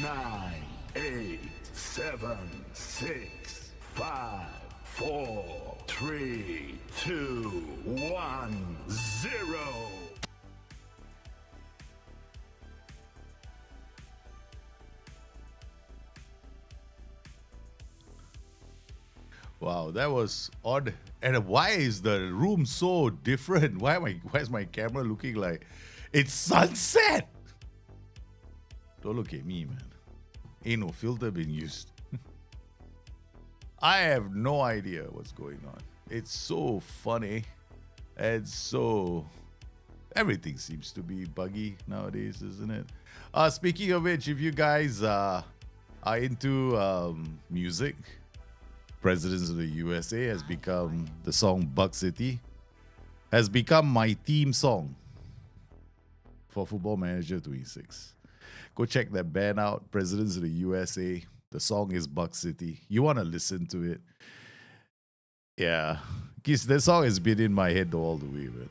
9, 8, 7, 6, 5, 4, 3, 2, 1, 0. Wow, that was odd. And why is the room so different? Why is my camera looking like it's sunset? Don't look at me, man. Ain't no filter being used. I have no idea what's going on. It's so funny. And so everything seems to be buggy nowadays, isn't it? Speaking of which, if you guys are into music, Presidents of the USA has become the song Buck City, has become my theme song for Football Manager 26. Go check that band out, Presidents of the USA. The song is Buck City. You want to listen to it. Yeah, because that song has been in my head all the way, man.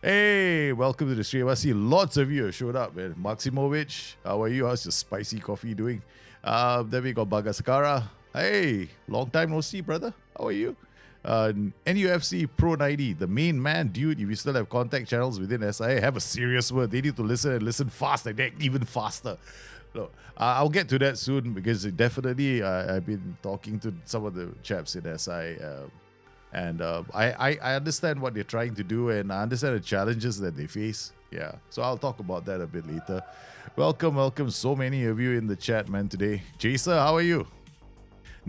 Hey, welcome to the stream. I see lots of you have showed up, man. Maximovic, how are you? How's your spicy coffee doing? Then we got Bagaskara. Hey, long time no see, brother. How are you? NUFC Pro 90, the main man, dude. If you still have contact channels within SIA, have a serious word. They need to listen and listen fast, like that, even faster. Look, I'll get to that soon because definitely I've been talking to some of the chaps in SI, and I understand what they're trying to do, and I understand the challenges that they face. Yeah, so I'll talk about that a bit later. Welcome. So many of you in the chat, man, today. Jason, how are you?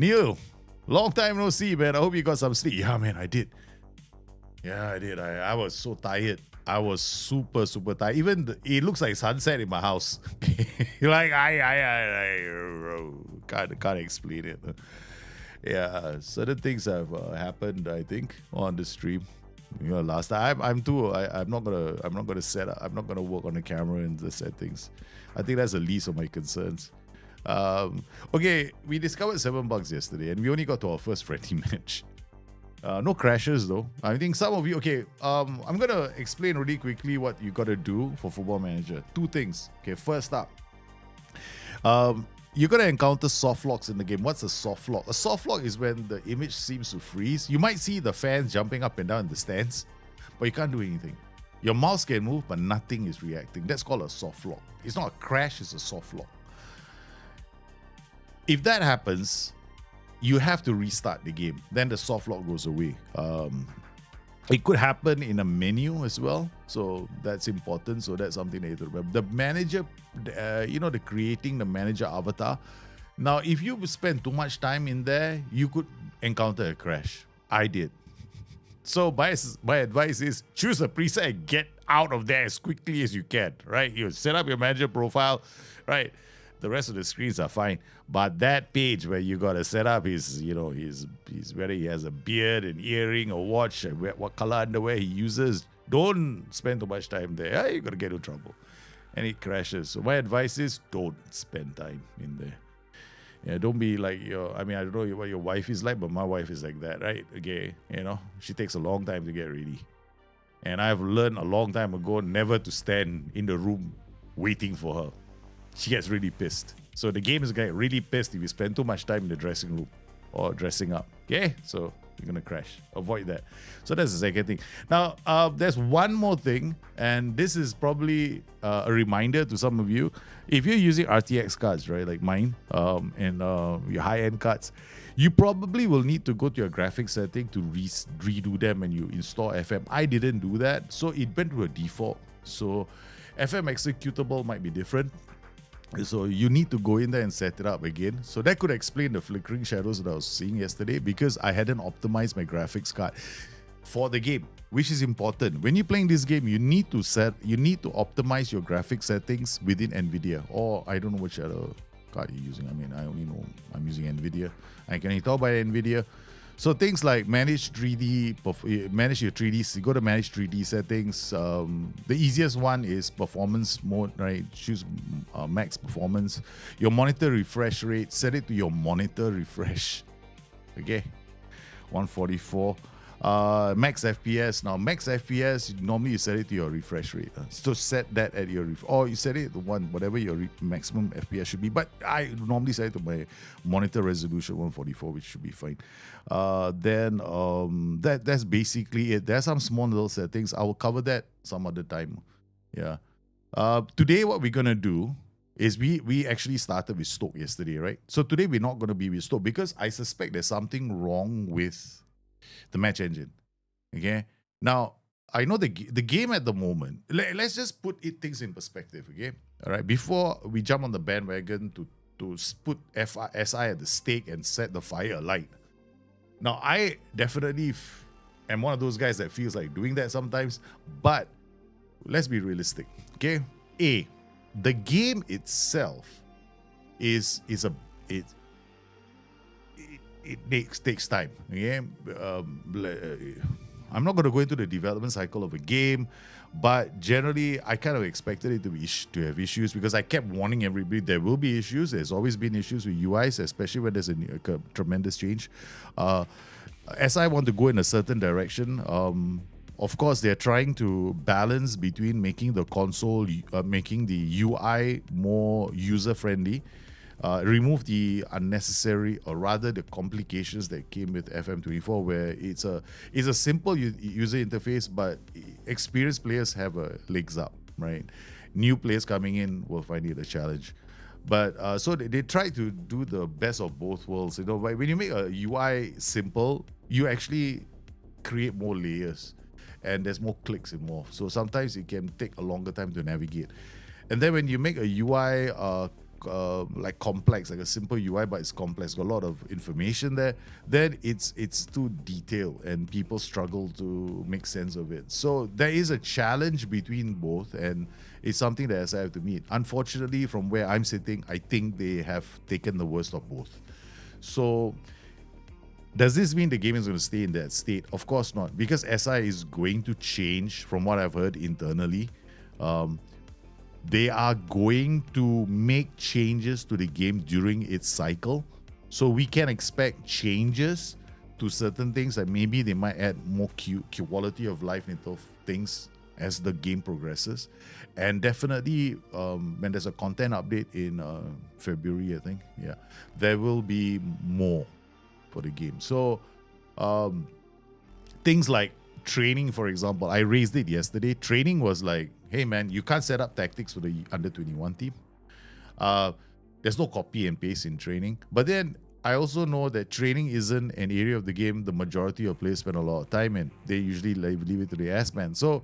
Neil, long time no see, man. I hope you got some sleep. Yeah, man, I did. Yeah, I did. I was so tired. I was super tired. Even it looks like sunset in my house. Like I can't explain it. Yeah, certain things have happened, I think, on the stream. You know, last time I'm not gonna set up. I'm not gonna work on the camera and the settings. I think that's the least of my concerns. Okay, we discovered $7 yesterday, and we only got to our first friendly match. No crashes though. I think some of you. Okay, I'm gonna explain really quickly what you gotta do for Football Manager. Two things. Okay, first up, you're gonna encounter soft locks in the game. What's a soft lock? A soft lock is when the image seems to freeze. You might see the fans jumping up and down in the stands, but you can't do anything. Your mouse can move, but nothing is reacting. That's called a soft lock. It's not a crash, it's a soft lock. If that happens, you have to restart the game. Then the soft lock goes away. It could happen in a menu as well. So that's important. So that's something that you have to remember. The manager, the creating the manager avatar. Now, if you spend too much time in there, you could encounter a crash. I did. So my advice is choose a preset and get out of there as quickly as you can, right? You set up your manager profile, right? The rest of the screens are fine, but that page where you got to set up his whether he has a beard, an earring, a watch, what color underwear he uses, don't spend too much time there. You're going to get into trouble. And it crashes. So my advice is don't spend time in there. Yeah, don't be like I don't know what your wife is like, but my wife is like that, right? Okay, she takes a long time to get ready. And I've learned a long time ago never to stand in the room waiting for her. She gets really pissed. So the game is going to get really pissed if you spend too much time in the dressing room or dressing up. Okay? So you're going to crash. Avoid that. So that's the second thing. Now, there's one more thing, and this is probably a reminder to some of you. If you're using RTX cards, right, like mine, and your high-end cards, you probably will need to go to your graphics setting to redo them when you install FM. I didn't do that, so it went to a default. So FM executable might be different. So you need to go in there and set it up again. So that could explain the flickering shadows that I was seeing yesterday because I hadn't optimized my graphics card for the game, which is important. When you're playing this game, you need to optimize your graphics settings within NVIDIA, or I don't know which other card you're using. I only know I'm using NVIDIA. I can tell by NVIDIA. So things like manage your 3D, go to manage 3D settings. The easiest one is performance mode, right? Choose max performance. Your monitor refresh rate, set it to your monitor refresh. Okay, 144. Max FPS. Now, max FPS, normally you set it to your refresh rate. So set that at your or you set it to whatever your maximum FPS should be. But I normally set it to my monitor resolution 144, which should be fine. That's basically it. There's some small little settings. I will cover that some other time. Yeah. Today, what we're gonna do is we actually started with Stoke yesterday, right? So today we're not gonna be with Stoke because I suspect there's something wrong with the match engine. Okay. Now I know the game at the moment. Let's just put things in perspective. Okay. All right. Before we jump on the bandwagon to put SI at the stake and set the fire alight. Now I definitely am one of those guys that feels like doing that sometimes, but let's be realistic. Okay. The game itself it takes time. Okay, I'm not going to go into the development cycle of a game, but generally I kind of expected it to have issues because I kept warning everybody there will be issues. There's always been issues with UIs, especially when there's a tremendous change. As I want to go in a certain direction, of course, they're trying to balance between making the console, making the UI more user-friendly, remove the unnecessary, or rather the complications that came with FM24, where it's a simple user interface, but experienced players have a legs up, right? New players coming in will find it a challenge. But so they try to do the best of both worlds. You know, when you make a UI simple, you actually create more layers. And there's more clicks involved. So sometimes it can take a longer time to navigate. And then when you make a UI like complex, like a simple UI, but it's complex, got a lot of information there, then it's too detailed and people struggle to make sense of it. So there is a challenge between both, and it's something that I have to meet. Unfortunately, from where I'm sitting, I think they have taken the worst of both. So does this mean the game is going to stay in that state? Of course not, because SI is going to change from what I've heard internally. They are going to make changes to the game during its cycle. So we can expect changes to certain things, that maybe they might add more quality of life into things as the game progresses. And definitely when there's a content update in February, I think, yeah, there will be more for the game. So things like training, for example, I raised it yesterday. Training was like, hey man, you can't set up tactics for the under 21 team. There's no copy and paste in training. But then I also know that training isn't an area of the game the majority of players spend a lot of time in. They usually leave it to the S-man. So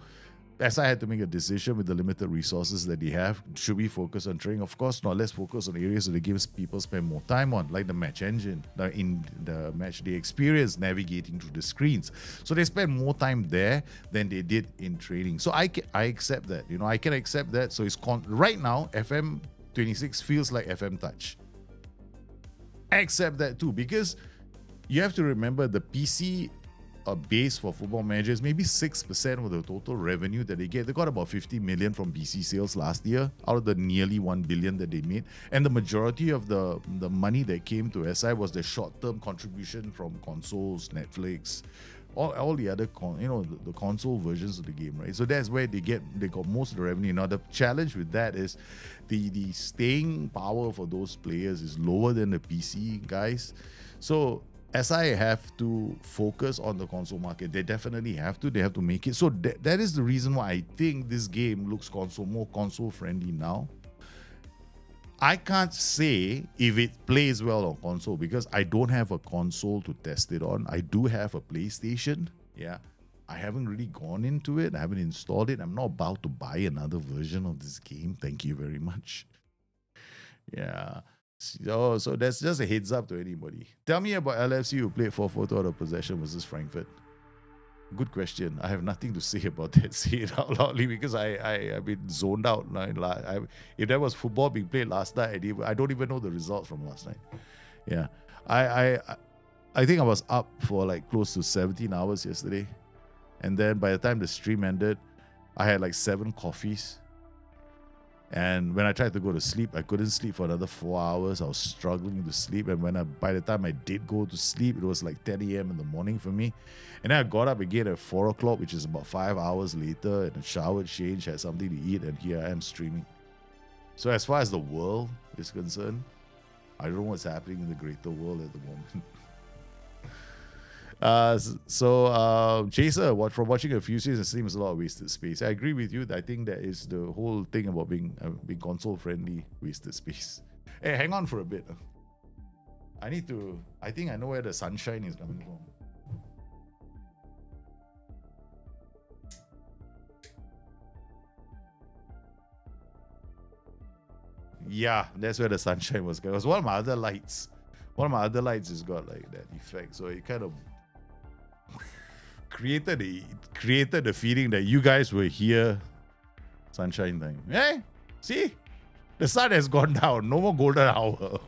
as I had to make a decision with the limited resources that they have, should we focus on training? Of course not. Let's focus on areas of the games people spend more time on, like the match engine, in the match day experience, navigating through the screens. So they spend more time there than they did in training. So I accept that. You know, I can accept that. So it's right now, FM26 feels like FM Touch. I accept that too, because you have to remember the PC base for Football Manager is maybe 6% of the total revenue that they get. They got about 50 million from PC sales last year out of the nearly 1 billion that they made. And the majority of the money that came to SI was the short-term contribution from consoles, Netflix, all the other the console versions of the game, right? So that's where they got most of the revenue. Now the challenge with that is the staying power for those players is lower than the PC guys. So SI have to focus on the console market. They definitely have to. They have to make it. So that is the reason why I think this game looks more console friendly now. I can't say if it plays well on console because I don't have a console to test it on. I do have a PlayStation. Yeah. I haven't really gone into it. I haven't installed it. I'm not about to buy another version of this game. Thank you very much. Yeah. So that's just a heads up to anybody. Tell me about LFC who played 4-4 out of possession versus Frankfurt. Good question. I have nothing to say about that. Say it out loudly because I've been zoned out. If there was football being played last night, I don't even know the results from last night. Yeah, I think I was up for like close to 17 hours yesterday, and then by the time the stream ended, I had like 7 coffees. And when I tried to go to sleep, I couldn't sleep for another 4 hours. I was struggling to sleep. And by the time I did go to sleep, it was like 10 a.m. in the morning for me. And then I got up again at 4 o'clock, which is about 5 hours later, and I showered, changed, had something to eat, and here I am streaming. So as far as the world is concerned, I don't know what's happening in the greater world at the moment. Chaser, from watching a few seasons, it seems a lot of wasted space. I agree with you. I think that is the whole thing about being console friendly, wasted space. Hey, hang on for a bit. I think I know where the sunshine is coming from. Yeah, that's where the sunshine was going. It was one of my other lights. One of my other lights has got like that effect. So it kind of created the feeling that you guys were here sunshine time. Hey, see? The sun has gone down. No more golden hour.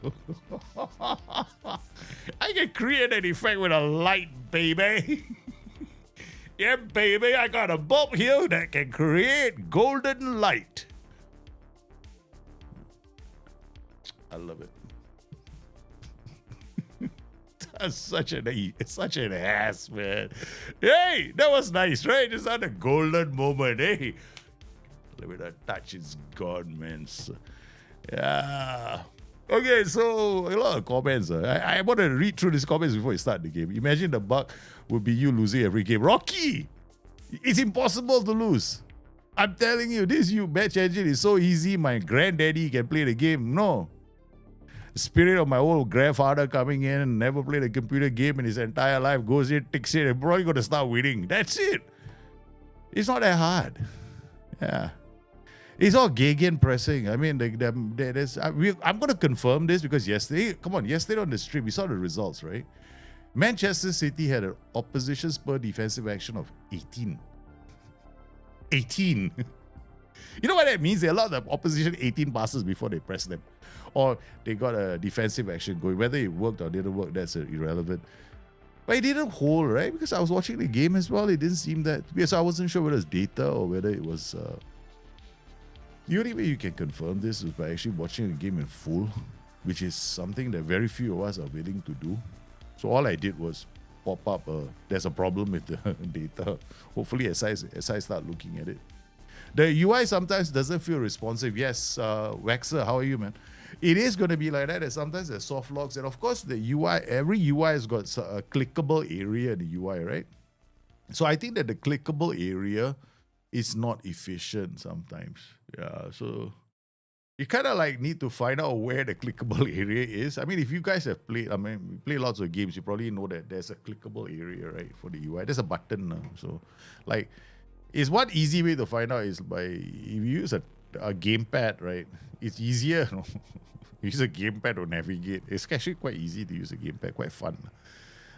I can create an effect with a light, baby. Yeah, baby, I got a bulb here that can create golden light. I love it. That's such an ass, man. Hey, that was nice, right? It's not a golden moment, hey. Let me that touch, it's gone, man. So, yeah. Okay, so a lot of comments. I want to read through these comments before we start the game. Imagine the bug would be you losing every game. Rocky! It's impossible to lose. I'm telling you, this match engine is so easy. My granddaddy can play the game. No. The spirit of my old grandfather coming in and never played a computer game in his entire life goes in, takes it, and probably going to start winning. That's it. It's not that hard. Yeah. It's all gegenpressing. I mean, I'm going to confirm this because yesterday on the stream, we saw the results, right? Manchester City had an opposition's per defensive action of 18. 18. You know what that means? They allowed the opposition 18 passes before they press them. Or they got a defensive action going. Whether it worked or didn't work, that's irrelevant. But it didn't hold, right? Because I was watching the game as well. It didn't seem that... Because I wasn't sure whether it was data or whether it was... The only way you can confirm this is by actually watching the game in full, which is something that very few of us are willing to do. So all I did was pop up, there's a problem with the data. Hopefully as I start looking at it. The UI sometimes doesn't feel responsive. Yes, Waxer, how are you, man? It is going to be like that. And sometimes there's soft locks. And of course, the UI, every UI has got a clickable area in the UI, right? So I think that the clickable area is not efficient sometimes. Yeah, so you kind of like need to find out where the clickable area is. I mean, if you guys have played, we play lots of games, you probably know that there's a clickable area, right, for the UI. There's a button. So, like, is one easy way to find out is by, if you use a gamepad, right, it's easier. You use a gamepad to navigate. It's actually quite easy to use a gamepad, quite fun.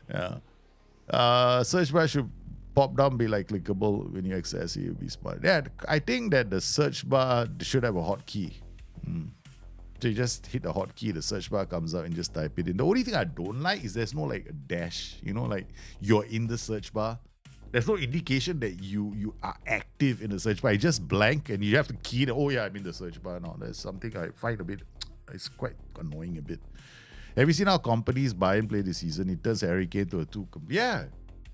Yeah. Search bar should pop down, be like clickable when you access it, it'll be smart. Yeah, I think that the search bar should have a hotkey. So you just hit the hotkey, the search bar comes up and just type it in. The only thing I don't like is there's no like a dash, like you're in the search bar. There's no indication that you are active in the search bar. It's just blank and you have to key it. Oh yeah, I'm in the search bar now. That's something I find a bit, it's quite annoying a bit. Have you seen how companies buy and play this season? It turns Harry Kane to a yeah.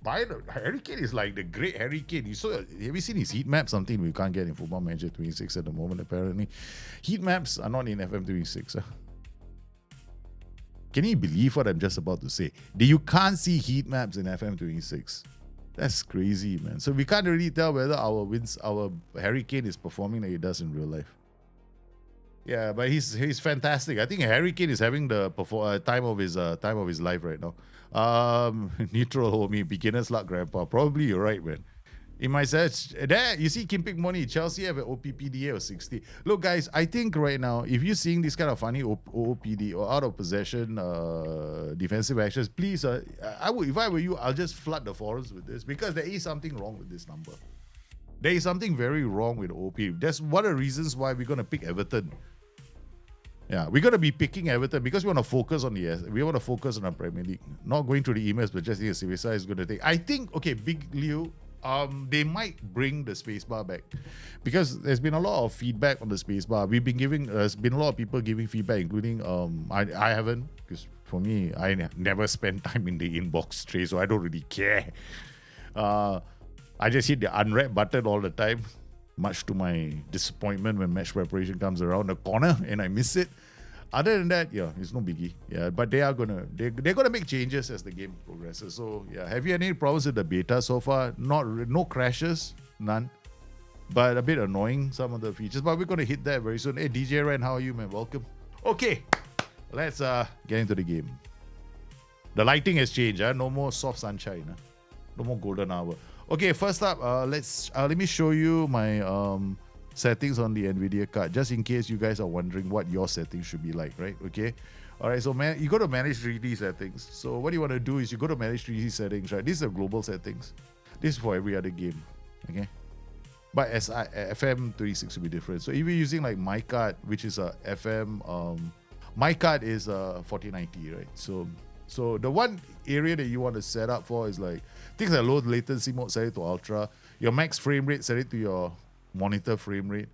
Harry Kane is like the great Harry Kane. Have you seen his heat map? Something we can't get in Football Manager 26 at the moment, apparently. Heat maps are not in FM26. Can you believe what I'm just about to say? You can't see heat maps in FM26. That's crazy, man. So we can't really tell whether our Harry Kane is performing like he does in real life. Yeah, but he's fantastic. I think Harry Kane is having the time of his life right now. Neutral homie, beginner's luck, grandpa. Probably you're right, man. In my search, there you see Kim Pick Money, Chelsea have an OPDA of 60. Look, guys, I think right now, if you're seeing this kind of funny OPD or out of possession defensive actions, please, if I were you, I'll just flood the forums with this because there is something wrong with this number. There is something very wrong with OP. That's one of the reasons why we're gonna pick Everton. Yeah, we're gonna be picking Everton because we want to focus on our Premier League. Not going through the emails, but just Sivisa is gonna take. I think Big Leo. they might bring the spacebar back because there's been a lot of feedback on the spacebar. We've been giving, there's been a lot of people giving feedback, including I haven't, because for me, I never spend time in the inbox tray, so I don't really care. I just hit the unread button all the time, much to my disappointment when match preparation comes around the corner and I miss it. Other than that, yeah, it's no biggie. Yeah, but they're gonna make changes as the game progresses. So yeah, have you had any problems with the beta so far? No crashes, none. But a bit annoying, some of the features. But we're gonna hit that very soon. Hey DJ Ren, how are you, man? Welcome. Okay, let's get into the game. The lighting has changed. No more soft sunshine. No more golden hour. Okay, first up, let me show you my settings on the NVIDIA card, just in case you guys are wondering what your settings should be like, right? Okay. All right, so you go to manage 3D settings. So what you want to do is you go to manage 3D settings, right? These are global settings. This is for every other game, okay? But FM26 will be different. So if you're using like my card, which is a FM, my card is 4090, right? So the one area that you want to set up for is like things like low latency mode, set it to ultra. Your max frame rate, set it to your monitor frame rate.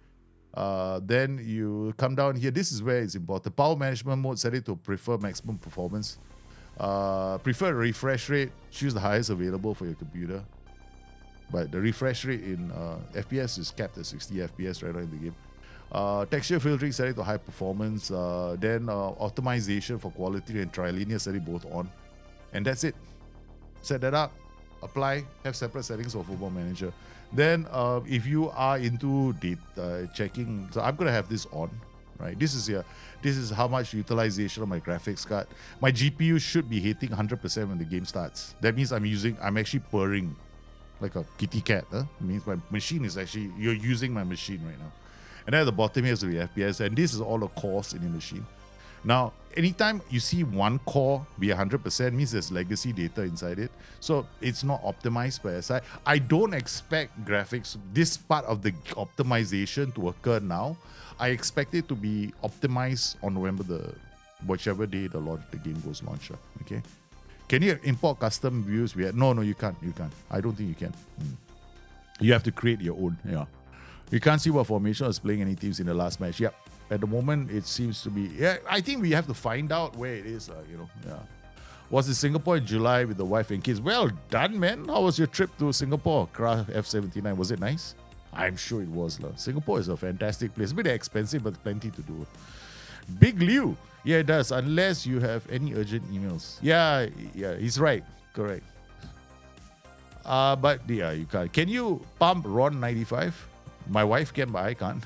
Then you come down here. This is where it's important. Power management mode, set it to prefer maximum performance. Prefer refresh rate, choose the highest available for your computer. But the refresh rate in FPS is capped at 60 FPS right now in the game. Texture filtering, set it to high performance. Then optimization for quality and trilinear, set it both on. And that's it. Set that up, apply, have separate settings for Football Manager. Then if you are into data checking, so I'm gonna have this on, right? This is how much utilization of my graphics card. My GPU should be hitting 100% when the game starts. That means I'm actually purring like a kitty cat. It means my machine is actually, you're using my machine right now. And then at the bottom here is the FPS, and this is all the cores in your machine. Now, anytime you see one core be 100% means there's legacy data inside it. So it's not optimized by SI. I don't expect graphics, this part of the optimization to occur now. I expect it to be optimized on whichever day the game goes launch. Okay. Can you import custom views? No, you can't. I don't think you can. You have to create your own. Yeah. You can't see what formation was playing any teams in the last match. Yep. At the moment, it seems to be. Yeah, I think we have to find out where it is. Yeah. Was in Singapore in July with the wife and kids. Well done, man. How was your trip to Singapore? Kra F79. Was it nice? I'm sure it was. Singapore is a fantastic place. A bit expensive, but plenty to do. Big Liu. Yeah, it does. Unless you have any urgent emails. Yeah, he's right. Correct. But yeah, you can't. Can you pump Ron 95? My wife can, but I can't.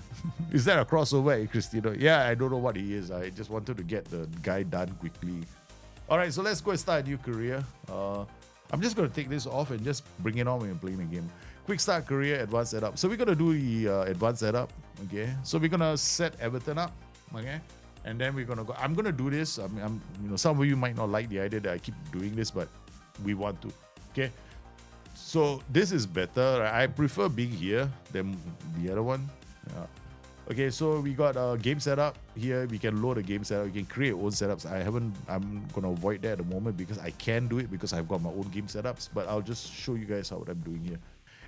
Is that a crossover, Christina? Yeah, I don't know what he is. I just wanted to get the guy done quickly. All right, so let's go and start a new career. I'm just going to take this off and just bring it on when you're playing the game. Quick start career, advanced setup. So we're going to do the advanced setup. Okay. So we're going to set Everton up. Okay. And then we're going to go. I'm going to do this. Some of you might not like the idea that I keep doing this, but we want to. Okay. So this is better. I prefer being here than the other one. Yeah. Okay, so we got a game setup here. We can load a game setup. We can create own setups. I'm gonna avoid that at the moment because I can do it because I've got my own game setups. But I'll just show you guys what I'm doing here.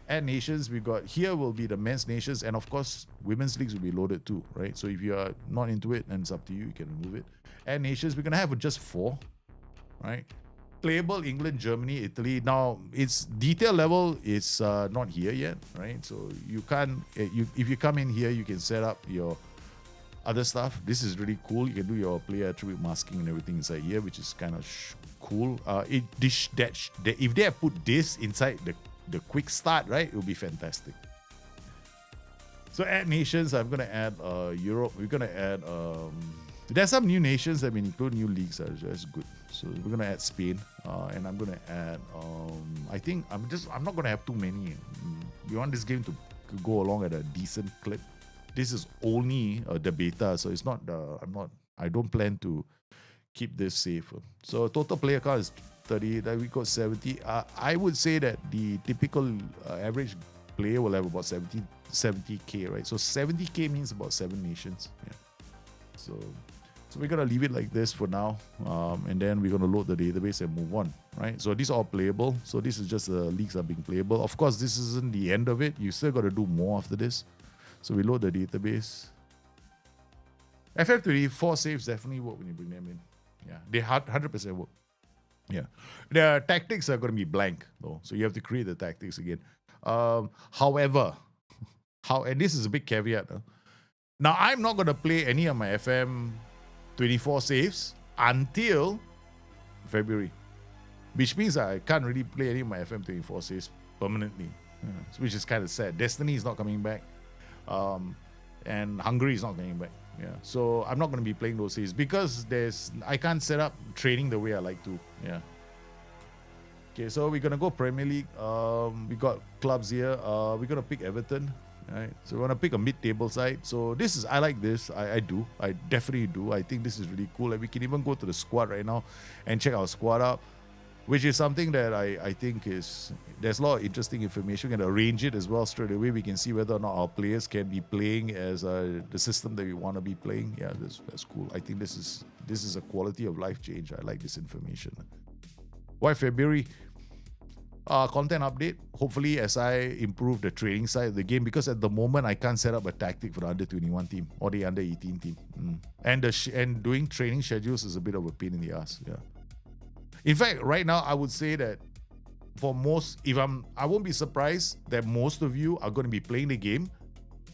Add nations. We got here will be the men's nations, and of course women's leagues will be loaded too, right? So if you are not into it, then it's up to you. You can remove it. Add nations. We're gonna have just 4, right? Playable England, Germany, Italy. Now its detail level is not here yet, right? So you can't. If you come in here, you can set up your other stuff. This is really cool. You can do your player attribute masking and everything inside here, which is kind of cool. If they have put this inside the quick start, right, it will be fantastic. So add nations. I'm gonna add Europe. We're gonna add. There's some new nations that include new leagues. That's good. So we're gonna add Spain, and I'm gonna add. I think I'm not gonna have too many. We want this game to go along at a decent clip. This is only the beta, so it's not. I don't plan to keep this safe. So total player count is 30. Then we got 70. I would say that the typical average player will have about 70k, right? So 70k means about 7 nations. Yeah. So So we're going to leave it like this for now. And then we're going to load the database and move on, right? So these are all playable. So this is just the leagues are being playable. Of course, this isn't the end of it. You still got to do more after this. So we load the database. FM24 saves definitely work when you bring them in. Yeah, they 100% work. Yeah. The tactics are going to be blank, though. So you have to create the tactics again. However, and this is a big caveat. Now, I'm not going to play any of my FM24 saves until February, which means I can't really play any of my FM24 saves permanently, which is kind of sad. Destiny is not coming back, and Hungary is not coming back. Yeah, so I'm not going to be playing those saves because I can't set up training the way I like to. Yeah. Okay, so we're gonna go Premier League. We got clubs here. We're gonna pick Everton. Right, so we're gonna pick a mid-table side. So I like this. I definitely do. I think this is really cool. Like we can even go to the squad right now and check our squad up, which is something that I think there's a lot of interesting information. We can arrange it as well straight away. We can see whether or not our players can be playing as the system that we want to be playing. Yeah, that's cool. I think this is a quality of life change. I like this information. Why February? Content update. Hopefully, as I improve the training side of the game, because at the moment I can't set up a tactic for the under 21 team or the under 18 team, and doing training schedules is a bit of a pain in the ass. Yeah. In fact, right now I would say that for most, I won't be surprised that most of you are going to be playing the game,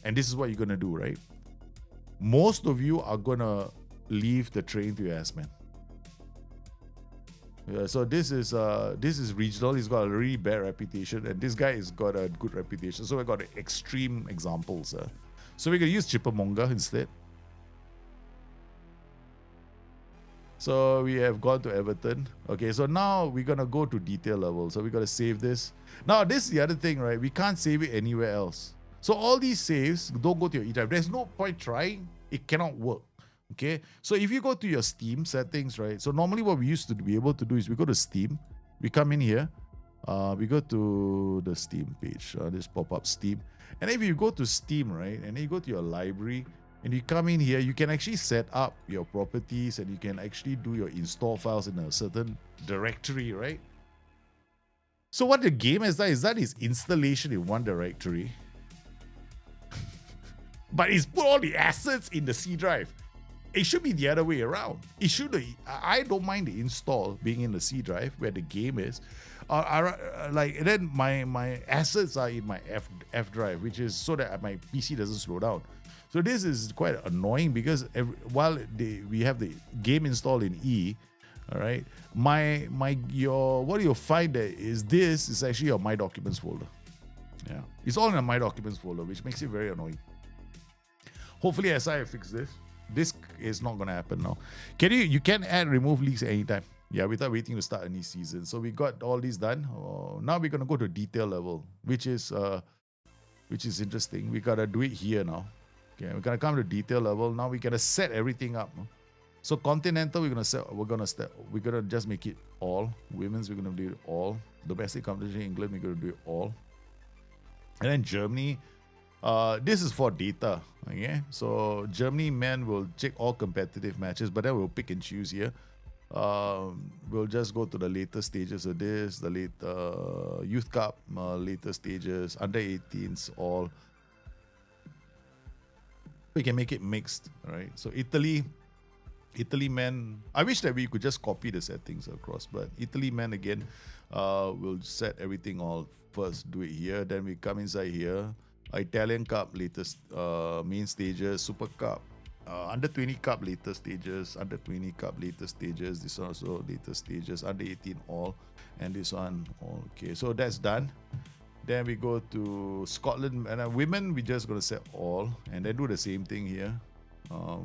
and this is what you're going to do, right? Most of you are going to leave the training to your ass, man. Yeah, so this is regional. He's got a really bad reputation, and this guy has got a good reputation. So we got extreme examples. So we're gonna use Chippemonga instead. So we have gone to Everton. Okay, so now we're gonna go to detail level. So we gotta save this. Now this is the other thing, right? We can't save it anywhere else. So all these saves don't go to your eDrive. There's no point trying. It cannot work. Okay, so if you go to your Steam settings, right? So normally what we used to be able to do is we go to Steam, we come in here, we go to the Steam page, this pop-up Steam, and if you go to Steam, right, and then you go to your library, and you come in here, you can actually set up your properties, and you can actually do your install files in a certain directory, right? So what the game has done is that is installation in one directory, but it's put all the assets in the C drive. It should be the other way around. I don't mind the install being in the C drive where the game is. Then my assets are in my F drive, which is so that my PC doesn't slow down. So this is quite annoying because while we have the game installed in E, all right, what you'll find that is this is actually your My Documents folder. Yeah, it's all in a My Documents folder, which makes it very annoying. Hopefully, as I fix this. This is not going to happen now. You can add remove leaks anytime. Yeah, without waiting to start a new season. So we got all these done. Now we're going to go to detail level, which is interesting. We got to do it here now. Okay, we're going to come to detail level. Now we're going to set everything up. So continental, we're going to just make it all. Women's, we're going to do it all. Domestic competition, England, we're going to do it all. And then Germany, this is for data, okay? So Germany men will check all competitive matches, but then we'll pick and choose here. We'll just go to the later stages of this, the late Youth Cup, later stages, under 18s, all. We can make it mixed, right? So Italy men, I wish that we could just copy the settings across, but Italy men again, we'll set everything all first, do it here, then we come inside here. Italian Cup latest main stages, Super Cup, under 20 Cup later stages, under 20 Cup later stages, this one also later stages, under 18 all, and this one all. Okay, so that's done. Then we go to Scotland, and women we just gonna set all, and then do the same thing here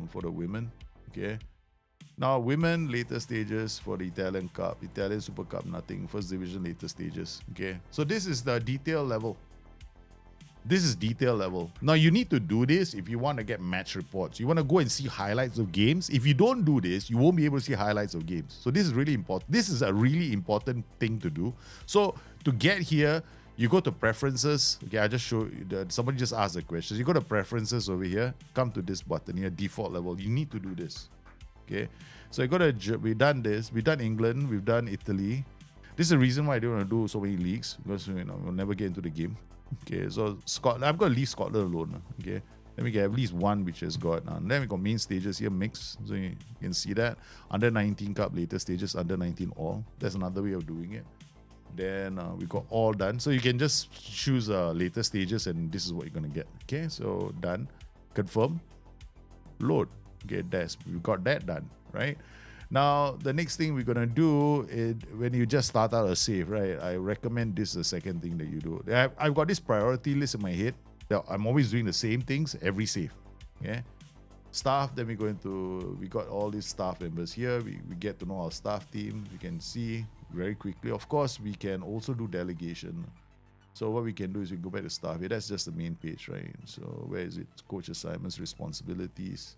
for the women. Okay, now women later stages for the Italian Cup, Italian Super Cup nothing, first division later stages. Okay, so this is the detail level. This is detail level. Now you need to do this if you want to get match reports. You want to go and see highlights of games. If you don't do this, you won't be able to see highlights of games. So this is really important. This is a really important thing to do. So to get here, you go to preferences. Okay, I just show you somebody just asked the question. You go to preferences over here, come to this button here, default level. You need to do this. Okay, so we've done this. We've done England. We've done Italy. This is the reason why I don't want to do so many leagues, because we'll never get into the game. Okay, so Scotland, I'm going to leave Scotland alone. Okay, then we get at least one which has got. Then we got main stages here, mix. So you can see that. Under 19 Cup, later stages, under 19 all. That's another way of doing it. Then we got all done. So you can just choose later stages, and this is what you're going to get. Okay, so done. Confirm. Load. Okay, we got that done, right? Now, the next thing we're going to do is when you just start out a save, right? I recommend this is the second thing that you do. I've got this priority list in my head. I'm always doing the same things every save. Okay? Staff, then we got all these staff members here. We get to know our staff team. We can see very quickly. Of course, we can also do delegation. So what we can do is we go back to staff here. That's just the main page, right? So where is it? Coach assignments, responsibilities.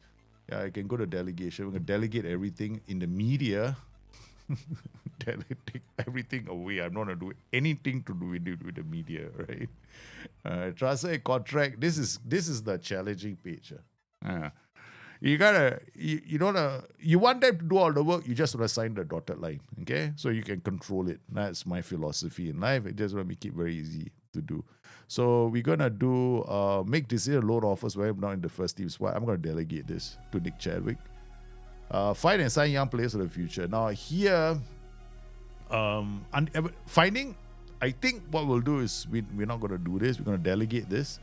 Yeah, I can go to delegation. We're going to delegate everything in the media. Take everything away. I'm not going to do anything to do with the media, right? Transfer a contract. This is the challenging page. You want them to do all the work. You just want to sign the dotted line, okay? So you can control it. That's my philosophy in life. I just want to make it very easy to do. So we're gonna do make decision loan offers where I'm not in the first team squad. I'm gonna delegate this to Nick Chadwick. Find and sign young players for the future. Now here, finding. I think what we'll do is we're not gonna do this. We're gonna delegate this.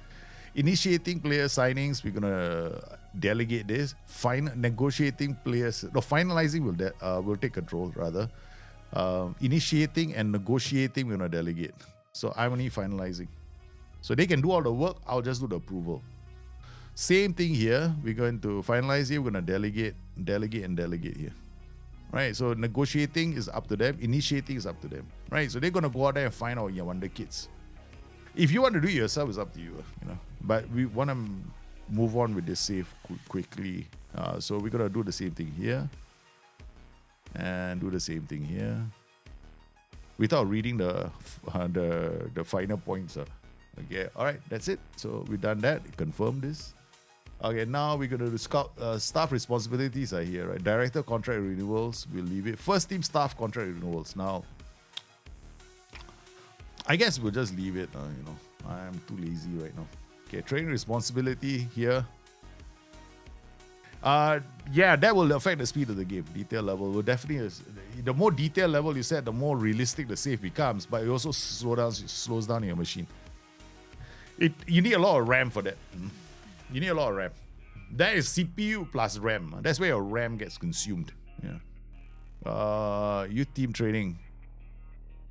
Initiating player signings, we're gonna delegate this. Negotiating players, finalizing will take control rather. Initiating and negotiating, we're gonna delegate. So I'm only finalizing. So they can do all the work. I'll just do the approval. Same thing here. We're going to finalize here. We're gonna delegate here. Right. So negotiating is up to them. Initiating is up to them. Right. So they're gonna go out there and find out your wonder kids. If you want to do it yourself, it's up to you, But we want to move on with this save quickly. So we're gonna do the same thing here, and do the same thing here, without reading the finer points. Okay, all right, that's it. So we've done that. Confirm this. Okay, now we're gonna do staff responsibilities are here, right? Director contract renewals, we'll leave it. First team staff contract renewals. Now, I guess we'll just leave it. I'm too lazy right now. Okay, training responsibility here. Yeah, that will affect the speed of the game. Detail level will definitely. The more detail level you set, the more realistic the save becomes. But it also slows down your machine. You need a lot of RAM for that. You need a lot of RAM. That is CPU plus RAM. That's where your RAM gets consumed. Yeah. Youth team training.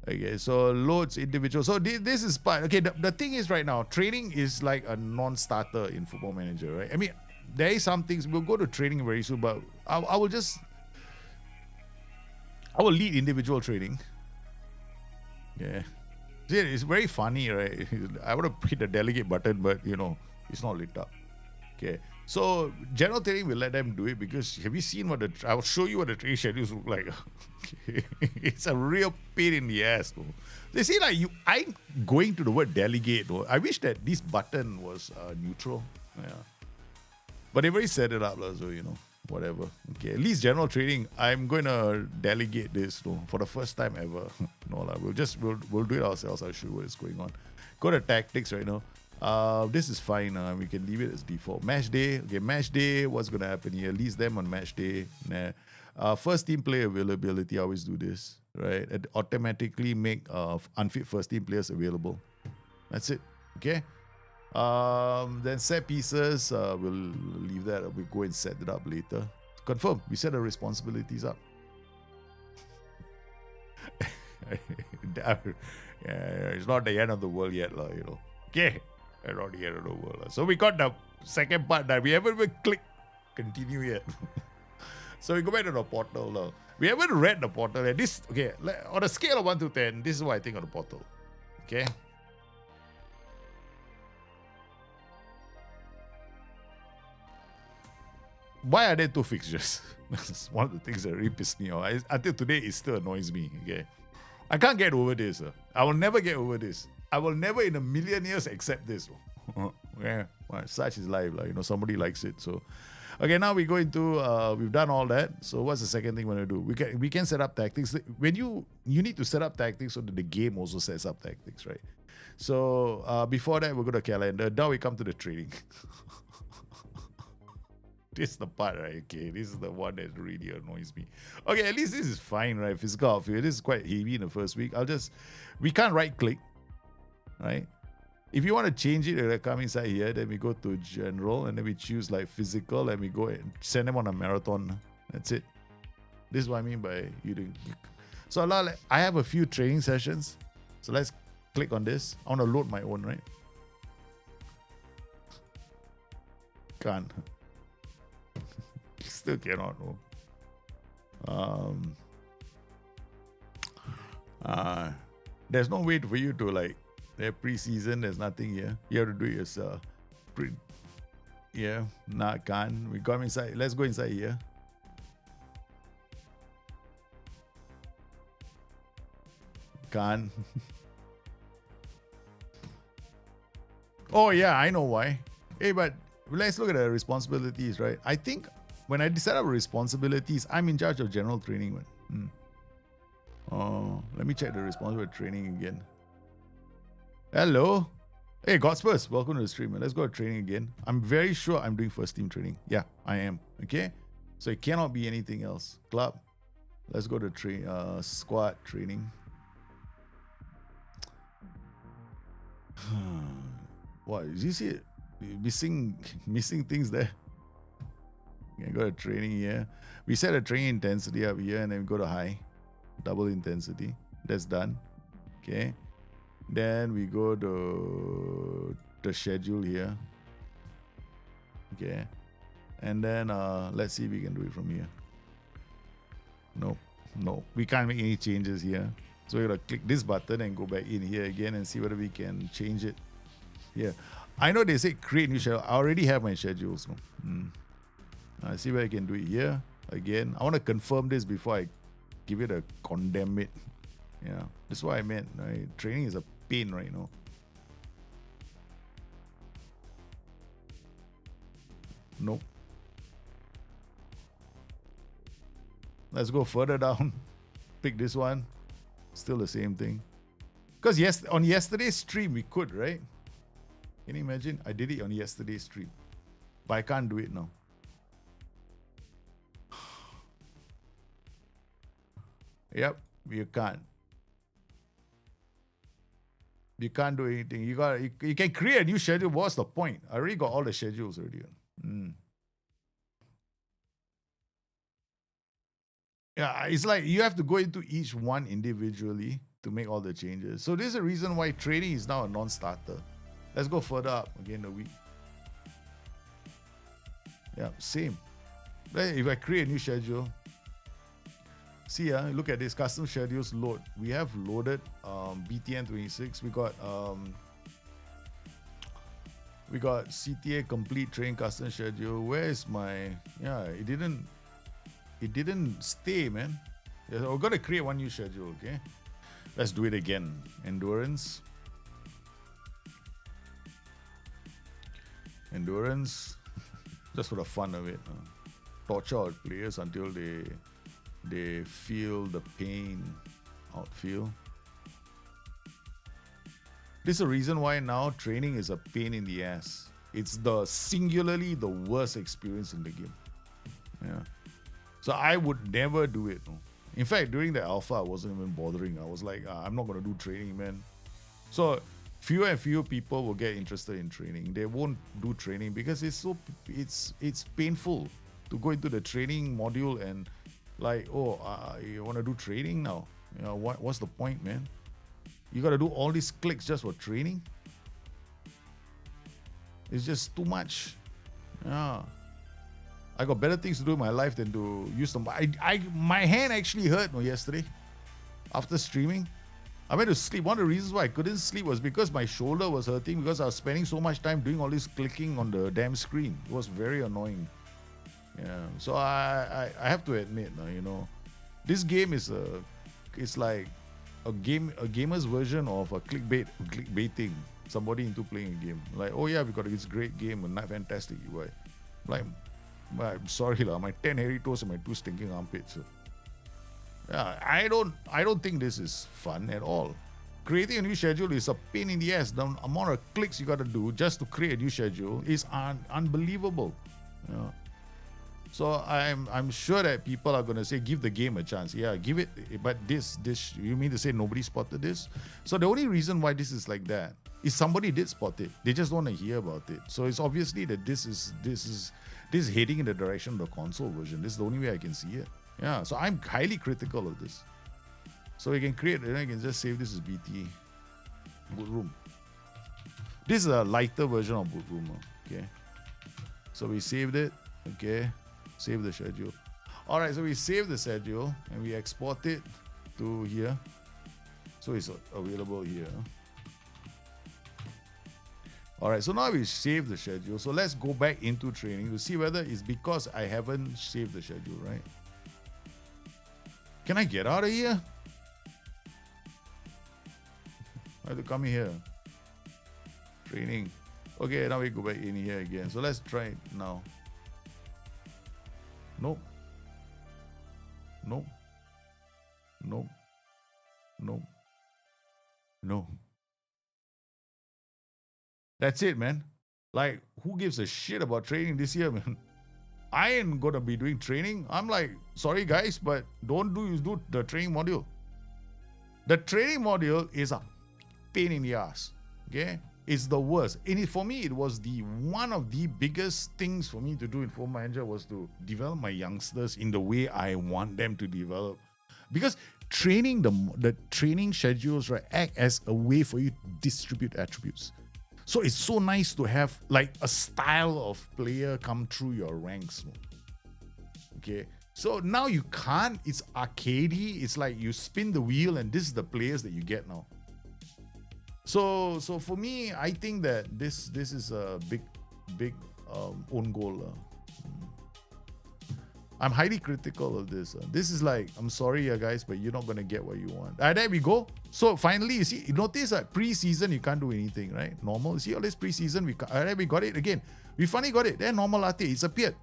Okay, so loads individual. So this is part. Okay, the thing is right now, training is like a non-starter in Football Manager, right? I mean, there is some things. We'll go to training very soon, but I will lead individual training. Yeah. See, it's very funny, right? I would have hit the delegate button, but it's not lit up. Okay. So general training, we'll let them do it because have you seen I'll show you what the training schedules look like. It's a real pain in the ass. Though. They say I'm going to the word delegate. Though. I wish that this button was neutral. Yeah. But they've already set it up, so whatever. Okay, at least general training, I'm going to delegate this though, for the first time ever. No, we'll do it ourselves. I'll show you what is going on. Go to tactics right now. This is fine. We can leave it as default. Match day. Okay, match day. What's going to happen here? Lease them on match day. First team player availability. I always do this, right? It automatically make unfit first team players available. That's it. Okay. Then set pieces. We'll leave that. We'll go and set it up later. Confirm. We set the responsibilities up. It's not the end of the world yet, Okay. Not the end of the world. So we got the second part that we haven't even clicked continue yet. So we go back to the portal now. We haven't read the portal. On a scale of 1 to 10, this is what I think of the portal. Okay. Why are there 2 fixtures? That's one of the things that really pissed me off. Until today, it still annoys me. Okay. I can't get over this. I will never get over this. I will never in a million years accept this. Yeah, well, such is life. Somebody likes it. So, Okay, now we go into we've done all that. So what's the second thing we're gonna do? We can set up tactics. When you need to set up tactics so that the game also sets up tactics, right? So before that, we go to calendar. Now we come to the training. This is the part, right? Okay, this is the one that really annoys me. Okay, at least this is fine, right? Physical outfit. This is quite heavy in the first week. We can't right click, right? If you want to change it, come inside here, then we go to general, and then we choose like physical, and we go and send them on a marathon. That's it. This is what I mean by you doing. So I have a few training sessions. So let's click on this. I want to load my own, right? Can't. Still cannot. There's no way for you to like. Preseason, there's nothing here. You have to do it yourself. Can't. We come inside. Let's go inside here. Can't. Oh yeah, I know why. Hey, but let's look at the responsibilities, right? I think when I set up responsibilities, I'm in charge of general training. Let me check the responsible training again. Hello. Hey, Godspurs, welcome to the stream. Let's go to training again. I'm very sure I'm doing first team training. Yeah, I am. Okay. So it cannot be anything else. Club. Let's go to squad training. What? Did you see it? Missing things there. Okay, go to training here. We set a training intensity up here and then we go to high. Double intensity. That's done. Okay. Then we go to the schedule here. Okay. And then let's see if we can do it from here. No. We can't make any changes here. So we're going to click this button and go back in here again and see whether we can change it. Yeah. I know they say create new schedule. I already have my schedules. I see where I can do it here. Again, I want to confirm this before I give it a condemn it. Yeah. That's what I meant. Right? Training is a pain right now. Nope. Let's go further down. Pick this one. Still the same thing. Because on yesterday's stream we could, right? Can you imagine? I did it on yesterday's stream. But I can't do it now. Yep, you can't. You can't do anything. You can create a new schedule. What's the point? I already got all the schedules already. Yeah, it's like you have to go into each one individually to make all the changes. So this is the reason why training is now a non-starter. Let's go further up again the week. Yeah, same. If I create a new schedule, see, look at this custom schedules load. We have loaded BTN26. We got CTA complete train custom schedule. Where is my? Yeah, it didn't stay, man. Yeah, so we're gonna create one new schedule. Okay, let's do it again. Endurance, just for the fun of it. Torture our players until they feel the pain. Outfield. This is the reason why now training is a pain in the ass. It's singularly the worst experience in the game. Yeah. So I would never do it. No. In fact, during the alpha, I wasn't even bothering. I was like, I'm not going to do training, man. So fewer and fewer people will get interested in training. They won't do training because it's painful to go into the training module and like, you want to do training now? You know, what's the point, man? You got to do all these clicks just for training? It's just too much. Yeah. I got better things to do in my life than to use them. My hand actually hurt yesterday after streaming. I went to sleep. One of the reasons why I couldn't sleep was because my shoulder was hurting because I was spending so much time doing all this clicking on the damn screen. It was very annoying. Yeah. So I have to admit, this game is it's like a gamer's version of a clickbaiting somebody into playing a game. Like, oh yeah, we got this great game, a fantastic UI. Like, I'm sorry, my 10 hairy toes and my 2 stinking armpits. So. Yeah, I don't think this is fun at all. Creating a new schedule is a pain in the ass. The amount of clicks you got to do just to create a new schedule is unbelievable. You know? So I'm sure that people are going to say, give the game a chance. Yeah, give it. But this you mean to say nobody spotted this? So the only reason why this is like that is somebody did spot it. They just want to hear about it. So it's obviously that this is heading in the direction of the console version. This is the only way I can see it. Yeah. So I'm highly critical of this. So we can create, I can just save this as BT boot room. This is a lighter version of boot room. Okay. So we saved it. Okay. Save the schedule. All right, so we save the schedule and we export it to here. So it's available here. All right, so now we save the schedule. So let's go back into training to see whether it's because I haven't saved the schedule, right? Can I get out of here? I have to come here. Training. Okay, now we go back in here again. So let's try it now. Nope. Nope. Nope. Nope. No. That's it, man. Like, who gives a shit about training this year, man? I ain't gonna be doing training. I'm like, sorry guys, but don't do the training module. The training module is a pain in the ass. Okay? It's the worst. And for me, it was one of the biggest things for me to do in Football Manager was to develop my youngsters in the way I want them to develop. Because training, the training schedules, right, act as a way for you to distribute attributes. So it's so nice to have like a style of player come through your ranks. Okay. So now you can't, it's arcadey. It's like you spin the wheel and this is the players that you get now. So for me, I think that this is a big own goal. I'm highly critical of this. This is like, I'm sorry, guys, but you're not gonna get what you want. There we go. So finally, you see, you notice that preseason you can't do anything, right? Normal. You see all this preseason, we got it again. We finally got it. Then normal latte, it's appeared.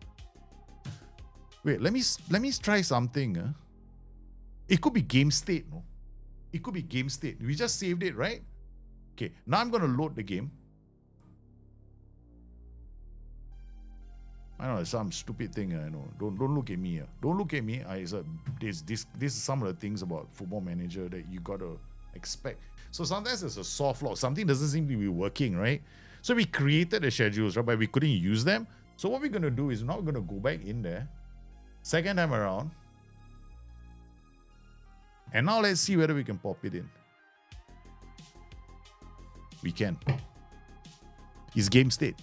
Wait, let me try something. It could be game state, no? It could be game state. We just saved it, right? Okay, now I'm going to load the game. I know it's some stupid thing. I know. Don't look at me. Don't look at me. This is some of the things about Football Manager that you got to expect. So sometimes there's a soft lock. Something doesn't seem to be working, right? So we created the schedules, right? But we couldn't use them. So what we're going to do is now we're going to go back in there. Second time around. And now let's see whether we can pop it in. We can. It's game state.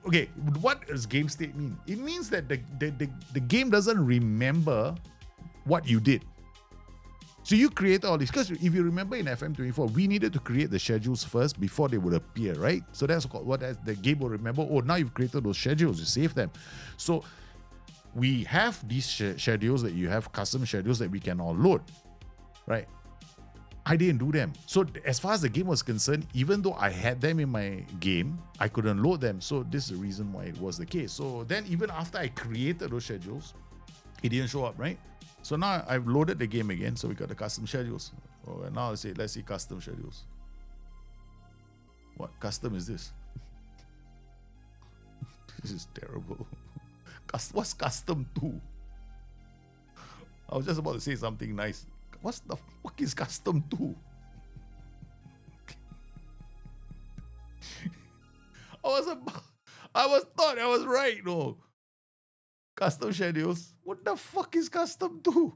Okay, what does game state mean? It means that the game doesn't remember what you did. So you create all this. Because if you remember in FM24, we needed to create the schedules first before they would appear, right? So that's what the game will remember. Oh, now you've created those schedules. You save them. So we have these schedules that you have, custom schedules that we can all load, right? I didn't do them. So as far as the game was concerned, even though I had them in my game, I couldn't load them. So this is the reason why it was the case. So then even after I created those schedules, it didn't show up, right? So now I've loaded the game again. So we got the custom schedules. Oh, and now let's see custom schedules. What custom is this? This is terrible. What's custom 2? I was just about to say something nice. What the fuck is custom 2? I thought I was right. No. Custom schedules. What the fuck is custom 2?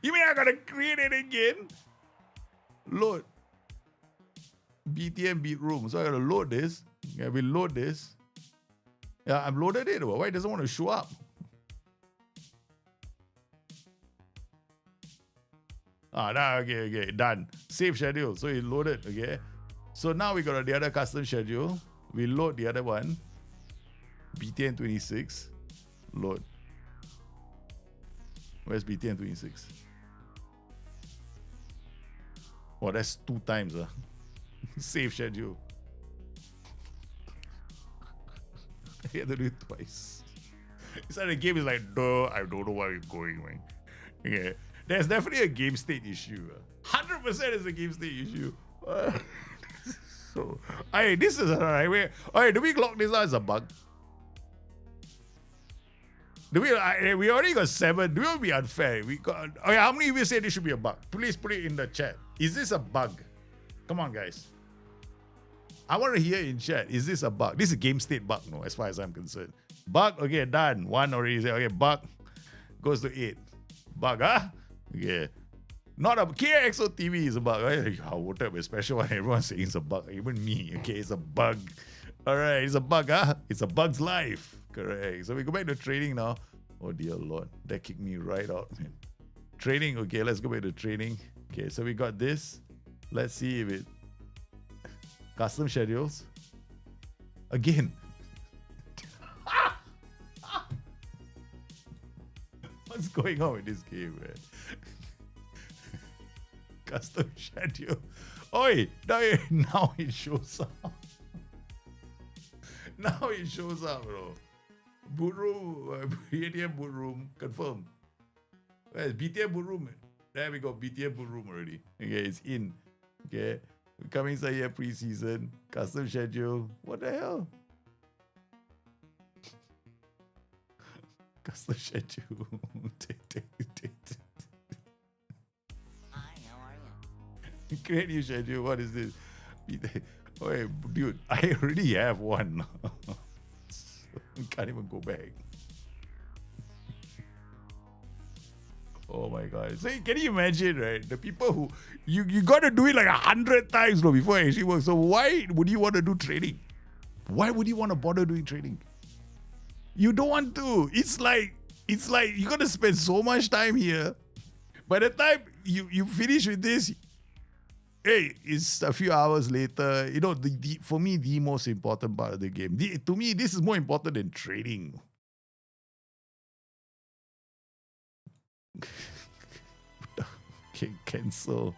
You mean I gotta create it again? Load. BTM beat room. So I gotta load this. Yeah, we load this. Yeah, I've loaded it. Why doesn't want to show up? Okay, done. Save schedule. So it loaded, okay? So now we got the other custom schedule. We load the other one. BTN26. Load. Where's BTN26? Oh, that's 2 times. Save schedule. You have to do it twice. It's like the game is like, duh, I don't know where you're going, man. Okay. There's definitely a game state issue. 100% is a game state issue. So, this is alright. Alright, do we lock this out as a bug? Do we already got 7. Do we want to be unfair? How many of you say this should be a bug? Please put it in the chat. Is this a bug? Come on, guys. I want to hear in chat. Is this a bug? This is a game state bug, no, as far as I'm concerned. Bug, okay, done. 1 already said, okay, bug goes to 8. Bug, huh? Okay. Not a KXO TV is a bug. Right? I woke up a special one. Everyone's saying it's a bug. Even me. Okay, it's a bug. Alright, it's a bug, huh? It's a bug's life. Correct. So we go back to training now. Oh dear Lord. That kicked me right out, man. Training, okay, let's go back to training. Okay, so we got this. Let's see if it custom schedules. Again. What's going on with this game, man? Custom schedule. Oi, now it shows up. Now it shows up, bro. Boot room, BTM boot room, confirm. Where's BTM boot room? There we go, BTM boot room already. Okay, it's in. Okay, coming inside here preseason, custom schedule. What the hell? Custom schedule. Hi, how are you? Create new schedule. What is this? Oh, dude, I already have one. Can't even go back. Oh my god. So can you imagine, right? The people who you gotta do it like 100 times before it actually works. So why would you want to do training? Why would you want to bother doing training? You don't want to. It's like you gotta spend so much time here. By the time you finish with this, hey, it's a few hours later. You know, for me, the most important part of the game. To me, this is more important than training. Okay, cancel.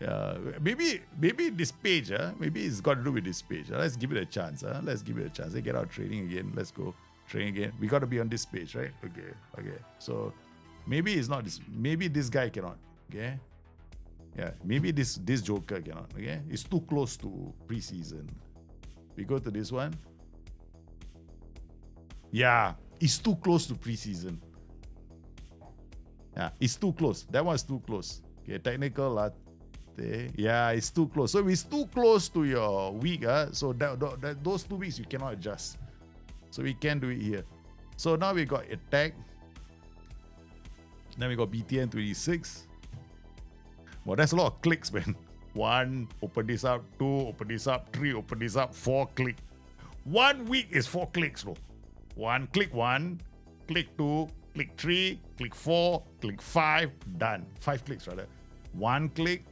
Yeah, maybe this page, maybe it's got to do with this page. Let's give it a chance. Let's give it a chance. Let's get out training again. Let's go train again. We got to be on this page, right? Okay. So maybe it's not this. Maybe this guy cannot. Okay. Yeah, maybe this Joker cannot. Okay, it's too close to preseason. We go to this one. Yeah, it's too close to preseason. Yeah, it's too close. That one's too close. Okay, technical latte. Yeah, it's too close. So it's too close to your week. So those 2 weeks you cannot adjust. So we can do it here. So now we got attack. Then we got BTN 26. Well, that's a lot of clicks, man. 1, open this up. 2, open this up. 3, open this up. 4, click. 1 week is 4 clicks, bro. 1, click 1, click 2, click 3, click 4, click 5, done. 5 clicks, rather. 1 click,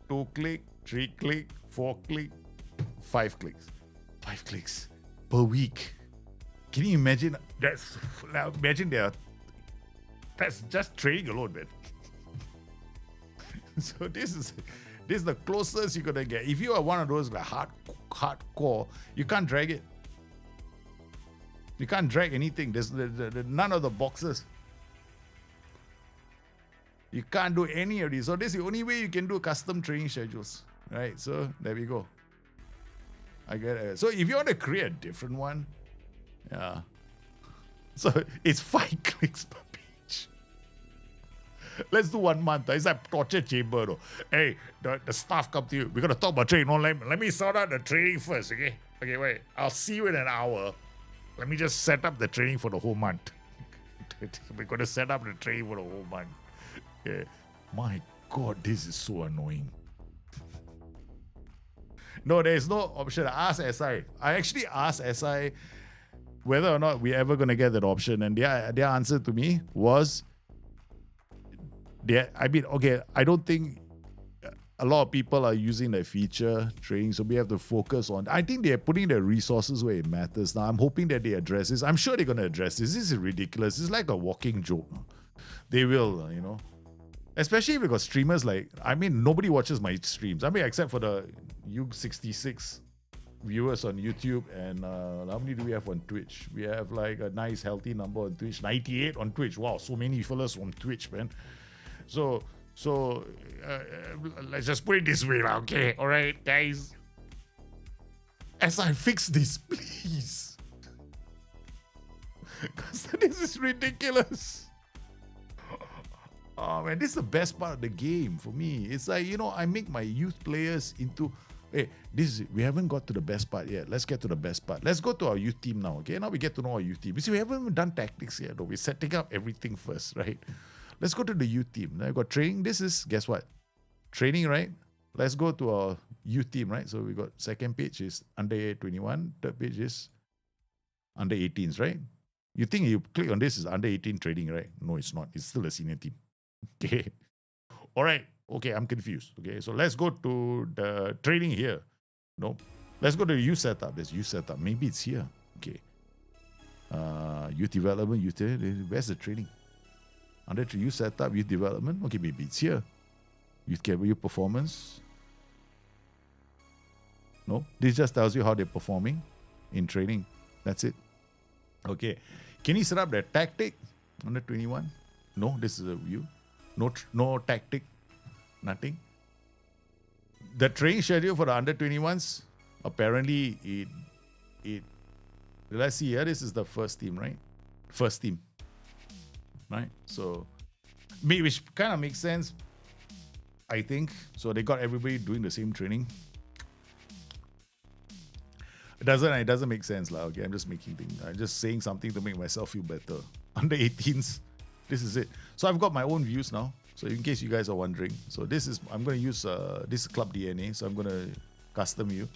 2 click, 3 click, 4 click, 5 clicks. 5 clicks per week. Can you imagine? That's just training alone, man. So this is the closest you're gonna get. If you are one of those like hardcore, you can't drag it. You can't drag anything. There's none of the boxes. You can't do any of these. So this is the only way you can do custom training schedules, right? So there we go. I get it. So if you want to create a different one, yeah. So it's 5 clicks per page. Let's do 1 month. It's like torture chamber though. Hey, the staff come to you. We're gonna talk about training. No, let me sort out the training first, okay? Okay, wait. I'll see you in an hour. Let me just set up the training for the whole month. We're gonna set up the training for the whole month. Okay. My God, this is so annoying. No, there is no option. I asked SI. I actually asked SI whether or not we're ever gonna get that option, and their answer to me was, I don't think a lot of people are using that feature training, so we have to focus on. I think they're putting their resources where it matters. Now, I'm hoping that they address this. I'm sure they're gonna address this. This is ridiculous. It's like a walking joke. They will, especially because streamers nobody watches my streams. I mean, except for the U66 viewers on YouTube, and how many do we have on Twitch? We have like a nice healthy number on Twitch. 98 on Twitch. Wow, so many fellas on Twitch, man. So let's just put it this way, okay? All right, guys. As I fix this, please, because this is ridiculous. Oh man, this is the best part of the game for me. It's like, I make my youth players into. Hey, we haven't got to the best part yet. Let's get to the best part. Let's go to our youth team now. Okay, now we get to know our youth team. You see, we haven't even done tactics yet. Though. We're setting up everything first, right? Let's go to the youth team. Now I got training. This is, guess what? Training, right? Let's go to our youth team, right? So we got second page is under 21. Third page is under 18s, right? You think you click on this is under 18 training, right? No, it's not. It's still a senior team. Okay. All right. Okay, I'm confused. Okay, so let's go to the training here. No. Let's go to the youth setup. There's youth setup. Maybe it's here. Okay. Youth development, where's the training? Under youth setup, youth development. Okay, maybe it's here. Youth performance. No, this just tells you how they're performing in training. That's it. Okay. Can you set up that tactic under 21? No, this is a view. No tactic. Nothing. The training schedule for the under 21s, apparently it let's see here. This is the first team, right? First team. Right? So which kind of makes sense, I think. So they got everybody doing the same training. It doesn't make sense, lah. Okay, I'm just making things. I'm just saying something to make myself feel better. Under 18s, this is it. So I've got my own views now. So in case you guys are wondering, so I'm going to use this is Club DNA. So I'm going to custom view.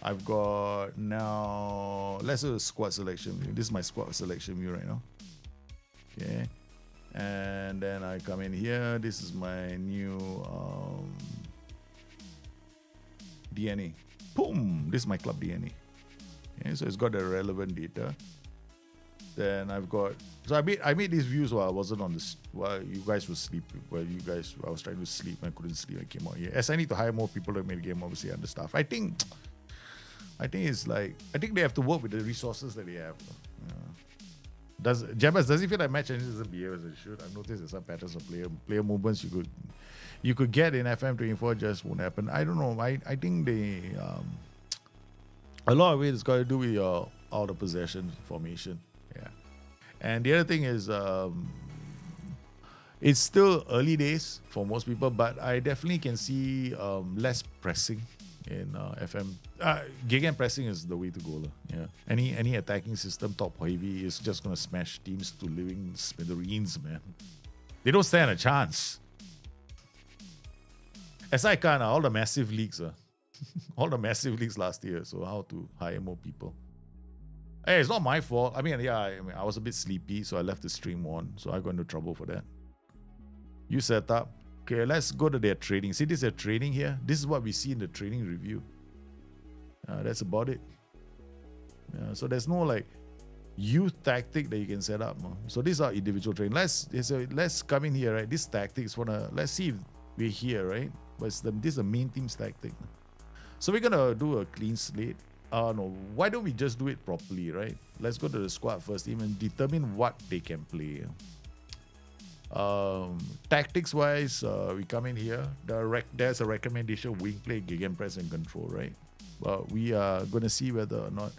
I've got now, let's do a squad selection view. This is my squad selection view right now. Okay. And then I come in here. This is my new DNA. Boom! This is my club DNA. Okay, so it's got the relevant data. Then I've got. So I made these views while I wasn't on this. While you guys were sleeping. I was trying to sleep. I couldn't sleep. I came out here. As I need to hire more people to make the game, obviously, understaffed. I think it's like. I think they have to work with the resources that they have. Does it feel like match engine doesn't behave as it should? I've noticed there's some patterns of player movements you could get in FM24 just won't happen. I don't know. I think they a lot of it has got to do with your out of possession formation. Yeah. And the other thing is it's still early days for most people, but I definitely can see less pressing in FM. Gegenpressing is the way to go. Yeah. Any attacking system top heavy is just gonna smash teams to living smithereens, man. They don't stand a chance. SI kind of all the massive leagues, all the massive leagues last year. So how to hire more people? Hey, it's not my fault. I mean, I was a bit sleepy, so I left the stream on. So I got into trouble for that. You set up. Okay, let's go to their training. See, this is their training here. This is what we see in the training review. That's about it. So there's no like youth tactic that you can set up. So these are individual training. Let's come in here, right? This tactic is let's see if we're here, right? But this is the main team's tactic. So we're gonna do a clean slate. No, why don't we just do it properly, right? Let's go to the squad first team and determine what they can play. Tactics wise, we come in here. There's a recommendation: wing play, gegenpress, and control, right? But we are gonna see whether or not.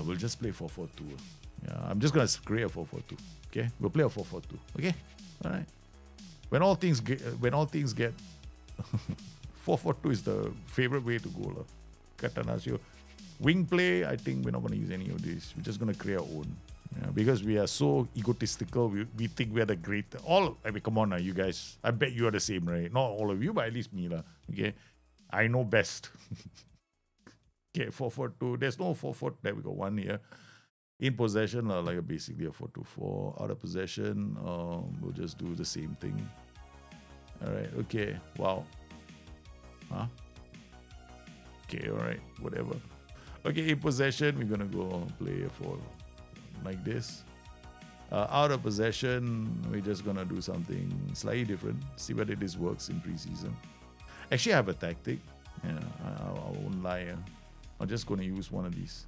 We'll just play 4-4-2. Yeah, I'm just gonna create a 4-4-2. Okay, we'll play a 4-4-2. Okay, all right. When all things get 4-4-2 is the favorite way to go, Katanasio. Wing play, I think we're not gonna use any of this. We're just gonna create our own. Yeah, because we are so egotistical, we think we are the great. Come on now, you guys. I bet you are the same, right? Not all of you, but at least me, okay? I know best. Okay, 4-4-2. There's no 4-4. There we go. One here. In possession, like basically a 4-2-4. Out of possession, we'll just do the same thing. All right. Okay. Wow. Huh? Okay. All right. Whatever. Okay. In possession, we're gonna go play a 4 like this. Out of possession, we're just gonna do something slightly different. See whether this works in preseason. Actually, I have a tactic. Yeah, I won't lie. I'm just going to use one of these.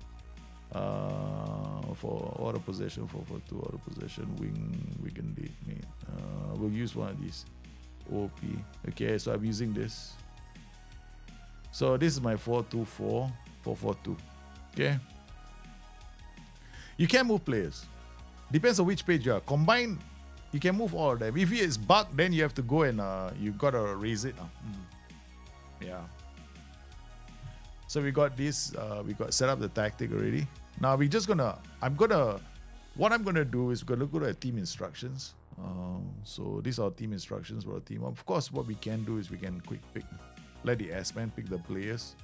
For auto possession, 442 auto possession, we can date mate. We'll use one of these. OP. Okay, so I'm using this. So this is my 424, 442. Okay. You can move players. Depends on which page you are. Combine, you can move all of them. If it's bugged, then you have to go and you gotta raise it. Yeah. So we got this. We got set up the tactic already. Now we just what I'm gonna do is we're gonna go to team instructions. So these are team instructions for our team. Of course, what we can do is we can quick pick, let the S-man pick the players.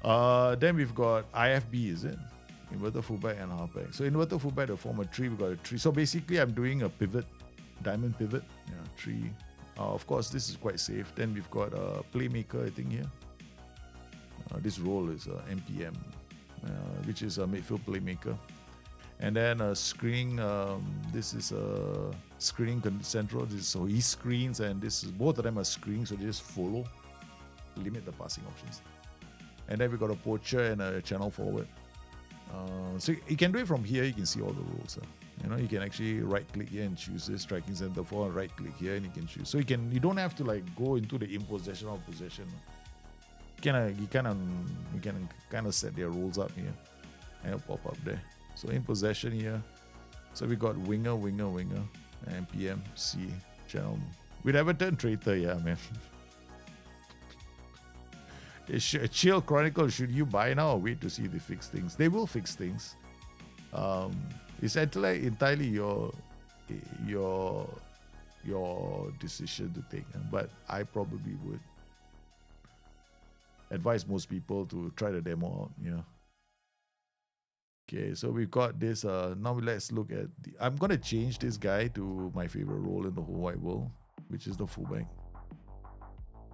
Then we've got IFB, is it? Inverted fullback and halfback. So inverted fullback to form a tree, we got a tree. So basically I'm doing a pivot, diamond pivot. Yeah, tree. Of course, this is quite safe. Then we've got a playmaker, I think here. This role is MPM, which is a midfield playmaker. And then a screening, this is a screening central. So he screens, and this is both of them are screening, so they just follow, limit the passing options. And then we got a poacher and a channel forward. So you can do it from here. You can see all the rules. You can actually right click here and choose this striking center for, right click here and you can choose. So you don't have to like go into the impossession or possession. You can kind of set their rules up here and it'll pop up there. So in possession here, so we got winger, and PM, C, channel. With Everton, traitor, yeah, man. Chill Chronicle, should you buy now or wait to see they fix things? They will fix things. It's entirely your decision to take, but I probably would advise most people to try the demo out. Yeah. Okay, so we've got this. Now let's look at I'm gonna change this guy to my favorite role in the whole wide world, which is the fullback.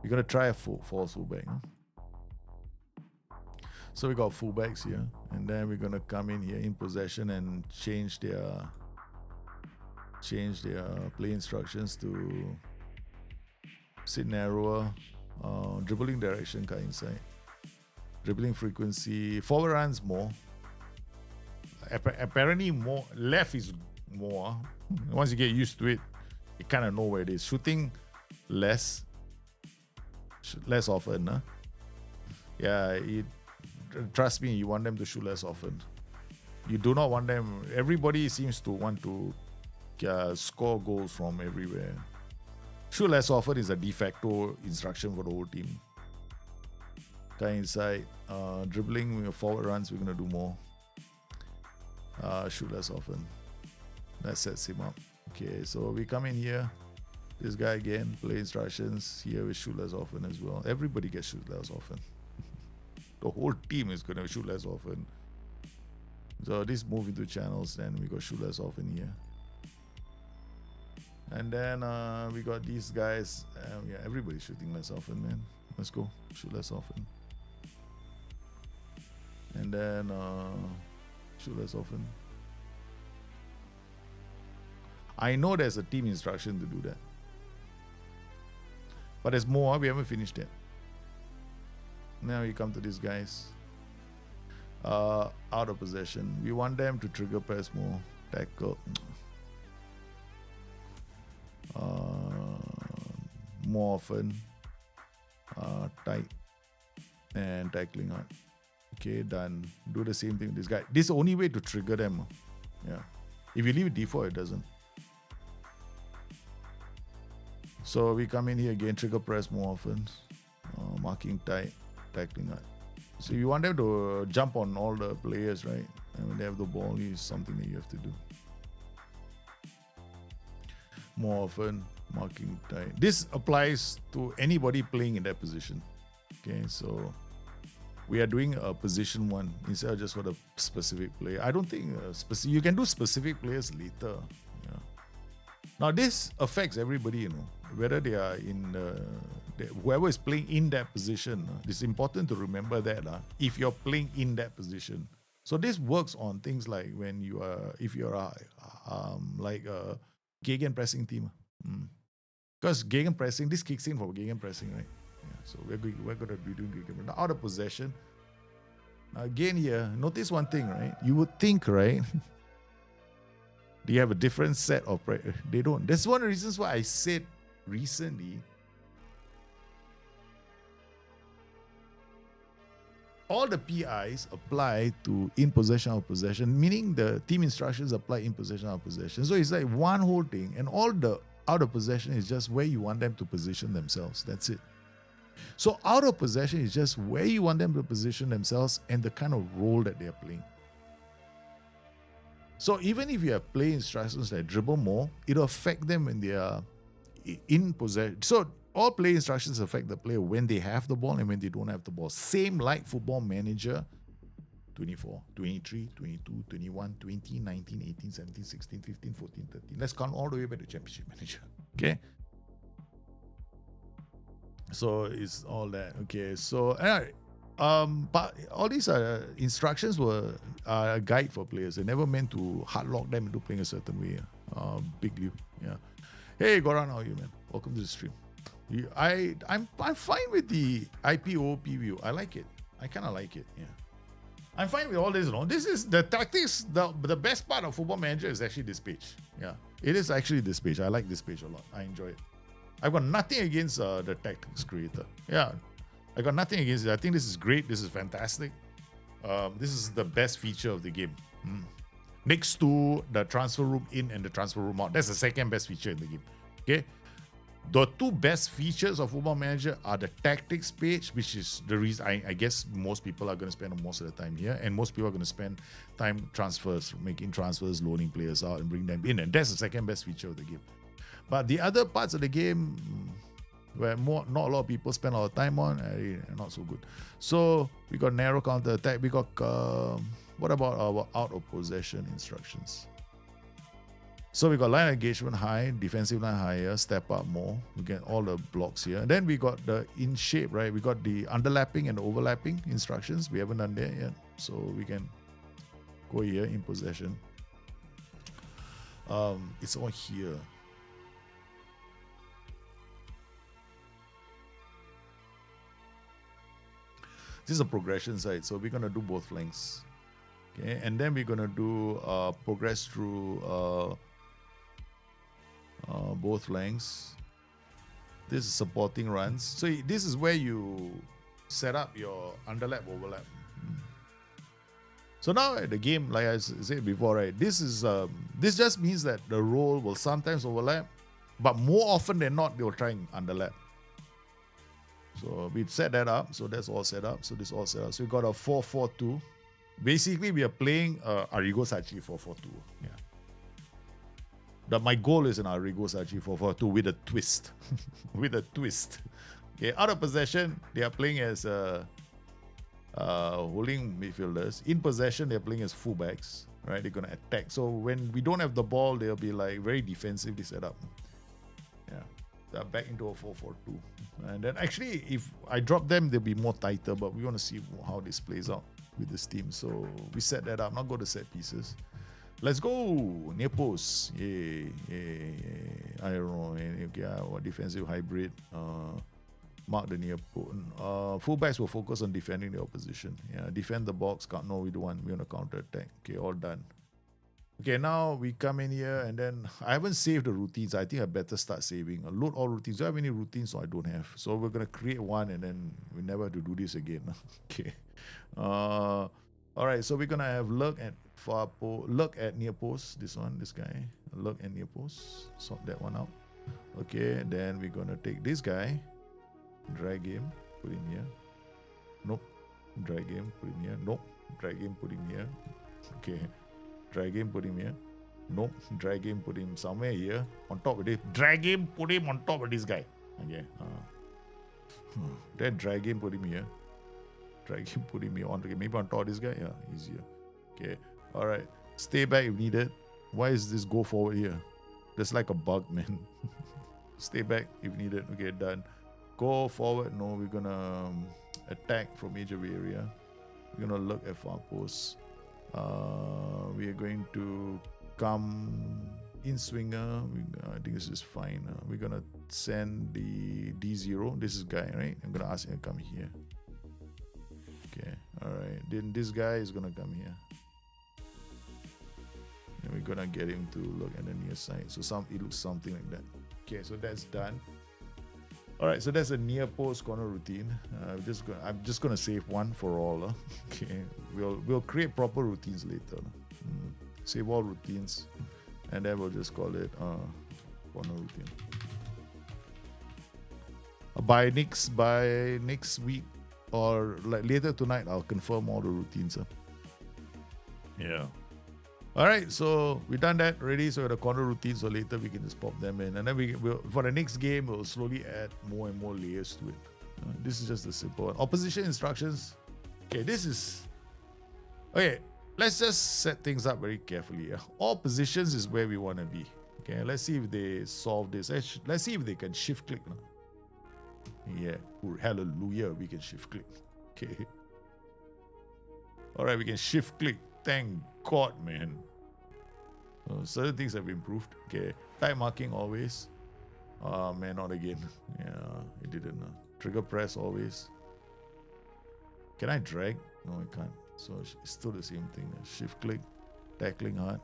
We're gonna try a false fullback. So we got fullbacks here, and then we're gonna come in here in possession and change their play instructions to sit narrower, dribbling direction cut inside, dribbling frequency, forward runs more. Apparently more left is more. Once you get used to it, you kind of know where it is. Shooting less often. Yeah, trust me, you want them to shoot less often. You do not want them. Everybody seems to want to score goals from everywhere. Shoot less often is a de facto instruction for the whole team. Cut inside, dribbling, forward runs, we're gonna do more. Shoot less often. That sets him up. Okay, so we come in here. This guy again, play instructions. Here we shoot less often as well. Everybody gets shoot less often. The whole team is going to shoot less often. So this move into channels, then we got shoot less often here. And then we got these guys. Yeah, everybody's shooting less often, man. Let's go. Shoot less often. And then shoot less often. I know there's a team instruction to do that. But there's more. We haven't finished yet. Now we come to these guys. Out of possession. We want them to trigger press more. Tackle. More often. Tight. And tackling hard. Okay, done. Do the same thing with this guy. This is the only way to trigger them. Yeah. If you leave it default, it doesn't. So we come in here again, trigger press more often. Marking tight, tackling hard. So you want them to jump on all the players, right? And when they have the ball, is something that you have to do. More often, marking tight. This applies to anybody playing in that position. Okay, so we are doing a position one instead of just for the specific player. I don't think you can do specific players later. Yeah. Now this affects everybody, you know, whether they are in whoever is playing in that position. It's important to remember that if you're playing in that position. So this works on things like when you are, if you're like a gegenpressing team. Because gegenpressing, this kicks in for gegenpressing, right? Yeah, so we're going to be doing gegenpressing. Now, out of possession, Again here, notice one thing, right? You would think, right? They have a different set of... They don't. That's one of the reasons why I said recently, all the PIs apply to in possession of possession, meaning the team instructions apply in possession of possession. So it's like one whole thing, and all the out of possession is just where you want them to position themselves. That's it. So out of possession is just where you want them to position themselves and the kind of role that they're playing. So even if you have play instructions that dribble more, it'll affect them when they are in possession. So all play instructions affect the player when they have the ball and when they don't have the ball. Same like Football Manager 24, 23, 22, 21, 20, 19, 18, 17, 16, 15, 14, 13. Let's count all the way back to Championship Manager. Okay? So it's all that. Okay, so but all these instructions were a guide for players. They never meant to hard lock them into playing a certain way. Big Liu, yeah. Hey, Goran, how are you, man? Welcome to the stream. I'm fine with the IPOP view. I like it. I kind of like it. Yeah, I'm fine with all this. You know, this is the tactics. The best part of Football Manager is actually this page. Yeah, it is actually this page. I like this page a lot. I enjoy it. I've got nothing against the tactics creator. Yeah, I got nothing against it. I think this is great. This is fantastic. This is the best feature of the game. Next to the transfer room in and the transfer room out. That's the second best feature in the game. Okay. The two best features of Football Manager are the tactics page, which is the reason I guess most people are going to spend most of the time here, and most people are going to spend time transfers, making transfers, loaning players out, and bring them in, and that's the second best feature of the game. But the other parts of the game, where not a lot of people spend a lot of time on, not so good. So we got narrow counter attack. We got what about our out of possession instructions? So we got line engagement high, defensive line higher, step up more. We get all the blocks here. And then we got the in shape, right? We got the underlapping and overlapping instructions. We haven't done that yet. So we can go here in possession. It's all here. This is a progression side. So we're going to do both flanks. Okay. And then we're going to do progress through both flanks. This is supporting runs. So this is where you set up your underlap overlap. So now the game, like I said before, right? This just means that the role will sometimes overlap, but more often than not, they will try and underlap. So we've set that up. So that's all set up. So this all set up. So we got a 4-4-2. Basically, we are playing Arrigo Sacchi 4-4-2. Yeah. My goal is an Arrigo Sacchi 4-4-2 with a twist. With a twist. Okay, out of possession, they are playing as holding midfielders. In possession, they're playing as fullbacks. Right? They're going to attack. So when we don't have the ball, they'll be like very defensively set up. Yeah. They're back into a 4-4-2. And then actually, if I drop them, they'll be more tighter. But we want to see how this plays out with this team. So we set that up. Not go to set pieces. Let's go. Near post. Yeah. I don't know. Okay, what defensive hybrid. Mark the near post. Fullbacks will focus on defending the opposition. Yeah, defend the box. No, we don't want. We want to counter attack. Okay, all done. Okay, now we come in here and then I haven't saved the routines. I think I better start saving. Load all routines. Do I have any routines? No, I don't have. So we're gonna create one and then we never have to do this again. Okay. All right. So we're gonna have look at near post. This guy. Look at near post. Sort that one out. Okay. Then we're gonna take this guy, drag him, put him here. Nope. Drag him, put him here. Nope. Drag him, put him here. Okay. Drag him, put him here. Nope. Drag him, put him somewhere here. On top of this. Drag him, put him on top of this guy. Okay. Then drag him, put him here. Drag him, put him here. Maybe on top of this guy. Yeah, easier. Okay. Alright. Stay back if needed. Why is this go forward here? That's like a bug, man. Stay back if needed. Okay, done. Go forward. No, we're gonna attack from edge of area. We're gonna look at far posts. We are going to come in swinger. I think this is fine. We're gonna send the D0. This is guy, right? I'm gonna ask him to come here. Okay, all right? Then this guy is gonna come here. And we're gonna get him to look at the near side. So it looks something like that. Okay, so that's done. All right, so that's a near post corner routine. I'm just gonna save one for all. Okay, we'll create proper routines later. Save all routines, and then we'll just call it corner routine. By next week or like later tonight, I'll confirm all the routines. Yeah. All right, so we've done that already. So the corner routines, so later we can just pop them in, and then we'll for the next game we'll slowly add more and more layers to it. This is just the simple one. Opposition instructions. Okay, this is okay. Let's just set things up very carefully. Yeah? All positions is where we want to be. Okay, let's see if they solve this. Let's see if they can shift click. No? Yeah, hallelujah, we can shift click. Okay. All right, we can shift click. Thank God, man. Certain things have improved. Okay, type marking always. Man, not again. Yeah, it didn't. Trigger press always. Can I drag? No, I can't. So it's still the same thing. Shift click, tackling hard.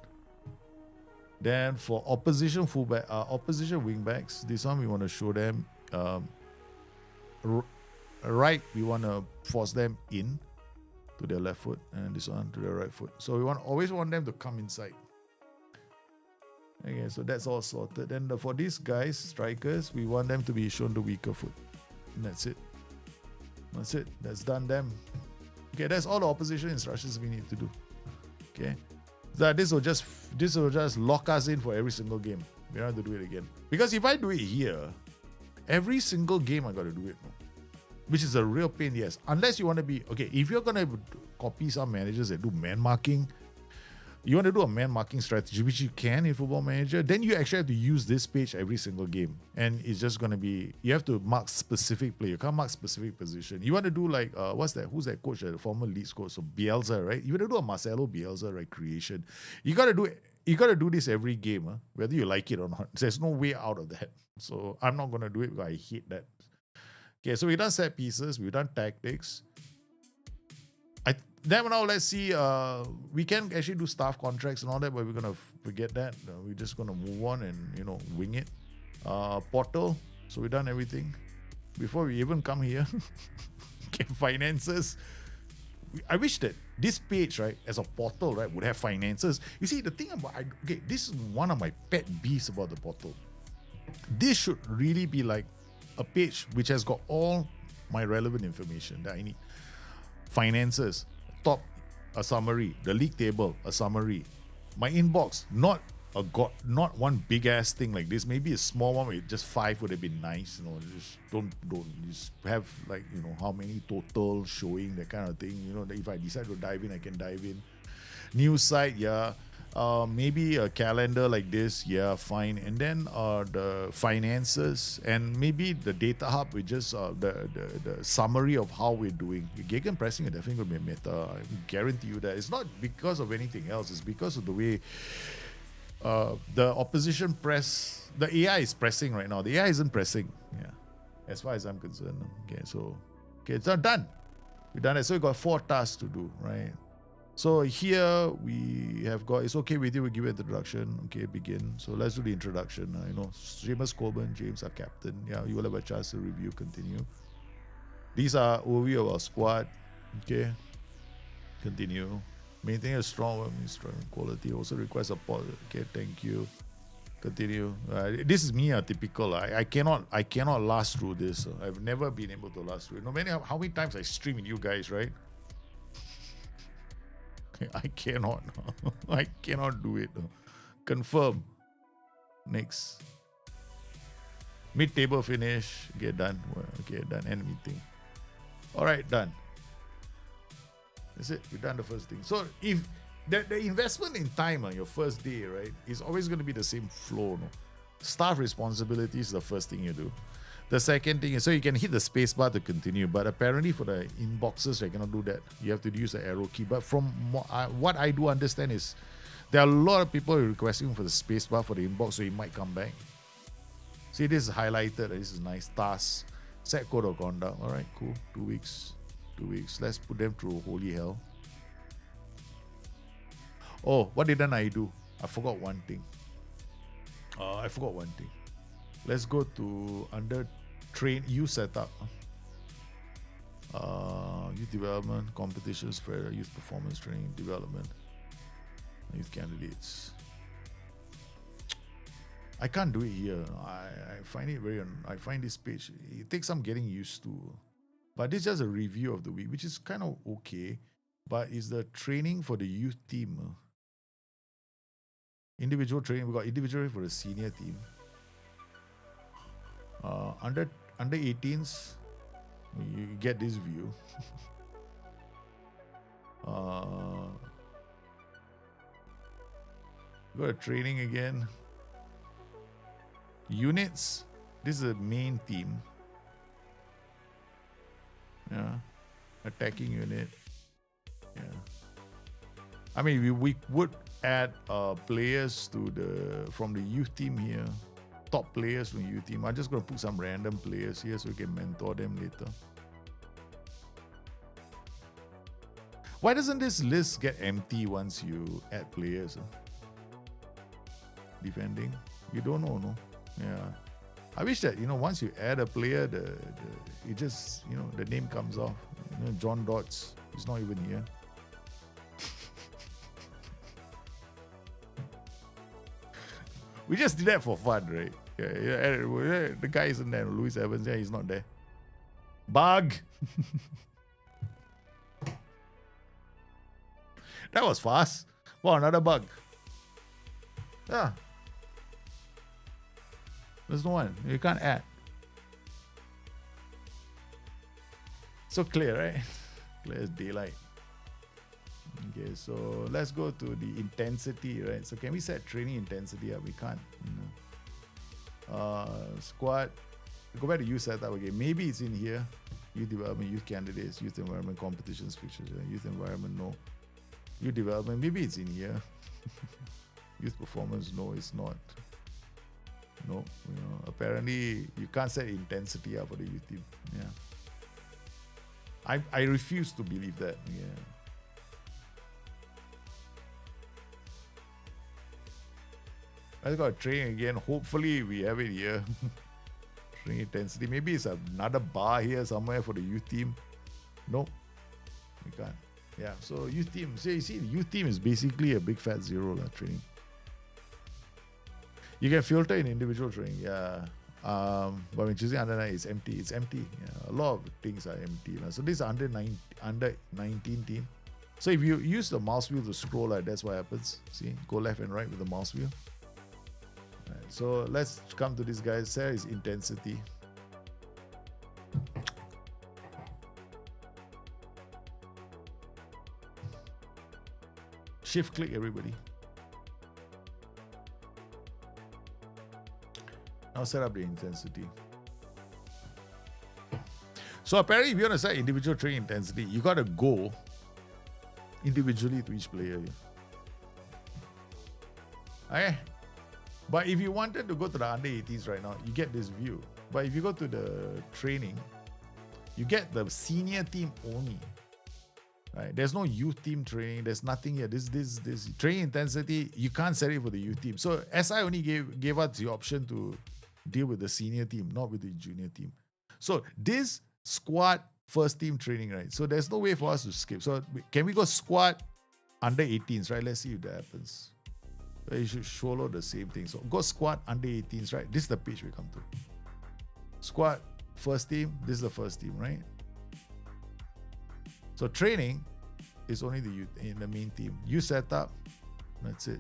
Then for opposition fullback, opposition wingbacks, this one we want to show them. Right, we want to force them in to their left foot, and this one to their right foot. So we always want them to come inside. Okay, so that's all sorted. Then for these guys, strikers, we want them to be shown the weaker foot. And that's it. That's it. That's done them. Okay, that's all the opposition instructions we need to do. Okay. So this will just lock us in for every single game. We don't have to do it again. Because if I do it here, every single game I got to do it. Which is a real pain, yes. Unless you want to be, okay, if you're going to copy some managers that do man marking, you want to do a man marking strategy, which you can in Football Manager, then you actually have to use this page every single game. And it's just going to be, you have to mark specific player. You can't mark specific position. You want to do like, what's that? Who's that coach? The former Leeds coach. So Bielsa, right? You want to do a Marcelo Bielsa, right? Creation. You got to do this every game, whether you like it or not. There's no way out of that. So I'm not going to do it because I hate that. Okay, so we've done set pieces, we've done tactics. Then now let's see, we can actually do staff contracts and all that, but we're going to forget that. We're just going to move on and, wing it. Portal, so we've done everything. Before we even come here, okay, finances. I wish that this page, right, as a portal, right, would have finances. You see, the thing about, this is one of my pet beefs about the portal. This should really be like a page which has got all my relevant information that I need. Finances, top, a summary. The league table, a summary. My inbox, not one big ass thing like this. Maybe a small one with just 5 would have been nice. Just don't just have like how many total showing, that kind of thing. That if I decide to dive in, I can dive in. News site, yeah. Maybe a calendar like this, yeah, fine. And then the finances and maybe the data hub with just the summary of how we're doing. Gegenpressing is definitely going to be a meta. I guarantee you that. It's not because of anything else. It's because of the way the opposition press, the AI is pressing right now. The AI isn't pressing, yeah, as far as I'm concerned. Okay, so it's not done. We've done it. So we got 4 tasks to do, right? So here we have got, it's okay with you, we'll give you an introduction. Okay, begin. So let's do the introduction. Seamus Coleman, James, our captain. Yeah, you will have a chance to review, continue. These are overview of our squad. Okay, continue. Maintain a strong quality, also requires support. Okay, thank you. Continue. This is me, typical. I cannot last through this. I've never been able to last through it. No matter how many times I stream with you guys, right? I cannot. I cannot do it. Confirm. Next. Mid-table finish. Okay, done. Okay, done. End meeting. Alright, done. That's it. We've done the first thing. So if the investment in time on your first day, right, is always going to be the same flow. No? Staff responsibility is the first thing you do. The second thing is, so you can hit the space bar to continue, but apparently for the inboxes, you cannot do that. You have to use the arrow key. But from what I do understand is, there are a lot of people requesting for the space bar for the inbox, so it might come back. See, this is highlighted. This is nice. Task. Set code of conduct. All right, cool. 2 weeks. 2 weeks. Let's put them through holy hell. Oh, what didn't I do? I forgot one thing. Let's go to under train youth setup. Youth development, competition spread, youth performance training, development, youth candidates. I can't do it here. I find it I find this page, it takes some getting used to. But this is just a review of the week, which is kind of okay. But is the training for the youth team. Individual training, we got individual for the senior team. Under 18s, you get this view. Got a training again. Units, this is a main team. Yeah, attacking unit. Yeah, I mean we would add players to from the youth team here. Top players from youth team. I'm just gonna put some random players here so we can mentor them later. Why doesn't this list get empty once you add players? Defending, you don't know, no? Yeah. I wish that, once you add a player, it just, the name comes off. John Dodds is not even here. We just did that for fun, right? Yeah, the guy isn't there. Louis Evans, he's not there. Bug! That was fast. Wow, another bug. Yeah. There's no one. You can't add. So clear, right? Clear as daylight. Okay, so let's go to the intensity, right? So can we set training intensity? We can't. Squad. Go back to youth setup again. Maybe it's in here. Youth development, youth candidates, youth environment, competitions, fixtures. Youth environment, no. Youth development, maybe it's in here. Youth performance, no, it's not. No, apparently you can't set intensity up for the youth team. Yeah. I refuse to believe that. Yeah. Let's go training again. Hopefully we have it here. Training intensity. Maybe it's another bar here somewhere for the youth team. Nope. We can't. Yeah. So youth team. So you see, the youth team is basically a big fat zero training. You can filter in individual training. Yeah. But when choosing under 9, it's empty. It's empty. Yeah. A lot of things are empty. So this is under 19 team. So if you use the mouse wheel to scroll, that's what happens. See, go left and right with the mouse wheel. Right, so let's come to this guy. There is intensity. Shift click, everybody. Now set up the intensity. So apparently, if you want to set individual training intensity, you got to go individually to each player. Okay. But if you wanted to go to the under 18s right now, you get this view. But if you go to the training, you get the senior team only. Right? There's no youth team training. There's nothing here. This training intensity, you can't set it for the youth team. So SI only gave us the option to deal with the senior team, not with the junior team. So this squad first team training, right? So there's no way for us to skip. So can we go squad under 18s, right? Let's see if that happens. You should follow the same thing. So go squad under 18s, right? This is the page we come to. Squad first team. This is the first team, right? So training is only the youth in the main team. You set up. That's it.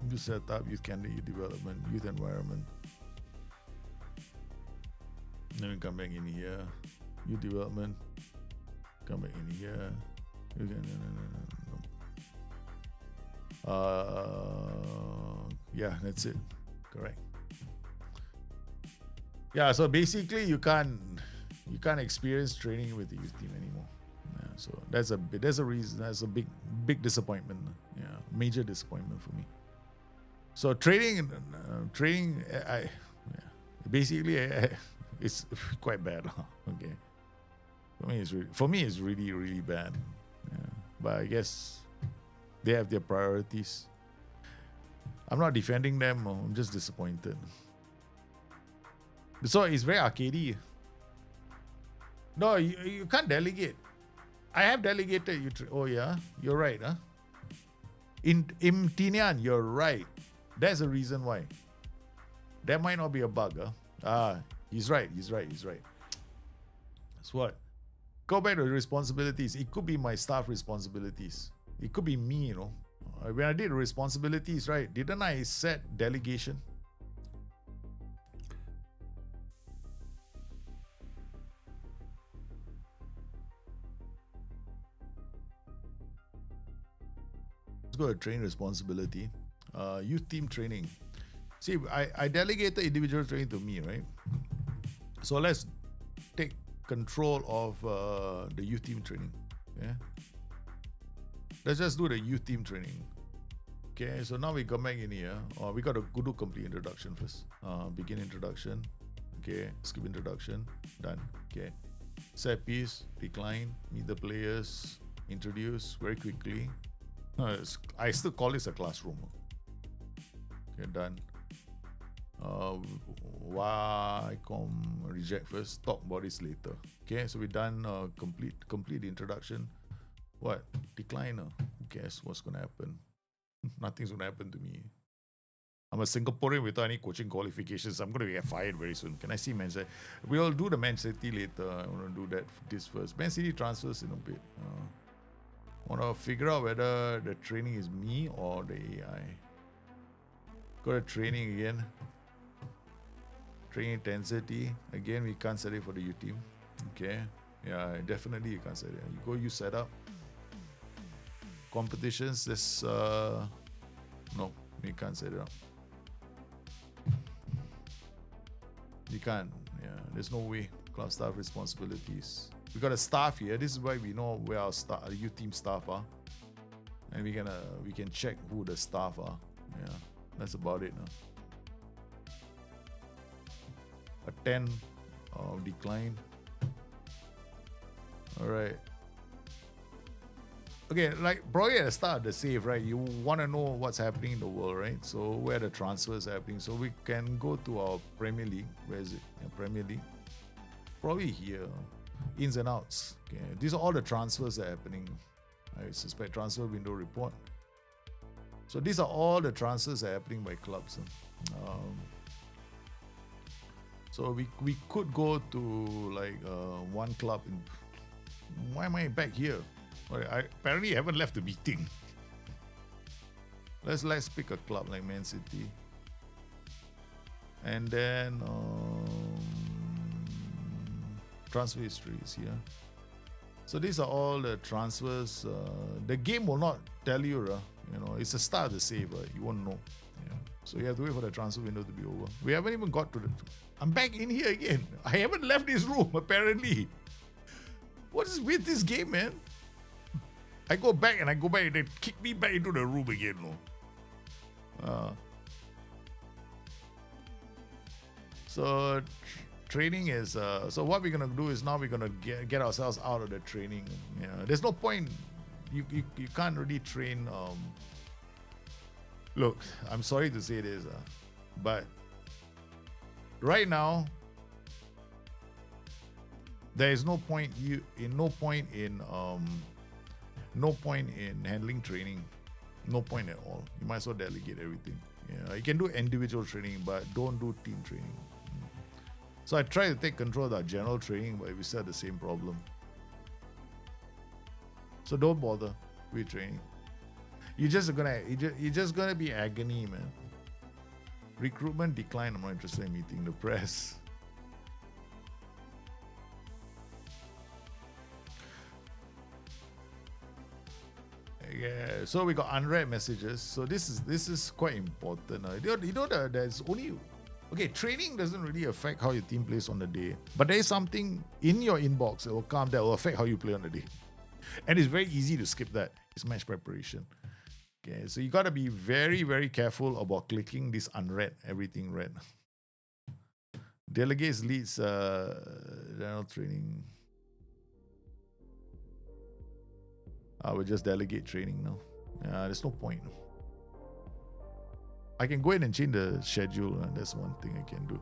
You set up youth candidate, youth development, youth environment. Then we come back in here. Youth development. Come back in here. You can, yeah, that's it. Correct. Yeah, so basically you can't experience training with the youth team anymore. Yeah, so that's a reason. That's a big disappointment. Yeah, major disappointment for me. So training, basically it's quite bad. Okay. For me, it's really, really bad. Yeah. But I guess they have their priorities. I'm not defending them. I'm just disappointed. So it's very arcadey. No, you can't delegate. I have delegated. Oh yeah, you're right, huh? In Tinian, you're right. That's the reason why. That might not be a bug, huh? He's right. That's what. Go back to the responsibilities. It could be my staff responsibilities. It could be me, you know. When I did responsibilities, right? Didn't I set delegation? Let's go to train responsibility. Youth team training. See, I delegated individual training to me, right? So let's take control of the youth team training. Yeah. Let's just do the youth team training. Okay, so now we come back in here. We got to go do complete introduction first. Begin introduction. Okay, skip introduction. Done. Okay. Set piece, decline, meet the players, introduce very quickly. I still call this a classroom. Okay, done. Wacom reject first. Talk about this later. Okay, so we done complete introduction. What? Decline? Who cares what's gonna happen? Nothing's gonna happen to me. I'm a Singaporean without any coaching qualifications. I'm gonna get fired very soon. Can I see Man City? We'll do the Man City later. I wanna do this first. Man City transfers in a bit. Wanna figure out whether the training is me or the AI. Go to training again. Training intensity. Again, we can't set it for the U team. Okay. Yeah, definitely you can't set it. You go use setup. Competitions, this no, we can't set it up. You can't. Yeah, there's no way. Club staff responsibilities. We got a staff here. This is why we know where our youth team staff are, and we can check who the staff are. Yeah, that's about it now. A 10 decline. All right. Okay, like probably at the start of the save, right? You want to know what's happening in the world, right? So where the transfers are happening. So we can go to our Premier League. Where is it? Yeah, Premier League. Probably here. Ins and outs. Okay, these are all the transfers that are happening. I suspect transfer window report. So these are all the transfers that are happening by clubs. So we could go to like one club. Why am I back here? I apparently haven't left the meeting. Let's pick a club like Man City. And then transfer history is here. So these are all the transfers. The game will not tell you, you know, it's a start of the save, you won't know. Yeah. So you have to wait for the transfer window to be over. We haven't even got to the... I'm back in here again. I haven't left this room, apparently. What is with this game, man? I go back and they kick me back into the room again, no? So training is so what we're gonna do is now we're gonna get ourselves out of the training. Yeah, there's no point. You can't really train. Look, I'm sorry to say this, but right now there is no point in handling training. No point at all. You might as well delegate everything. Yeah, you can do individual training, but don't do team training. So I try to take control of our general training, but we still have the same problem. So don't bother with training. You're just gonna be agony, man. Recruitment decline. I'm not interested in meeting the press. Yeah, so we got unread messages. So this is quite important. You know that there's only training doesn't really affect how your team plays on the day, but there is something in your inbox that will come that will affect how you play on the day, and it's very easy to skip that. It's match preparation. Okay, so you got to be very, very careful about clicking this unread, everything read. Delegates leads general training. I will just delegate training now. There's no point. I can go in and change the schedule. That's one thing I can do.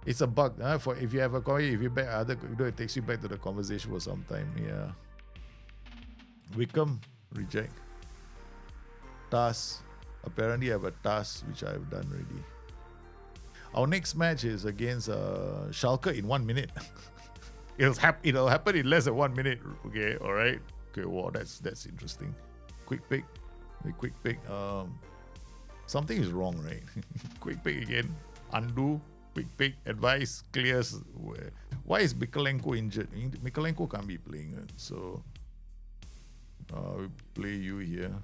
It's a bug. For if you have a call, if you back other, it takes you back to the conversation for some time. Yeah. Wickham, reject. Task. Apparently, I have a task which I have done already. Our next match is against Schalke in 1 minute. It'll happen in less than 1 minute. Okay, all right. Okay, wow, that's interesting. Quick pick. Quick pick. Something is wrong, right? Quick pick again. Undo. Quick pick. Advice. Clears. Why is Mikolenko injured? Mikolenko can't be playing. So, we play you here.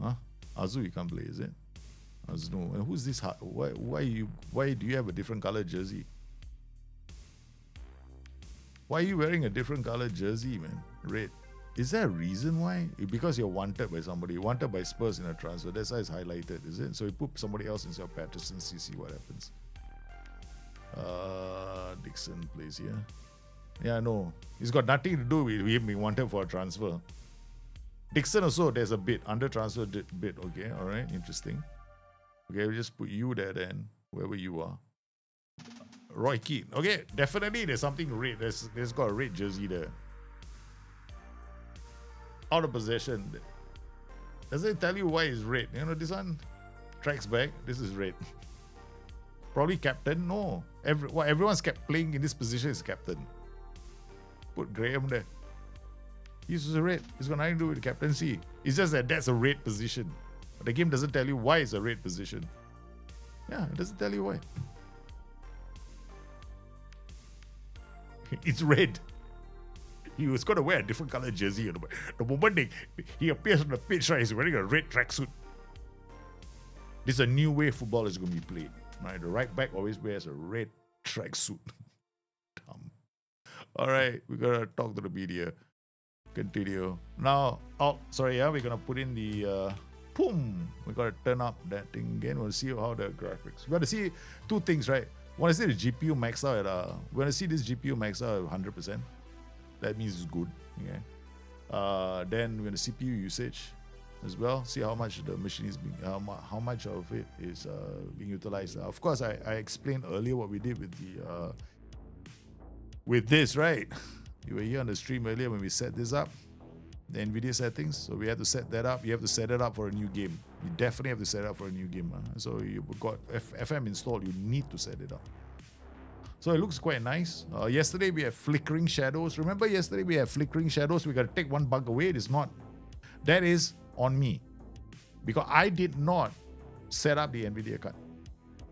Huh? Azu, you can't play, is it? Azu, no. Who's this? Why do you have a different color jersey? Why are you wearing a different color jersey, man? Red. Is there a reason why? Because you're wanted by somebody. Wanted by Spurs in a transfer. That's why it's highlighted, is it? So you put somebody else instead of Patterson, see what happens. Dixon plays here. Yeah, no. It's got nothing to do with him being wanted for a transfer. Dixon also, there's a bid. Under transfer bid. Okay, alright. Interesting. Okay, we'll just put you there then. Wherever you are. Roy Keane. Okay, definitely there's something red. There's got a red jersey there. Out of possession. Does it tell you why it's red? You know, this one tracks back. This is red. Probably captain. No. Everyone's kept playing in this position is captain. Put Graham there. He's a red. It's got nothing to do with captaincy. It's just that that's a red position. The game doesn't tell you why it's a red position. Yeah, it doesn't tell you why. It's red. He was going to wear a different color jersey. The moment he appears on the pitch, right, he's wearing a red tracksuit. This is a new way football is going to be played. Right, the right back always wears a red tracksuit. Dumb. All right, we're going to talk to the media. Continue. Now, we're going to put in the... boom! We're going to turn up that thing again. We'll see how the graphics... We're going to see two things, right? Want to see the GPU max out at we're going to see this GPU max out at 100%. That means it's good. Okay. Then we're going to CPU usage as well. See how much the machine is being, how much of it is being utilized. Of course, I explained earlier what we did with the with this, right? You were here on the stream earlier when we set this up, the NVIDIA settings. So we had to set that up. You have to set it up for a new game. You definitely have to set it up for a new game. So you've got FM installed. You need to set it up. So it looks quite nice. Yesterday we had flickering shadows. Remember yesterday we had flickering shadows? We got to take one bug away. It is not. That is on me. Because I did not set up the NVIDIA card.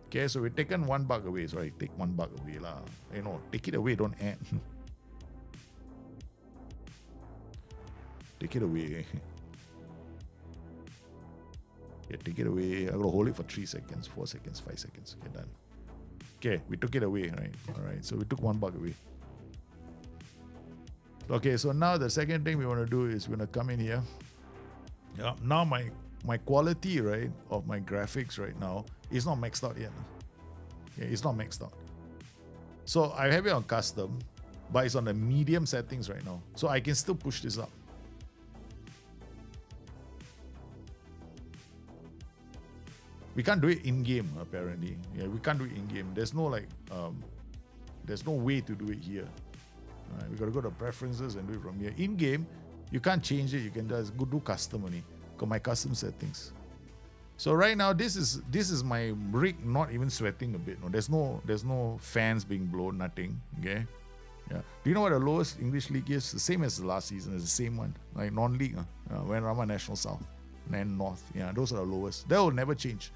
Okay, so we've taken one bug away. Sorry, take one bug away. You know, take it away, don't add. Take it away. Yeah, take it away. I'm going to hold it for 3 seconds, 4 seconds, 5 seconds. Okay, done. Okay, we took it away, right? All right, so we took one bug away. Okay, so now the second thing we want to do is we're going to come in here. Yeah, now my quality, right, of my graphics right now is not maxed out yet. Yeah, it's not maxed out. So I have it on custom, but it's on the medium settings right now. So I can still push this up. We can't do it in-game, apparently. Yeah, we can't do it in-game. There's no there's no way to do it here. All right, we got to go to preferences and do it from here. In-game, you can't change it. You can just go do custom only. Got my custom settings. So right now, this is my rig not even sweating a bit. No, there's no fans being blown, nothing. Okay. Yeah. Do you know what the lowest English league is? The same as the last season. It's the same one. Like non-league. When Rama National South. And North. Yeah, those are the lowest. That will never change.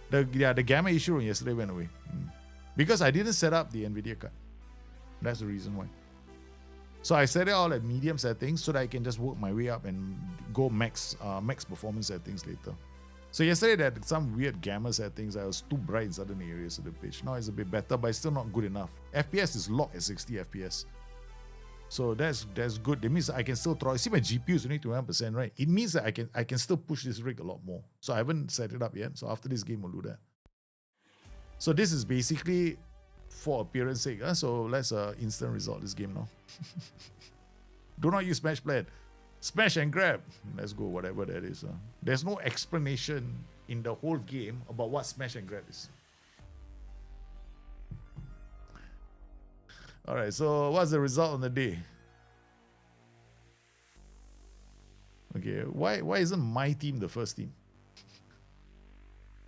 The gamma issue from yesterday went away. Because I didn't set up the NVIDIA card. That's the reason why. So I set it all at medium settings so that I can just work my way up and go max performance settings later. So yesterday they had some weird gamma settings. I was too bright in certain areas of the pitch. Now it's a bit better, but it's still not good enough. FPS is locked at 60 FPS. So that's good. That means I can still throw. See, my GPU is only 21%, right? It means that I can still push this rig a lot more. So I haven't set it up yet. So after this game, we'll do that. So this is basically for appearance sake. So let's instant result this game now. Do not use smash plan. Smash and grab. Let's go, whatever that is. There's no explanation in the whole game about what smash and grab is. All right, so what's the result on the day? Okay, why isn't my team the first team?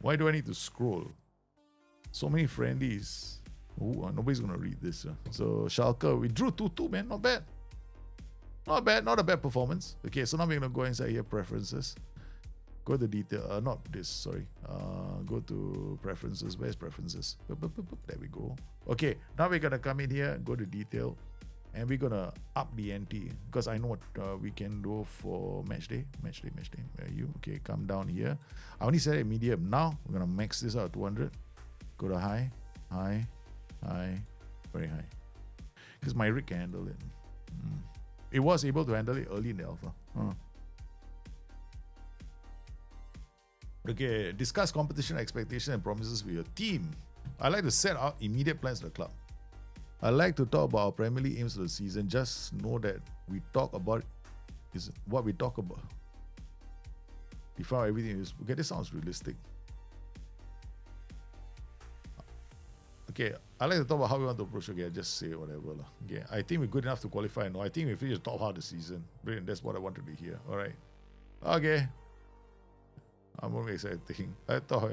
Why do I need to scroll? So many friendlies. Ooh, nobody's going to read this. So Schalke, we drew 2-2, man. Not bad. Not bad. Not a bad performance. Okay, so now we're going to go inside here, preferences. Go to detail. Not this, sorry. Go to preferences. Where's preferences? There we go. Okay, now we're going to come in here, go to detail, and we're going to up the ante because I know what we can do for match day. Match day. Where are you? Okay, come down here. I only set it medium. Now we're going to max this out 200. Go to high, very high. Because my rig can handle it. It was able to handle it early in the alpha. Okay, discuss competition expectation and promises with your team. I like to set out immediate plans for the club. I like to talk about our Premier League aims for the season. Just know that we talk about is what we talk about. Define everything is okay. This sounds realistic. Okay, I like to talk about how we want to approach. Okay, just say whatever. Okay, I think we're good enough to qualify. No, I think we finish the top half of the season. Brilliant. That's what I wanted to hear. All right. Okay. I'm only exciting. I thought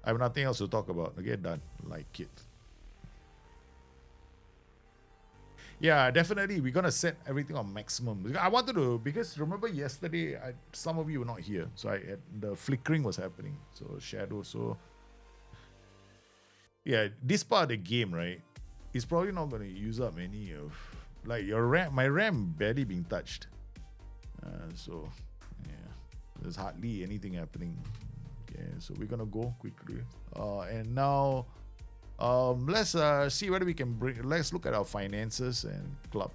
I have nothing else to talk about. Okay, done. Like it. Yeah, definitely. We're gonna set everything on maximum. I wanted to because remember yesterday, some of you were not here, so the flickering was happening. So shadow. So yeah, this part of the game, right, is probably not gonna use up any of like your RAM. My RAM barely being touched. So yeah, there's hardly anything happening. Okay, so we're gonna go quickly. And now. Let's see whether we can bring. Let's look at our finances and club.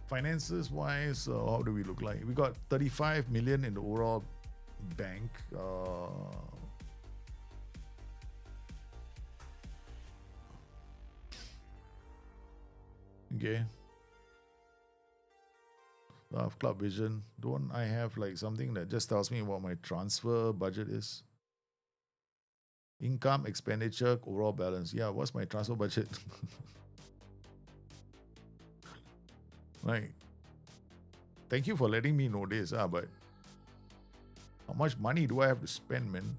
Finances wise, how do we look like? We got 35 million in the overall bank. Okay. Club vision. Don't I have like something that just tells me what my transfer budget is? Income, expenditure, overall balance. Yeah, what's my transfer budget? Like, thank you for letting me know this, but how much money do I have to spend, man?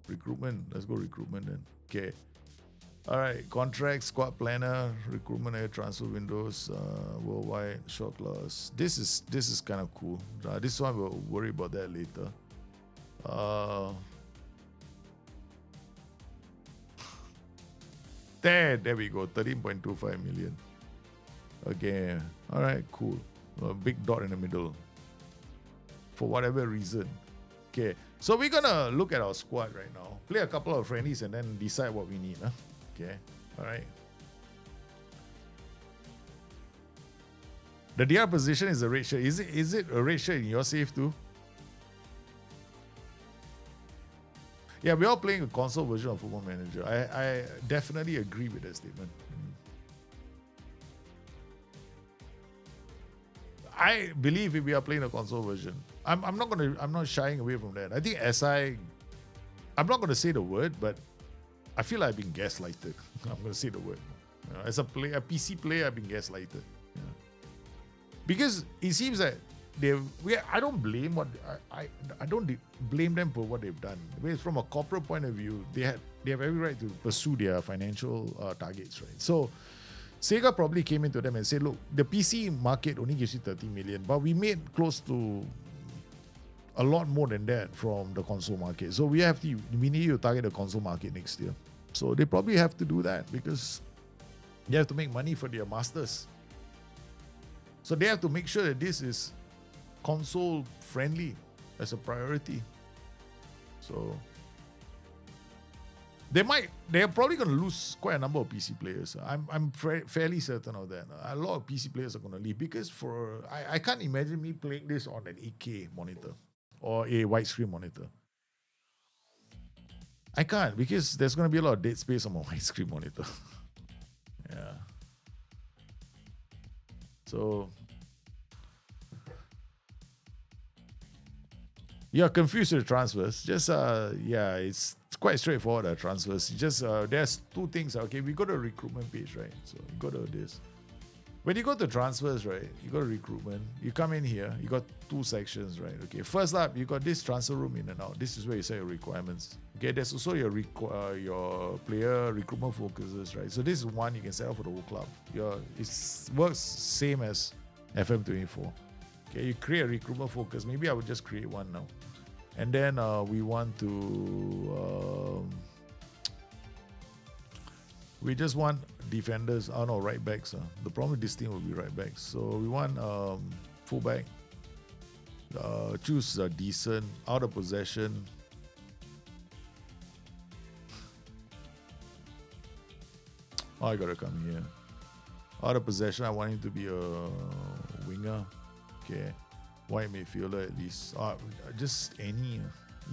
Recruitment. Let's go recruitment then. Okay. All right. Contract, squad planner, recruitment, air transfer windows, worldwide, short class. This is kind of cool. This one we'll worry about that later. There we go, 13.25 million. Okay, all right, cool. A big dot in the middle. For whatever reason. Okay, so we're gonna look at our squad right now. Play a couple of friendlies and then decide what we need. Okay, all right. The DR position is a red shirt. Is it a red shirt in your save too? Yeah, we're all playing a console version of Football Manager. I definitely agree with that statement. I believe if we are playing a console version, I'm not shying away from that. I think I'm not gonna say the word, but I feel like I've been gaslighted. I'm gonna say the word. As a PC player, I've been gaslighted. Yeah. Because it seems that I don't blame I don't blame them for what they've done. Because from a corporate point of view, they have every right to pursue their financial targets, right? So Sega probably came into them and said, look, the PC market only gives you 30 million, but we made close to a lot more than that from the console market. So we need to target the console market next year. So they probably have to do that because they have to make money for their masters. So they have to make sure that this is console friendly as a priority. So They're probably going to lose quite a number of PC players. I'm fairly certain of that. A lot of PC players are going to leave because I can't imagine me playing this on an 8K monitor or a widescreen monitor. I can't because there's going to be a lot of dead space on my widescreen monitor. Yeah. So you're confused with the transfers. Just it's quite straightforward. Transfers. Just there's two things. Okay, we go to recruitment page, right? So you go to this. When you go to transfers, right? You go to recruitment. You come in here. You got two sections, right? Okay. First up, you got this transfer room in and out. This is where you set your requirements. Okay. There's also your player recruitment focuses, right? So this is one you can set up for the whole club. It works same as FM24. Okay. You create a recruitment focus. Maybe I would just create one now, and then we want to. We just want defenders, no, right backs. The problem with this team will be right backs. So we want fullback. Choose decent, out of possession. Oh, I gotta come here. Out of possession, I want him to be a winger. Okay. Wide midfielder at least. Just any.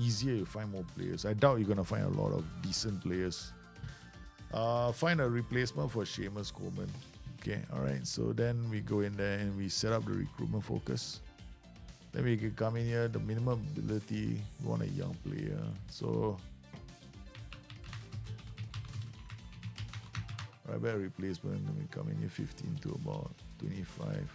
Easier you find more players. I doubt you're gonna find a lot of decent players. Find a replacement for Seamus Coleman. Okay, alright. So then we go in there and we set up the recruitment focus. Then we can come in here, the minimum ability, we want a young player. So right back replacement, then we come in here 15 to about 25.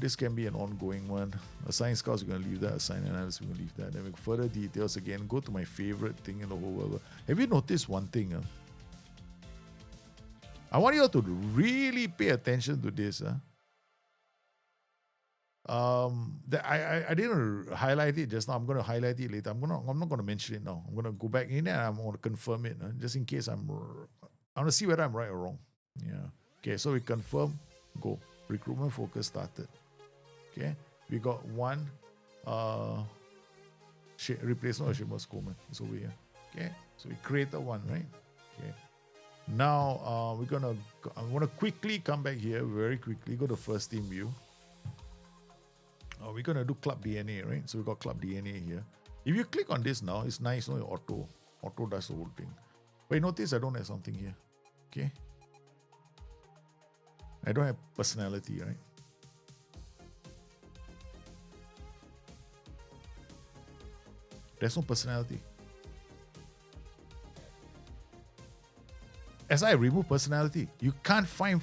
This can be an ongoing one. Assign scouts, we're going to leave that. Assign analysis, we're going to leave that. Then with further details again, go to my favorite thing in the whole world. Have you noticed one thing? I want you all to really pay attention to this. I didn't highlight it just now. I'm going to highlight it later. I'm not going to mention it now. I'm going to go back in there and I'm going to confirm it just in case I want to see whether I'm right or wrong. Yeah. Okay, so we confirm, go. Recruitment focus started. Okay, we got one replacement of Seamus Coleman. It's over here. Okay, so we created one, right? Okay. Now I'm gonna quickly come back here, very quickly. Go to first team view. We're gonna do club DNA, right? So we got club DNA here. If you click on this now, it's nice. No, auto does the whole thing. But you notice I don't have something here. Okay. I don't have personality, right? There's no personality. As I remove personality, you can't find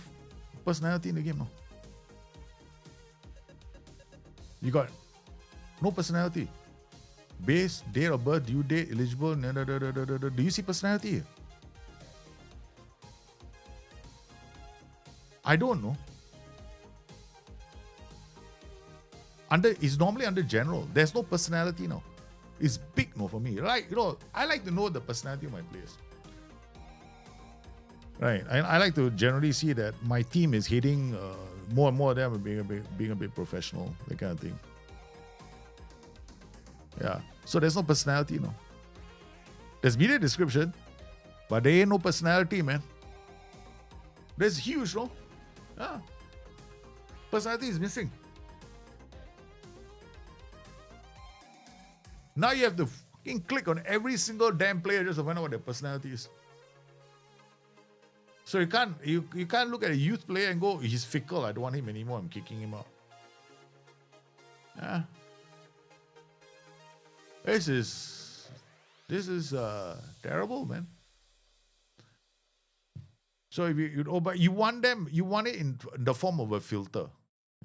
personality in the game now. You got no personality. Base, date of birth, due date, eligible. Do you see personality here? I don't know. It's normally under general. There's no personality now. It's big no for me. Right? I like to know the personality of my players. Right. I like to generally see that my team is hitting more and more of them being a bit professional, that kind of thing. Yeah. So there's no personality now. There's media description, but there ain't no personality, man. That's huge, no? Yeah. Personality is missing. Now you have to fucking click on every single damn player just to find out what their personality is. So you can't look at a youth player and go, he's fickle, I don't want him anymore, I'm kicking him out. Yeah. This is terrible, man. So if but you want it in the form of a filter.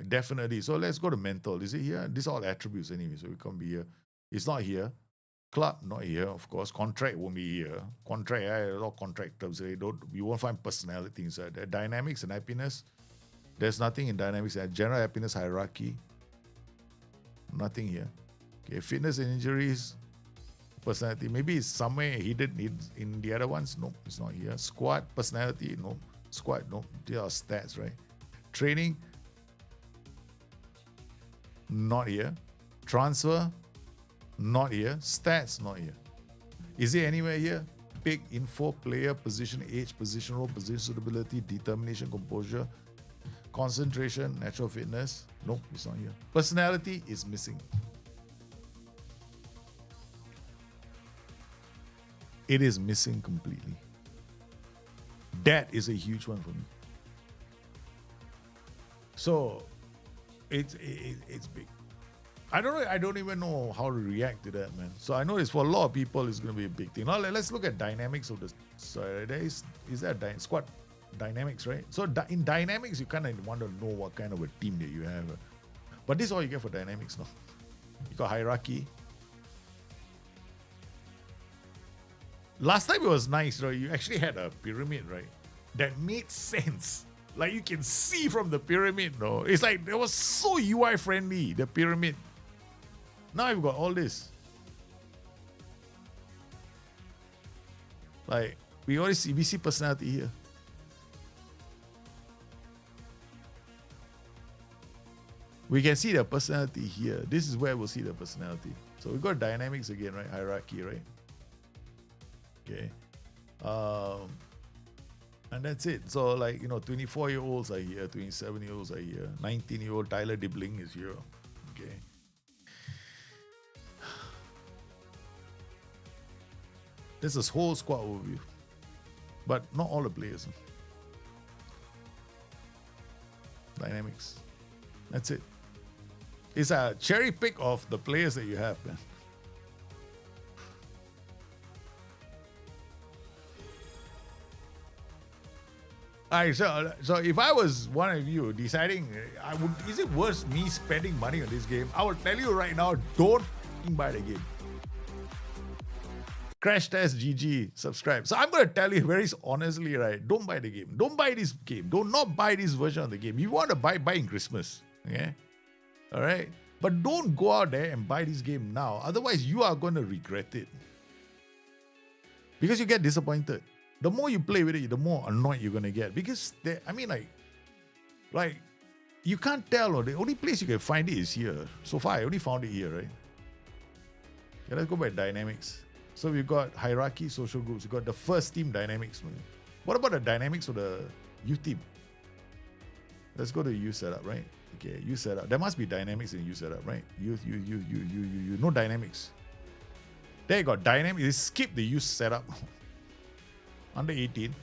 Definitely. So let's go to mental. Is it here? These are all attributes anyway, so it can't be here. It's not here. Club, not here, of course. Contract won't be here. Contract, a lot of contract terms. You won't find personality inside there. Dynamics and happiness. There's nothing in dynamics. General happiness hierarchy. Nothing here. Okay, fitness and injuries. Personality. Maybe it's somewhere hidden in the other ones. No, it's not here. Squad, personality. No. Squad, no. These are stats, right? Training. Not here. Transfer. Not here. Stats, not here. Is it anywhere here? pick, info, player, position, age, position role, position suitability, determination, composure, concentration, natural fitness. Nope, it's not here. Personality is missing. It is missing completely. That is a huge one for me. So it's big. I don't even know how to react to that, man. So I know it's for a lot of people it's going to be a big thing. Now let's look at dynamics of the. So there is that squad dynamics, right? So in dynamics you kind of want to know what kind of a team that you have. But this is all you get for dynamics now. You got hierarchy. Last time it was nice, right? You actually had a pyramid, right? That made sense. Like you can see from the pyramid, no? It's like it was so UI friendly, the pyramid. Now you've got all this. Like we see personality here. We can see the personality here. This is where we'll see the personality. So we got dynamics again, right? Hierarchy, right? Okay. And that's it. So 24-year-olds are here, 27-year-olds are here, 19-year-old Tyler Dibling is here. Okay. This is whole squad overview. But not all the players. Dynamics. That's it. It's a cherry pick of the players that you have, man. Alright, so if I was one of you deciding, is it worth me spending money on this game? I will tell you right now, don't buy the game. Crash Test GG, subscribe. So I'm going to tell you very honestly, right? Don't buy the game. Don't buy this game. Do not buy this version of the game. You want to buy in Christmas. Okay? All right? But don't go out there and buy this game now. Otherwise, you are going to regret it. Because you get disappointed. The more you play with it, the more annoyed you're going to get. Because, you can't tell. Or the only place you can find it is here. So far, I only found it here, right? Okay, let's go by dynamics. So we've got hierarchy, social groups. We've got the first team dynamics. What about the dynamics of the youth team? Let's go to youth setup, right? Okay, youth setup. There must be dynamics in youth setup, right? Youth. No dynamics. There you got dynamics. They skip the youth setup. Under 18.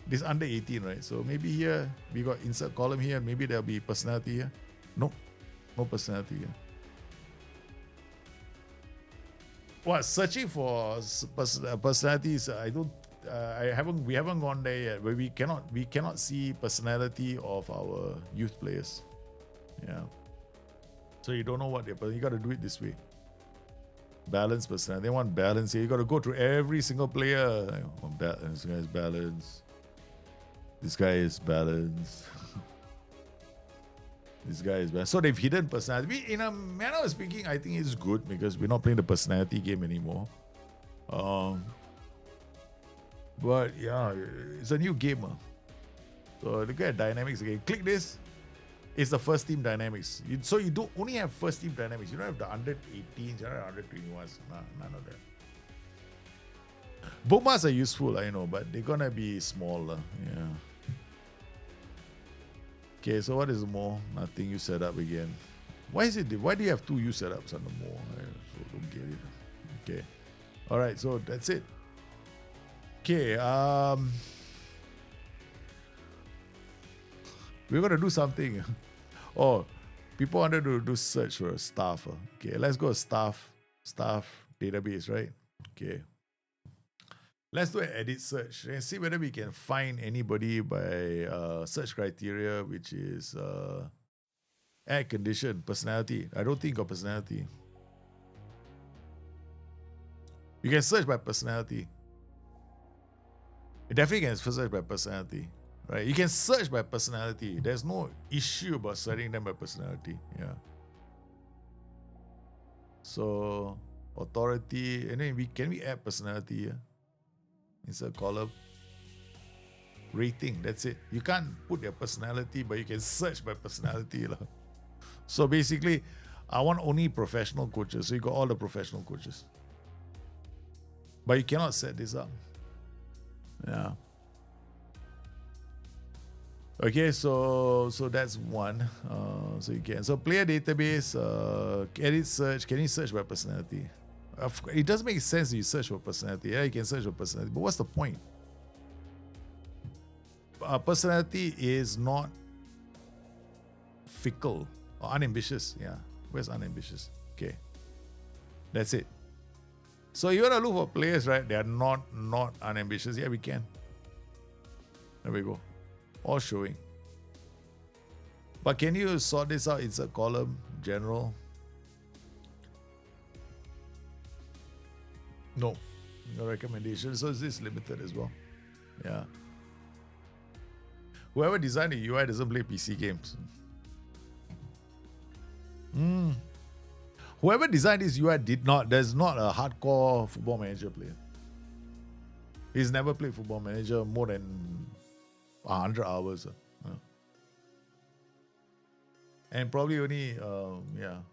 This under 18, right? So maybe here we got insert column here. Maybe there'll be personality here. Nope. No personality here. What, searching for personalities? We haven't gone there yet. Where we cannot see personality of our youth players. Yeah. So you don't know what you got to do it this way. Balance personality. They want balance here. You got to go through every single player. This guy is balanced. This guy is balanced. This guy is bad. So they've hidden personality. In a manner of speaking, I think it's good because we're not playing the personality game anymore. But yeah, it's a new game. So look at dynamics again. Click this. It's the first team dynamics. So you don't only have first team dynamics. You don't have the under 18s, you don't have under 21s. None of that. Bookmarks are useful, I know, but they're gonna be smaller. Yeah. Okay, so what is more? Nothing. You set up again. Why is it? Why do you have two you setups on the more? I don't get it. Okay. All right. So that's it. Okay. We're gonna do something. Oh, people wanted to do search for staff. Okay, let's go staff database, right? Okay. Let's do an edit search and see whether we can find anybody by search criteria, which is add condition, personality. I don't think of personality. You can search by personality. You definitely can search by personality, right? You can search by personality. There's no issue about searching them by personality. Yeah. So authority, and then can we add personality here? Insert column. Rating, that's it. You can't put their personality, but you can search by personality. So basically, I want only professional coaches. So you got all the professional coaches. But you cannot set this up. Yeah. Okay, so that's one. So you can player database, edit search. Can you search by personality? It doesn't make sense you search for personality. Yeah, you can search for personality, but what's the point? Personality is not fickle or unambitious. Yeah, where's unambitious? Okay, that's it. So you want to look for players, right? They are not unambitious. Yeah, we can. There we go. All showing. But can you sort this out? It's a column, general. No. No recommendation. So is this limited as well? Yeah. Whoever designed the UI doesn't play PC games. Whoever designed this UI there's not a hardcore Football Manager player. He's never played Football Manager more than 100 hours. And probably only,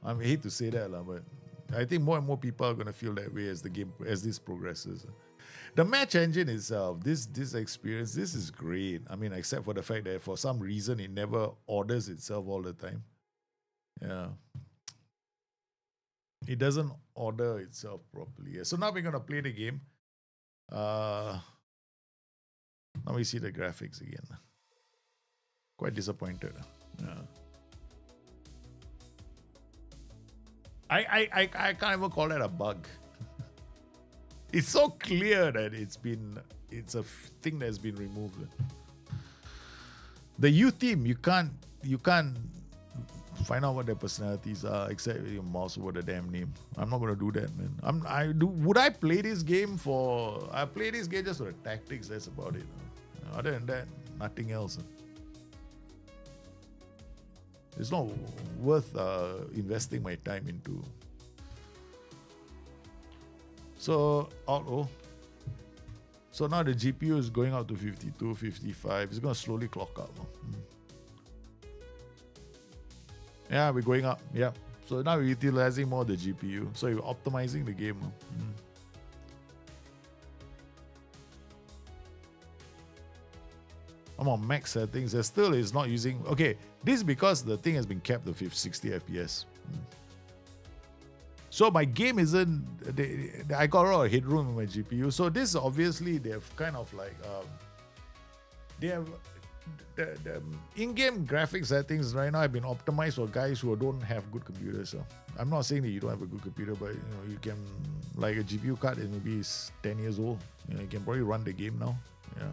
I hate to say that, but I think more and more people are going to feel that way as this progresses. The match engine itself, this experience, this is great. I mean, except for the fact that for some reason it never orders itself all the time. Yeah. It doesn't order itself properly. So now we're going to play the game. Now we see the graphics again. Quite disappointed. Yeah. I can't even call that a bug. It's so clear that it's a thing that's been removed. The U team, you can't find out what their personalities are except with your mouse over the damn name. I'm not gonna do that, man. Would I play this game I play this game just for the tactics, that's about it. Other than that, nothing else. It's not worth investing my time into. So, So now the GPU is going up to 52, 55. It's going to slowly clock up. Yeah, we're going up. Yeah. So now we're utilizing more of the GPU. So we're optimizing the game. I'm on max settings. It still is not using. Okay, this is because the thing has been capped to 60 FPS. So my game isn't. I got a lot of headroom in my GPU. So this obviously they have kind of like they have the in-game graphics settings right now have been optimized for guys who don't have good computers. So I'm not saying that you don't have a good computer, but you can, like a GPU card is maybe 10 years old. You can probably run the game now. Yeah.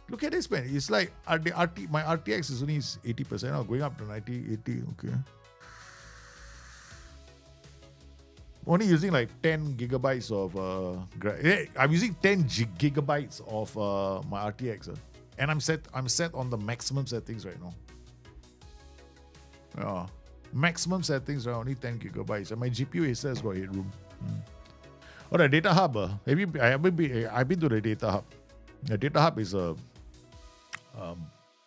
Look at this, man. It's like my RTX is only 80% now, going up to 90, 80. Okay. Only using like 10 gigabytes of I'm using 10 gigabytes of my RTX, and I'm set on the maximum settings right now. Yeah, maximum settings are only 10 gigabytes, and my GPU itself has got headroom. Oh, the data hub. I've been to the data hub. The data hub is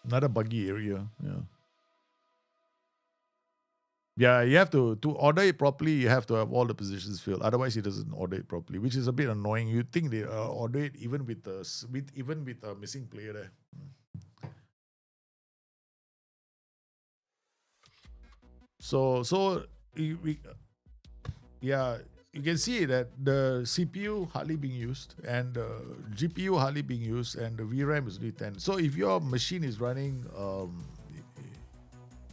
another buggy area. Yeah, you have to order it properly. You have to have all the positions filled. Otherwise, it doesn't order it properly, which is a bit annoying. You think they order it even with a missing player there. You can see that the CPU hardly being used, and the GPU hardly being used, and the VRAM is only 10. So if your machine is running,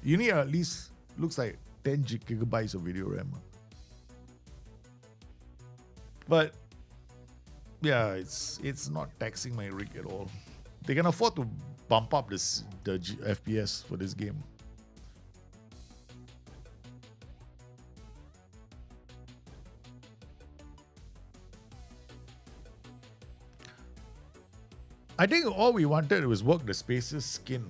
you need at least, looks like 10 gigabytes of video RAM. But yeah, it's not taxing my rig at all. They can afford to bump up the FPS for this game. I think all we wanted was work the Space's skin,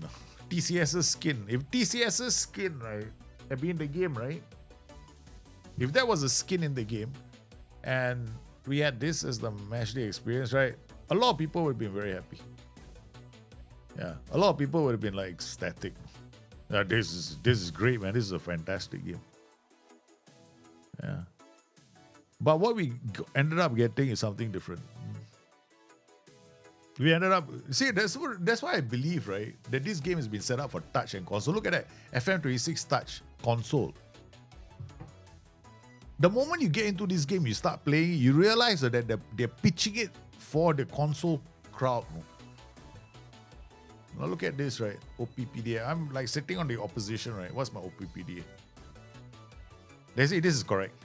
TCS's skin. If TCS's skin, right, had been in the game, right? If that was a skin in the game, and we had this as the matchday experience, right? A lot of people would have been very happy. Yeah, a lot of people would have been like ecstatic. Yeah, this is great, man. This is a fantastic game. Yeah. But what we ended up getting is something different. We ended up, see, that's why I believe, right, that this game has been set up for touch and console. Look at that, FM26 touch, console. The moment you get into this game, you start playing, you realize that they're pitching it for the console crowd. Now look at this, right, OPDA. I'm like sitting on the opposition, right? What's my OPDA? They say this is correct.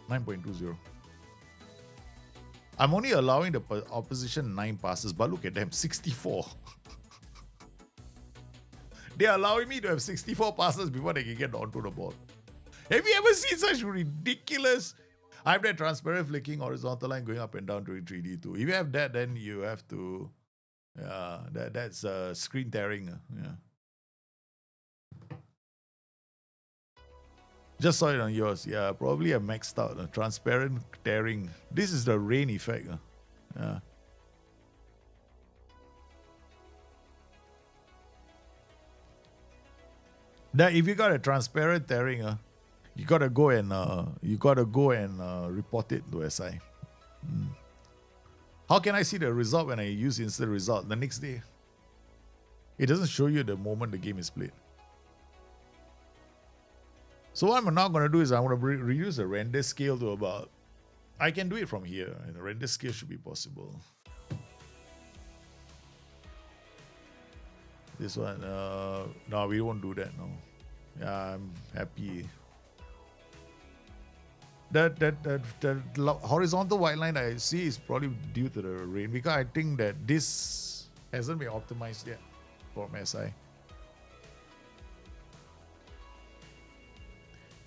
9.20. I'm only allowing the opposition 9 passes, but look at them, 64. They're allowing me to have 64 passes before they can get onto the ball. Have you ever seen such ridiculous? I have that transparent flicking horizontal line going up and down during 3D too. If you have that, then you have to, that's screen tearing. Yeah. Just saw it on yours. Yeah, probably a maxed out. Transparent tearing. This is the rain effect. Yeah. That if you got a transparent tearing, you gotta go and report it to SI. How can I see the result when I use instant result the next day? It doesn't show you the moment the game is played. So what I'm now going to do is I'm going to reduce the render scale to about, I can do it from here, and the render scale should be possible. This one, no, we won't do that, no. Yeah, I'm happy. The horizontal white line I see is probably due to the rain, because I think that this hasn't been optimized yet from SI.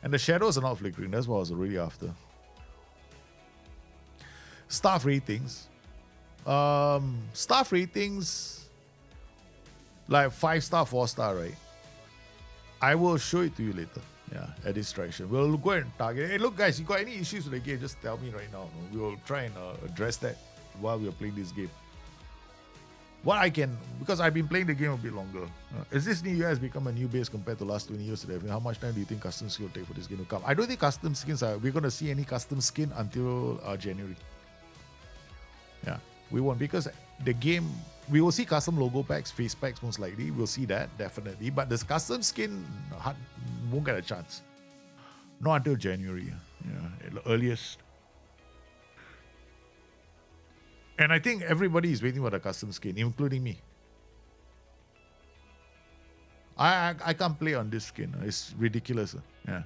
And the shadows are not flickering. That's what I was really after. Staff ratings. Staff ratings, like 5-star, 4-star, right? I will show it to you later. Yeah, at distraction. We'll go and target. Hey, look, guys, you got any issues with the game? Just tell me right now. We will try and address that while we are playing this game. What I can, because I've been playing the game a bit longer. Is this new year has become a new base compared to last 20 years? How much time do you think custom skin will take for this game to come? I don't think custom skins are, we're going to see any custom skin until January. Yeah, we won't, because the game, we will see custom logo packs, face packs most likely. We'll see that, definitely. But this custom skin won't get a chance. Not until January. Yeah, at the earliest. And I think everybody is waiting for the custom skin, including me. I can't play on this skin. It's ridiculous. Yeah.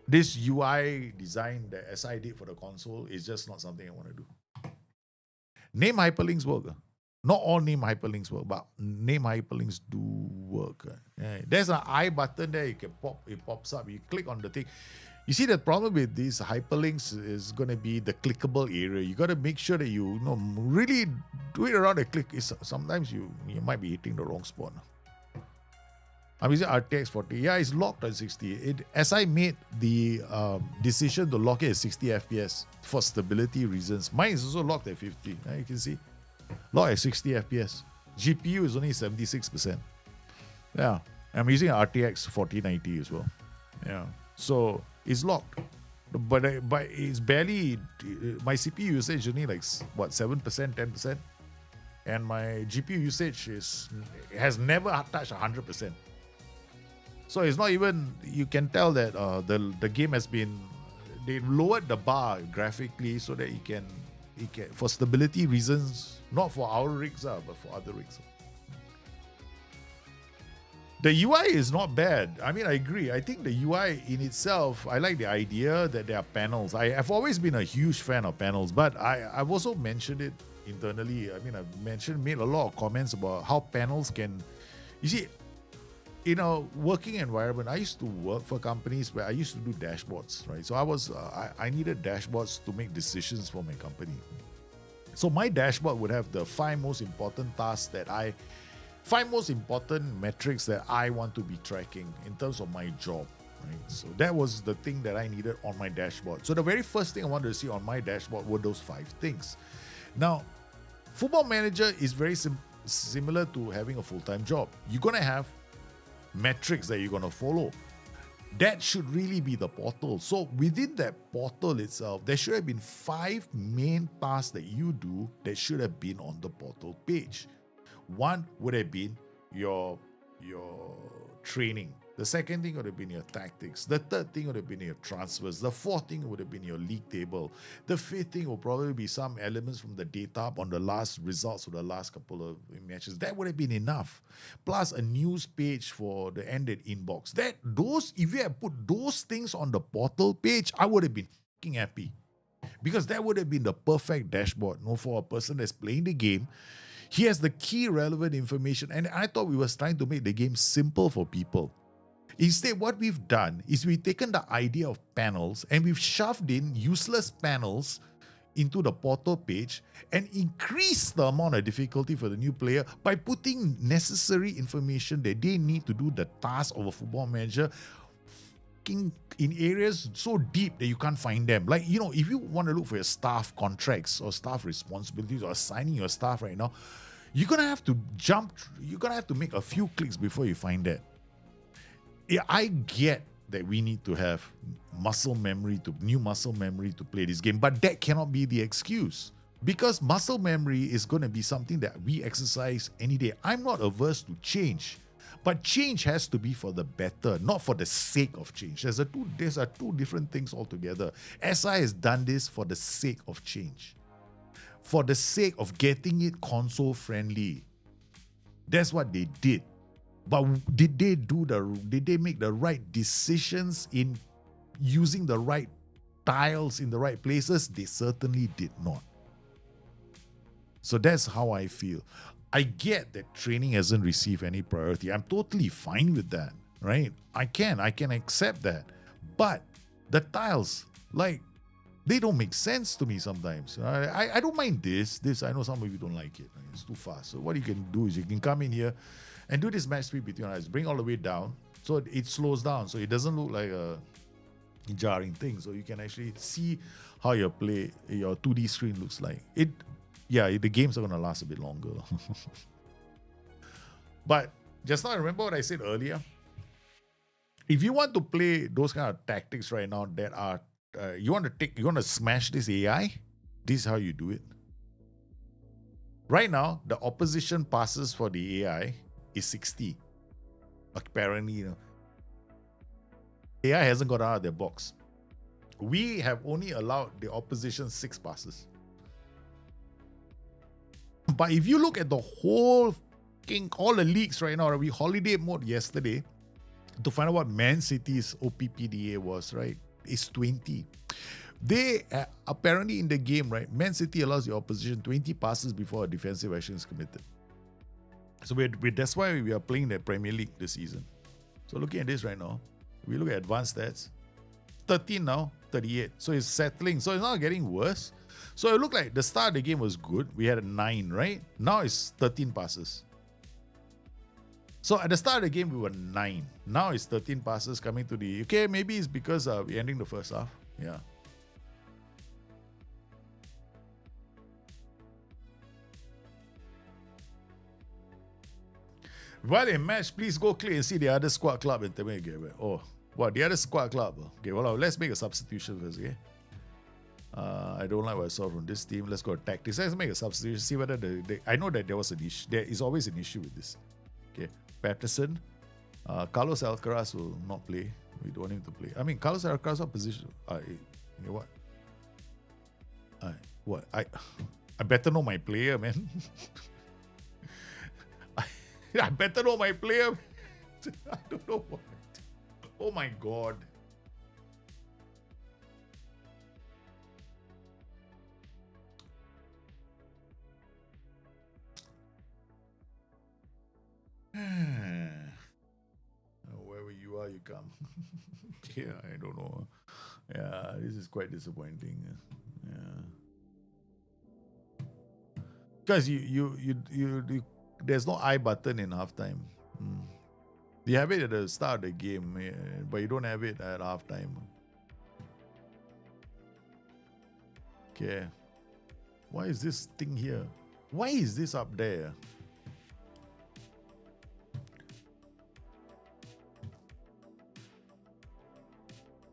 This UI design that SI did for the console is just not something I want to do. Name hyperlinks work. Not all name hyperlinks work, but name hyperlinks do work. Yeah. There's an I button there. You can pop. It pops up. You click on the thing. You see, the problem with these hyperlinks is going to be the clickable area. You got to make sure that you really do it around the click. Sometimes you might be hitting the wrong spot. I'm using RTX 40. Yeah, it's locked at 60. SI made the decision to lock it at 60 FPS for stability reasons. Mine is also locked at 50. You can see. Locked at 60 FPS. GPU is only 76%. Yeah. I'm using an RTX 4090 as well. Yeah. So it's locked, but it's barely. My CPU usage is only like what 7%, 10%, and my GPU usage has never touched 100%. So it's not even. You can tell that the game has been. They lowered the bar graphically so that it can for stability reasons, not for our rigs, but for other rigs. The UI is not bad. I mean, I agree. I think the UI in itself, I like the idea that there are panels. I've always been a huge fan of panels, but I've also mentioned it internally. I mean, made a lot of comments about how panels can, you see, in a working environment, I used to work for companies where I used to do dashboards, right? So I needed dashboards to make decisions for my company. So my dashboard would have the 5 most important tasks that 5 most important metrics that I want to be tracking in terms of my job, right? So that was the thing that I needed on my dashboard. So the very first thing I wanted to see on my dashboard were those 5 things. Now, Football Manager is very similar to having a full-time job. You're going to have metrics that you're going to follow. That should really be the portal. So within that portal itself, there should have been 5 main tasks that you do that should have been on the portal page. One would have been your training. The second thing would have been your tactics. The third thing would have been your transfers. The fourth thing would have been your league table. The fifth thing will probably be some elements from the data on the last results of the last couple of matches. That would have been enough. Plus a news page for the ended inbox. If you had put those things on the portal page, I would have been fucking happy. Because that would have been the perfect dashboard. For a person that's playing the game. He has the key relevant information. And I thought we were trying to make the game simple for people. Instead, what we've done is we've taken the idea of panels and we've shoved in useless panels into the portal page and increased the amount of difficulty for the new player by putting necessary information that they need to do the task of a football manager in areas so deep that you can't find them. Like, if you want to look for your staff contracts or staff responsibilities or assigning your staff right now, you're going to have to make a few clicks before you find that. Yeah, I get that we need to have new muscle memory to play this game, but that cannot be the excuse. Because muscle memory is going to be something that we exercise any day. I'm not averse to change, but change has to be for the better, not for the sake of change. These are two different things altogether. SI has done this for the sake of change, for the sake of getting it console friendly. That's what they did. But did they make the right decisions in using the right tiles in the right places? They certainly did not. So that's how I feel. I get that training hasn't received any priority. I'm totally fine with that, right? I can accept that. But the tiles, they don't make sense to me sometimes. I don't mind this. I know some of you don't like it. It's too fast. So what you can do is you can come in here and do this match speed between your eyes. Bring all the way down so it slows down. So it doesn't look like a jarring thing. So you can actually see how your 2D screen looks like. The games are going to last a bit longer. But just now, remember what I said earlier? If you want to play those kind of tactics right now that are, you want to smash this AI, this is how you do it. Right now, the opposition passes for the AI is 60. Apparently, AI hasn't got out of their box. We have only allowed the opposition 6 passes. But if you look at the whole all the leagues right now, we holiday mode yesterday to find out what Man City's OPDA was, right? It's 20. They apparently in the game, right? Man City allows the opposition 20 passes before a defensive action is committed. So that's why we are playing the Premier League this season. So looking at this right now, we look at advanced stats. 13 now, 38. So it's settling. So it's not getting worse. So it looked like the start of the game was good. We had a 9, right? Now it's 13 passes. So at the start of the game, we were 9. Now it's 13 passes coming to the... Okay, maybe it's because we're ending the first half. Yeah. While in match, please go click and see the other squad club and tell me again. Oh, what? The other squad club? Okay, well, let's make a substitution first, okay? I don't like what I saw from this team. Let's go to tactics. Let's make a substitution. See whether I know that there was an issue. There is always an issue with this. Okay, Patterson. Carlos Alcaraz will not play. We don't want him to play. I mean, Carlos Alcaraz, what position? You know what? I better know my player, man. I better know my player. I don't know what. Oh my God. Wherever you are, you come. Yeah, I don't know. Yeah, this is quite disappointing. Yeah. Because you there's no I button in halftime. You have it at the start of the game, but you don't have it at halftime. Okay. Why is this thing here? Why is this up there?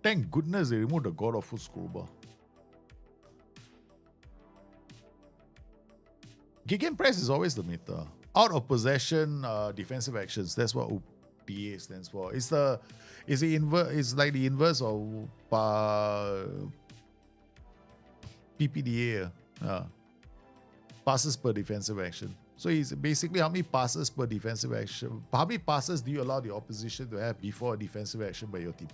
Thank goodness they removed the God Awful scrollbar. Gegenpress is always the meta. Out of possession defensive actions. That's what OPDA stands for. It's like the inverse of PPDA. Passes per defensive action. So it's basically how many passes per defensive action. How many passes do you allow the opposition to have before a defensive action by your team?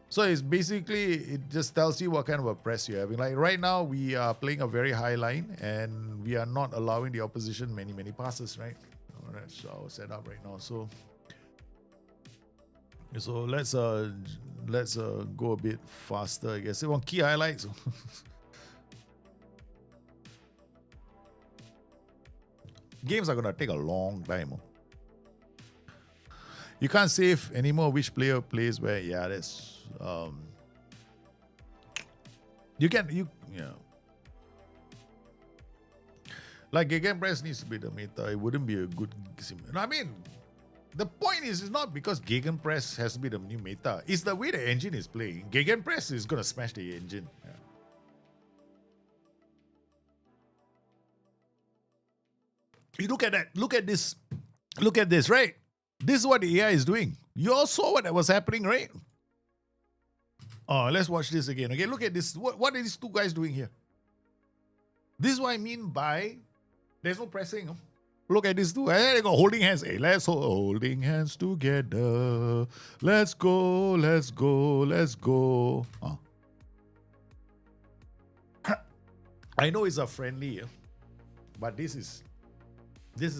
So it's basically, it just tells you what kind of a press you're having. Like right now, we are playing a very high line and we are not allowing the opposition many passes, right? That's our setup right now. So let's go a bit faster, I guess. On key highlights. Games are gonna take a long time. You can't save anymore which player plays where. Yeah, that's like gegenpress needs to be the meta. It wouldn't be a good sim. I mean, the point is, it's not because gegenpress has to be the new meta. It's the way the engine is playing. Gegenpress is gonna smash the engine. Yeah. You look at that. Look at this. Look at this, right? This is what the AI is doing. You all saw what was happening, right? Oh, let's watch this again. Okay, look at this. What are these two guys doing here? This is what I mean by there's no pressing. Look at these two. Hey, they got holding hands. Hey, let's holding hands together. Let's go, let's go, let's go. Oh. I know it's a friendly, but this is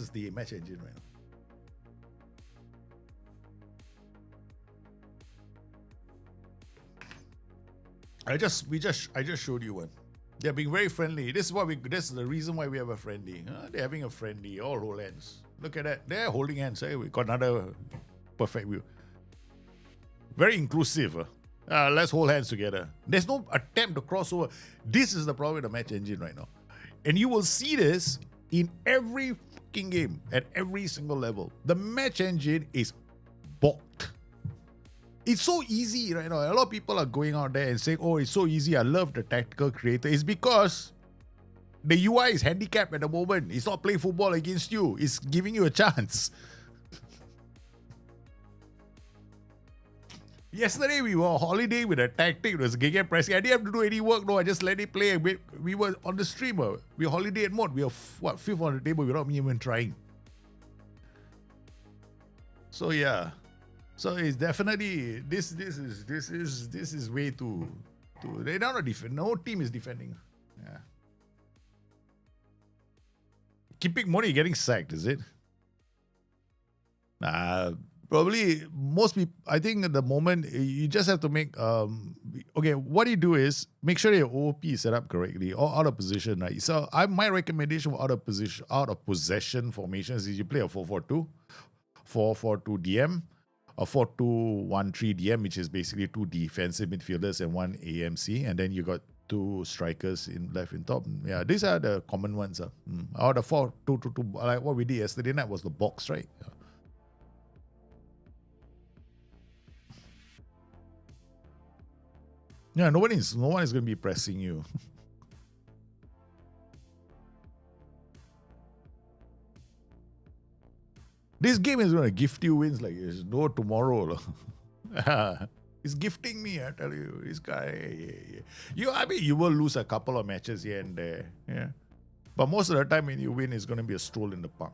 the match engine right now. I just showed you one. They're being very friendly. This is the reason why we have a friendly. They're having a friendly, all hold hands. Look at that. They're holding hands. Hey, we got another perfect view. Very inclusive. Let's hold hands together. There's no attempt to cross over. This is the problem with the match engine right now. And you will see this in every fucking game at every single level. The match engine is balked. It's so easy right now. A lot of people are going out there and saying, oh, it's so easy. I love the tactical creator. It's because the UI is handicapped at the moment. It's not playing football against you. It's giving you a chance. Yesterday, we were on holiday with a tactic. It was gegenpressing. I didn't have to do any work. No, I just let it play. We were on the streamer. We were holiday mode. We were, fifth on the table without me even trying. So, yeah. So it's definitely this is way too they're not defend. No team is defending. Yeah. Keeping money getting sacked, is it? Probably most people. I think at the moment you just have to make okay. What you do is make sure your OP is set up correctly or out of position, right? So my recommendation for out of possession formations is you play a 4-4-2, 4-4-2 DM. A 4-2-1-3 DM, which is basically two defensive midfielders and one AMC, and then you got two strikers in left and top. Yeah, these are the common ones. Or the 4-2-2, like what we did yesterday night was the box, right? Yeah, no one is going to be pressing you. This game is going to gift you wins like there's no tomorrow. It's gifting me, I tell you. This guy, you will lose a couple of matches here and there. Yeah. But most of the time when you win, it's going to be a stroll in the park.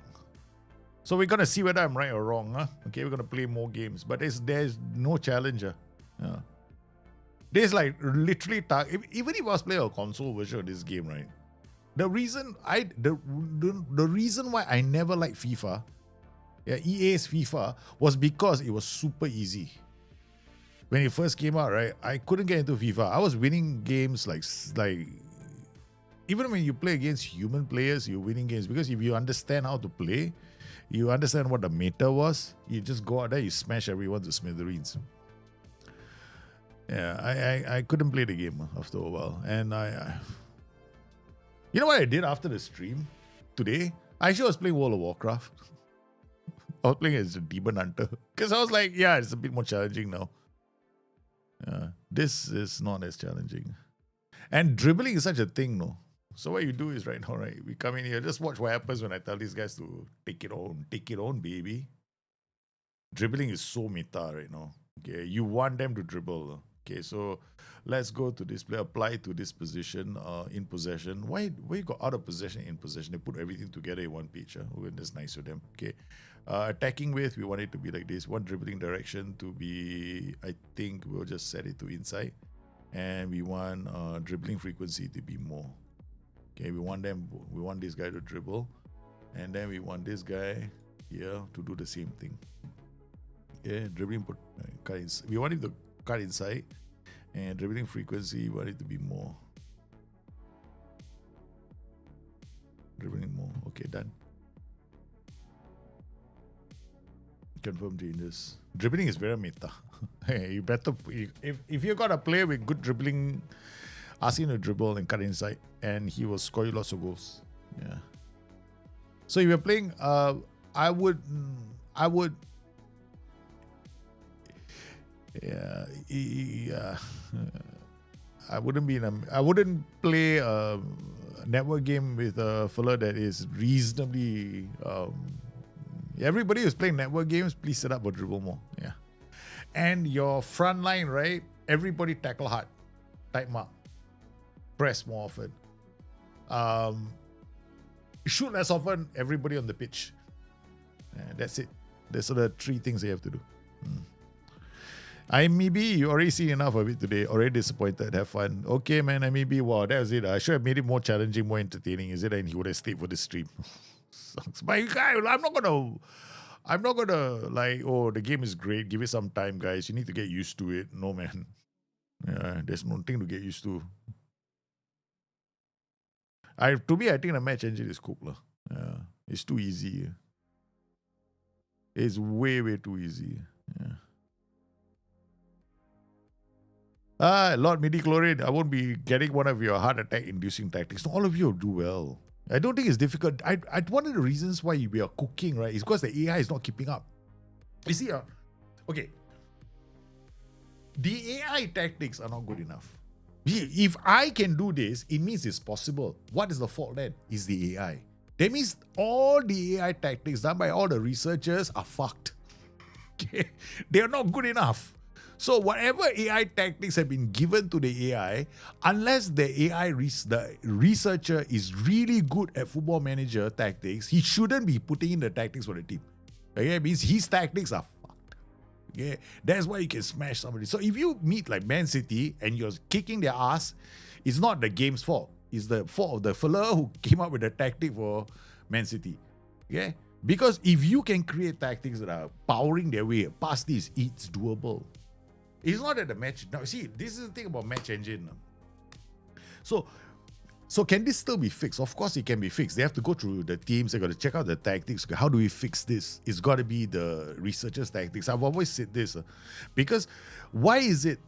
So we're going to see whether I'm right or wrong. Huh? Okay, we're going to play more games. But there's no challenger. Yeah. There's like literally, even if I was playing a console version of this game, right? The reason why I never liked FIFA, EA's FIFA, was because it was super easy. When it first came out, right, I couldn't get into FIFA. I was winning games like even when you play against human players, you're winning games because if you understand how to play, you understand what the meta was, you just go out there, you smash everyone to smithereens. Yeah, I couldn't play the game after a while. And you know what I did after the stream today? I actually was playing World of Warcraft. I was playing as a demon hunter. Because I was like, yeah, it's a bit more challenging now. This is not as challenging. And dribbling is such a thing, no? So what you do is right now, right? We come in here, just watch what happens when I tell these guys to take it on, baby. Dribbling is so meta right now. Okay, you want them to dribble. Okay, so let's go to this play, apply to this position in possession. Why you got out of possession, in possession? They put everything together in one pitch. Oh, that's nice of them. Okay, attacking width, we want it to be like this. One dribbling direction to be, I think we'll just set it to inside. And we want dribbling frequency to be more. Okay, we want this guy to dribble. And then we want this guy here to do the same thing. Okay, dribbling, we want it to cut inside. And dribbling frequency, we want it to be more. Dribbling more. Okay, done. Confirm changes. Dribbling is very meta. Hey, you better, if you got a player with good dribbling, ask him to dribble and cut inside, and he will score you lots of goals. Yeah. So if you're playing, I would. Yeah. I wouldn't play a network game with a fella that is reasonably. Everybody who's playing network games, please set up a dribble more. Yeah. And your front line, right? Everybody tackle hard, tight mark, press more often. Shoot less often. Everybody on the pitch. That's it. Those are the three things you have to do. IMEB, you already seen enough of it today. Already disappointed. Have fun. Okay, man. IMEB, wow, that was it. I should have made it more challenging, more entertaining. Is it? And he would have stayed for the stream. Sucks. But I'm not gonna like, oh, the game is great. Give it some time, guys. You need to get used to it. No, man. Yeah, there's nothing to get used to. To me, I think the match engine is cooked. Yeah, it's too easy. It's way, way too easy. Yeah. Lord Midi-Chloride, I won't be getting one of your heart attack inducing tactics. No, all of you do well. I don't think it's difficult. One of the reasons why we are cooking, right, is because the AI is not keeping up. You see, okay. The AI tactics are not good enough. If I can do this, it means it's possible. What is the fault then? Is the AI. That means all the AI tactics done by all the researchers are fucked. Okay? They are not good enough. So whatever AI tactics have been given to the AI, unless the the researcher is really good at football manager tactics, he shouldn't be putting in the tactics for the team. Okay, it means his tactics are fucked. Okay, that's why you can smash somebody. So if you meet like Man City and you're kicking their ass, it's not the game's fault. It's the fault of the fella who came up with the tactic for Man City. Okay, because if you can create tactics that are powering their way past this, it's doable. It's not at the match. Now, see, this is the thing about match engine. So can this still be fixed? Of course, it can be fixed. They have to go through the teams. They got to check out the tactics. How do we fix this? It's got to be the researchers' tactics. I've always said this because why is it?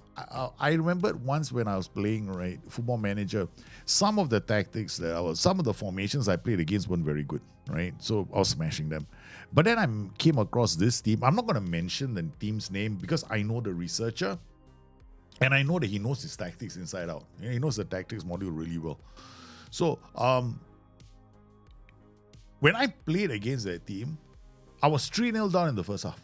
I remember once when I was playing Football Manager, some of the tactics some of the formations I played against weren't very good, right? So I was smashing them. But then I came across this team. I'm not going to mention the team's name because I know the researcher and I know that he knows his tactics inside out. He knows the tactics module really well. So when I played against that team, I was 3-0 down in the first half.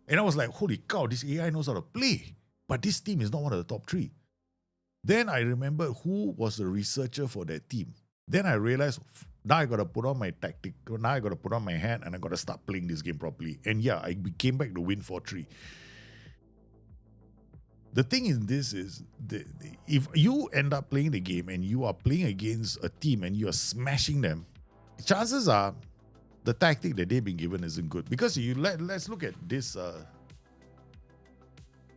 And I was like, holy cow, this AI knows how to play. But this team is not one of the top 3. Then I remembered who was the researcher for that team. Then I realized, now I got to put on my tactic. Now I got to put on my hat and I got to start playing this game properly. And yeah, I came back to win 4-3. The thing in this is, if you end up playing the game and you are playing against a team and you are smashing them, chances are the tactic that they've been given isn't good. Because let's look at this.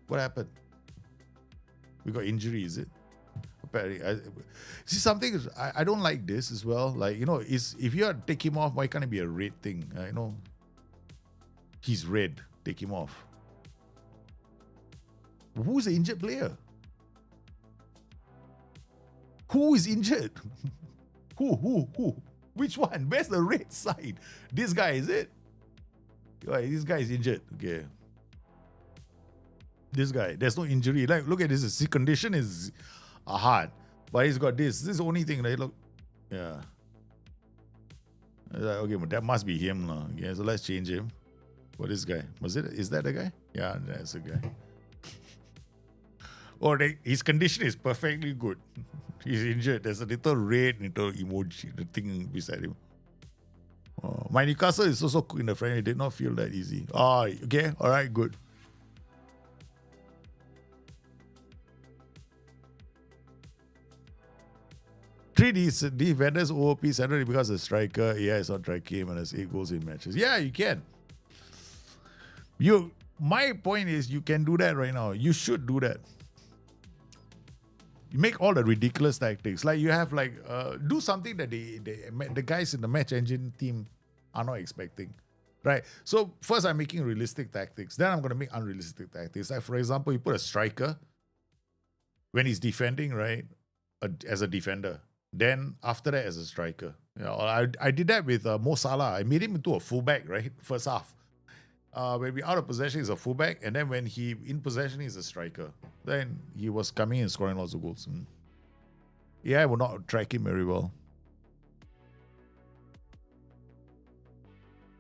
What happened? We got injury, is it? Apparently, see something. I don't like this as well. Like, if you take him off, why can't it be a red thing? He's red. Take him off. Who's the injured player? Who is injured? Who? Which one? Where's the red side? This guy, is it? This guy is injured. Okay. This guy, there's no injury. Like, look at this. His condition is hard, but he's got this. This is the only thing. Like, look, yeah. Like, okay, but that must be him, lah. Okay, so let's change him. What is this guy? Is that the guy? Yeah, that's the guy. His condition is perfectly good. He's injured. There's a little red little emoji, the thing beside him. My Newcastle is also in the front. It did not feel that easy. Okay, all right, good. Three defenders OOP centered because the striker. Yeah, it's not striking him and has 8 goals in matches. Yeah, you can. My point is, you can do that right now. You should do that. You make all the ridiculous tactics. Like you have do something that the guys in the match engine team are not expecting. Right? So first I'm making realistic tactics. Then I'm going to make unrealistic tactics. Like for example, you put a striker when he's defending, right? As a defender. Then after that as a striker. You know, I did that with Mo Salah. I made him into a fullback, right? First half. When we out of possession, he's a fullback, and then when he in possession, he's a striker. Then he was coming and scoring lots of goals. Yeah, I will not track him very well.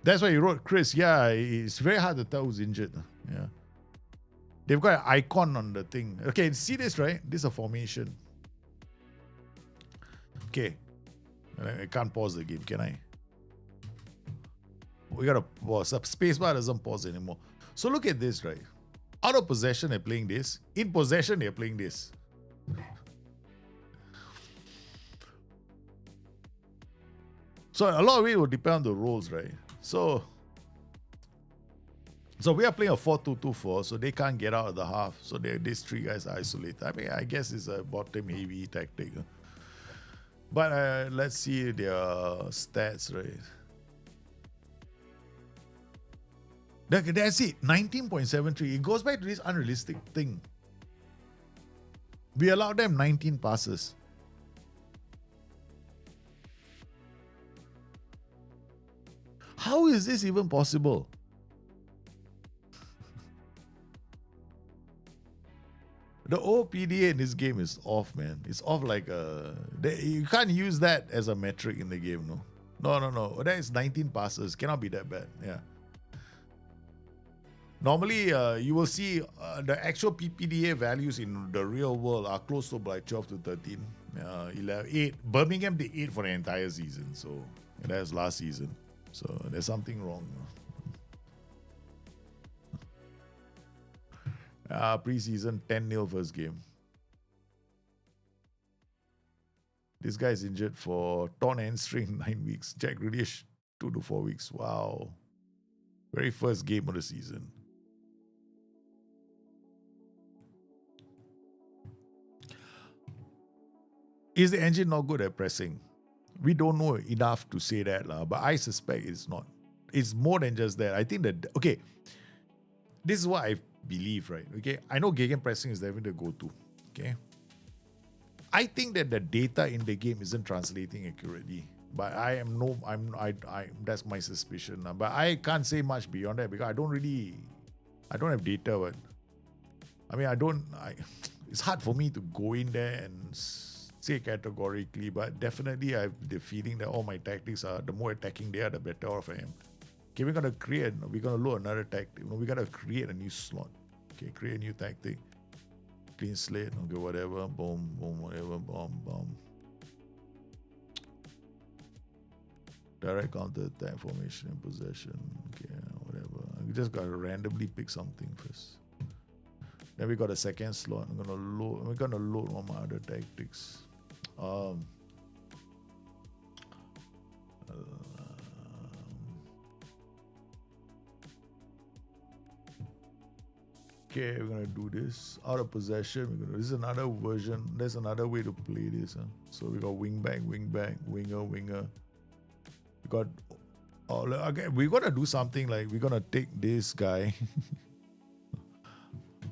That's why he wrote Chris. Yeah, it's very hard to tell who's injured. Yeah, they've got an icon on the thing. Okay, see this, right? This is a formation. Okay, I can't pause the game, can I? We gotta pause. Spacebar doesn't pause anymore. So look at this, right? Out of possession, they're playing this. In possession, they're playing this. So a lot of it will depend on the roles, right? So we are playing a 4-2-2-4, so they can't get out of the half. So these three guys are isolated. I mean, I guess it's a bottom heavy tactic. But let's see their stats, right? That's it, 19.73. It goes back to this unrealistic thing. We allowed them 19 passes. How is this even possible? The OPDA in this game is off, man. It's off like you can't use that as a metric in the game, no. No. That is 19 passes. Cannot be that bad. Yeah. Normally, you will see the actual PPDA values in the real world are close to like 12 to 13. 11, 8. Birmingham did 8 for the entire season. So that's last season. So there's something wrong. Preseason 10-0 first game. This guy is injured for torn hamstring 9 weeks. Jack Grealish 2 to 4 weeks. Wow. Very first game of the season. Is the engine not good at pressing? We don't know enough to say that, but I suspect it's not. It's more than just that. I think that, okay, this is what I believe, right? Okay, I know gegenpressing is definitely the go-to, okay? I think that the data in the game isn't translating accurately, but that's my suspicion. But I can't say much beyond that because I don't have data, but I mean, it's hard for me to go in there and say categorically, but definitely I have the feeling that all my tactics are, the more attacking they are, the better off I am. Okay, we're gonna load another tactic. We gotta create a new slot. Okay, create a new tactic. Clean slate. Okay, whatever. Boom, boom, whatever. Boom, boom. Direct counter attack formation and possession. Okay, whatever. We just gotta randomly pick something first. Then we got a second slot. We're gonna load one of my other tactics. Okay, we're gonna do this out of possession. This is another version. There's another way to play this. So we got wing back, winger. We got. Okay, we gotta do something like we're gonna take this guy.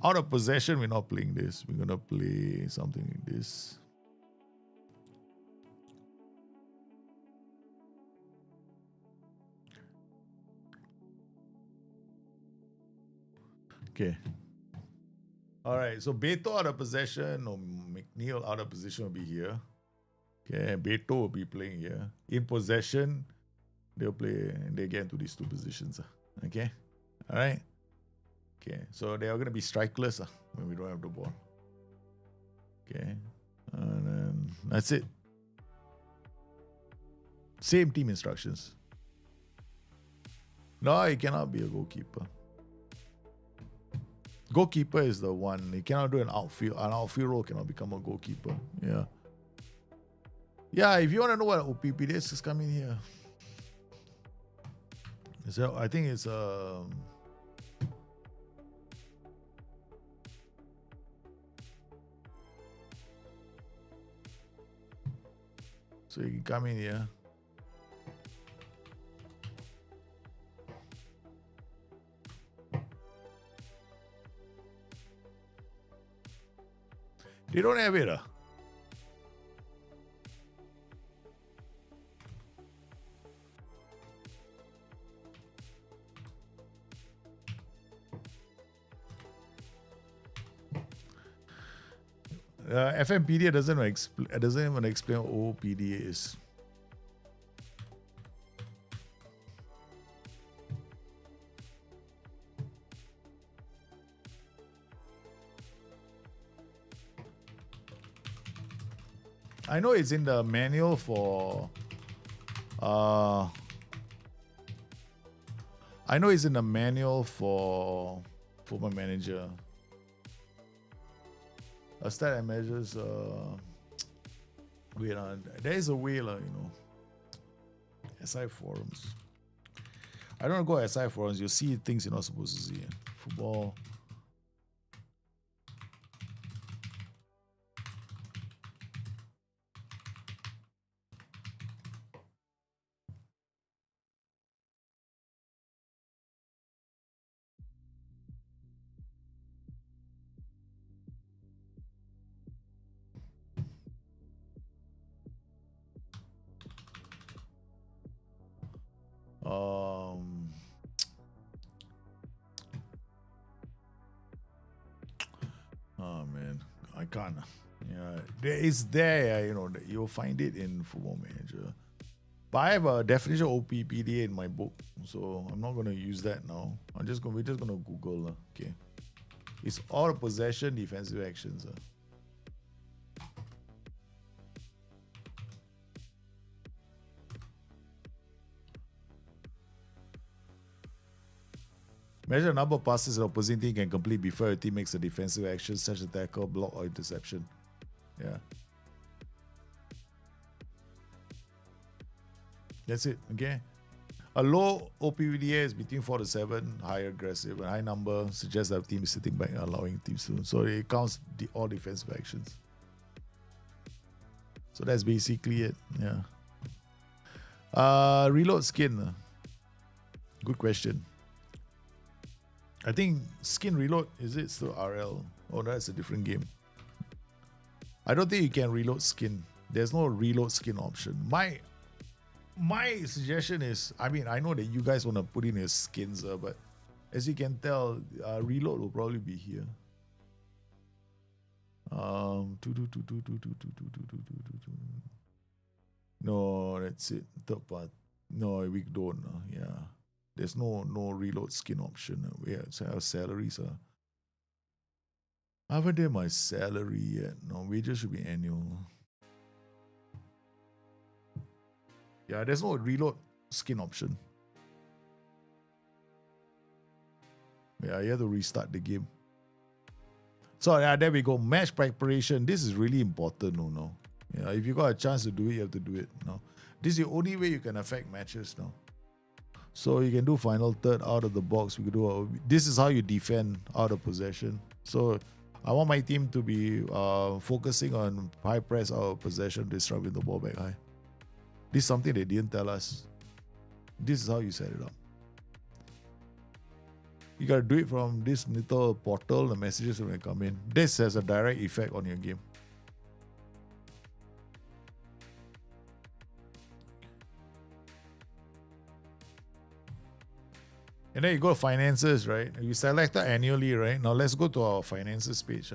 Out of possession, we're not playing this. We're gonna play something like this. Okay. All right, so Beto out of possession or McNeil out of position will be here. Okay, Beto will be playing here. In possession, they'll play and they get into these two positions. Okay, all right. Okay, so they are going to be strikeless when we don't have the ball. Okay, and then that's it. Same team instructions. No, he cannot be a goalkeeper. Goalkeeper is the one. He cannot do an outfield. An outfield role cannot become a goalkeeper. Yeah. Yeah, if you want to know what OPPD is, just come in here. So I think it's so you can come in here. They don't have it. FMPDA doesn't even explain what OPDA is. I know it's in the manual for I know it's in the manual for my manager. A stat and measures wait on there is a way SI forums. I don't go SI forums, you'll see things you're not supposed to see. Football. Oh man, I can't. Yeah, it's there. You'll find it in Football Manager. But I have a definition of OPPDA in my book, so I'm not gonna use that now. We're just gonna Google. Okay, it's all possession defensive actions. Measure the number of passes an opposing team can complete before a team makes a defensive action, such as tackle, block, or interception. Yeah. That's it, okay? A low OPDA is between 4 to 7, higher aggressive. A high number suggests that the team is sitting back and allowing teams to. So it counts all defensive actions. So that's basically it, yeah. Reload skin. Good question. I think skin reload, is it still RL? Oh, that's a different game. I don't think you can reload skin. There's no reload skin option. My suggestion is, I know that you guys want to put in your skins, but as you can tell, reload will probably be here. No, that's it. Third part. No, we don't. Yeah. There's no reload skin option. We have salaries. I haven't done my salary yet. No, wages should be annual. Yeah, there's no reload skin option. Yeah, you have to restart the game. So yeah, there we go. Match preparation. This is really important, no. Yeah, if you got a chance to do it, you have to do it. No, this is the only way you can affect matches now. So you can do final third out of the box. We could do this is how you defend out of possession. So I want my team to be focusing on high press out of possession, disrupting the ball back high. This is something they didn't tell us. This is how you set it up. You gotta do it from this little portal. The messages are gonna come in. This has a direct effect on your game. And then you go to finances, right? You select it annually, right? Now let's go to our finances page.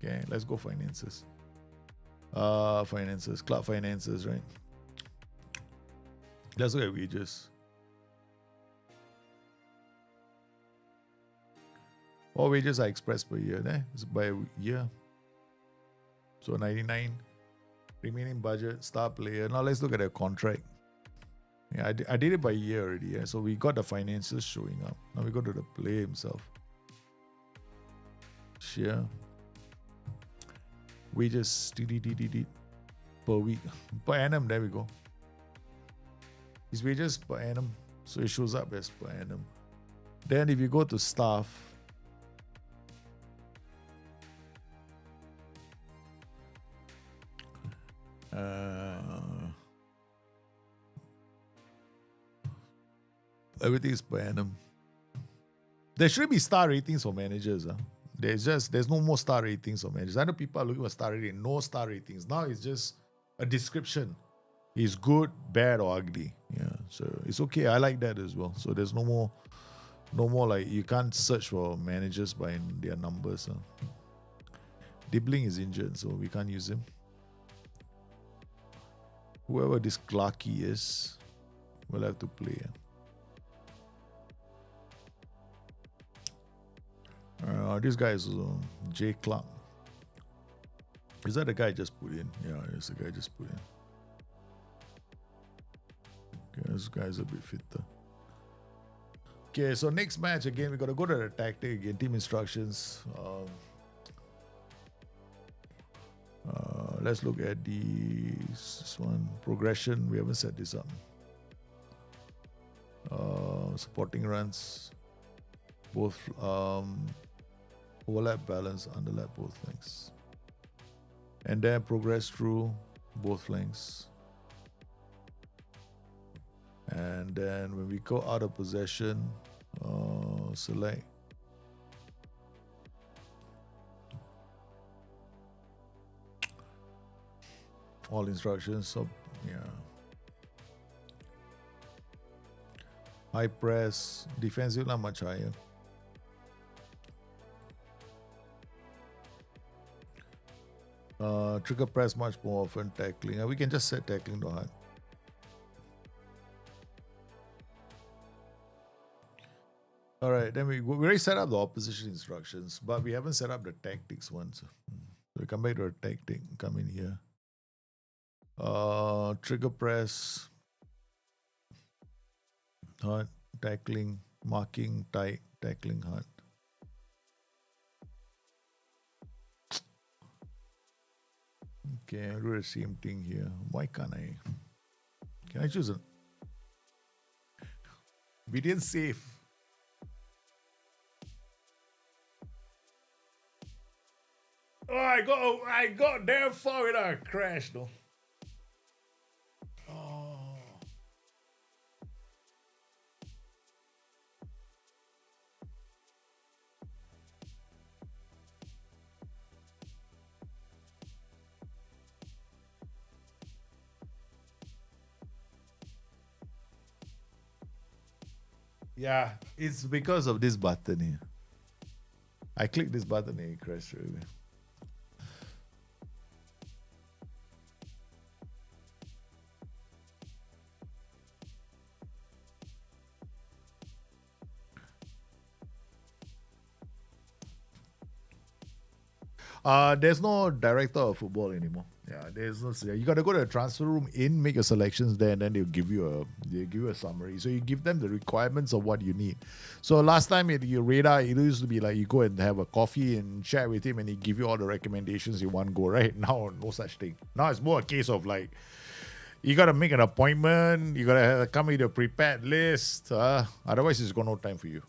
Okay, let's go finances. Finances, club finances, right? Let's look at wages. All wages are expressed per year. It's by year. So 99. Remaining budget, star player. Now let's look at the contract. Yeah, I did it by year already. Yeah? So we got the finances showing up. Now we go to the player himself. Share. Wages per week. Per annum, there we go. His wages per annum. So it shows up as per annum. Then if you go to staff, everything is per annum. There should be star ratings for managers. There's no more star ratings for managers. I know people are looking for star rating, no star ratings. Now it's just a description. It's good, bad, or ugly. Yeah, so it's okay. I like that as well. So there's no more like you can't search for managers by their numbers. Dibbling is injured, so we can't use him. Whoever this Clarky is, we'll have to play. This guy is J Clark. Is that the guy I just put in? Yeah, it's the guy I just put in. Okay, this guy's a bit fitter. Okay, so next match again, we got to go to the tactic again, team instructions. Let's look at this one. Progression, we haven't set this up. Supporting runs. Both overlap, balance, underlap both flanks. And then progress through both flanks. And then when we go out of possession, select. All instructions, so yeah. High press, defensive not much higher. Trigger press much more often, tackling. We can just set tackling to hard. Alright, then we already set up the opposition instructions, but we haven't set up the tactics ones. So we come back to our tactic, come in here. Trigger press, hard, tackling, marking, tight, tackling, hard. Okay, I'll do the same thing here. Why can't I? Can I choose a obedient safe? Oh, I got damn far without a crash though. Oh. Yeah, it's because of this button here. I click this button and it crashed straight away. There's no director of football anymore. Yeah, there's no. You got to go to the transfer room make your selections there, and then they'll give you a summary. So you give them the requirements of what you need. So last time your radar, it used to be like you go and have a coffee and chat with him, and he give you all the recommendations you want to go. Right now, no such thing. Now it's more a case of like you got to make an appointment. You got to come with a prepared list. Otherwise, it's got no time for you.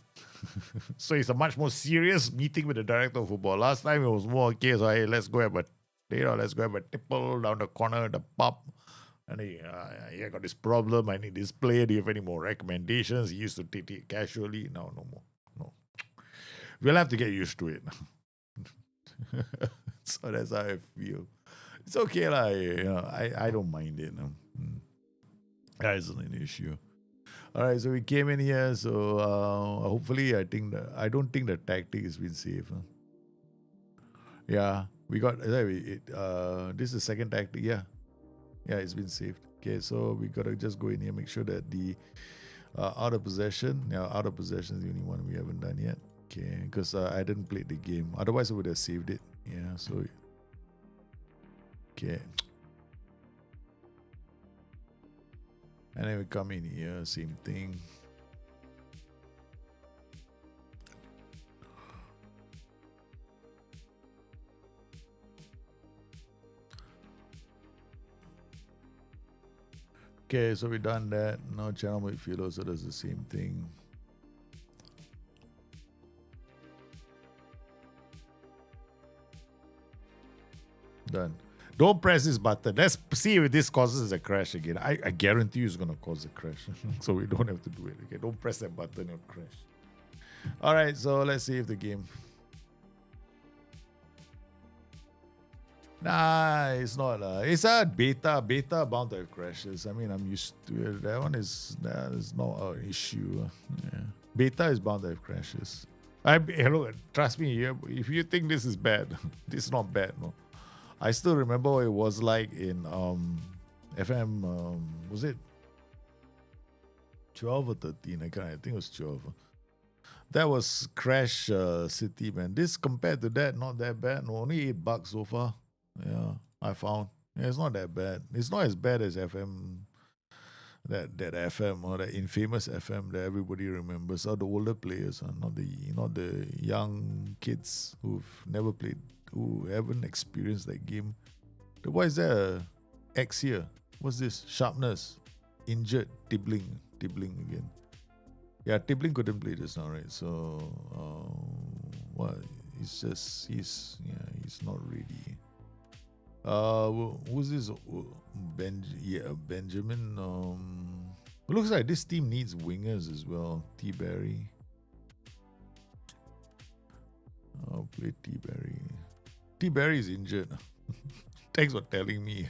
So it's a much more serious meeting with the director of football. Last time it was more a case of, hey, let's go have a tipple down the corner, the pub. And I got this problem. I need this player. Do you have any more recommendations? He used to take it casually. No more. No. We'll have to get used to it. So that's how I feel. It's okay, I don't mind it. That isn't an issue. All right, so we came in here. So hopefully, I don't think the tactic has been safe. Huh? Yeah, we got this is the second tactic. Yeah, it's been saved. Okay, so we gotta just go in here, make sure that the out of possession. Yeah, out of possession is the only one we haven't done yet. Okay, because I didn't play the game. Otherwise, I would have saved it. Yeah, so okay. And then we come in here, same thing. Okay, so we done that. Now channel midfield also does the same thing. Done. Don't press this button. Let's see if this causes a crash again. I guarantee you it's going to cause a crash. So we don't have to do it. Okay, don't press that button, it'll crash. All right, so let's see if the game... Nah, it's not. It's a beta. Beta bound to have crashes. I mean, I'm used to it. That is not an issue. Yeah. Beta is bound to have crashes. Hello, trust me, if you think this is bad, this is not bad, no. I still remember what it was like in FM, was it 12 or 13? I think it was 12. That was Crash City, man. This compared to that, not that bad. No, only $8 so far. Yeah, I found. Yeah, it's not that bad. It's not as bad as FM, that FM or that infamous FM that everybody remembers. Or the older players, not the young kids who've never played, who haven't experienced that game. Why is there a X here? What's this? Sharpness, injured, Tibbling again. Yeah, Tibbling couldn't play just now, right? So, what? He's not ready. Who's this? Benjamin. It looks like this team needs wingers as well. T-Berry. I'll play T-Berry. T-Berry is injured. Thanks for telling me.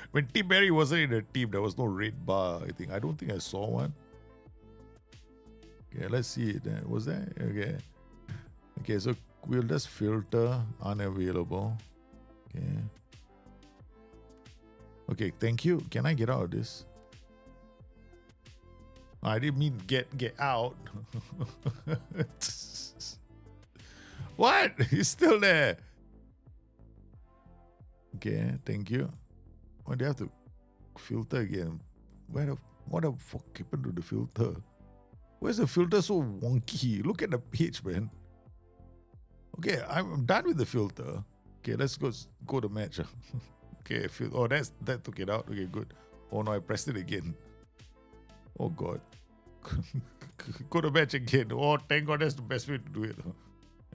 When T-Berry wasn't in the team, there was no red bar, I think. I don't think I saw one. Okay, let's see it. Was there? Okay. Okay, so we'll just filter unavailable. Okay. Okay, thank you. Can I get out of this? I didn't mean get out. What? He's still there. Okay, thank you. Why do you have to filter again? What the fuck happened to the filter? Where's the filter so wonky? Look at the page, man. Okay, I'm done with the filter. Okay, let's go to match. Okay, that took it out. Okay, good. Oh no, I pressed it again. Oh god. Go to match again. Oh, thank god, that's the best way to do it.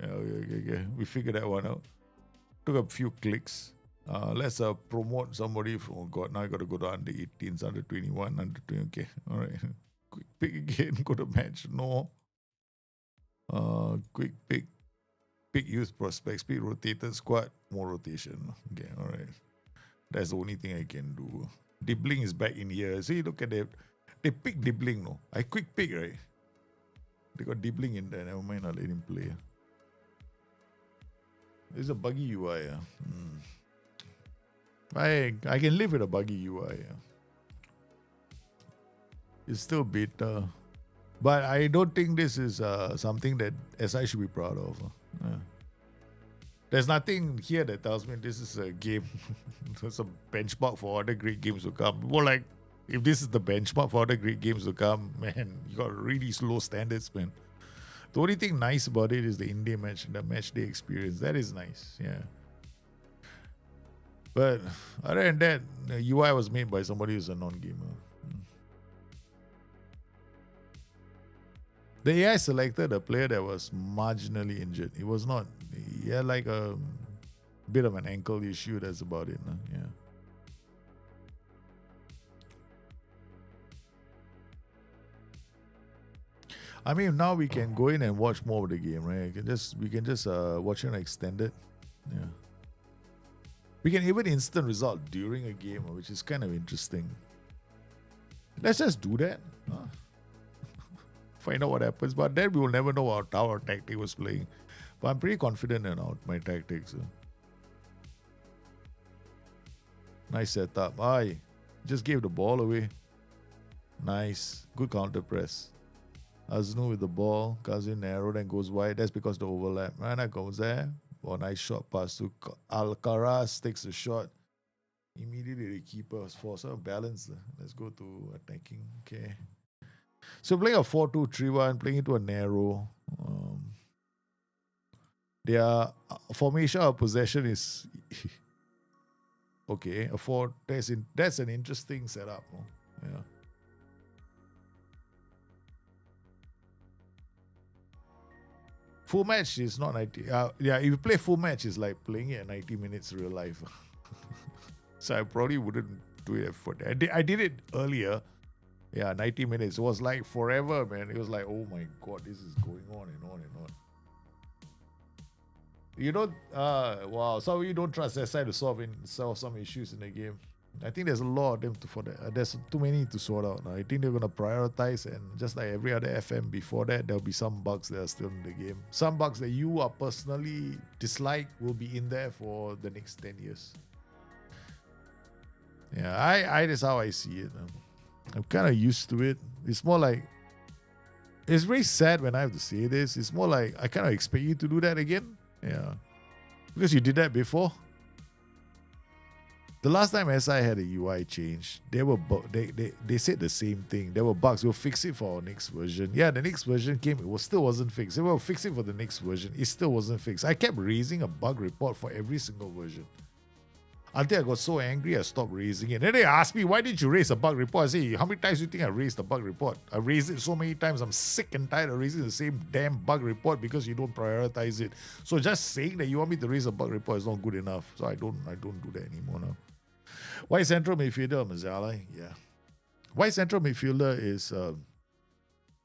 Yeah, okay. We figured that one out. Took a few clicks. Let's promote somebody. Oh god, now I gotta go to under 18s, under 21, under 20. Okay, all right. Quick pick again. Go to match. No. Quick pick. Pick youth prospects, pick rotated squad, more rotation. Okay, all right. That's the only thing I can do. Dibbling is back in here. See, look at that. They pick Dibbling, no? I quick pick, right? They got Dibbling in there. Never mind, I'll let him play. It's a buggy UI. I can live with a buggy UI. It's still beta. But I don't think this is something that SI should be proud of. There's nothing here that tells me this is a game. It's a benchmark for other great games to come. More like, if this is the benchmark for other great games to come, man, you got really slow standards, man. The only thing nice about it is the in-game match, the match day experience. That is nice, yeah. But other than that, the UI was made by somebody who's a non-gamer. The AI selected a player that was marginally injured. It was not. He had like a bit of an ankle issue. That's about it. Yeah. I mean, now we can go in and watch more of the game, right? We can just watch it extended. Yeah. We can even instant result during a game, which is kind of interesting. Let's just do that. find out what happens. But then we will never know how our tactic was playing. But I'm pretty confident in my tactics. Nice setup. Aye, just gave the ball away. Nice. Good counter press. Aznu with the ball. Kazin narrow, then goes wide. That's because the overlap. Rana goes there. Oh, nice shot pass to Alcaraz. Takes the shot. Immediately the keeper is forced to balance. Let's go to attacking. Okay. So playing a 4-2-3-1, playing into a narrow. Their formation of possession is okay. A 4. That's an interesting setup. Yeah. Full match is not 90. Yeah, if you play full match, it's like playing it at 90 minutes real life. So I probably wouldn't do it for that. I did it earlier. Yeah, 90 minutes. It was like forever, man. It was like, oh my God, this is going on and on and on. You don't, wow. So you don't trust SI to solve some issues in the game. I think there's a lot of them for that. There's too many to sort out. I think they're going to prioritize, and just like every other FM before that, there'll be some bugs that are still in the game. Some bugs that you are personally dislike will be in there for the next 10 years. Yeah, that's how I see it. I'm kind of used to it. It's more like, it's very sad when I have to say this. It's more like, I kind of expect you to do that again. Yeah. Because you did that before. The last time SI had a UI change, they said the same thing. There were bugs. We'll fix it for our next version. Yeah, the next version came. It still wasn't fixed. They will fix it for the next version. It still wasn't fixed. I kept raising a bug report for every single version. Until I got so angry, I stopped raising it. Then they asked me, why did you raise a bug report? I say, how many times do you think I raised a bug report? I raised it so many times. I'm sick and tired of raising the same damn bug report because you don't prioritize it. So just saying that you want me to raise a bug report is not good enough. So I don't do that anymore now. White central midfielder, Mazzala. Yeah. White central midfielder is,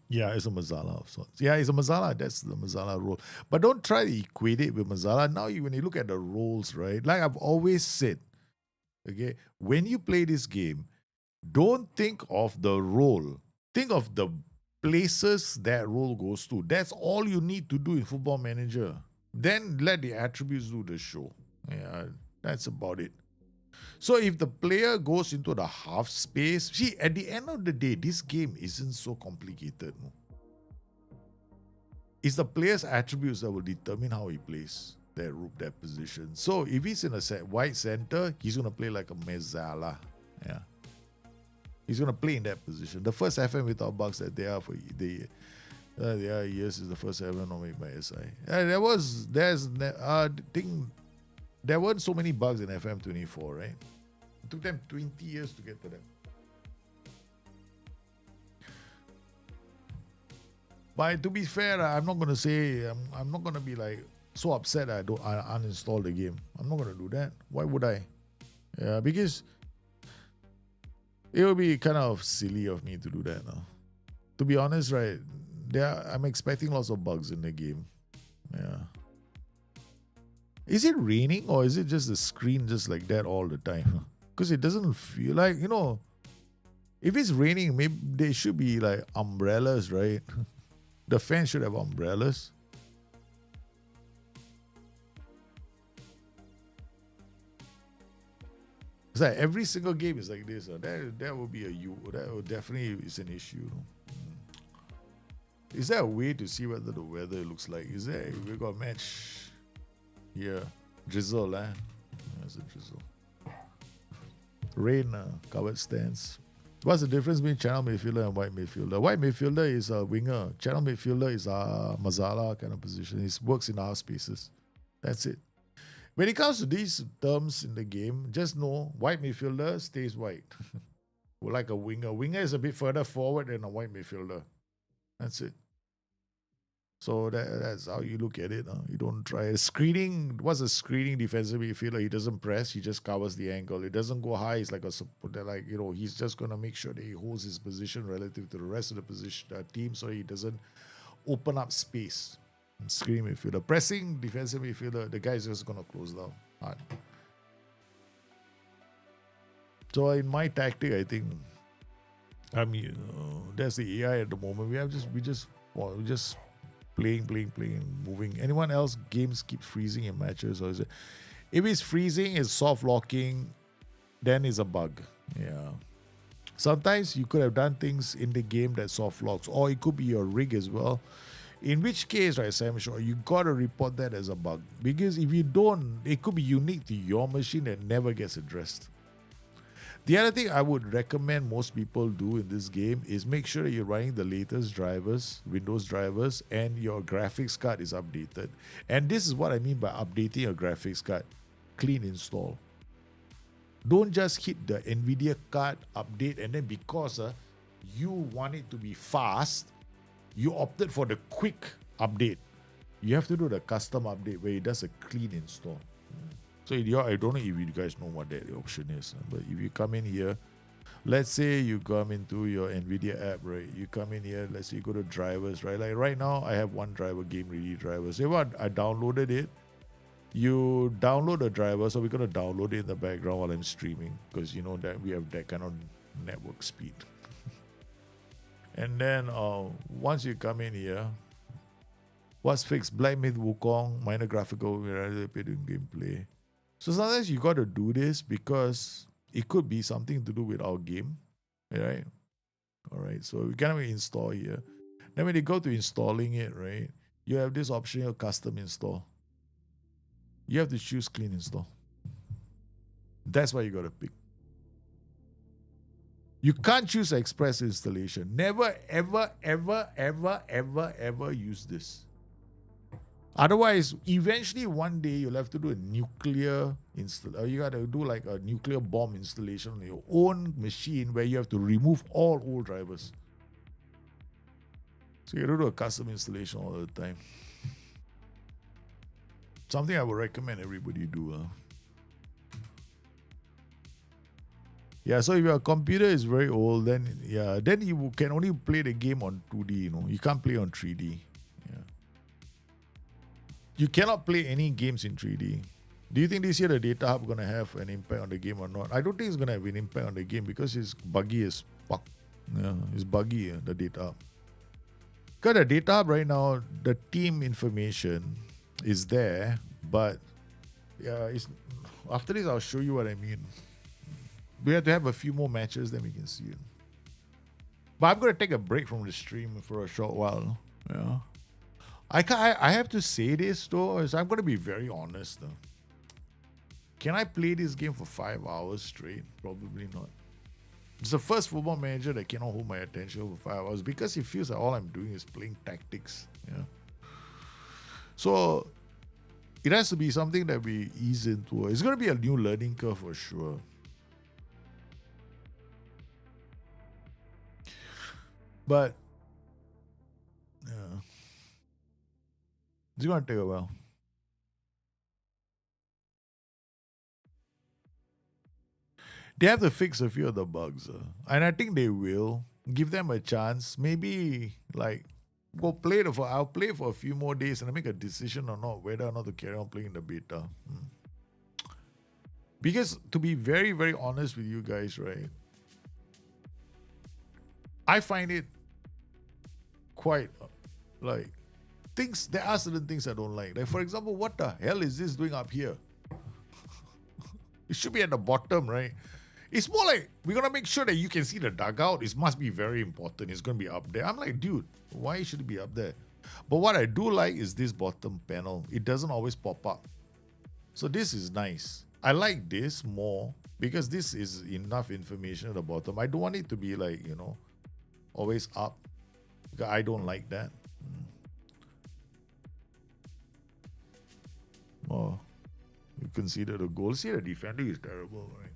it's a Mazzala of sorts. Yeah, it's a Mazzala. That's the Mazzala role. But don't try to equate it with Mazzala. Now, when you look at the roles, right? Like I've always said, okay, when you play this game, don't think of the role. Think of the places that role goes to. That's all you need to do in Football Manager. Then let the attributes do the show. Yeah, that's about it. So if the player goes into the half space, see, at the end of the day, this game isn't so complicated. No? It's the player's attributes that will determine how he plays that position. So if he's in a wide center, he's going to play like a Mezzala. Yeah. He's going to play in that position. The first FM without bugs that they are for years is the first FM not made by SI. There weren't so many bugs in FM24, right? It took them 20 years to get to them. But to be fair, I'm not going to say, I'm not going to be like so upset I uninstall the game. I'm not going to do that. Why would I? Yeah, because it would be kind of silly of me to do that now. To be honest, right, I'm expecting lots of bugs in the game. Yeah. Is it raining or is it just the screen just like that all the time? Because it doesn't feel like, if it's raining, maybe there should be like umbrellas, right? The fans should have umbrellas. It's like every single game is like this. That will be that will definitely is an issue. Is there a way to see whether the weather looks like? We got a match here? Drizzle, eh? There's a drizzle. Rain, covered stands. What's the difference between channel midfielder and white midfielder? White midfielder is a winger. Channel midfielder is a Mazzala kind of position. He works in half spaces. That's it. When it comes to these terms in the game, just know white midfielder stays white. Like a winger. Winger is a bit further forward than a white midfielder. That's it. So that's how you look at it. You don't try screening. What's a screening defensive midfielder? He doesn't press. He just covers the angle. It doesn't go high. It's like he's just gonna make sure that he holds his position relative to the rest of the team, so he doesn't open up space. Screening midfielder, pressing defensive midfielder. The guy's just gonna close down hard. So in my tactic, I think I mean, that's the AI at the moment. We just playing, moving. Anyone else? Games keep freezing in matches, or is it? If it's freezing, it's soft locking, then it's a bug. Yeah. Sometimes you could have done things in the game that soft locks, or it could be your rig as well. In which case, right, Sam Shaw, you gotta report that as a bug. Because if you don't, it could be unique to your machine and never gets addressed. The other thing I would recommend most people do in this game is make sure that you're running the latest drivers, Windows drivers, and your graphics card is updated. And this is what I mean by updating your graphics card. Clean install. Don't just hit the NVIDIA card update and then because you want it to be fast, you opted for the quick update. You have to do the custom update where it does a clean install. So I don't know if you guys know what that option is, but if you come in here, let's say you come into your NVIDIA app, right? You come in here, let's say you go to drivers, right? Like right now, I have one driver, Game Ready driver. Say what? I downloaded it. You download the driver, so we're going to download it in the background while I'm streaming because you know that we have that kind of network speed. And then once you come in here, what's fixed? Black Myth Wukong, minor graphical gameplay. So sometimes you got to do this because it could be something to do with our game, right? All right, so we can install here. Then when you go to installing it, right, you have this option here, custom install. You have to choose clean install. That's what you got to pick. You can't choose express installation. Never, ever, ever, ever, ever, ever use this. Otherwise, eventually one day you'll have to do a nuclear install. You got to do like a nuclear bomb installation on your own machine where you have to remove all old drivers. So you got to do a custom installation all the time. Something I would recommend everybody do. Yeah, so if your computer is very old, then you can only play the game on 2D, you know. You can't play on 3D. Yeah. You cannot play any games in 3D. Do you think this year the data hub gonna have an impact on the game or not? I don't think it's gonna have an impact on the game because it's buggy as fuck. Yeah, it's buggy, the data hub. Because the data hub right now, the team information is there, but yeah, after this I'll show you what I mean. We have to have a few more matches, then we can see it. But I'm gonna take a break from the stream for a short while. Yeah, I have to say this though, is I'm gonna be very honest though. Can I play this game for 5 hours straight? Probably not. It's the first football manager that cannot hold my attention for 5 hours because it feels like all I'm doing is playing tactics. Yeah. So it has to be something that we ease into. It's gonna be a new learning curve for sure. But yeah, it's gonna take a while. They have to fix a few of the bugs, and I think they will. Give them a chance. Maybe like I'll play for a few more days and I make a decision or not whether or not to carry on playing the beta. Because to be very, very honest with you guys, right? I find it quite like there are certain things I don't like. Like for example, what the hell is this doing up here? It should be at the bottom, right? It's more like we're gonna make sure that you can see the dugout. It must be very important. It's gonna be up there. I'm like, dude, why should it be up there? But what I do like is this bottom panel. It doesn't always pop up. So this is nice. I like this more because this is enough information at the bottom. I don't want it to be like, always up. Because I don't like that. Oh, you consider the goal. See, the defending is terrible, right?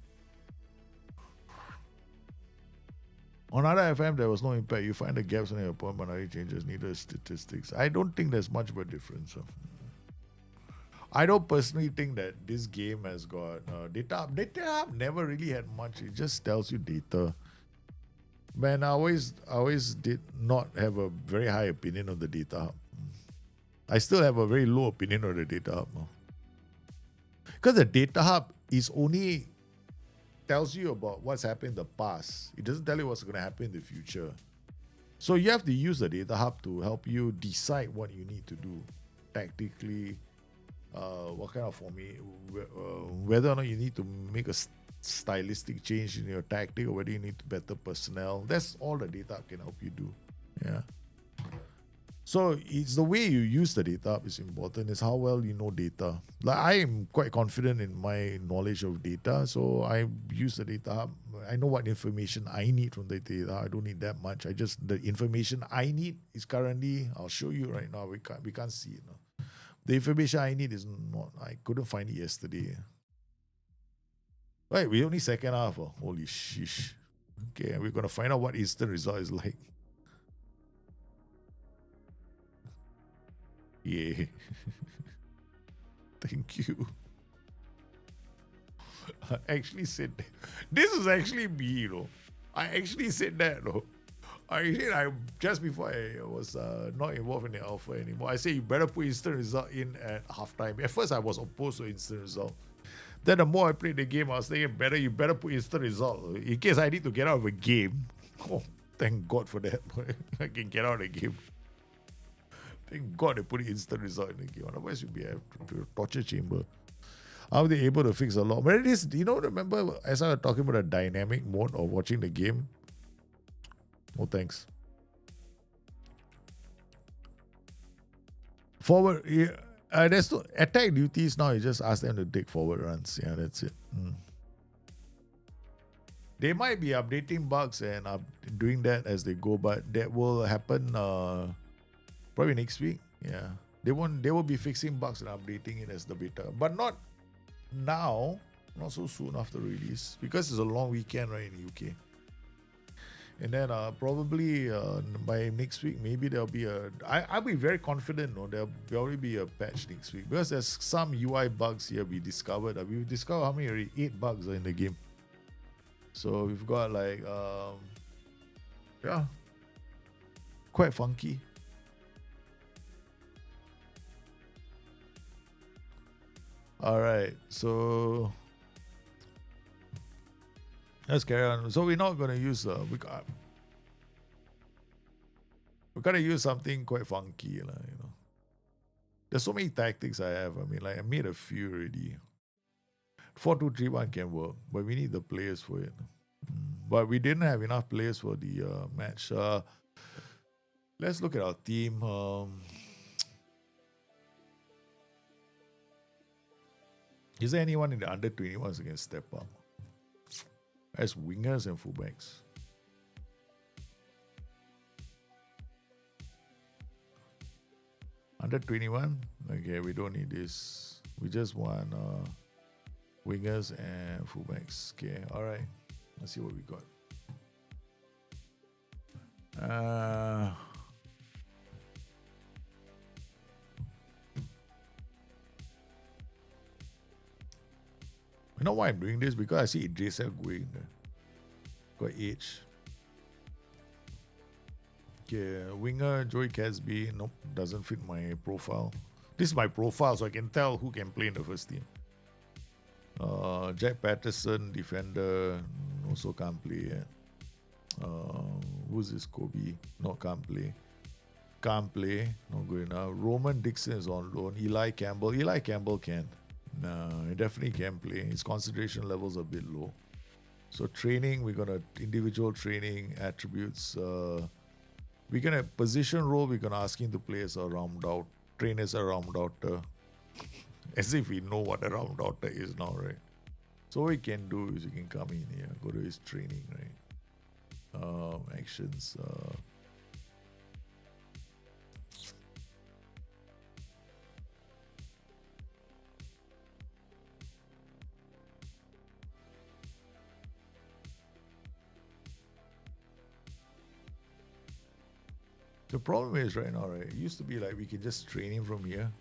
On other FM, there was no impact. You find the gaps in your opponent, but changes, neither statistics. I don't think there's much of a difference. I don't personally think that this game has got data. Data never really had much. It just tells you data. Man, I always did not have a very high opinion of the data hub. I still have a very low opinion of the data hub. Because the data hub is only tells you about what's happened in the past. It doesn't tell you what's going to happen in the future. So you have to use the data hub to help you decide what you need to do tactically, what kind of format, whether or not you need to make a stylistic change in your tactic, or whether you need to better personnel. That's all the data hub can help you do. Yeah. So it's the way you use the data hub is important. It's how well you know data. Like I am quite confident in my knowledge of data, so I use the data hub. I know what information I need from the data. I don't need that much. The information I need is currently. I'll show you right now. We can't see it now. The information I need is not. I couldn't find it yesterday. Right, we only second half. Oh, holy shish. Okay, we're gonna find out what instant result is like. Yeah. Thank you. I actually said that. This is actually me, you know. I actually said that, though. I just before I was not involved in the alpha anymore, I said you better put instant result in at halftime. At first, I was opposed to instant result. Then the more I played the game, I was thinking, you better put instant result in case I need to get out of a game. Oh, thank God for that. I can get out of the game. Thank God they put instant result in the game. Otherwise, you'd be a torture chamber. How are they able to fix a lot? But it is, remember as I was talking about a dynamic mode of watching the game? Oh, thanks. Forward, there's no attack duties now. You just ask them to take forward runs. Yeah, that's it. They might be updating bugs and doing that as they go, but that will happen probably next week. Yeah, they will be fixing bugs and updating it as the beta, but not now, not so soon after release, because it's a long weekend right in the UK. And then probably by next week, maybe there'll be I'll be very confident, there'll probably be a patch next week, because there's some UI bugs here we discovered. We've discovered how many already? 8 bugs are in the game. So we've got like, quite funky. All right, so let's carry on. So we're not going to use we got to use something quite funky, There's so many tactics I have. I mean, like I made a few already. 4-2-3-1 can work, but we need the players for it. But we didn't have enough players for the match. Let's look at our team. Is there anyone in the under 21s who can step up? As wingers and fullbacks. Under 21? Okay, we don't need this. We just want wingers and fullbacks. Okay, alright. Let's see what we got. You know why I'm doing this? Because I see Idrissa going there. Got age. Okay, winger Joey Casby. Nope, doesn't fit my profile. This is my profile, so I can tell who can play in the first team. Jack Patterson, defender, also can't play yet. Who's this Kobe? No, can't play. Can't play, not good enough. Roman Dixon is on loan. Eli Campbell can. No, he definitely can play. His concentration level's a bit low. So training, we're gonna individual training attributes. We're gonna position role. We're gonna ask him to play as a round out, train as a round outer, as if we know what a round outer is now, right? So what we can do is we can come in here, go to his training, right? Actions. The problem is right now, right? It used to be like we can just train him from here.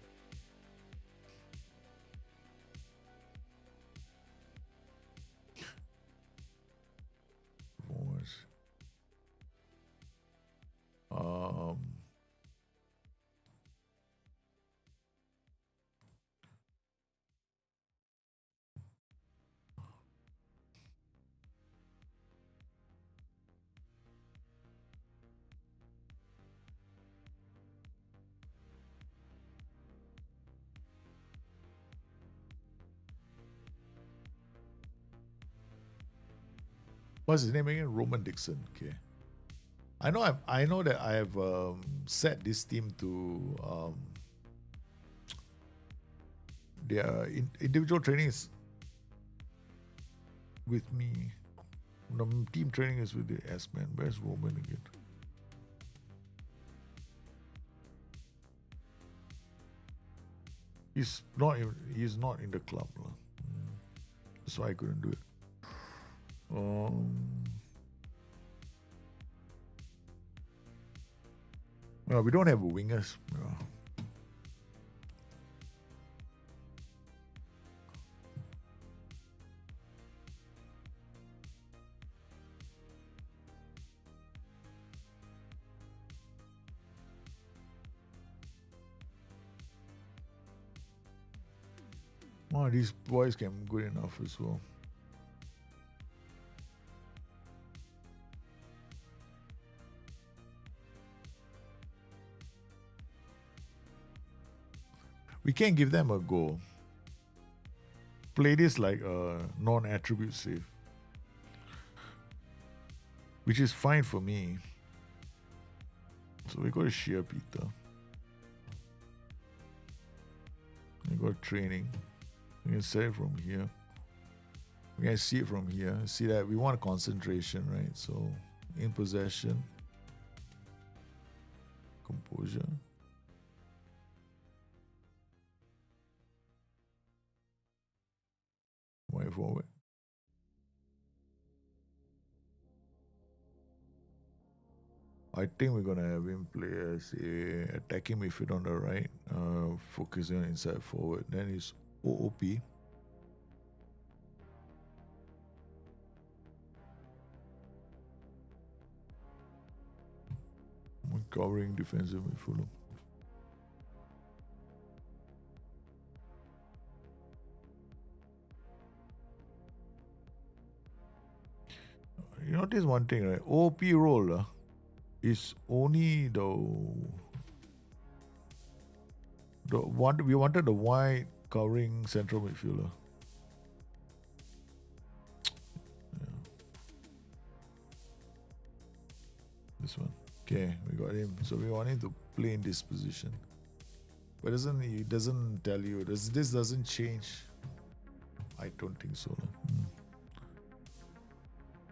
What's his name again? Roman Dixon. Okay. I know that I have set this team to their individual trainings with me. The team training is with the S-Man. Where's Roman again? He's not in the club. That's why I couldn't do it. Well, we don't have wingers. Oh, these boys can be good enough as well. We can give them a go. Play this like a non-attribute save, which is fine for me. So we got a shear Peter. We got training. We can set it from here. We can see it from here. See that we want concentration, right? So in possession, composure. Way forward. I think we're gonna have him play as a attacking midfield on the right, focusing on inside forward. Then it's OOP. Covering defensive midfielder. You notice one thing, right? OP role is only the one we wanted the wide covering central midfielder. Yeah. This one. Okay, we got him. So we want him to play in this position. But it doesn't tell you. This doesn't change. I don't think so.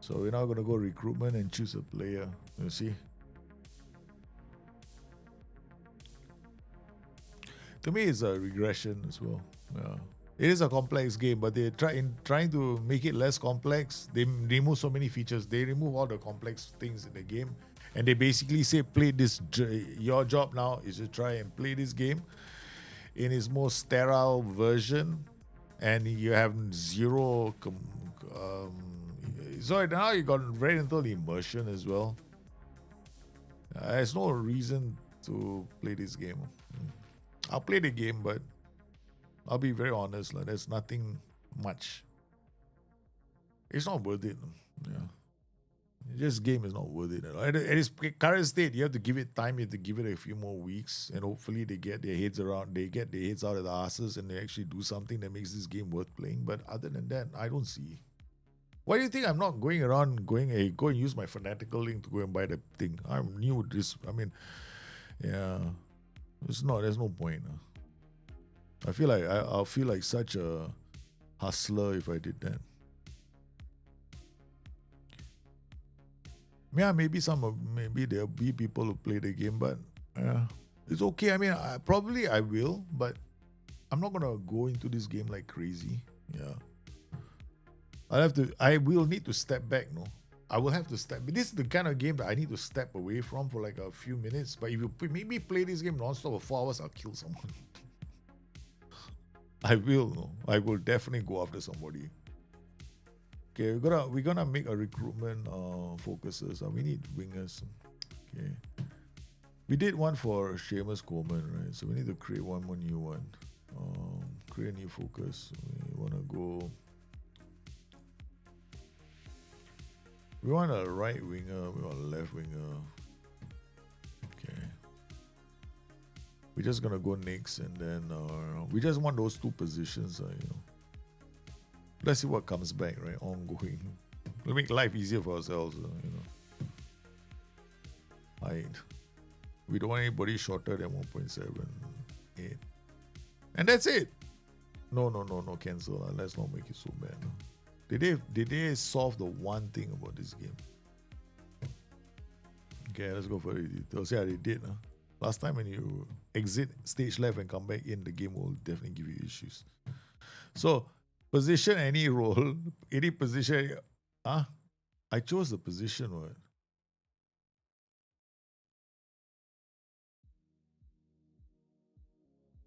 So we're now gonna go recruitment and choose a player. You see? To me, it's a regression as well. Yeah. It is a complex game, but they trying to make it less complex. They remove so many features. They remove all the complex things in the game, and they basically say, "Play this. Your job now is to try and play this game in its most sterile version, and you have zero." So now you got very little immersion as well. There's no reason to play this game. I'll play the game, but I'll be very honest. There's nothing much. It's not worth it. Yeah. This game is not worth it. At its current state, you have to give it time. You have to give it a few more weeks, and hopefully they get their heads out of the asses, and they actually do something that makes this game worth playing. But other than that, I don't see. Why do you think I'm not going around go and use my fanatical link to go and buy the thing? I'm new to this. I mean, yeah, there's no point. I feel like I'll feel like such a hustler if I did that. Yeah, maybe there'll be people who play the game, but it's okay. I mean, probably I will, but I'm not gonna go into this game like crazy. Yeah. I will need to step back, no? I will have to step. But this is the kind of game that I need to step away from for like a few minutes. But if you make me play this game non-stop for 4 hours, I'll kill someone. I will, no? I will definitely go after somebody. Okay, we're gonna make a recruitment focuses. We need wingers. Okay. We did one for Seamus Coleman, right? So we need to create one more new one. Create a new focus. We wanna go. We want a right winger, we want a left winger. Okay. We're just gonna go next, and then we just want those two positions, Let's see what comes back, right? Ongoing. We'll make life easier for ourselves, you know. We don't want anybody shorter than 1.78. And that's it. No, cancel. Let's not make it so bad. Did they solve the one thing about this game? Okay, let's go for the details. Yeah, they did. Last time when you exit stage left and come back in, the game will definitely give you issues. So, position any role, any position. I chose the position word.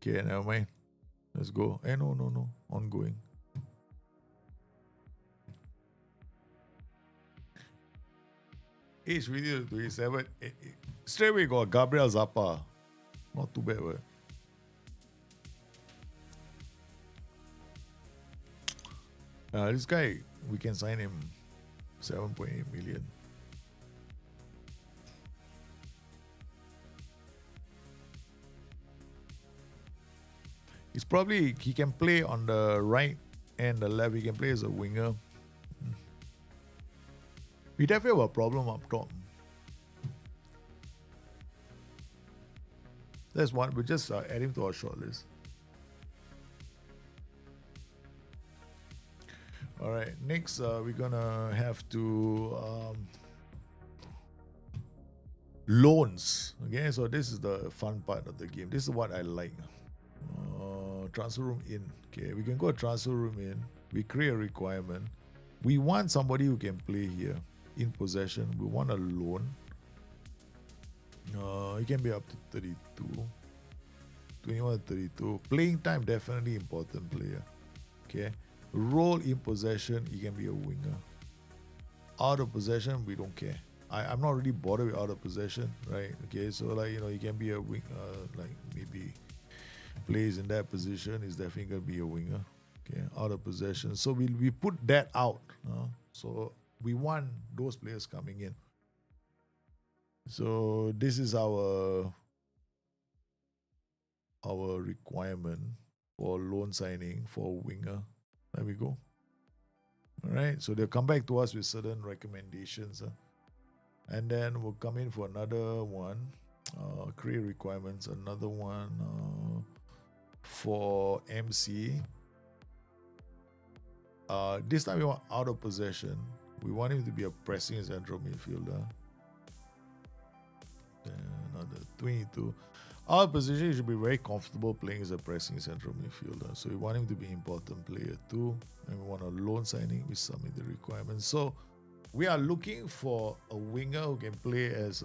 Okay, never mind. Let's go. No. Ongoing. Age video 27. Straight away got Gabriel Zappa. Not too bad, right? This guy, we can sign him 7.8 million. He can play on the right and the left. He can play as a winger. We definitely have a problem up top. That's one. We just add him to our shortlist. All right. Next, we're gonna have to loans. Okay, so this is the fun part of the game. This is what I like. Transfer room in. Okay, we can go transfer room in. We create a requirement. We want somebody who can play here in possession. We want a loan. It can be up to 32. 21 to 32. Playing time, definitely important player. Okay. Role in possession, he can be a winger. Out of possession, we don't care. I'm not really bothered with out of possession, right? Okay, so like, you know, he can be a wing, like maybe plays in that position, is definitely going to be a winger. Okay, out of possession. So we put that out. So we want those players coming in. So this is our requirement for loan signing for winger. There we go. All right. So they'll come back to us with certain recommendations. And then we'll come in for another one. Create requirements. Another one for MC. This time we want out of possession. We want him to be a pressing central midfielder. Then another 22. Our position, he should be very comfortable playing as a pressing central midfielder. So we want him to be an important player too. And we want a loan signing. We submit the requirements. So we are looking for a winger who can play as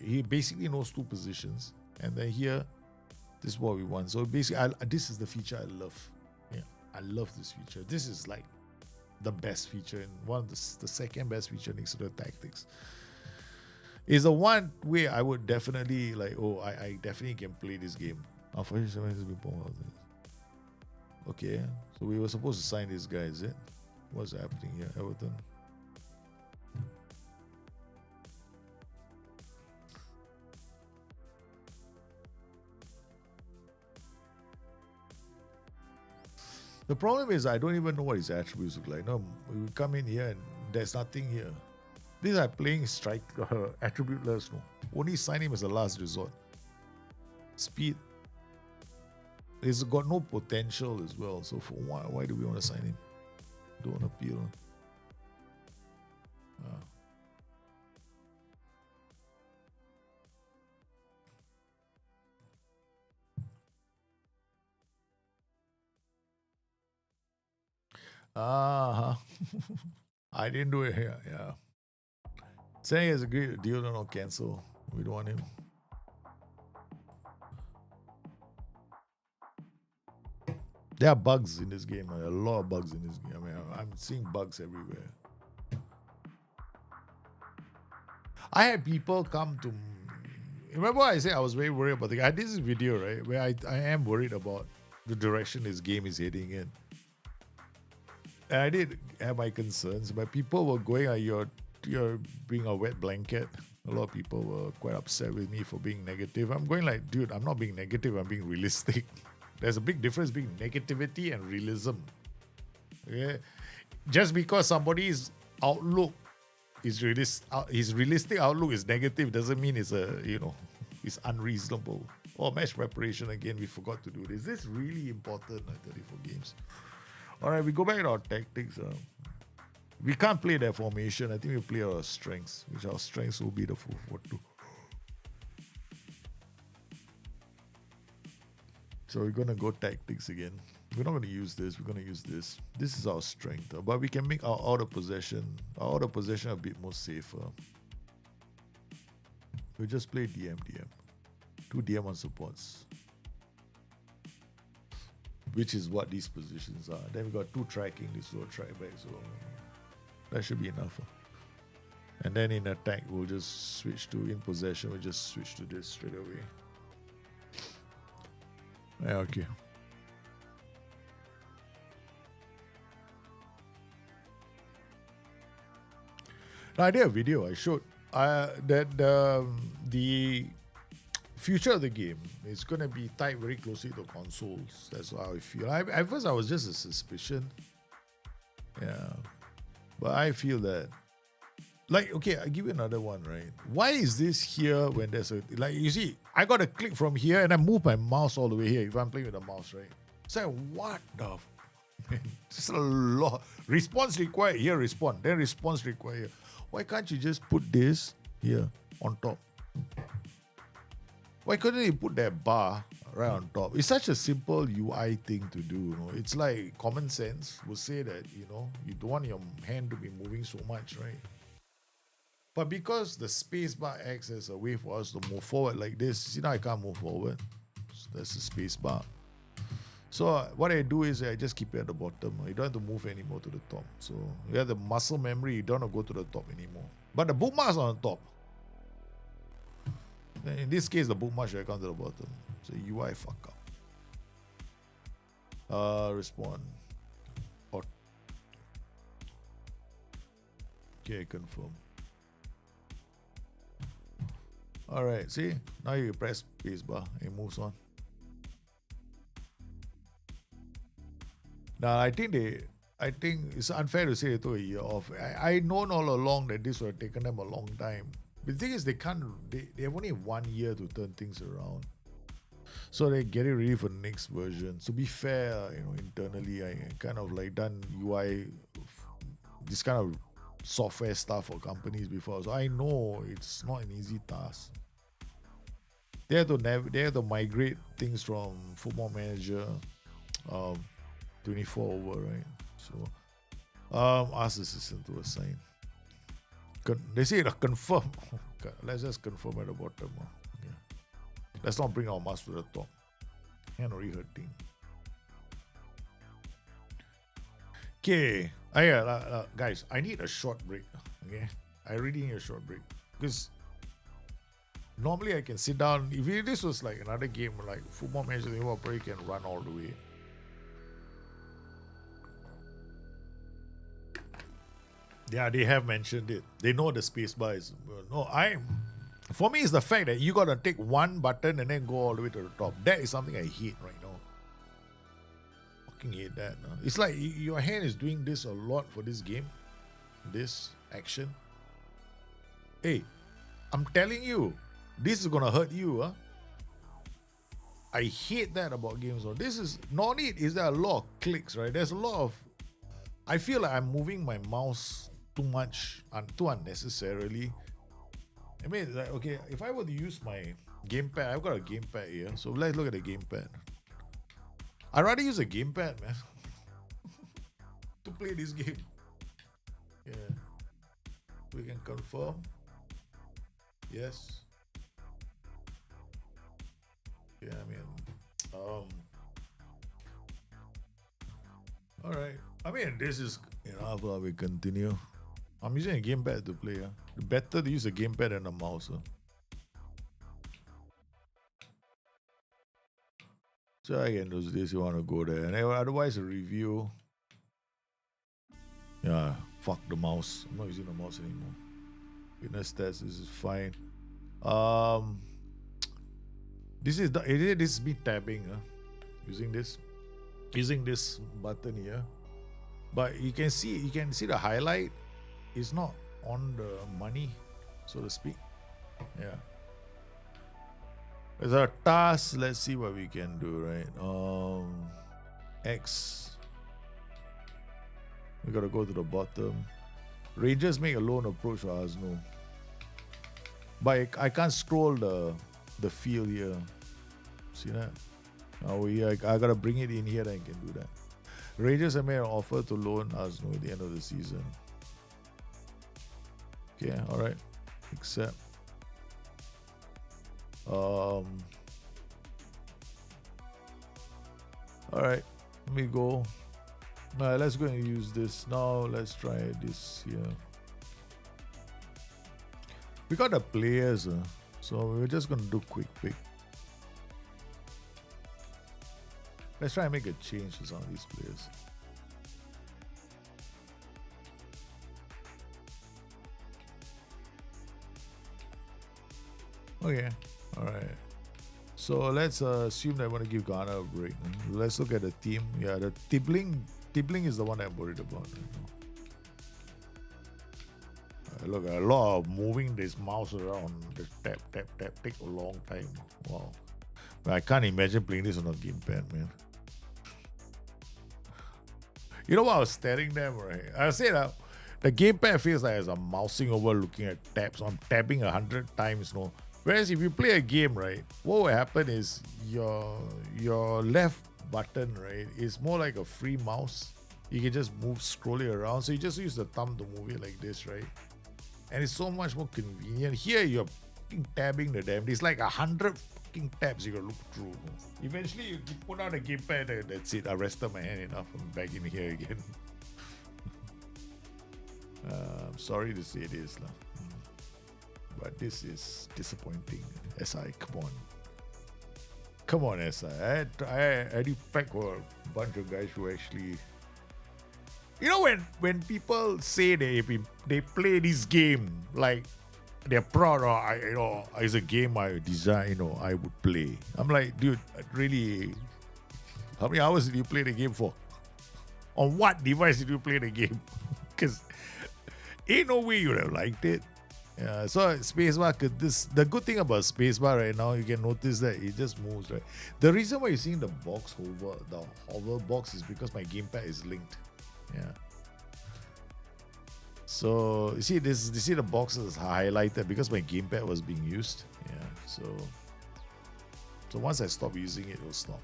he basically knows two positions. And then here, this is what we want. So basically, this is the feature I love. Yeah, I love this feature. This is like the best feature, and one of the second best feature next to the tactics. Is the one way I would definitely like, I definitely can play this game. Okay, so we were supposed to sign this guy, is it? What's happening here, Everton? The problem is I don't even know what his attributes look like. No, we come in here and there's nothing here. These are playing strike attributeless. No, only sign him as a last resort. Speed. He's got no potential as well. So for why do we want to sign him? Don't appeal. I didn't do it here. Yeah. Saying it's a great deal, don't cancel. We don't want him. There are bugs in this game. A lot of bugs in this game. I mean, I'm seeing bugs everywhere. I had people come to. Remember, I said I was very worried about the guy. I did this video, right, where I am worried about the direction this game is heading in. And I did have my concerns, but people were going, you're being a wet blanket. A lot of people were quite upset with me for being negative. I'm going like, dude, I'm not being negative, I'm being realistic. There's a big difference between negativity and realism. Okay? Just because somebody is outlook is his realistic outlook is negative doesn't mean it's it's unreasonable. Oh, match preparation again. We forgot to do this. This is really important. 34 games. All right, we go back to our tactics. We can't play that formation. I think we play our strengths, which our strengths will be the 4-4-2. So we're gonna go tactics again. We're not gonna use this. We're gonna use this. This is our strength, but we can make our out of possession a bit more safer. We just play DM. 2 DM on supports, which is what these positions are. Then we got 2 tracking. This will track back, so that should be enough. And then in attack, we'll just switch to in possession. We'll just switch to this straight away. Yeah, okay. Now, I did a video. I showed that the future of the game is going to be tied very closely to consoles. That's how I feel. At first, I was just a suspicion. Yeah. But I feel that, like, okay, I'll give you another one, right? Why is this here when there's a, like, you see, I got to click from here and I move my mouse all the way here if I'm playing with the mouse, right? So, what the, it's a lot. Response required, here respond, then response required. Why can't you just put this here on top? Why couldn't you put that bar right on top? It's such a simple UI thing to do, you know. It's like common sense would say that, you know, you don't want your hand to be moving so much, right? But because the space bar acts as a way for us to move forward like this, see now I can't move forward. So that's the space bar. So what I do is I just keep it at the bottom. You don't have to move anymore to the top. So you have the muscle memory, you don't have to go to the top anymore. But the bookmarks are on top. In this case, the bookmark should come to the bottom. So UI fuck up. Respond. Okay, confirm. Alright, see? Now you press spacebar, it moves on. Now I think it's unfair to say they took a year off. I known all along that this would have taken them a long time. But the thing is they have only 1 year to turn things around. So they get it ready for the next version. To be fair, you know, internally I kind of like done UI, this kind of software stuff for companies before. So I know it's not an easy task. They have to migrate things from Football Manager 24 over, right? So ask the system to assign. They say to confirm. Let's just confirm at the bottom. Yeah. Let's not bring our mouse to the top. Hand already hurting. Okay. Guys, I need a short break. Okay. I really need a short break. Because normally I can sit down. If this was like another game like Football Manager, you probably can run all the way. Yeah, they have mentioned it. They know the spacebar is. No, for me, it's the fact that you gotta take one button and then go all the way to the top. That is something I hate right now. Fucking hate that. No? It's like your hand is doing this a lot for this game. This action. Hey, I'm telling you, this is gonna hurt you, huh? I hate that about games. This is not only is there a lot of clicks, right? There's a lot of. I feel like I'm moving my mouse too much and too unnecessarily. I mean, like, okay, if I were to use my gamepad, I've got a gamepad here. So let's look at the gamepad. I'd rather use a gamepad, man, to play this game. Yeah. We can confirm. Yes. Yeah, I mean, all right. I mean, this is, you know, how we continue. I'm using a gamepad to play. Better to use a gamepad than a mouse. So I can do this. You want to go there, and otherwise a review. Yeah, fuck the mouse. I'm not using the mouse anymore. Fitness test. This is fine. This is me tabbing. Using this button here. But you can see the highlight. is not on the money, so to speak. Yeah. As our task, let's see what we can do, right? X. We gotta go to the bottom. Rangers make a lone approach to Arsenal. But I can't scroll the field here. See that? Oh yeah, I gotta bring it in here, then I can do that. Rangers have made an offer to loan Arsenal at the end of the season. Okay, alright. Accept. Alright, let me go. Alright, let's go and use this. Now let's try this here. We got the players, so we're just gonna do quick pick. Let's try and make a change to some of these players. Okay, alright. So let's assume that I want to give Ghana a break. Let's look at the team. Yeah, the Tibbling is the one I'm worried about. Look, a lot of moving this mouse around. Just tap, tap, tap. Take a long time. Wow. I can't imagine playing this on a gamepad, man. You know what I was staring them, right? I said the gamepad feels like as I'm mousing over looking at tabs. I'm tapping 100 times, no. Whereas if you play a game, right, what will happen is your left button, right, is more like a free mouse. You can just scroll it around. So you just use the thumb to move it like this, right? And it's so much more convenient. Here you're fucking tabbing the damn. It's like 100 fucking tabs you gotta look through. Eventually you put out a gamepad and that's it. I rested my hand enough. I'm back in here again. I'm sorry to say this, but this is disappointing. SI, come on. Come on, SI. I had you pack for a bunch of guys who actually... You know, when people say they play this game, like they're proud, or it's a game I design, I would play. I'm like, dude, really, how many hours did you play the game for? On what device did you play the game? Because ain't no way you would have liked it. Yeah, so spacebar, the good thing about spacebar right now, you can notice that it just moves, right? The reason why you're seeing the box the hover box is because my gamepad is linked. Yeah. So you see the box is highlighted because my gamepad was being used. Yeah. So once I stop using it, it'll stop.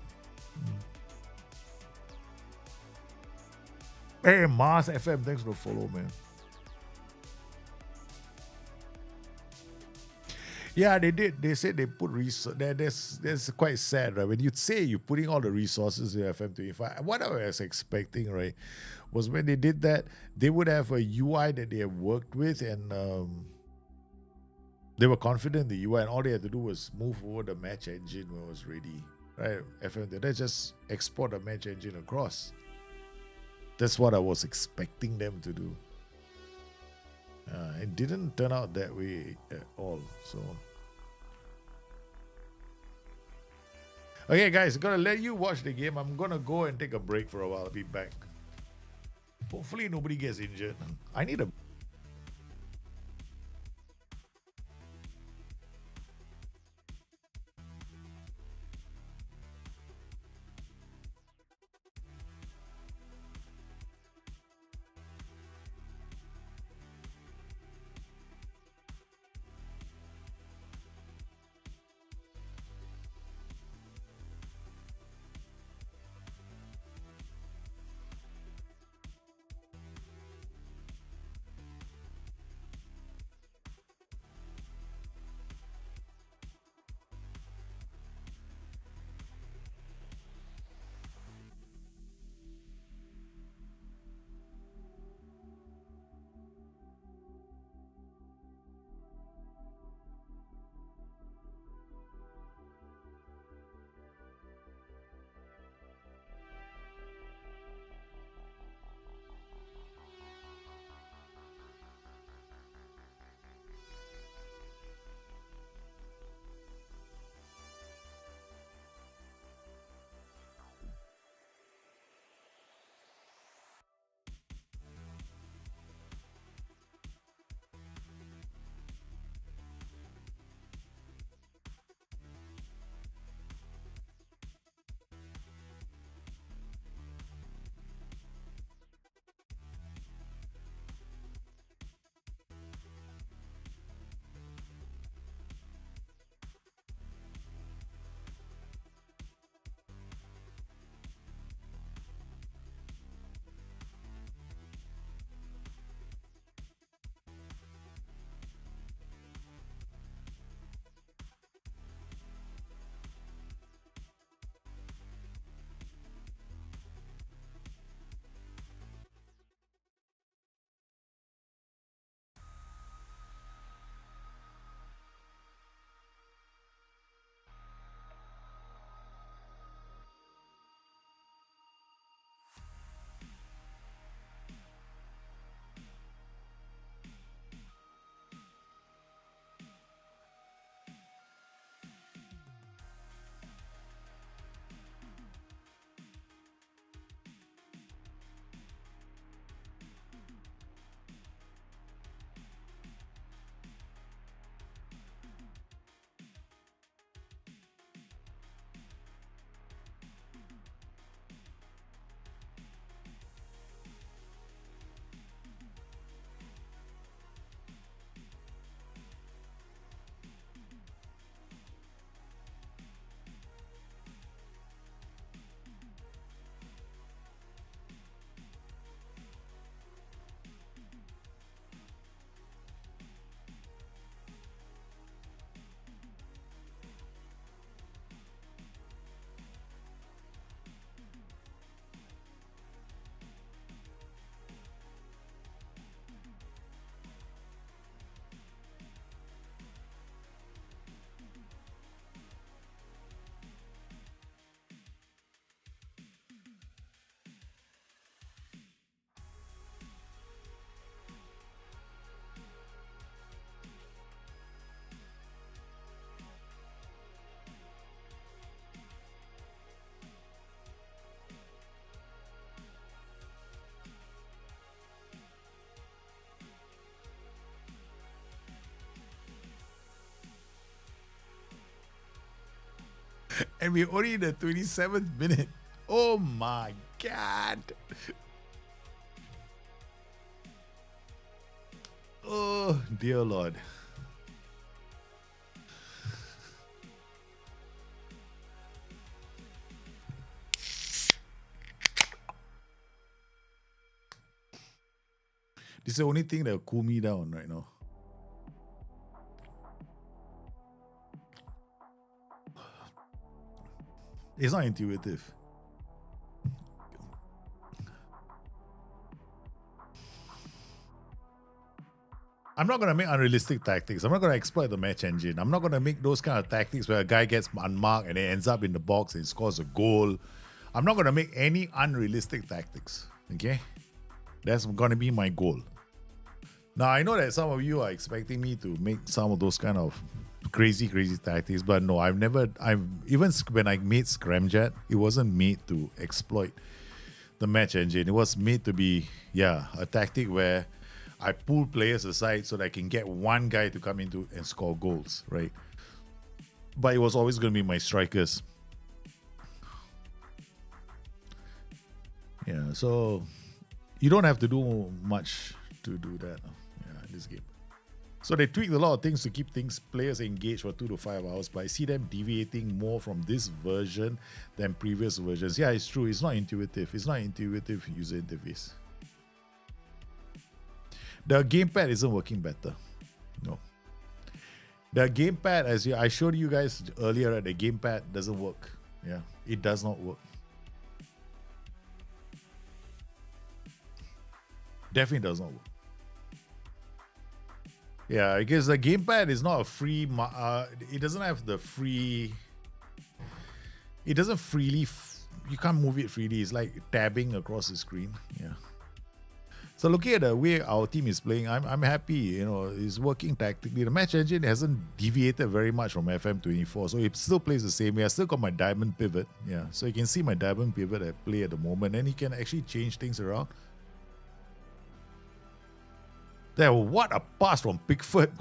Hey, Mars FM, thanks for the follow, man. Yeah, they did. They said they put resources. That's quite sad, right? When you say you're putting all the resources in FM25, what I was expecting, right, was when they did that, they would have a UI that they have worked with, and they were confident in the UI, and all they had to do was move over the match engine when it was ready, right? They just export the match engine across. That's what I was expecting them to do. It didn't turn out that way at all. So, okay, guys, I'm gonna let you watch the game. I'm gonna go and take a break for a while. I'll be back. Hopefully, nobody gets injured. I need a And we're only in the 27th minute. Oh my God. Oh, dear Lord. This is the only thing that will cool me down right now. It's not intuitive. I'm not going to make unrealistic tactics. I'm not going to exploit the match engine. I'm not going to make those kind of tactics where a guy gets unmarked and it ends up in the box and scores a goal. I'm not going to make any unrealistic tactics. Okay? That's going to be my goal. Now, I know that some of you are expecting me to make some of those kind of crazy tactics, but no, even when I made Scramjet, it wasn't made to exploit the match engine. It was made to be, a tactic where I pull players aside so that I can get one guy to come into and score goals, right? But it was always going to be my strikers. Yeah, so you don't have to do much to do that in this game. So they tweaked a lot of things to keep players engaged for 2 to 5 hours, but I see them deviating more from this version than previous versions. Yeah, it's true. It's not intuitive. It's not intuitive user interface. The gamepad isn't working better. No. The gamepad, as I showed you guys earlier, the gamepad doesn't work. Yeah, it does not work. Definitely does not work. Yeah, because the gamepad is not a free. It doesn't have the free. It doesn't freely. You can't move it freely. It's like tabbing across the screen. Yeah. So looking at the way our team is playing, I'm happy. It's working tactically. The match engine hasn't deviated very much from FM24, so it still plays the same way. I still got my diamond pivot. Yeah, so you can see my diamond pivot at play at the moment, and you can actually change things around. There, what a pass from Pickford.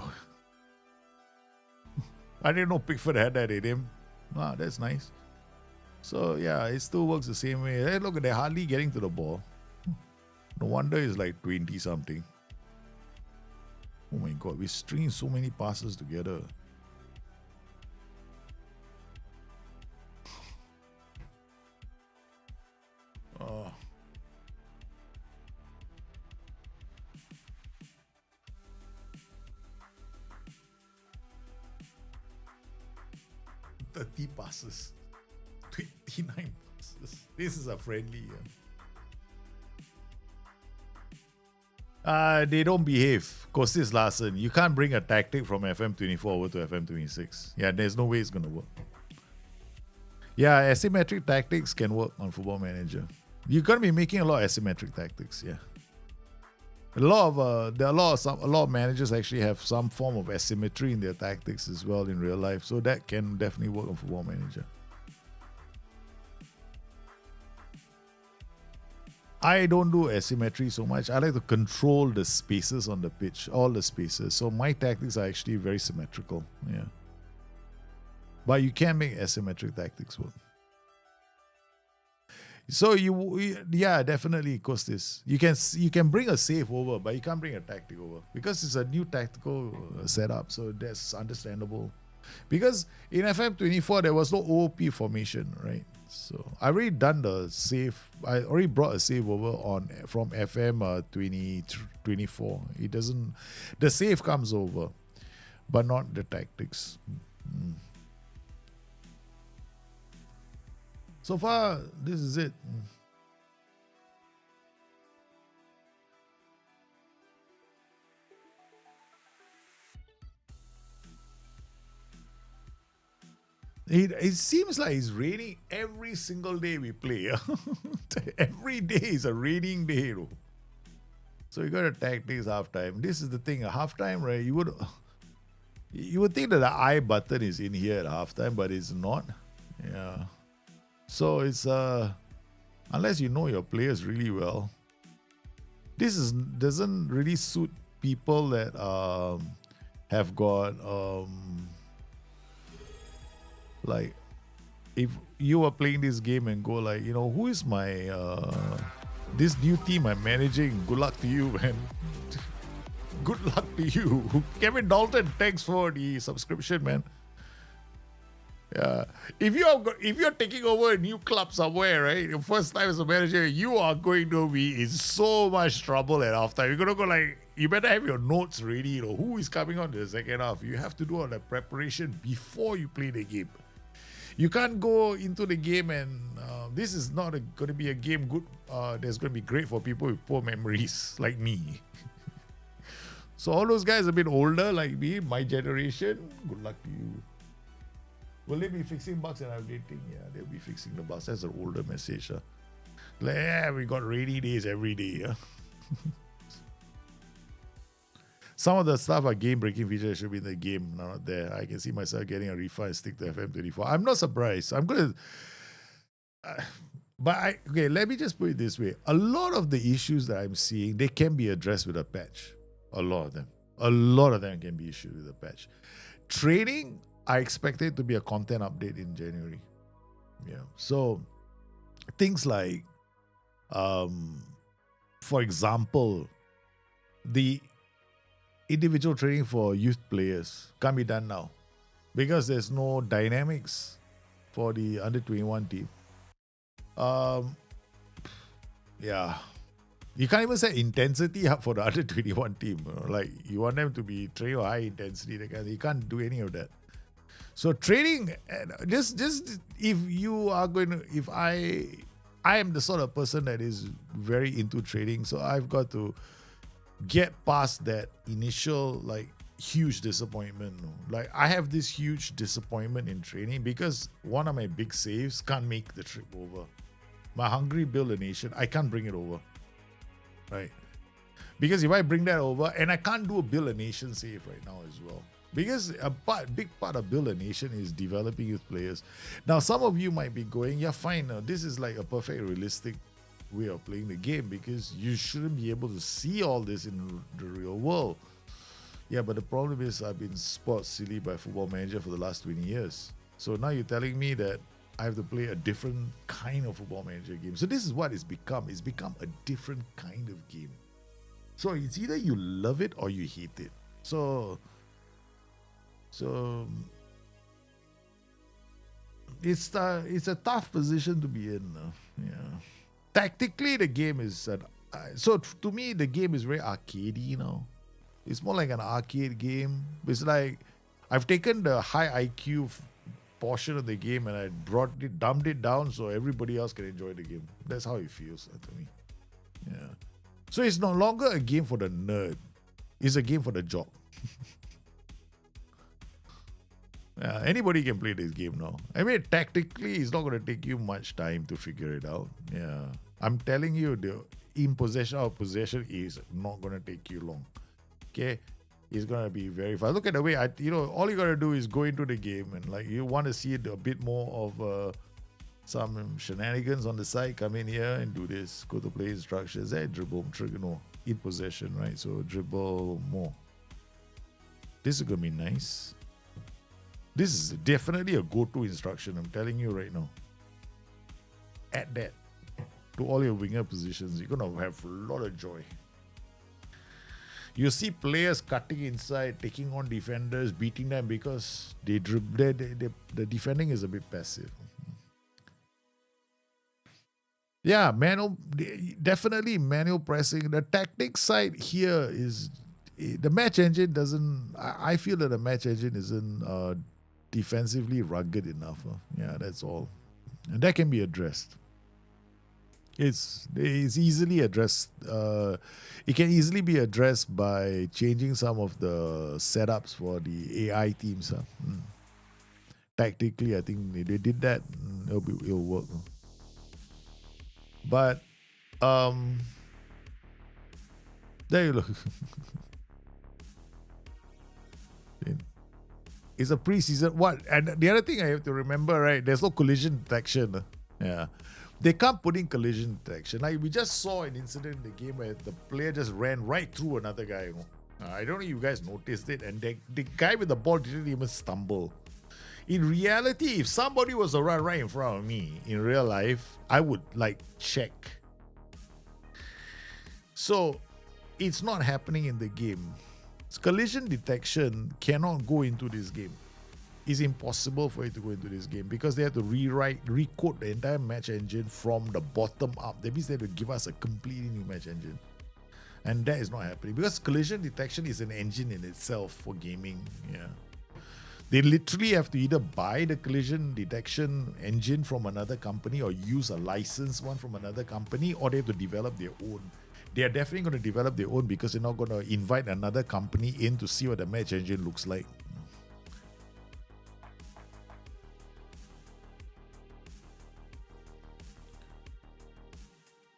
I didn't know Pickford had that in him. Wow, that's nice. So yeah, it still works the same way. Hey, look, they're hardly getting to the ball. No wonder it's like 20 something. Oh my God, we're stringing so many passes together. Oh. $30 passes. 29 passes. This is a friendly. They don't behave. Kostis Larsen, you can't bring a tactic from FM24 over to FM26. Yeah, there's no way it's going to work. Yeah, asymmetric tactics can work on Football Manager. You're going to be making a lot of asymmetric tactics, yeah. A lot of managers actually have some form of asymmetry in their tactics as well in real life, so that can definitely work on Football Manager. I don't do asymmetry so much. I like to control the spaces on the pitch, all the spaces. So my tactics are actually very symmetrical. Yeah. But you can make asymmetric tactics work. So definitely, Kostis. You can bring a save over, but you can't bring a tactic over because it's a new tactical setup. So that's understandable. Because in FM24 there was no OOP formation, right? So I already done the save. I already brought a save over from FM 2024. It doesn't. The save comes over, but not the tactics. So far, this is it. It seems like it's raining every single day we play. Every day is a raining day. So you got to tactics halftime. This is the thing. At halftime, right? You would think that the I button is in here at halftime, but it's not. Yeah. So it's unless you know your players really well. This doesn't really suit people that have got like if you are playing this game and go like, who is my this new team I'm managing? Good luck to you, man. Good luck to you. Kevin Dalton, thanks for the subscription, man. Yeah. If you're taking over a new club somewhere, right? Your first time as a manager, you are going to be in so much trouble at halftime. You're gonna go like, you better have your notes ready, who is coming on the second half. You have to do all the preparation before you play the game. You can't go into the game and this is not going to be a game good. That's going to be great for people with poor memories like me. So all those guys a bit older like me, my generation, good luck to you. Will they be fixing bugs and updating? Yeah, they'll be fixing the bugs. That's an older message. Like, yeah, we got rainy days every day. Yeah? Some of the stuff are game-breaking features should be in the game, not there. I can see myself getting a refund and stick to FM24. I'm not surprised. I'm going to... okay, let me just put it this way. A lot of the issues that I'm seeing, they can be addressed with a patch. A lot of them. A lot of them can be issued with a patch. Training, I expect it to be a content update in January. Yeah. So, things like, for example, the individual training for youth players can't be done now because there's no dynamics for the under 21 team. Yeah, you can't even set intensity up for the under 21 team. Like you want them to be training high intensity, you can't do any of that. So training, just if you are going to, if I am the sort of person that is very into trading, so I've got to get past that initial huge disappointment. Like I have this huge disappointment in training because one of my big saves can't make the trip over. My Hungry Build a Nation, I can't bring it over, right? Because if I bring that over, and I can't do a Build a Nation save right now as well. Because a big part of Build a Nation is developing youth players. Now, some of you might be going, yeah, fine, this is like a perfect realistic way of playing the game because you shouldn't be able to see all this in the real world. Yeah, but the problem is I've been spot silly by Football Manager for the last 20 years. So now you're telling me that I have to play a different kind of Football Manager game. So this is what it's become. It's become a different kind of game. So it's either you love it or you hate it. So it's a tough position to be in. Yeah. Tactically, the game is... so to me, the game is very arcadey now. It's more like an arcade game. It's like I've taken the high IQ portion of the game and I dumbed it down so everybody else can enjoy the game. That's how it feels to me. Yeah. So it's no longer a game for the nerd. It's a game for the job. Yeah, anybody can play this game now. I mean, tactically, it's not going to take you much time to figure it out. Yeah. I'm telling you, the in possession of possession is not going to take you long. Okay? It's going to be very fast. Look at the way, all you got to do is go into the game and you want to see it a bit more of some shenanigans on the side. Come in here and do this. Go to play instructions. Dribble, trigger, no. In possession, right? So dribble more. This is going to be nice. This is definitely a go-to instruction. I'm telling you right now. Add that to all your winger positions. You're going to have a lot of joy. You see players cutting inside, taking on defenders, beating them because the defending is a bit passive. Yeah, definitely manual pressing. The tactics side here is the match engine doesn't. I feel that the match engine isn't defensively rugged enough. Yeah, that's all, and that can be addressed. It's easily addressed. It can easily be addressed by changing some of the setups for the AI teams. Tactically, I think they did that. It'll work. But there you look. It's a preseason. What? And the other thing I have to remember, right? There's no collision detection. Yeah. They can't put in collision detection. Like we just saw an incident in the game where the player just ran right through another guy. I don't know if you guys noticed it. And the guy with the ball didn't even stumble. In reality, if somebody was to run right in front of me in real life, I would like check. So it's not happening in the game. Collision detection cannot go into this game. It's impossible for it to go into this game because they have to recode the entire match engine from the bottom up. That means they have to give us a completely new match engine. And that is not happening because collision detection is an engine in itself for gaming. Yeah. They literally have to either buy the collision detection engine from another company or use a licensed one from another company, or they have to develop their own. They are definitely going to develop their own because they're not going to invite another company in to see what the match engine looks like.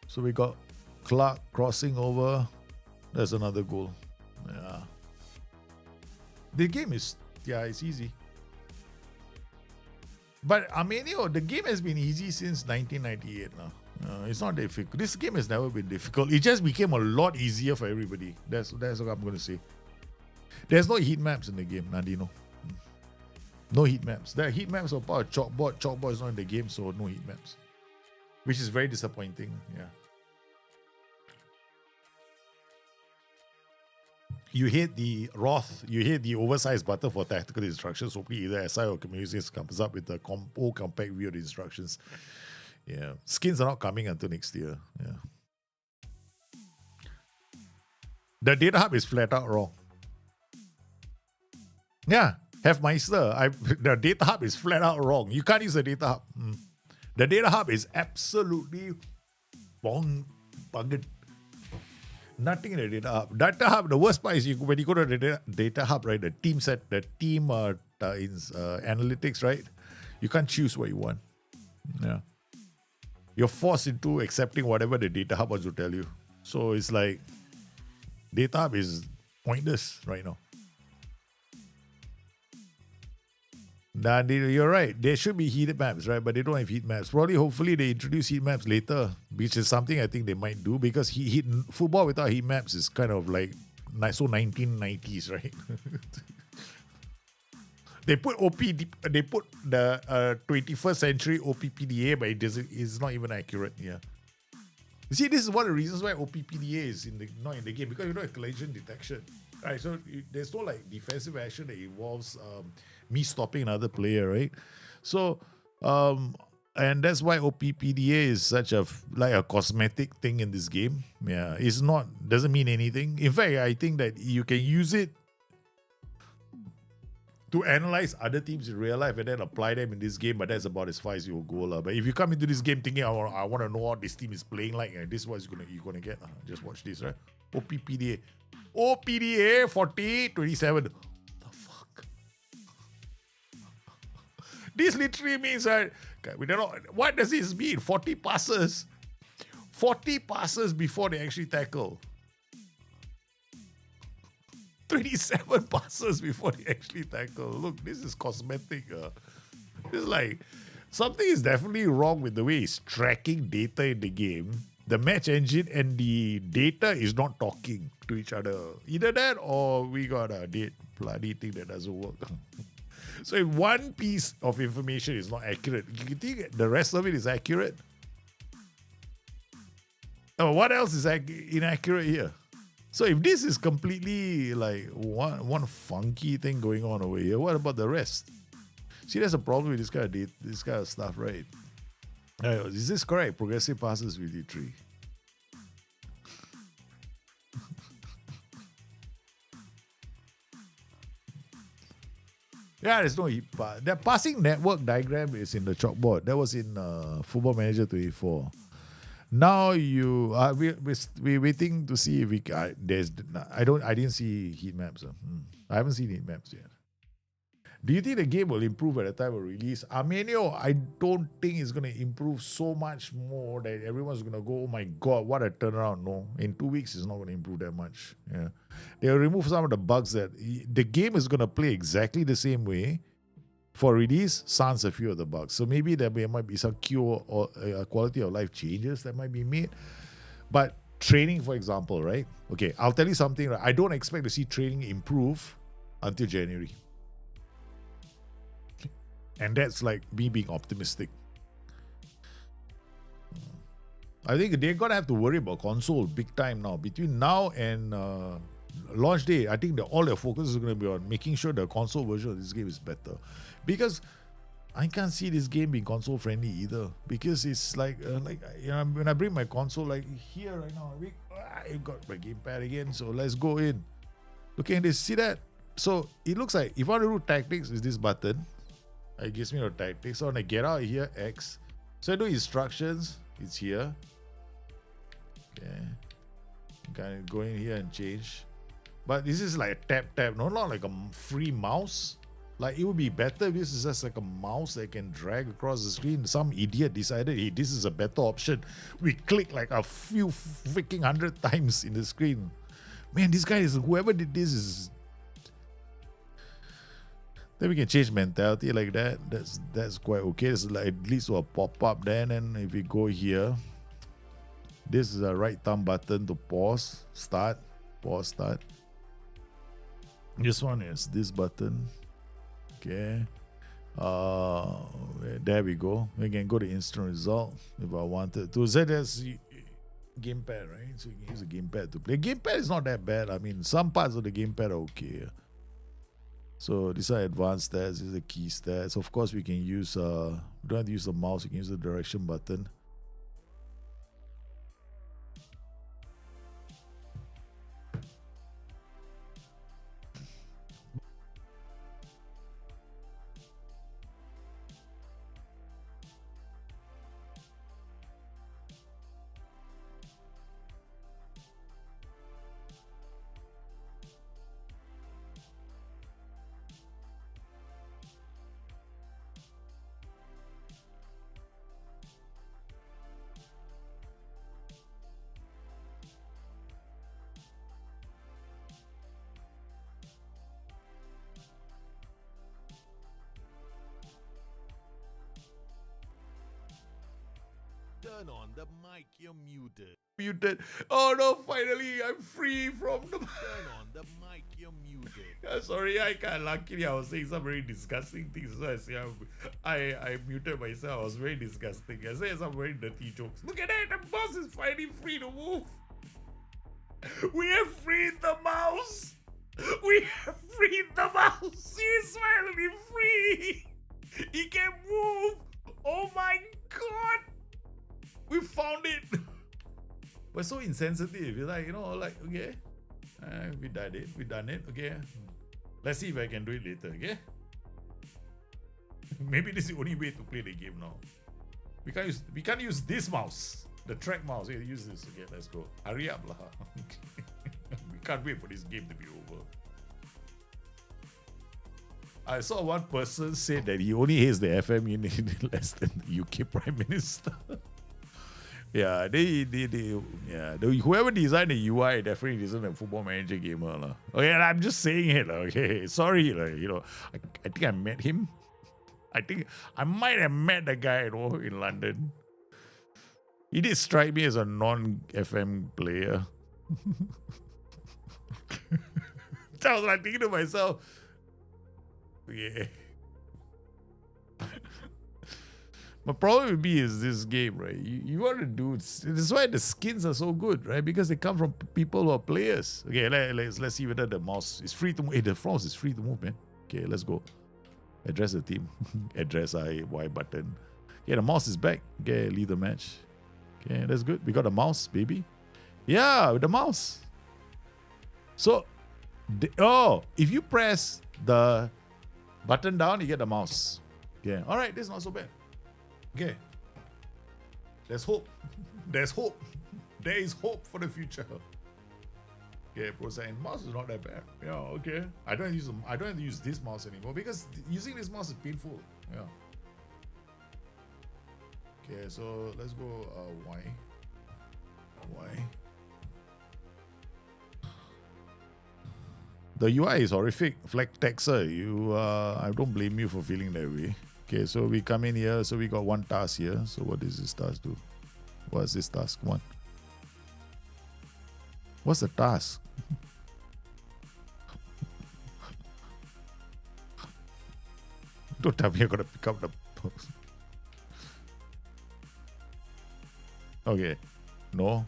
So we got Clark crossing over. There's another goal. Yeah. The game is, it's easy. But Armenia, the game has been easy since 1998 now. It's not difficult. This game has never been difficult. It just became a lot easier for everybody. That's what I'm going to say. There's no heat maps in the game, Nadino. No heat maps. The heat maps are part of Chalkboard. Chalkboard is not in the game, so no heat maps. Which is very disappointing. Yeah. You hit the Roth, you hit the oversized button for tactical instructions. Hopefully either SI or communities comes up with the whole compact view of the instructions. Yeah. Skins are not coming until next year. Yeah. The data hub is flat out wrong. Yeah. Hefmeister, the data hub is flat out wrong. You can't use the data hub. The data hub is absolutely buggered. Nothing in the data hub. Data hub, the worst part is when you go to the data hub, right? The team analytics, right? You can't choose what you want. Yeah. You're forced into accepting whatever the data hub wants to tell you. So it's like data hub is pointless right now. Nah, you're right. There should be heat maps, right? But they don't have heat maps. Probably, hopefully, they introduce heat maps later, which is something I think they might do because football without heat maps is kind of like so 1990s, right? They put they put the 21st century OPPDA, but it's not even accurate. Yeah. You see, this is one of the reasons why OPPDA is not in the game because you don't have collision detection. Right, so there's no like defensive action that involves me stopping another player, right? So, and that's why OPPDA is such a cosmetic thing in this game. Yeah, it's not, doesn't mean anything. In fact, I think that you can use it to analyze other teams in real life and then apply them in this game, but that's about as far as you'll go. But if you come into this game thinking, I want to know what this team is playing like, and this is what you're gonna get. Just watch this, right? OPPDA 4027. What the fuck? This literally means that we don't know what does this mean. 40 passes. 40 passes before they actually tackle. 27 passes before they actually tackle. Look, this is cosmetic. It's like something is definitely wrong with the way it's tracking data in the game. The match engine and the data is not talking to each other. Either that or we got a bloody thing that doesn't work. So if one piece of information is not accurate, you think the rest of it is accurate? Oh, what else is inaccurate here? So if this is completely like one funky thing going on over here, what about the rest? See, there's a problem with this kind of stuff, right? Is this correct? Progressive passes with D3. Yeah, there's no heat pass. The passing network diagram is in the chalkboard. That was in Football Manager 24. Now we're waiting to see if we I didn't see heat maps. I haven't seen heat maps yet. Do you think the game will improve at the time of release? Armenio, I don't think it's going to improve so much more that everyone's going to go, oh my God, what a turnaround. No, in 2 weeks, it's not going to improve that much. Yeah, they'll remove some of the bugs that the game is going to play exactly the same way for release, sans a few of the bugs. So maybe there might be some cure or quality of life changes that might be made. But training, for example, right? Okay, I'll tell you something. Right? I don't expect to see training improve until January. And that's like me being optimistic. I think they're gonna have to worry about console big time now. Between now and launch day, I think all their focus is gonna be on making sure the console version of this game is better. Because I can't see this game being console friendly either. Because it's like when I bring my console like here right now, I got my gamepad again. So let's go in. Okay, and they see that. So it looks like if I want to do tactics, is this button. It gives me the tactics. So when I get out here, X. So I do instructions. It's here. Okay. Kind of go in here and change. But this is like a tap. No, not like a free mouse. Like it would be better if this is just like a mouse that can drag across the screen. Some idiot decided, hey, this is a better option. We click like a few freaking 100 times in the screen. Man, this guy is, whoever did this is. Then we can change mentality like that. That's quite okay. It's like at least a pop-up then. And if we go here, this is a right thumb button to pause, start, pause, start. This one is this button. Okay. There we go. We can go to instant result if I wanted to. So that's gamepad, right? So you can use a gamepad to play. Gamepad is not that bad. I mean, some parts of the gamepad are okay. So these are advanced stats. These are key stats. Of course, we can use. We don't have to use the mouse. We can use the direction button. Turn on the mic, you're muted. Muted. Oh no, finally I'm free from the. Turn on the mic, you're muted. Sorry, I can't. Luckily, I was saying some very disgusting things. So I say I muted myself. I was very disgusting. I said some very dirty jokes. Look at that, the boss is finally free to move. We have freed the mouse. We have freed the mouse. He is finally free. He can move. Oh my god. We found it. We're so insensitive. You're like, okay. We done it. Okay. Let's see if I can do it later, okay? Maybe this is the only way to play the game now. We can't use this mouse. The track mouse. Yeah, use this. Okay, let's go. Hurry up, lah. We can't wait for this game to be over. I saw one person say that he only hates the FM unit less than the UK Prime Minister. Yeah, whoever designed the UI definitely isn't a Football Manager gamer. La. Okay, and I'm just saying it. Okay, sorry. I think I met him. I think I might have met the guy, in London. He did strike me as a non-FM player. So I was like thinking to myself, yeah. My problem with me is this game, right? You want to do. That's why the skins are so good, right? Because they come from people who are players. Okay, let's see whether the mouse is free to move. Hey, the mouse is free to move, man. Okay, let's go. Address the team. Address Y button. Okay, the mouse is back. Okay, leave the match. Okay, that's good. We got the mouse, baby. Yeah, with the mouse. So, if you press the button down, you get the mouse. Okay, all right, this is not so bad. Okay. There's hope. There's hope. There is hope for the future. Okay, Preseason mouse is not that bad. Yeah, okay. I don't have to use this mouse anymore because using this mouse is painful. Yeah. Okay, so let's go Y. The UI is horrific. Flag Texer, I don't blame you for feeling that way. Okay, so we come in here. So we got one task here. So what does this task do? What's this task one? What's the task? Don't tell me you're gonna pick up the post. Okay. No.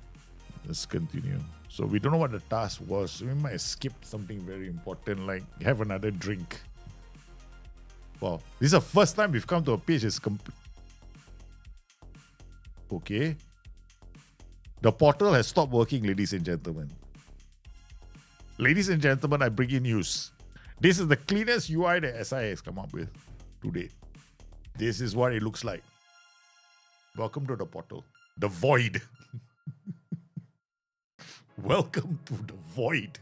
Let's continue. So we don't know what the task was. We might skip something very important, like have another drink. Wow. This is the first time we've come to a page that's complete. Okay. The portal has stopped working, ladies and gentlemen. Ladies and gentlemen, I bring you news. This is the cleanest UI that SI has come up with today. This is what it looks like. Welcome to the portal. The void. Welcome to the void.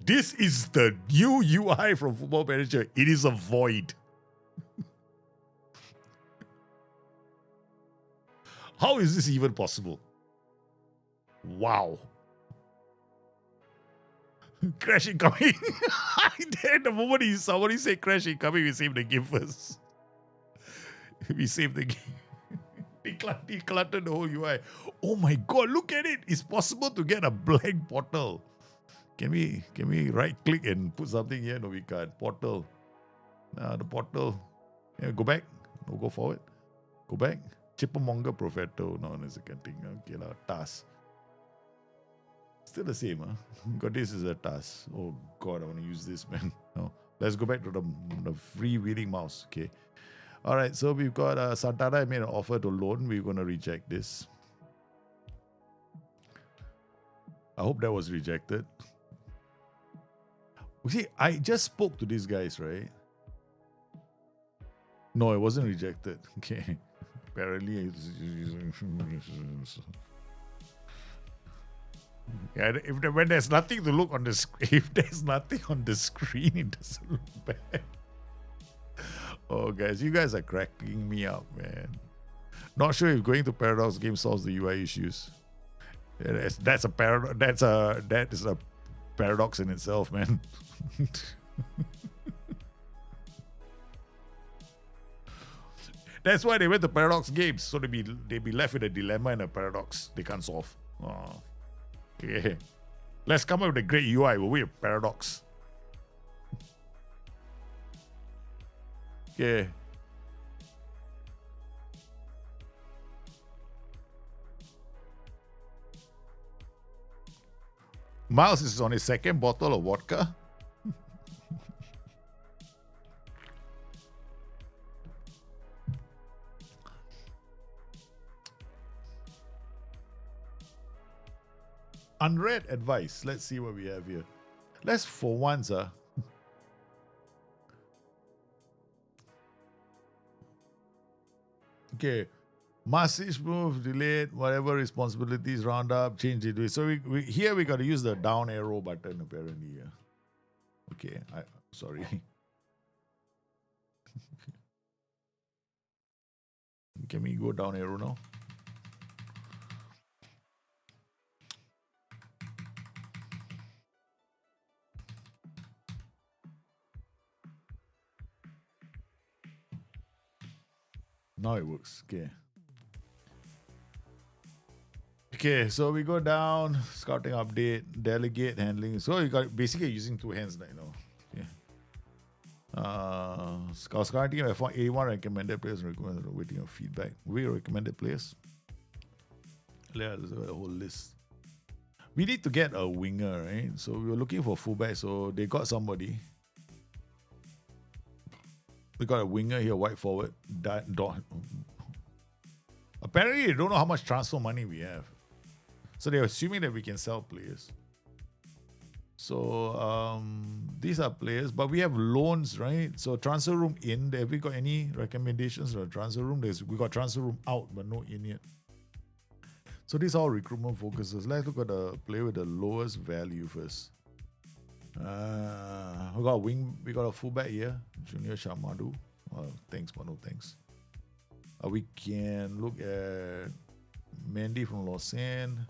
This is the new UI from Football Manager. It is a void. How is this even possible? Wow. Crash incoming. Then the moment somebody say crash incoming, we save the game first. We save the game. Declutter the whole UI. Oh my god, look at it. It's possible to get a blank portal. Can we right click and put something here? No, we can't. Portal. The portal. Yeah, go back. No, go forward. Go back. Chippermonger Profetto. No, that's a thing. Okay, task. Still the same, huh? God, this is a task. Oh god, I want to use this, man. No. Let's go back to the freewheeling mouse. Okay. Alright, so we've got Santana made an offer to loan. We're going to reject this. I hope that was rejected. See, I just spoke to these guys, right? No, it wasn't rejected. Okay. Apparently, yeah, when there's nothing to look on the screen, if there's nothing on the screen, it doesn't look bad. Oh, guys, you guys are cracking me up, man. Not sure if going to Paradox game solves the UI issues. That's a paradox. That is a paradox in itself, man. That's why they went to Paradox games, so they be left with a dilemma and a paradox they can't solve. Oh, yeah. Let's come up with a great UI. We'll wait a paradox. Okay. Miles is on his second bottle of vodka. Unread advice. Let's see what we have here. Let's for once, okay. Message move, delete, whatever responsibilities, round up, change it. So we here we got to use the down arrow button apparently. Yeah. Okay, sorry. Can we go down arrow now? Now it works. Okay. Okay, so we go down, scouting update, delegate, handling. So you got basically using two hands now, you know. Yeah. Scouting team, I found 81 recommended players and waiting on feedback. We recommended players. Yeah, there's a whole list. We need to get a winger, right? So we were looking for fullback, so they got somebody. We got a winger here, white forward. Apparently, they don't know how much transfer money we have. So they're assuming that we can sell players. So these are players, but we have loans, right? So transfer room in. Have we got any recommendations for transfer room? We got transfer room out, but no in yet. So these are all recruitment focuses. Let's look at the player with the lowest value first. We got a wing. We got a fullback here, Junior Shamadu. Thanks, but no thanks. We can look at Mandy from Lausanne.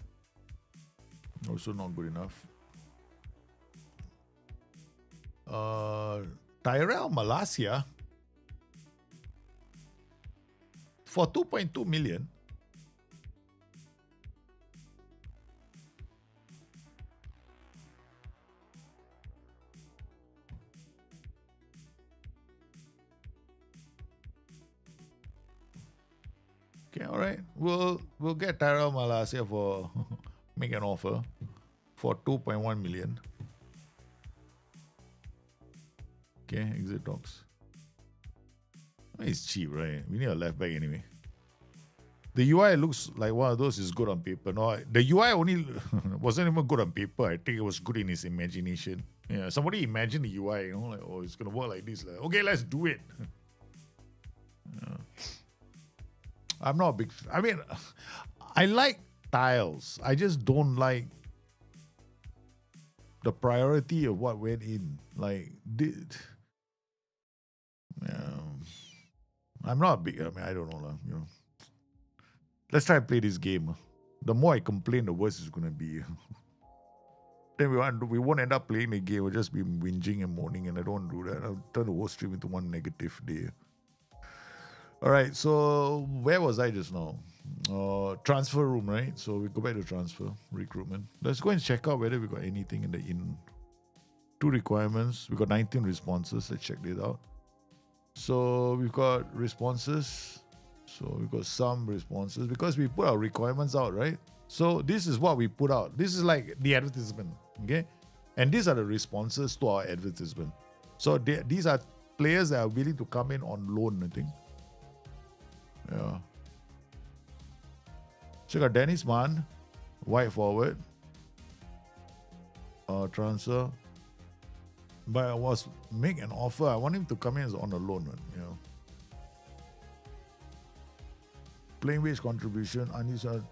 Also not good enough. Tyrell Malasia for 2.2 million. Okay, all right. We'll get Tyrell Malasia for make an offer for 2.1 million. Okay, exit talks. It's cheap, right? We need a left back anyway. The UI looks like one of those is good on paper. No, the UI only wasn't even good on paper. I think it was good in his imagination. Yeah, somebody imagined the UI, you know, like, oh, it's gonna work like this. Like, okay, let's do it. Yeah. I'm not a big. I mean, I like tiles. I just don't like the priority of what went in. Like, I'm not a big. I mean, I don't know, you know. Let's try and play this game. The more I complain, the worse it's gonna be. Then we won't end up playing the game. We'll just be whinging and moaning, and I don't want to do that. I'll turn the whole stream into one negative day. All right, so where was I just now? Transfer room, right? So we go back to transfer, recruitment. Let's go and check out whether we got anything in the in. 2 requirements. We got 19 responses. Let's check this out. So we've got responses. So we've got some responses because we put our requirements out, right? So this is what we put out. This is like the advertisement, okay? And these are the responses to our advertisement. So these are players that are willing to come in on loan, I think. Yeah. So we got Dennis Mann, wide forward. Transfer. But I was make an offer. I want him to come in as on a loan, you know. Playing wage contribution, unused 100%,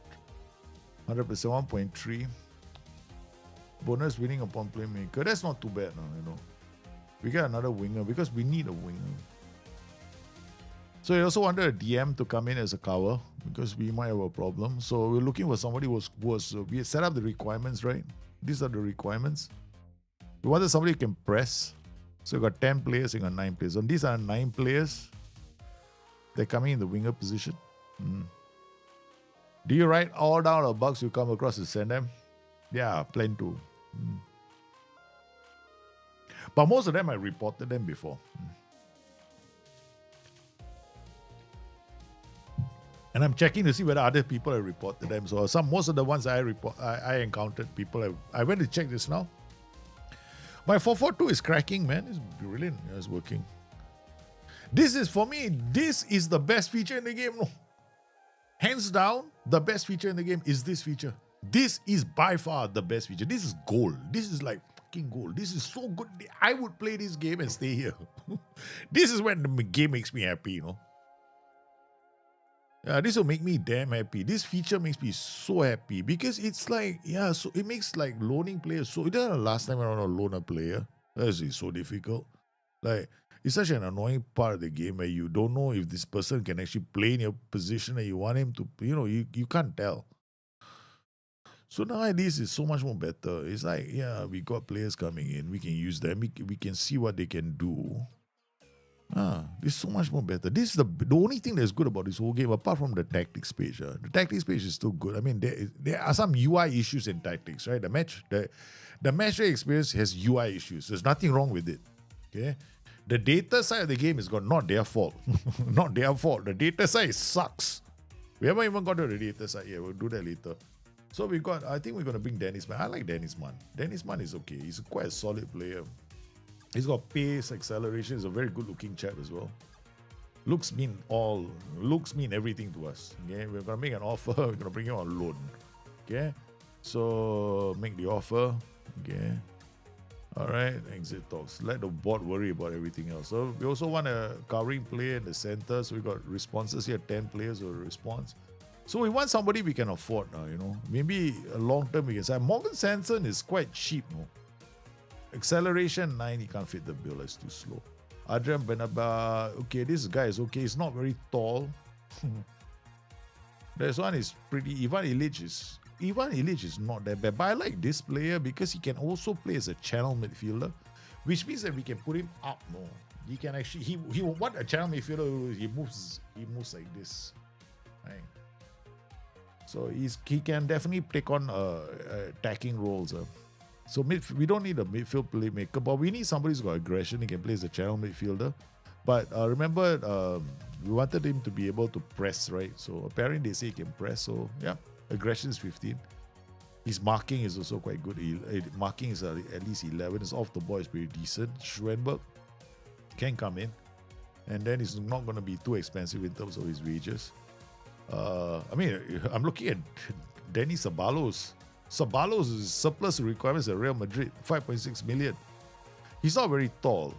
1.3. Bonus winning upon playmaker. That's not too bad now, you know. We get another winger because we need a winger. So I also wanted a DM to come in as a cover because we might have a problem. So we're looking for somebody who was we set up the requirements, right? These are the requirements. We wanted somebody who can press. So we got 10 players, we got 9 players. And these are 9 players. They're coming in the winger position. Do you write all down the bugs you come across to send them? Yeah, plan to. But most of them I reported them before. And I'm checking to see whether other people have reported them. So most of the ones I encountered, I went to check this now. My 442 is cracking, man. It's brilliant. Yeah, it's working. This is, for me, this is the best feature in the game. No. Hands down, the best feature in the game is this feature. This is by far the best feature. This is gold. This is like fucking gold. This is so good. I would play this game and stay here. This is when the game makes me happy, you know. This will make me damn happy. This feature makes me so happy because it's like, yeah, so it makes like loaning players so. It doesn't the last time I want to loan a player. That is so difficult. Like, it's such an annoying part of the game where you don't know if this person can actually play in your position and you want him to, you know, you can't tell. So now at least it's so much more better. It's like, yeah, we got players coming in. We can use them. We can see what they can do. This is so much more better. This is the only thing that's good about this whole game, apart from the tactics page. The tactics page is still good. I mean, there are some UI issues in tactics, right? The match rate experience has UI issues. There's nothing wrong with it. Okay, the data side of the game is not their fault. Not their fault. The data side sucks. We haven't even got to the data side yet. We'll do that later. So I think we're gonna bring Dennis Mann. I like Dennis Mann. Dennis Mann is okay. He's quite a solid player. He's got pace, acceleration. He's a very good-looking chap as well. Looks mean everything to us. Okay, we're gonna make an offer. We're gonna bring him on loan. Okay, so make the offer. Okay, all right. Exit talks. Let the board worry about everything else. So we also want a covering player in the center. So we got responses here. 10 players will response. So we want somebody we can afford now. You know, maybe a long term we can say Morgan Sanson is quite cheap. No? Acceleration 9, he can't fit the bill, it's too slow. Adrian Benaba, okay, this guy is okay, he's not very tall. This one is pretty. Ivan Illich is not that bad, but I like this player because he can also play as a channel midfielder, which means that we can put him up more. He can actually, he what a channel midfielder, he moves like this, right? So he can definitely take on attacking roles. So we don't need a midfield playmaker, but we need somebody who's got aggression. He can play as a channel midfielder. But remember, We wanted him to be able to press, right? So apparently they say he can press. So yeah, aggression is 15. His marking is also quite good. Marking is at least 11. His off the ball is pretty decent. Schwenberg can come in. And then it's not going to be too expensive in terms of his wages. I mean, I'm looking at Danny Ceballos. Ceballos is surplus requirements at Real Madrid, 5.6 million. He's not very tall.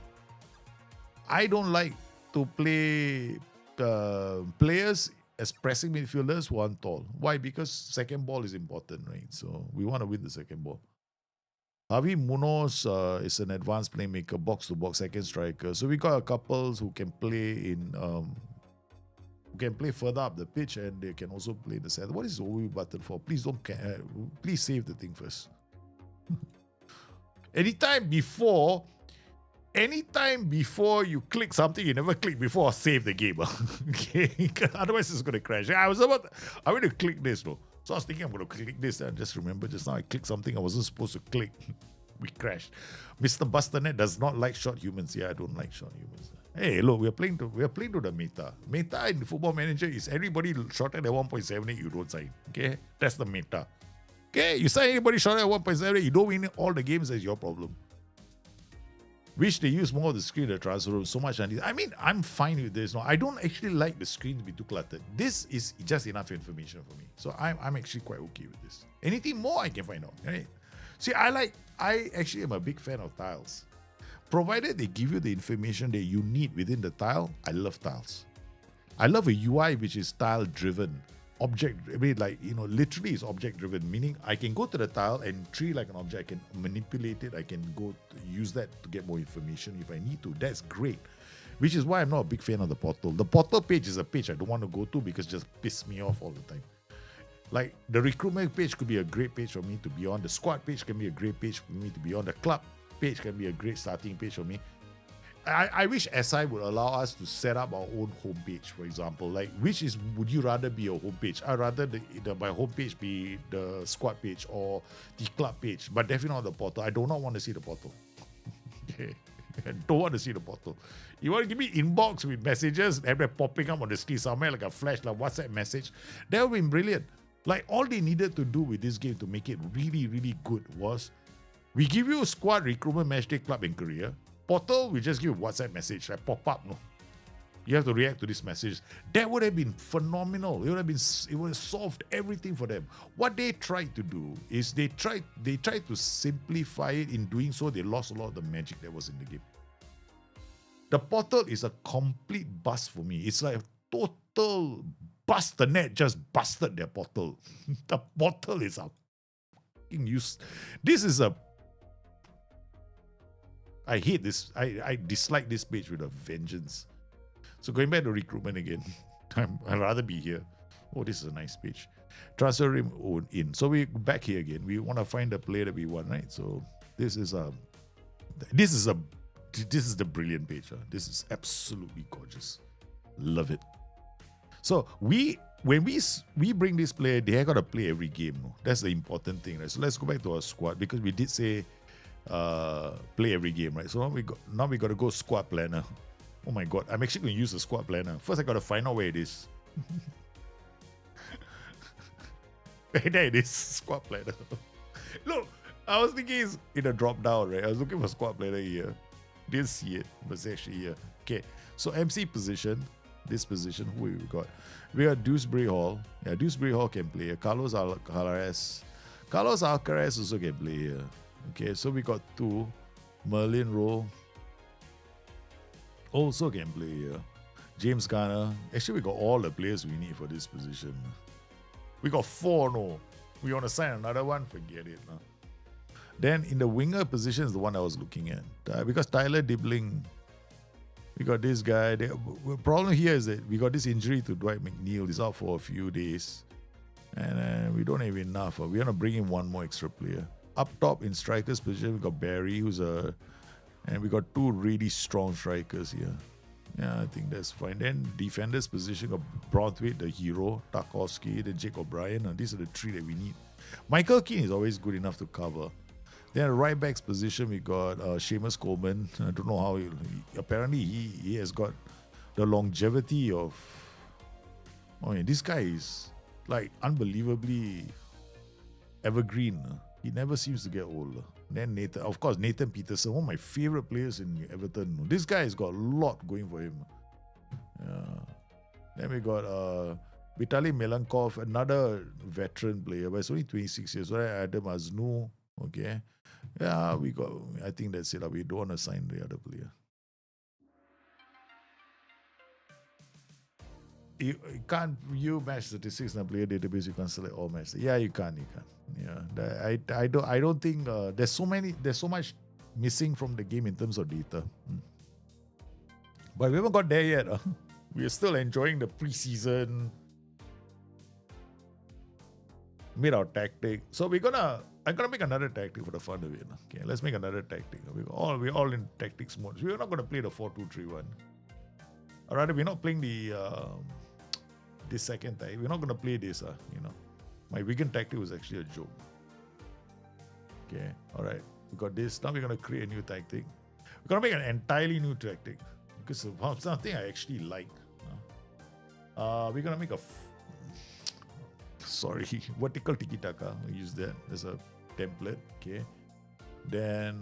I don't like to play players as pressing midfielders who aren't tall. Why? Because second ball is important, right? So we want to win the second ball. Javi Munoz is an advanced playmaker, box-to-box second striker. So we got a couple who can play in, who can play further up the pitch, and they can also play the center. What is the OV button for? Please don't, please save the thing first. Anytime before you click something you never click before, save the game. Okay, otherwise it's going to crash. I went to click this though. So I was thinking I'm going to click this, and just remember just now I clicked something I wasn't supposed to click. We crashed. Mr. Busternet does not like short humans. Yeah, I don't like short humans. Hey, look, we are playing to the meta. Meta in the Football Manager is everybody shorter than 1.78, you don't sign. Okay, that's the meta. Okay, you sign anybody shorter than 1.78, you don't win all the games, that's your problem. Wish they use more of the screen in the transfer room so much. I mean, I'm fine with this. No, I don't actually like the screen to be too cluttered. This is just enough information for me. So I'm actually quite okay with this. Anything more I can find out. Right? See, I actually am a big fan of tiles. Provided they give you the information that you need within the tile, I love tiles. I love a UI which is tile driven. Literally it's object driven, meaning I can go to the tile and treat like an object. I can manipulate it. I can go to use that to get more information if I need to. That's great. Which is why I'm not a big fan of the portal. The portal page is a page I don't want to go to because it just pisses me off all the time. Like the recruitment page could be a great page for me to be on. The squad page can be a great page for me to be on. The club page can be a great starting page for me. I wish SI would allow us to set up our own homepage, for example. Like, would you rather be a homepage? I'd rather my homepage be the squad page or the club page, but definitely not the portal. I do not want to see the portal. Okay. I don't want to see the portal. You want to give me inbox with messages and they're popping up on the screen somewhere like a flash, like WhatsApp message? That would be brilliant. Like, all they needed to do with this game to make it really, really good was we give you a squad, recruitment, matchday, club, and career. Portal, we just give a WhatsApp message, like pop up. No, you have to react to this message. That would have been phenomenal. It would have solved everything for them. What they tried to do is they tried to simplify it. In doing so, they lost a lot of the magic that was in the game. The portal is a complete bust for me. It's like a total bust. The net just busted their portal. The portal is a fucking use. This is a. I hate this. I dislike this page with a vengeance. So going back to recruitment again, I'd rather be here. Oh, this is a nice page. Transfer room in. So we back here again. We want to find the player that we want, right? So this is the brilliant page. Huh? This is absolutely gorgeous. Love it. So when we bring this player, they have got to play every game. No? That's the important thing, right? So let's go back to our squad because we did say play every game, right? So now we got to go squad planner. Oh my god, I'm actually going to use the squad planner. First, I got to find out where it is. There it is, squad planner. Look, I was thinking it's in a drop down, right? I was looking for squad planner here. Didn't see it, but it's actually here. Okay, so MC position, this position, who we got? We got Dewsbury Hall. Yeah, Dewsbury Hall can play. Carlos Alcaraz. Carlos Alcaraz also can play here. Okay, so we got two. Merlin Rowe also can play here. James Garner. Actually, we got all the players we need for this position. We got four, no. We want to sign another one? Forget it. No. Then in the winger position is the one I was looking at. Because Tyler Dibling, we got this guy. The problem here is that we got this injury to Dwight McNeil. He's out for a few days. And we don't have enough. We want to bring in one more extra player. Up top in strikers position, we got Barry, and we got two really strong strikers here. Yeah, I think that's fine. Then defenders position, got Broadway, the hero, Tarkowski, then Jake O'Brien. These are the three that we need. Michael Keane is always good enough to cover. Then right backs position, we got Seamus Coleman. I don't know how apparently he has got the longevity of. Oh, yeah, this guy is like unbelievably evergreen. He never seems to get old. Then Nathan, of course, Nathan Peterson, one of my favorite players in Everton. This guy has got a lot going for him. Then we got Vitaly Melenkov, another veteran player, but it's only 26 years old. Adam Aznou, okay. Yeah, we got, I think that's it. We don't want to sign the other player. You can't view match statistics in a player database. You can't select all matches. Yeah, you can. Yeah, I don't think there's so much missing from the game in terms of data. But we haven't got there yet. We are still enjoying the preseason. Made our tactic. So I'm gonna make another tactic for the fun of it. Okay, let's make another tactic. We're all in tactics mode. We're not gonna play the 4-2-3-1. Or rather, we're not playing the this second tactic. We're not gonna play this. My Wigan tactic was actually a joke. Okay, all right. We got this. Now we're gonna create a new tactic. We're gonna make an entirely new tactic because of something I actually like. We're gonna make a vertical tiki taka. We'll use that as a template. Okay, then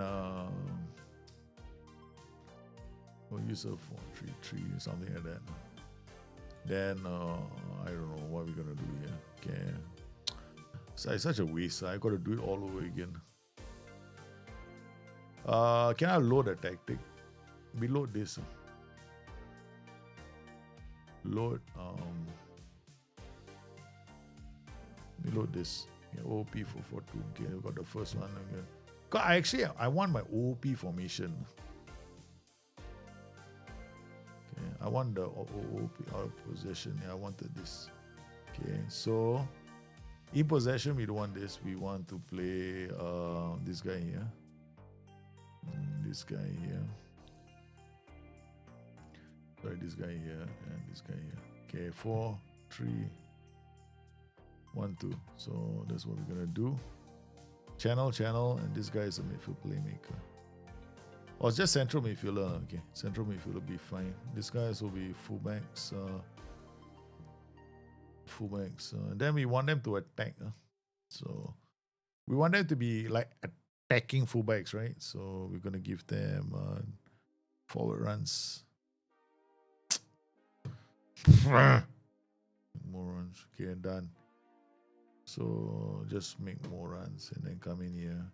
we'll use a 4-3-3 something like that. Then I don't know what we're gonna do here. Okay, so it's such a waste. I got to do it all over again. Can I load a tactic? We load this. Load. We load this. Okay, OOP 442. Okay, we got the first one again. I want my OOP formation. Okay, I want the OOP out of possession. Yeah, I wanted this. Okay, so in possession, we don't want this. We want to play this guy here. This guy here. Sorry, this guy here and this guy here. Okay, 4, 3, 1, 2. So that's what we're gonna do. Channel, and this guy is a midfield playmaker. Oh, it's just central midfielder. Okay, central midfielder will be fine. These guys will be fullbacks. Then we want them to attack. So we want them to be like attacking fullbacks, right? So we're gonna give them forward runs. More runs. Okay, done. So just make more runs and then come in here.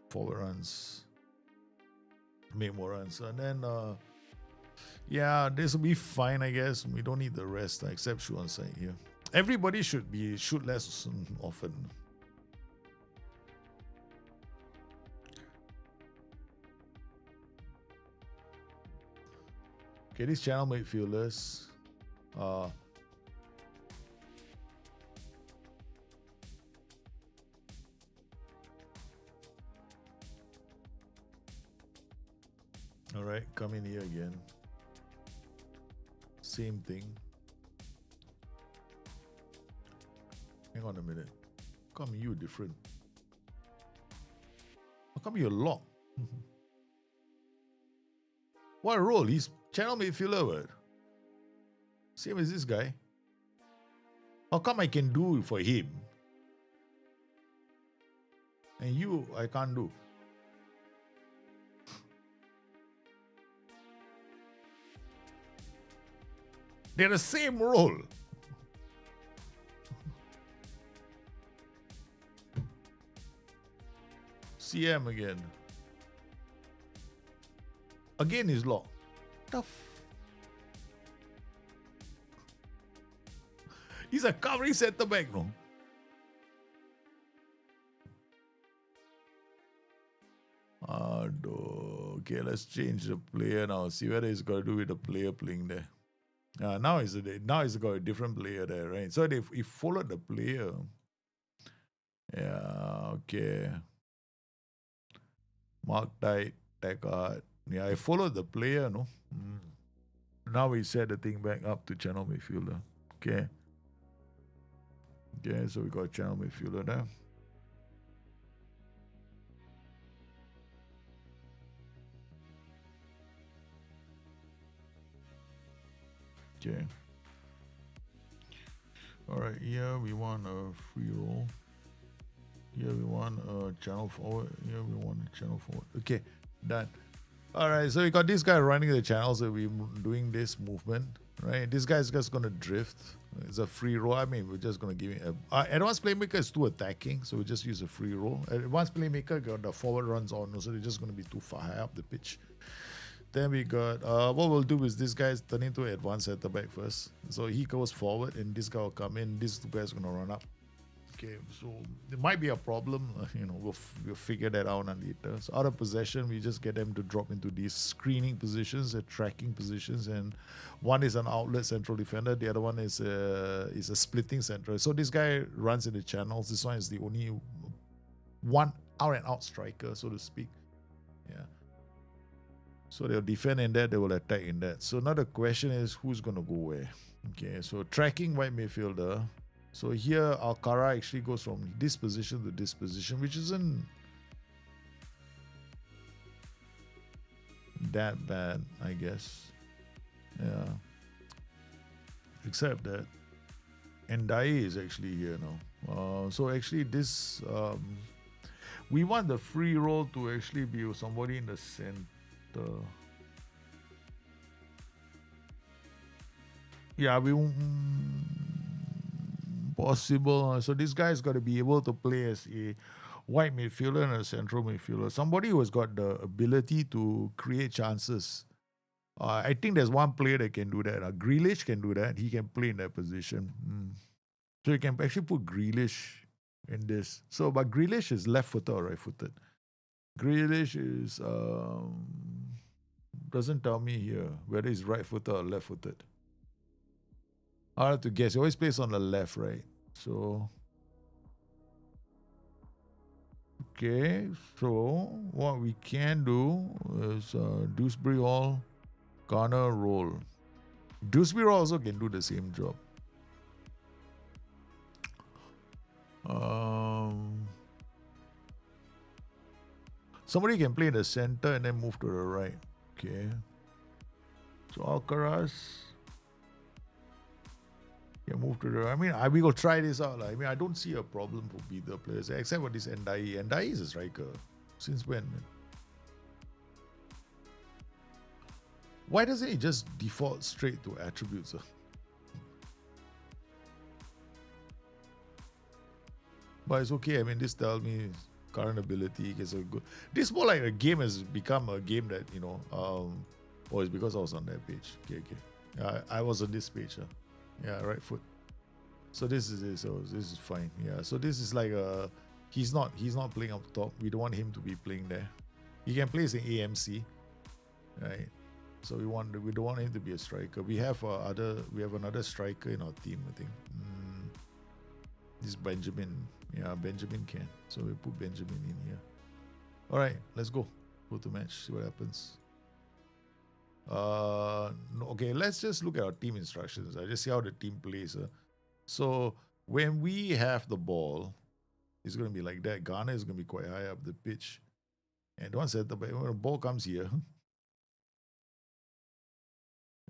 Forward runs. Make more runs. And then yeah, this will be fine, I guess. We don't need the rest except shoot on side here. Everybody should shoot less often. Okay, these channel midfielders. All right, come in here again. Same thing. Hang on a minute. How come you different? How come you're locked? What role? He's channel midfielder, what? Same as this guy. How come I can do for him? And you, I can't do. They're the same role. CM again. Again is locked. Tough. He's a covering centre back, no? Okay, let's change the player now. See whether it's got to do with the player playing there. Now it's got a different player there, right? So if he followed the player. Yeah, okay. Mark tight, tag hard. Yeah, I followed the player, no? Now we set the thing back up to channel midfielder. Okay. Okay, so we got channel midfielder there. Okay. All right. Here we want a free roll. Here we want a channel forward. Here we want a channel forward. Okay, done. All right. So we got this guy running the channel. So we're doing this movement, right? This guy's just gonna drift. It's a free roll. I mean, we're just gonna give him a advanced playmaker is too attacking, so we just use a free roll. Advanced playmaker got the forward runs on, so they're just gonna be too far high up the pitch. Then we got what we'll do is this guy's turn into an advanced center back first. So he goes forward and this guy will come in. These two guys are gonna run up. Okay, so there might be a problem. We'll figure that out later. So out of possession, we just get them to drop into these screening positions, tracking positions, and one is an outlet central defender. The other one is a splitting central. So this guy runs in the channels. This one is the only one out and out striker, so to speak. Yeah. So they'll defend in that, they will attack in that. So now the question is who's gonna go where? Okay, so tracking white midfielder. So here Alcara actually goes from this position to this position, which isn't that bad, I guess. Yeah. Except that Ndai is actually here now. So actually this we want the free roll to actually be somebody in the center. Yeah, we possible. So this guy's got to be able to play as a white midfielder and a central midfielder. Somebody who has got the ability to create chances. I think there's one player that can do that. Grealish can do that. He can play in that position. So you can actually put Grealish in this. So, but Grealish is left-footed or right-footed? Grealish is doesn't tell me here whether he's right-footed or left-footed. I have to guess. He always plays on the left, right? So, okay. So, what we can do is Dewsbury Hall, Garner, roll. Dewsbury Hall also can do the same job. Somebody can play in the center and then move to the right. Okay. So, Alcaraz. Move to the. I mean, we will try this out. I mean, I don't see a problem for either players except for this Ndai. Ndai is a striker. Since when? Man? Why doesn't he just default straight to attributes? But it's okay. I mean, this tells me current ability is a good. This more like a game has become a game that or it's because I was on that page. Okay. I was on this page. Yeah, right foot. So this is it. So this is fine. Yeah. So this is like he's not playing up top. We don't want him to be playing there. He can play as an AMC, right? So we don't want him to be a striker. We have another striker in our team. I think this Benjamin. Yeah, Benjamin can. So we put Benjamin in here. All right, let's go to match. See what happens. Okay, let's just look at our team instructions. I just see how the team plays. So when we have the ball, it's going to be like that. Ghana is going to be quite high up the pitch. And once when the ball comes here,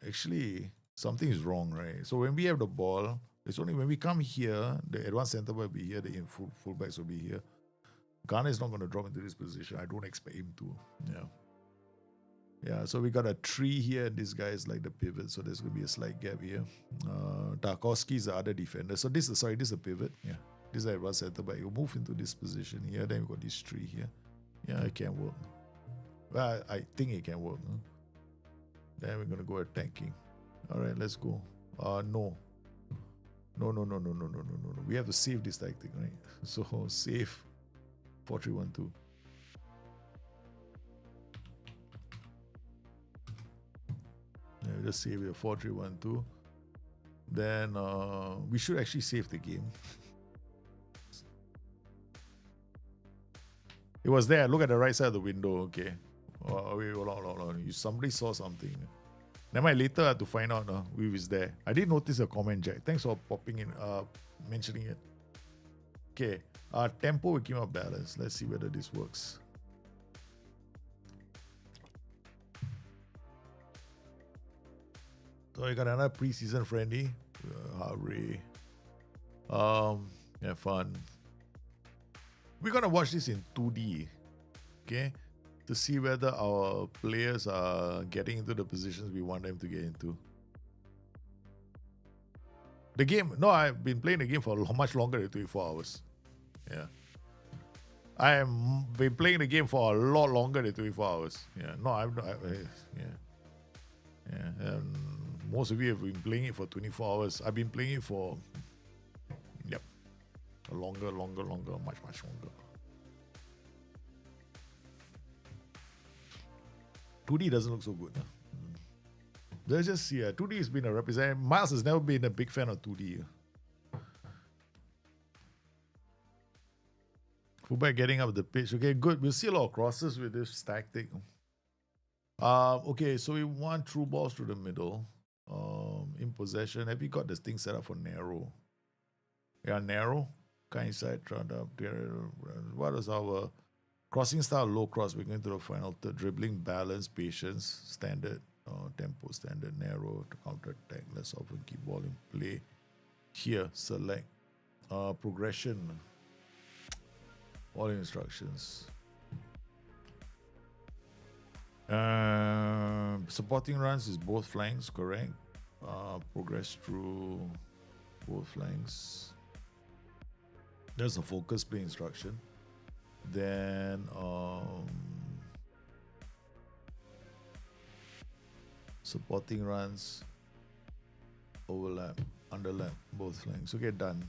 actually something is wrong, right? So when we have the ball, it's only when we come here, the advanced center back will be here, the fullbacks will be here. Ghana is not going to drop into this position. I don't expect him to. Yeah, so we got a tree here, and this guy is like the pivot, so there's going to be a slight gap here. Tarkowski is the other defender. So this is a pivot. Yeah, this is the advanced center back. You move into this position here, then we got this tree here. Yeah, it can work. Well, I think it can work. Then we're going to go attacking. All right, let's go. No. We have to save this tactic, right? So save 4-3-1-2. Yeah, just save it 4-3-1-2. Then we should actually save the game. It was there. Look at the right side of the window. Okay. Wait, hold on. Somebody saw something. Never mind, later I have to find out who is there. I did notice a comment, Jack. Thanks for popping in, mentioning it. Okay. Tempo will keep up balance. Let's see whether this works. So we got another preseason friendly. Hurry. Have fun. We're gonna watch this in 2D, okay, to see whether our players are getting into the positions we want them to get into. The game, no, I've been playing the game for much longer than 24 hours. Yeah. I have been playing the game for a lot longer than 24 hours. Yeah, no, I've not. Yeah. Most of you have been playing it for 24 hours. I've been playing it for, yep, longer, much longer. 2D doesn't look so good. Huh? Let's just see. 2D has been a representative. Miles has never been a big fan of 2D. Fullback getting up the pitch. Okay, good. We'll see a lot of crosses with this tactic. Okay, so we want through balls through the middle. In possession. Have you got this thing set up for narrow? Yeah, narrow. Kind side, round up. What is our crossing style? Low cross. We're going to the final third. Dribbling, balance, patience, standard, tempo, standard, narrow, to counter attack. Let's often keep ball in play. Here, select. Progression. All instructions. Supporting runs is both flanks, correct? Progress through both flanks. There's a focus play instruction. Then supporting runs, overlap, underlap, both flanks. Okay, done.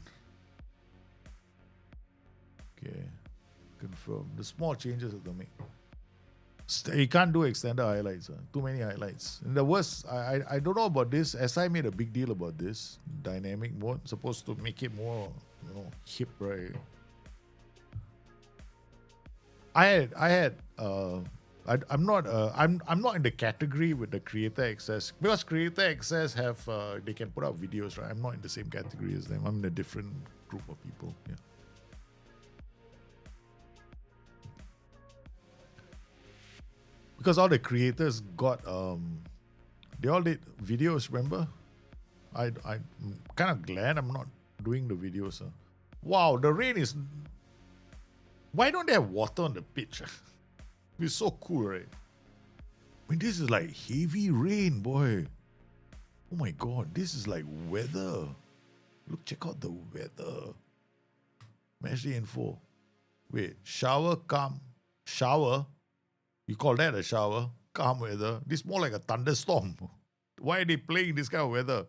Okay, confirm. The small changes have to make. You can't do extended highlights. Too many highlights. And the worst, I don't know about this. SI made a big deal about this dynamic mode. Supposed to make it more, hip, right? I'm not in the category with the creator access, because creator access have they can put out videos, right? I'm not in the same category as them. I'm in a different group of people. Yeah. Because all the creators got they all did videos, remember? I'm kind of glad I'm not doing the videos. Wow, the rain is. Why don't they have water on the pitch? It's so cool, right? I mean, this is like heavy rain, boy. Oh my god, this is like weather. Look, check out the weather. Match the info. Wait, shower, calm, shower. You call that a shower? Calm weather. This is more like a thunderstorm. Why are they playing this kind of weather?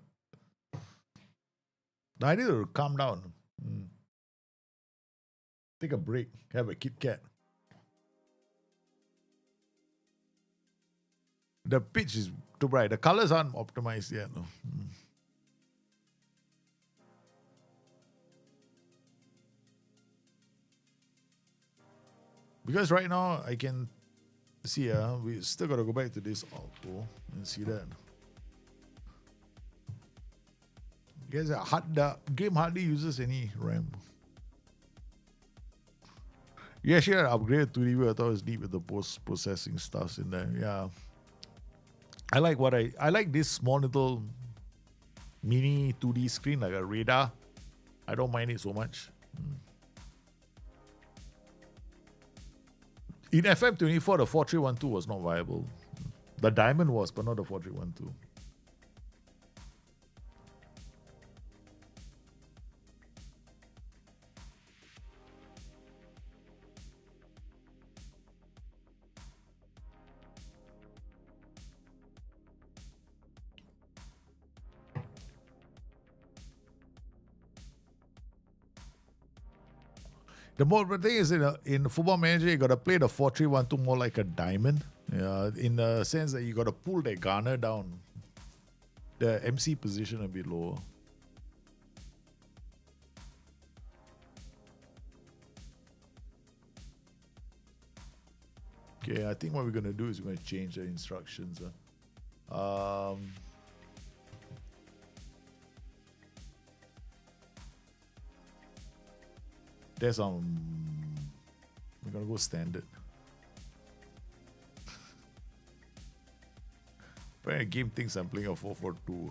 I need to calm down. Take a break. Have a Kit Kat. The pitch is too bright. The colors aren't optimized yet. No. Because right now I can see, we still got to go back to this auto and see that. Guys, the game hardly uses any RAM. You actually had upgraded 2D view. I thought it was deep with the post-processing stuff in there. Yeah. I like this small little mini 2D screen, like a radar. I don't mind it so much. In FM24, the 4312 was not viable. The Diamond was, but not the 4312. The thing is, in Football Manager, you got to play the 4-3-1-2 more like a diamond. In the sense that you got to pull the gunner down. The MC position a bit lower. Okay, I think what we're going to do is we're going to change the instructions. There's we're gonna go standard. Apparently, game thinks I'm playing a 4-4-2.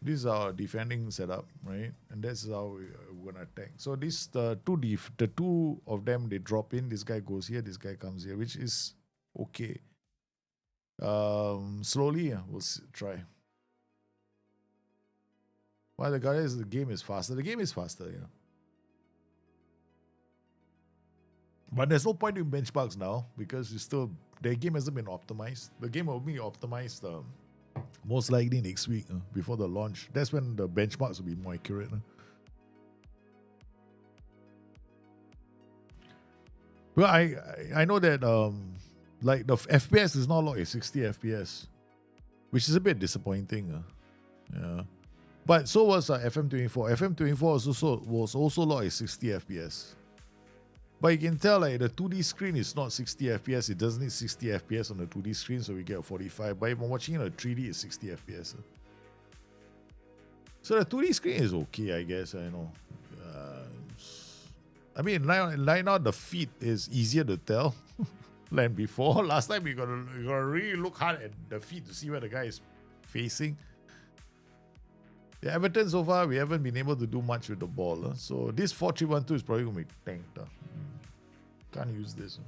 This is our defending setup, right? And that's how we're gonna attack. So this the two of them, they drop in. This guy goes here. This guy comes here, which is okay. Slowly, we'll try. Well, the guy is the game is faster. The game is faster, yeah. But there's no point in benchmarks now because the game hasn't been optimized. The game will be optimized most likely next week before the launch. That's when the benchmarks will be more accurate. Well, I know that like the FPS is not locked at 60 FPS, which is a bit disappointing. Yeah, but so was FM24. FM24 was also locked at 60 FPS. But you can tell like the 2D screen is not 60 FPS. It doesn't need 60 FPS on the 2D screen, so we get 45. But if I'm watching it on 3D, it's 60 FPS. So the 2D screen is okay, I guess. I know. I mean, right now the feed is easier to tell than before. Last time we gotta really look hard at the feed to see where the guy is facing. The Everton so far, we haven't been able to do much with the ball. So this 4-3-1-2 is probably going to be tanked. Can't use this.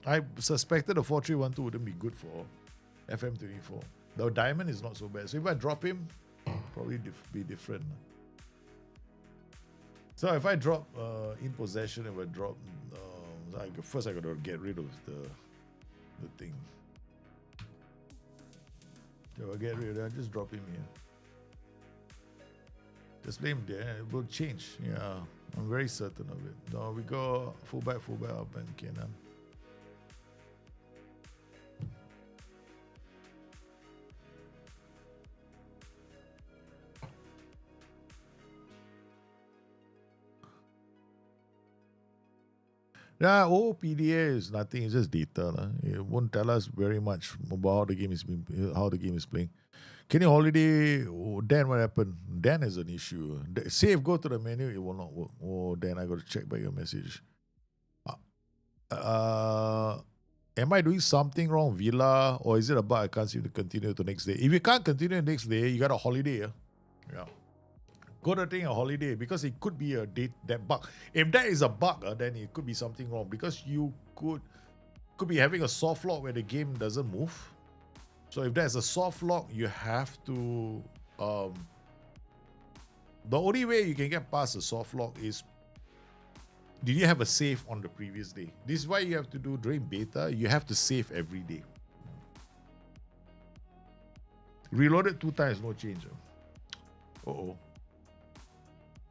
I suspected the 4-3-1-2 wouldn't be good for FM24. The diamond is not so bad. So if I drop him, probably be different. So if I drop in possession, if I drop... first I got to get rid of the thing. So I get rid of it, I just drop him here. Just play him there, it will change. Yeah, I'm very certain of it. No, we go fullback up and Kenan. Yeah, OPDA is nothing, it's just data. It won't tell us very much about how the game is playing. Kenny Holiday, Dan, what happened? Dan is an issue. Save, go to the menu, it will not work. Oh, Dan, I got to check back your message. Am I doing something wrong, Villa, or is it a bug I can't seem to continue the next day? If you can't continue the next day, you got a holiday. Yeah. Go to take a holiday because it could be that bug. If that is a bug, then it could be something wrong because you could be having a soft lock where the game doesn't move. So if there's a soft lock, you have to... the only way you can get past a soft lock is, did you have a save on the previous day? This is why you have to do during beta, you have to save every day. Reloaded 2 times, no change. Uh-oh.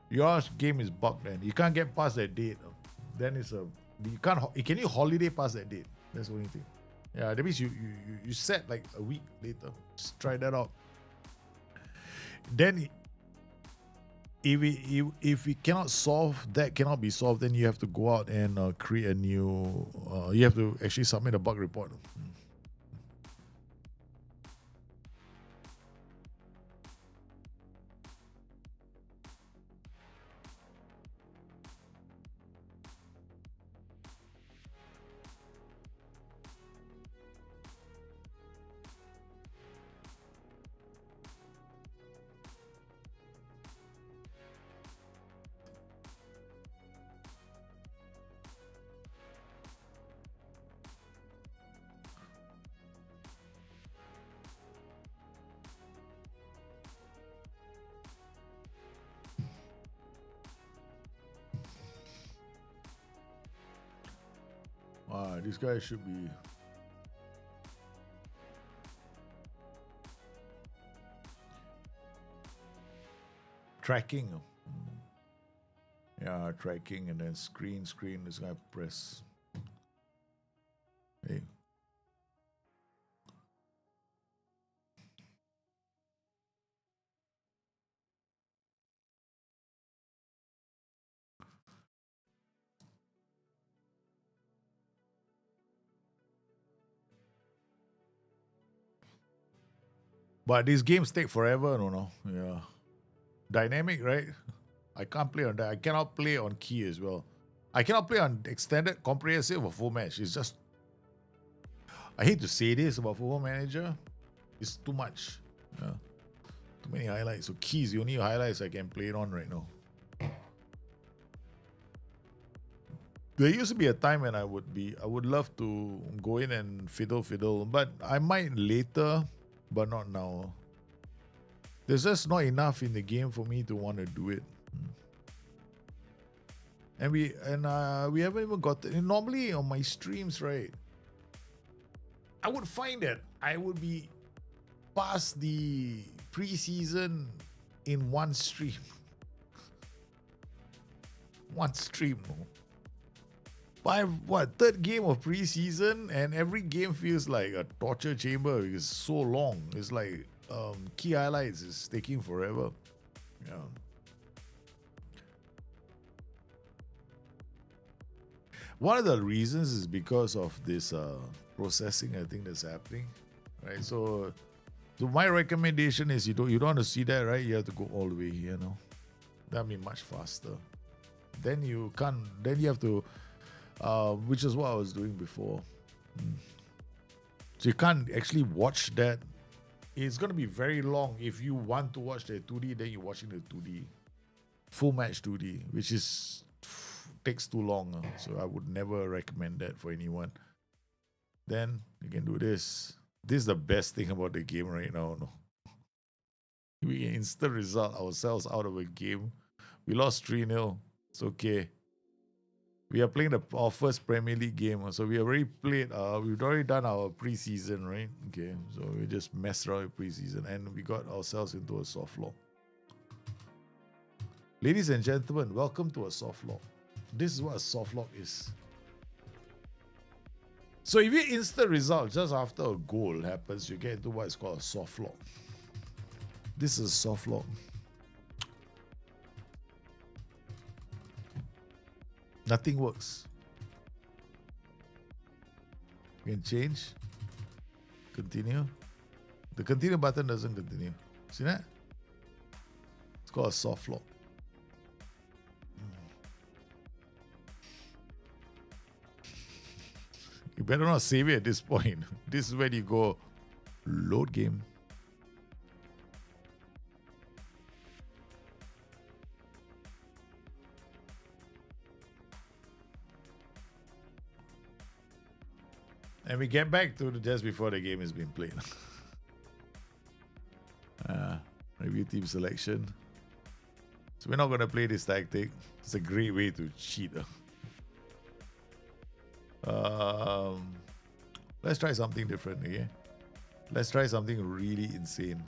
Your game is bugged then. You can't get past that date. Then it's can you holiday past that date? That's the only thing. Yeah, that means you set like a week later. Just try that out. Then if we cannot solve that, cannot be solved, then you have to go out and create a new you have to actually submit a bug report. This guy should be... tracking. Yeah, tracking and then screen. This guy press. Hey. But these games take forever, no. Yeah. Dynamic, right? I can't play on that. I cannot play on key as well. I cannot play on extended, comprehensive, or full match. It's just, I hate to say this about Football Manager. It's too much. Yeah. Too many highlights. So key is the only highlights I can play it on right now. There used to be a time when I would love to go in and fiddle, but I might later, but not now. There's just not enough in the game for me to want to do it. And we haven't even got it. Normally on my streams, right? I would find that I would be past the preseason in one stream. One stream. Third game of preseason, and every game feels like a torture chamber. It's so long. It's like key highlights is taking forever. Yeah. One of the reasons is because of this processing, I think, that's happening, right? So my recommendation is you don't want to see that, right? You have to go all the way here now. That'll be much faster. Then you can't. Then you have to, which is what I was doing before. So you can't actually watch that. It's going to be very long. If you want to watch the 2D, then you're watching the 2D, full match 2D, which is takes too long. So I would never recommend that for anyone. Then you can do this. This is the best thing about the game right now. No, we can instant result ourselves out of a game. We lost 3-0. It's okay. We are playing our first Premier League game. So we already played, we've already done our preseason, right? Okay, so we just messed around with preseason and we got ourselves into a soft lock. Ladies and gentlemen, welcome to a soft lock. This is what a soft lock is. So if you instant result just after a goal happens, you get into what is called a soft lock. This is a soft lock. Nothing works. You can change. Continue. The continue button doesn't continue. See that? It's called a soft lock. You better not save it at this point. This is when you go load game. And we get back to just before the game has been played. Review team selection. So we're not going to play this tactic. It's a great way to cheat. Let's try something different, okay? Let's try something really insane.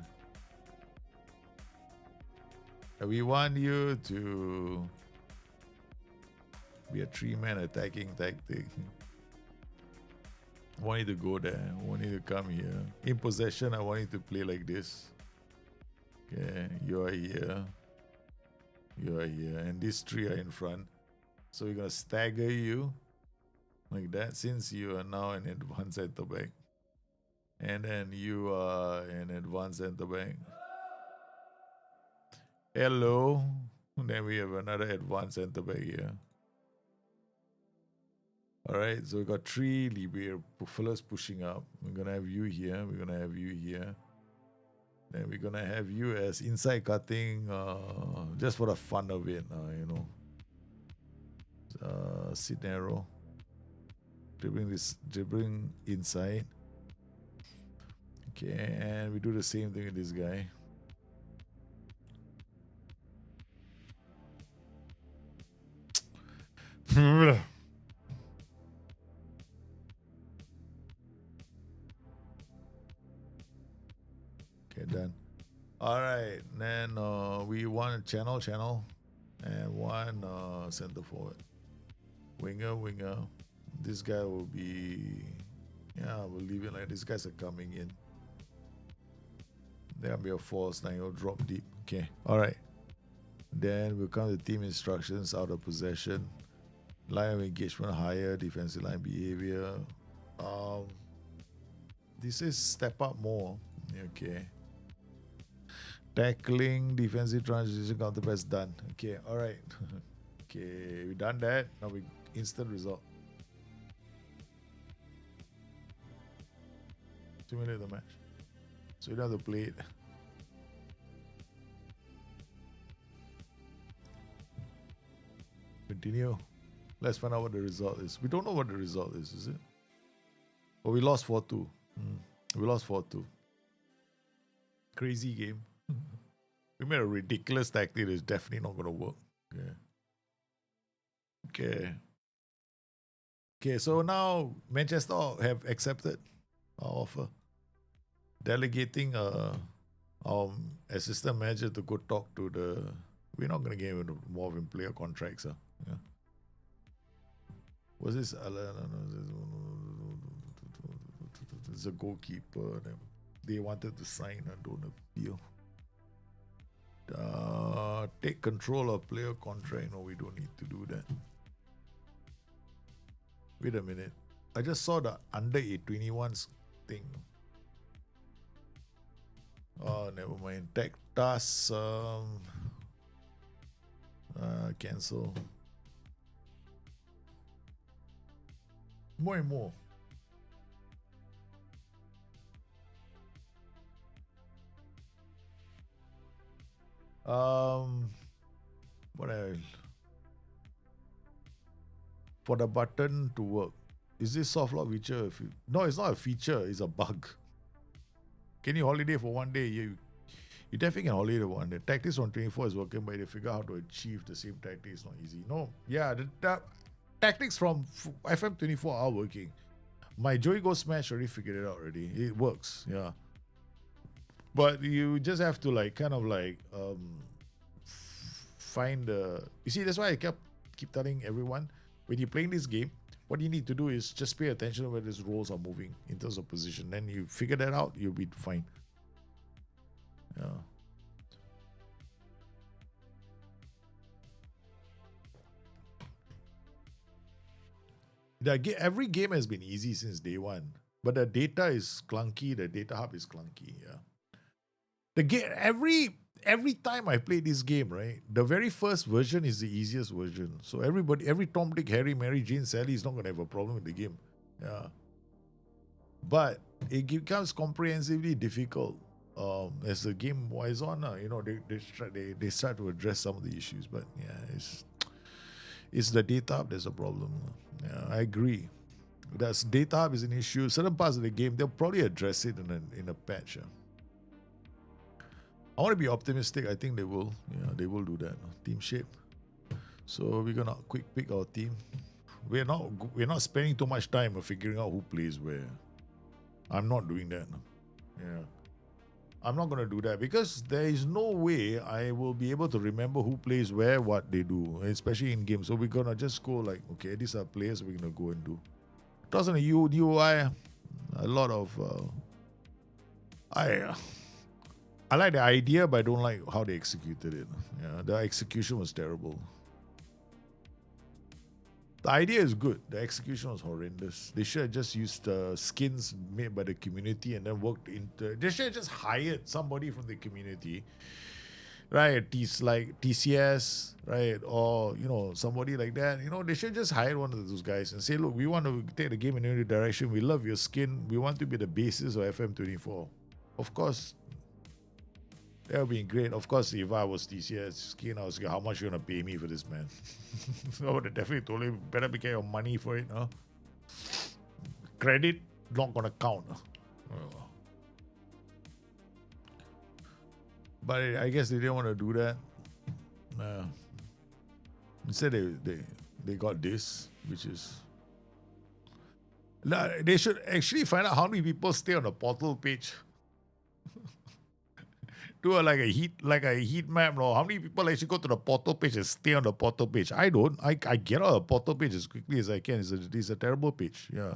We want you to be a 3-man attacking tactic. I want you to go there. I want you to come here. In possession, I want you to play like this. Okay, you are here. You are here. And these three are in front. So we're going to stagger you like that, since you are now an advanced center back. And then you are an advanced center back. Hello. Then we have another advanced center back here. Alright, so we got 3 Libya fellas pushing up. We're gonna have you here. We're gonna have you here. Then we're gonna have you as inside cutting, just for the fun of it, you know. Sit narrow. Dribbling inside. Okay, and we do the same thing with this guy. Okay, done. All right, then we want a channel, and one center forward. Winger. This guy will be, we'll leave it like these guys are coming in. There'll be a false 9, he'll drop deep. Okay, all right. Then we'll come to team instructions, out of possession. Line of engagement higher, defensive line behavior. This is step up more. Okay. Tackling, defensive transition, counter press done. Okay, all right. Okay, we done that. Now we instant result. Simulate the match. So you don't have to play it. Continue. Let's find out what the result is. We don't know what the result is it? Oh, we lost 4-2. We lost 4-2. Crazy game. We made a ridiculous tactic that's definitely not going to work. Okay, so now Manchester have accepted our offer. Delegating assistant manager to go talk to the... We're not going to get involved in player contracts. Yeah. Was this... It's a goalkeeper. They wanted to sign and don't appeal. Take control of player contract. No, we don't need to do that. Wait a minute. I just saw the under 21s thing. Oh, never mind. Tech tasks. Cancel. More and more. What else? For the button to work, is this soft lock feature? No, it's not a feature. It's a bug. Can you holiday for one day? You definitely can holiday for one day. Tactics on 24 is working, but they figure out how to achieve the same tactic is not easy. No, yeah, the tactics from FM24 are working. My Joey Go Smash already figured it out already. It works, yeah. But you just have to find the... You see, that's why I keep telling everyone, when you're playing this game, what you need to do is just pay attention to where these rolls are moving in terms of position. Then you figure that out, you'll be fine. Yeah. Every game has been easy since day one, but the data is clunky. The data hub is clunky. Yeah. The game every time I play this game, right, the very first version is the easiest version. So every Tom, Dick, Harry, Mary, Jane, Sally is not going to have a problem with the game. Yeah. But it becomes comprehensively difficult as the game wise on. They start to address some of the issues. But yeah, it's the data hub that's a problem. Yeah, I agree. That's data hub is an issue. Certain parts of the game, they'll probably address it in a patch. Yeah. I want to be optimistic. I think they will. Yeah, they will do that. Team shape. So we're gonna quick pick our team. We're not spending too much time figuring out who plays where. I'm not doing that. Yeah, I'm not gonna do that because there is no way I will be able to remember who plays where, what they do, especially in games. So we're gonna just go like, okay, these are players we're gonna go and do. Doesn't UI a lot of I like the idea, but I don't like how they executed it. Yeah, the execution was terrible. The idea is good. The execution was horrendous. They should have just used skins made by the community and then worked into... They should have just hired somebody from the community, right? Like TCS, right? Or, somebody like that. They should just hire one of those guys and say, look, we want to take the game in a new direction. We love your skin. We want to be the basis of FM24. Of course... That would be great. Of course, if I was TCS skin, I was like, how much you going to pay me for this, man? So I would have definitely told him, better be getting your money for it. Huh? Credit, not going to count. But I guess they didn't want to do that. Instead, they got this, which is... They should actually find out how many people stay on the portal page. Do like a heat map, or how many people actually go to the portal page and stay on the portal page? I don't. I get out of the portal page as quickly as I can. It's a terrible page. Yeah.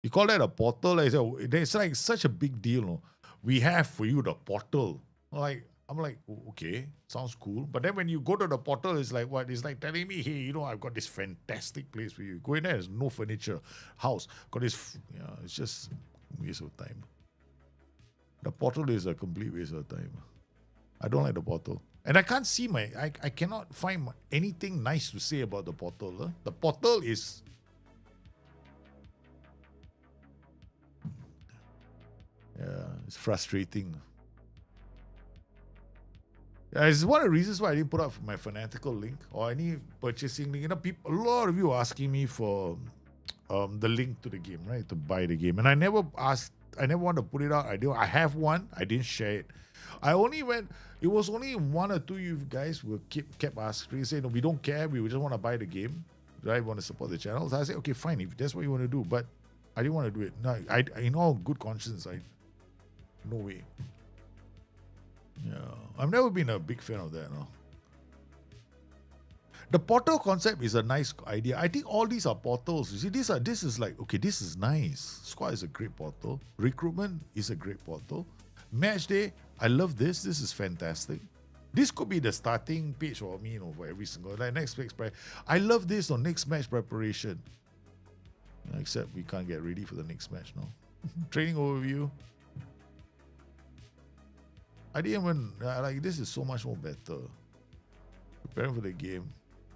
You call that a portal? It's like such a big deal. No? We have for you the portal. I'm like, okay, sounds cool. But then when you go to the portal, it's like what? It's like telling me, hey, I've got this fantastic place for you. Go in there, there's no furniture, house. Got this. Yeah, it's just a waste of time. The portal is a complete waste of time. I don't like the portal. And I can't see I cannot find anything nice to say about the portal. Huh? The portal is... Yeah, it's frustrating. It's one of the reasons why I didn't put up my fanatical link or any purchasing link. You know, a lot of you are asking me for the link to the game, right? To buy the game. And I never want to put it out. I have one. I didn't share it. It was only one or two of you guys who kept asking, saying, no, we don't care. We just want to buy the game. Right? We want to support the channel. So I said, okay, fine. If that's what you want to do. But I didn't want to do it. No, in all good conscience, no way. Yeah, I've never been a big fan of that. No. The portal concept is a nice idea. I think all these are portals. You see, this is like, okay, this is nice. Squad is a great portal. Recruitment is a great portal. Match day, I love this. This is fantastic. This could be the starting page for me, for every single next match. I love this on next match preparation. Except we can't get ready for the next match now. Training overview. I didn't even this is so much more better. Preparing for the game.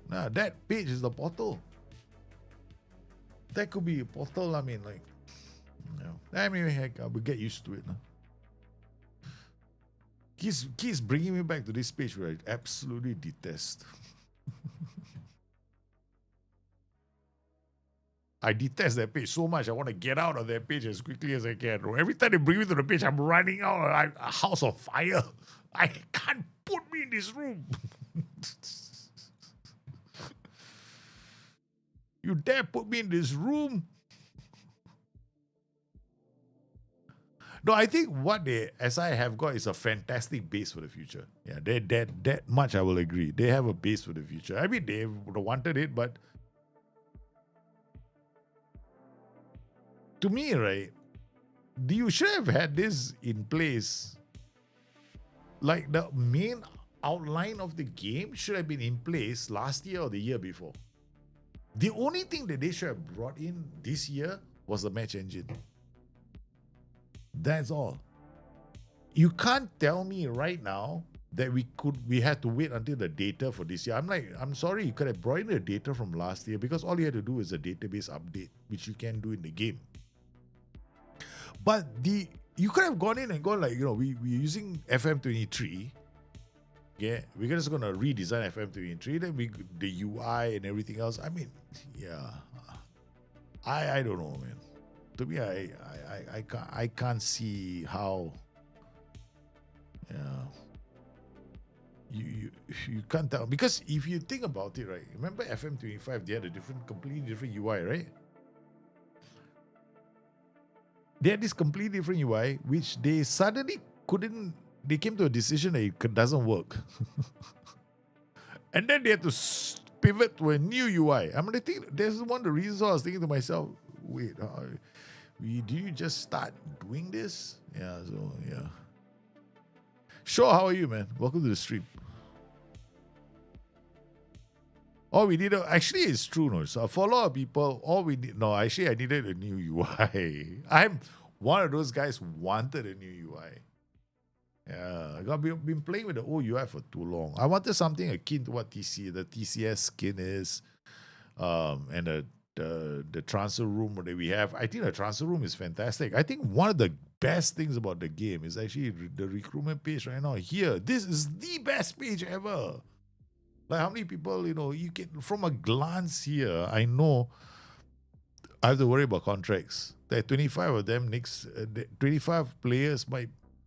Nah, that page is the portal. That could be a portal. I mean, heck, I will get used to it now. Keeps bringing me back to this page where I absolutely detest. I detest that page so much. I want to get out of that page as quickly as I can. Every time they bring me to the page, I'm running out like a house of fire. I can't put me in this room. You dare put me in this room? No, I think what they SI have got is a fantastic base for the future. Yeah, that much I will agree. They have a base for the future. I mean, they wanted it, but to me, right, you should have had this in place. Like the main outline of the game should have been in place last year or the year before. The only thing that they should have brought in this year was the match engine. That's all. You can't tell me right now that we had to wait until the data for this year. I'm sorry, you could have brought in the data from last year because all you had to do is a database update, which you can do in the game. But you could have gone in and gone we're using FM23. Yeah, we're just gonna redesign FM23. Then the UI and everything else. I mean, yeah, I don't know, man. To me, I can't see how. Yeah, you can't tell because if you think about it, right? Remember FM25? They had a completely different UI, right? They had this completely different UI, which they suddenly couldn't. They came to a decision that it doesn't work, and then they had to pivot to a new UI. I think that's one of the reasons I was thinking to myself, wait, do you just start doing this? Yeah, so yeah. Sure, how are you, man? Welcome to the stream. All we need, actually, it's true, no. So for a lot of people, I needed a new UI. I'm one of those guys who wanted a new UI. Yeah, I've been playing with the old UI for too long. I wanted something akin to what the TCS skin is, and the transfer room that we have. I think the transfer room is fantastic. I think one of the best things about the game is actually the recruitment page right now. Here, this is the best page ever. Like how many people, you can, from a glance here, I know I have to worry about contracts. There are 25 of them 25 players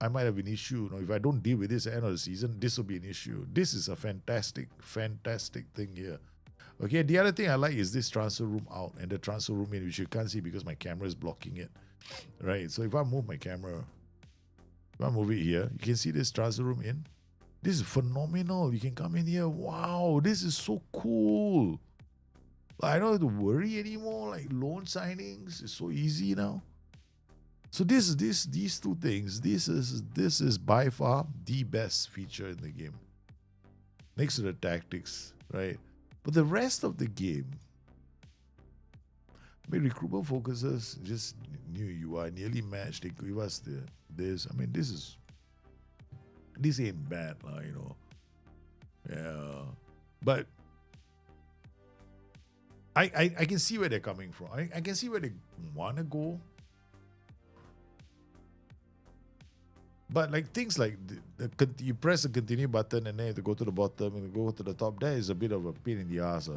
I might have an issue. If I don't deal with this at the end of the season, this will be an issue. This is a fantastic, fantastic thing here. Okay, the other thing I like is this transfer room out and the transfer room in, which you can't see because my camera is blocking it. Right, so if I move my camera, if I move it here, you can see this transfer room in. This is phenomenal. You can come in here. Wow, this is so cool. I don't have to worry anymore. Like loan signings is so easy now. So these two things. This is by far the best feature in the game. Next to the tactics, right? But the rest of the game, recruitment focuses just new UI, nearly match. They give us this. This is This ain't bad, you know. Yeah. But I can see where they're coming from. I can see where they want to go. But like things like you press the continue button and then you have to go to the bottom and go to the top. That is a bit of a pain in the ass.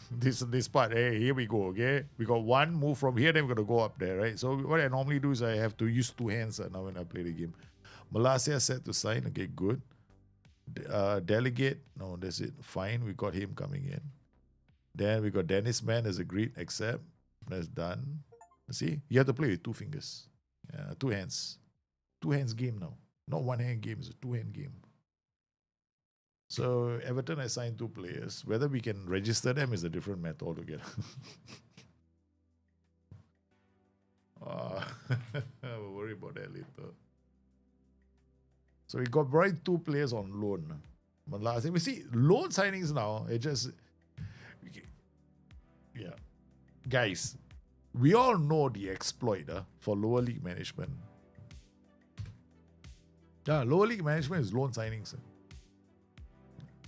This part, hey, here we go, okay? We got one move from here, then we're going to go up there, right? So what I normally do is I have to use two hands now when I play the game. Malaysia set to sign, okay, good. Delegate, no, that's it. Fine, we got him coming in. Then we got Dennis Man as agreed, accept. That's done. See, you have to play with two fingers. Two hands. Two hands game now. Not one hand game, it's a two hand game. So Everton assigned two players. Whether we can register them is a different matter altogether. We'll worry about that later. So we got right two players on loan. But last thing we see loan signings now, it just guys, we all know the exploit for lower league management. Lower league management is loan signings.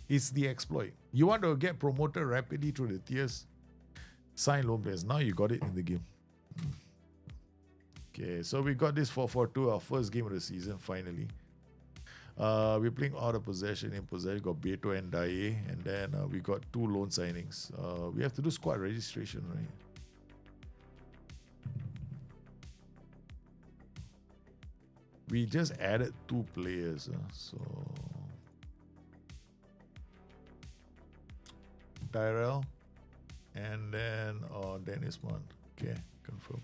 It's the exploit. You want to get promoted rapidly through the tiers, sign loan players. Now you got it in the game. Okay, so we got this 4-4-2, our first game of the season, finally. We're playing out of possession, in possession. Got Beto and Daye, and then we got two loan signings. We have to do squad registration, right? We just added two players, so Tyrell and then Dennis Mann. Okay, confirm.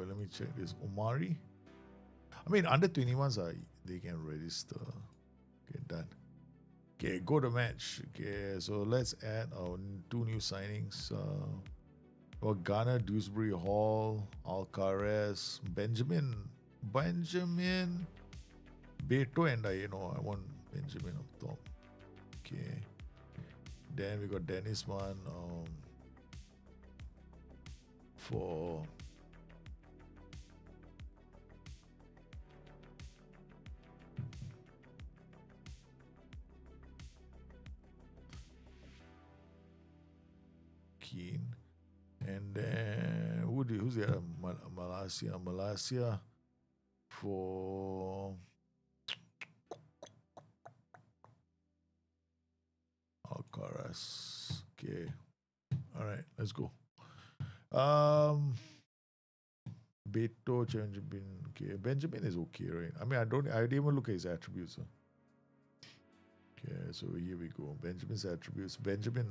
Let me check this. Omari. I mean, under 21s they can register. Okay, done. Okay, go to match. Okay, so let's add our two new signings. Ghana, Dewsbury Hall, Alcaraz, Benjamin, Beto, and I want Benjamin up top. Okay. Then we got Dennis Mann for Keane. And then who's the other? Malaysia for Alcaraz. Okay. All right, let's go. Beto, Benjamin. Okay, Benjamin is okay, right? I mean, I didn't even look at his attributes. Okay, so here we go. Benjamin's attributes. Benjamin,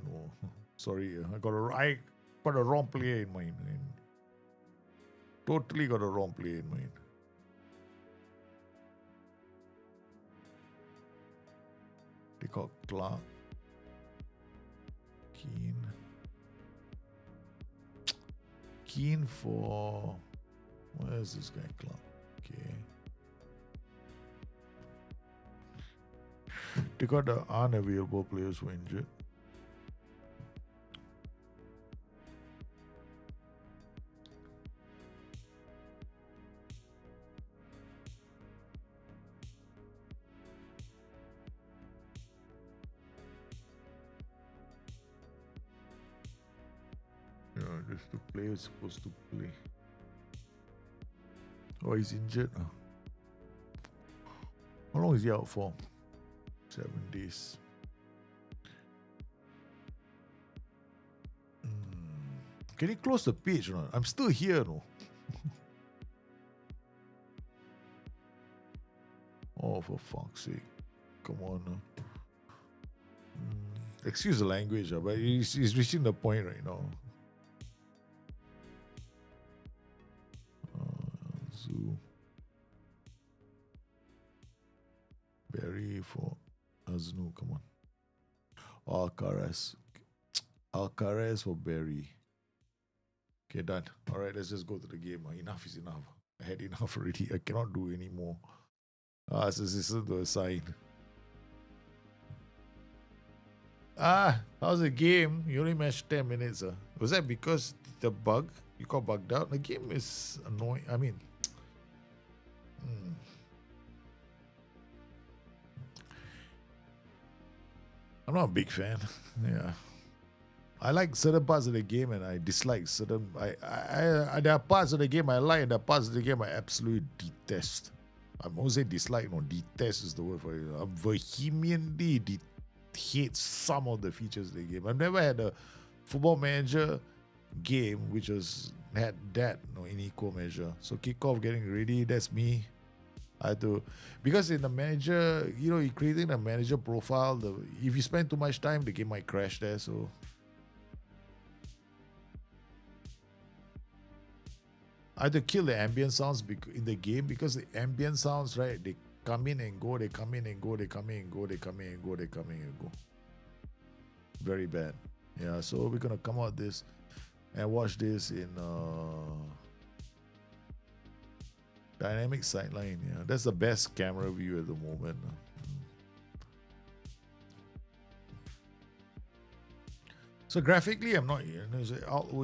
sorry, I got a wrong player in mind. Totally got a wrong player in mind. Take out Clark. Keen for... Where's this guy, Clark? Okay. Take out the unavailable players who are injured. Just the player is supposed to play. Oh, he's injured. How long is he out for? 7 days. Can you close the page or not? I'm still here, no? Oh, for fuck's sake. Come on. Excuse the language, but he's reaching the point right now. Zoo. Barry for Aznu, come on. Alcaraz for Barry. Okay, done. Alright, let's just go to the game. Enough is enough. I had enough already. I cannot do any more. So this is to assign. How's the game? You only matched 10 minutes. Was that because the bug? You got bugged out? The game is annoying. I mean, I'm not a big fan. Yeah. I like certain parts of the game and I dislike certain. There are parts of the game I like and there are parts of the game I absolutely detest. I won't say dislike, no, detest is the word for it. I vehemently hate some of the features of the game. I've never had a football manager game which had that in equal measure. So kickoff, getting ready, that's me. I had to, because in the manager, you're creating a manager profile. If you spend too much time, the game might crash there. So I had to kill the ambient sounds in the game because the ambient sounds, right, they come in and go, they come in and go, they come in and go, they come in and go, they come in and go. Very bad. Yeah, so we're going to come out this and watch this in dynamic sideline. Yeah, that's the best camera view at the moment. So graphically, I'm not, you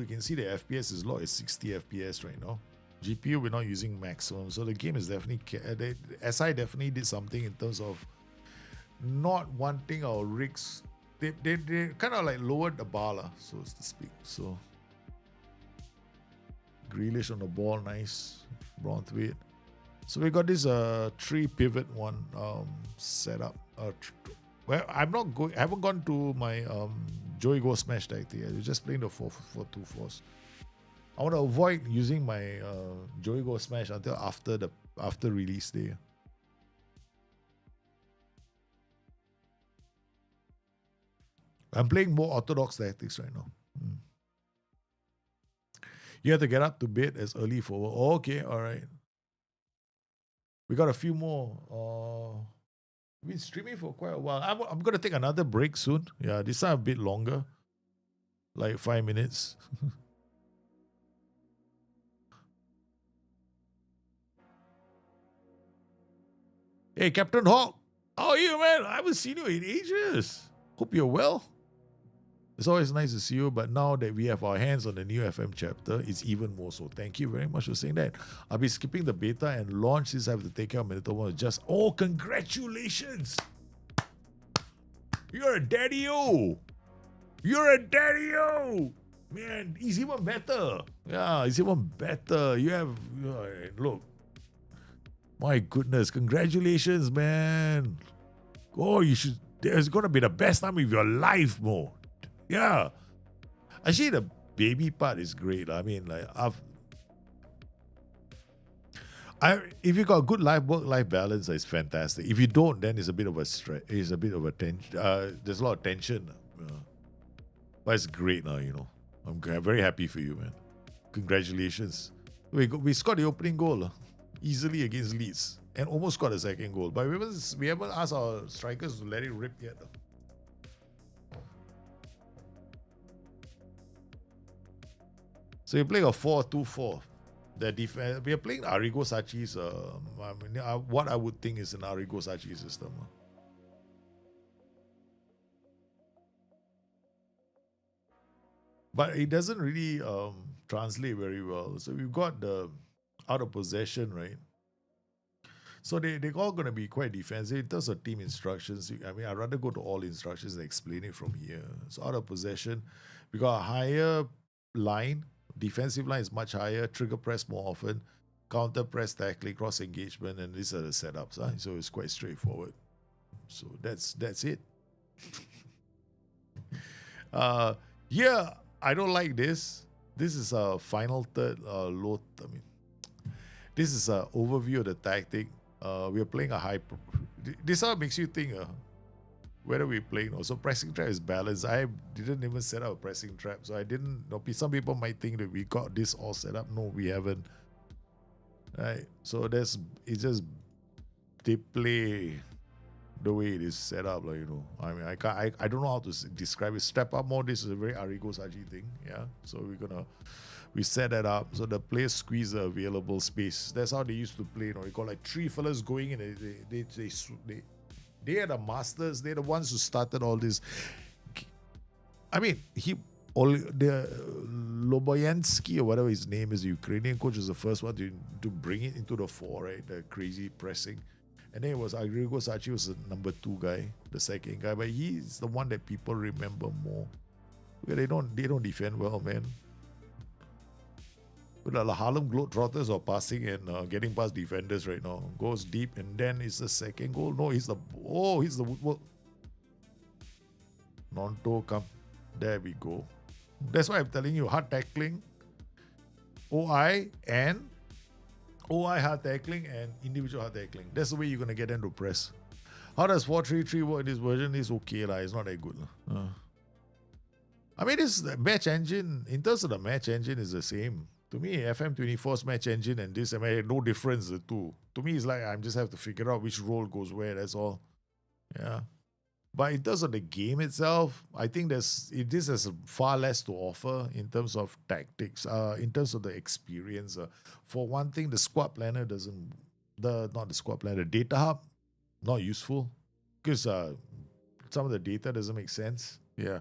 can see the FPS is low. It's 60 FPS right now. GPU, we're not using maximum. So the game is definitely, SI definitely did something in terms of not wanting our rigs. They kind of like lowered the bar, so to speak. So Grealish on the ball, nice. Braunthwaite. So we got this 3 pivot one set up. Well, I haven't gone to my Joey Go Smash tactic. We're just playing the 4-4-2-4s. I want to avoid using my Joey Go Smash until after release day. I'm playing more orthodox tactics right now. You have to get up to bed as early for. Oh, okay, all right. We got a few more. We've been streaming for quite a while. I'm going to take another break soon. Yeah, this time a bit longer. Like 5 minutes. Hey, Captain Hawk. How are you, man? I haven't seen you in ages. Hope you're well. It's always nice to see you, but now that we have our hands on the new FM chapter, it's even more so. Thank you very much for saying that. I'll be skipping the beta and launch since I have to take care of Manitoba. Oh, congratulations! You're a daddy-o! You're a daddy-o! Man, it's even better. Yeah, it's even better. You have, look. My goodness, congratulations, man. Oh, there's going to be the best time of your life, Mo. Yeah. Actually, the baby part is great. I mean, like, if you got good work-life balance, it's fantastic. If you don't, then it's a bit of a stress. It's a bit of a tension. There's a lot of tension. But it's great now, I'm very happy for you, man. Congratulations. We scored the opening goal easily against Leeds and almost scored a second goal. But we haven't asked our strikers to let it rip yet. So you're playing a 4-2-4. The defense. We are playing Arrigo Sacchi's. What I would think is an Arrigo Sacchi system. But it doesn't really translate very well. So we've got the out of possession, right? So they're all going to be quite defensive. In terms of team instructions, I'd rather go to all instructions and explain it from here. So out of possession, we got a higher line. Defensive line is much higher. Trigger press more often. Counter press, tackling, cross engagement, and these are the setups. So it's quite straightforward. So that's it. Yeah, I don't like this. This is a final third low. This is an overview of the tactic. We are playing a high. This makes you think whether we're playing. Also, pressing trap is balanced. I didn't even set up a pressing trap, so I didn't. Some people might think that we got this all set up. No, we haven't. Right. So it's just they play the way it is set up, I don't know how to describe it. Step up more. This is a very Arrigo Sacchi thing. Yeah. So we set that up so the players squeeze the available space. That's how they used to play. They got like 3 fellas going in. They are the masters. They're the ones who started all this. The Loboyansky or whatever his name is, the Ukrainian coach, is the first one to bring it into the fore, right? The crazy pressing. And then it was Agrigo Sachi was the number 2 guy, the second guy, but he's the one that people remember more. Because they don't defend well, man. But the Harlem Globetrotters are passing and getting past defenders right now. Goes deep, and then it's the second goal. No, he's the woodwork. Nonto, come. There we go. That's why I'm telling you, hard tackling, OI hard tackling and individual hard tackling. That's the way you're going to get them to press. How does 4-3-3 work in this version? It's okay, it's not that good. I mean, this match engine, in terms of the match engine, is the same. To me, FM24's match engine and this, no difference, the two. To me, it's like I just have to figure out which role goes where, that's all. Yeah. But in terms of the game itself, I think this has far less to offer in terms of tactics, in terms of the experience. For one thing, the squad planner the data hub, not useful because some of the data doesn't make sense. Yeah.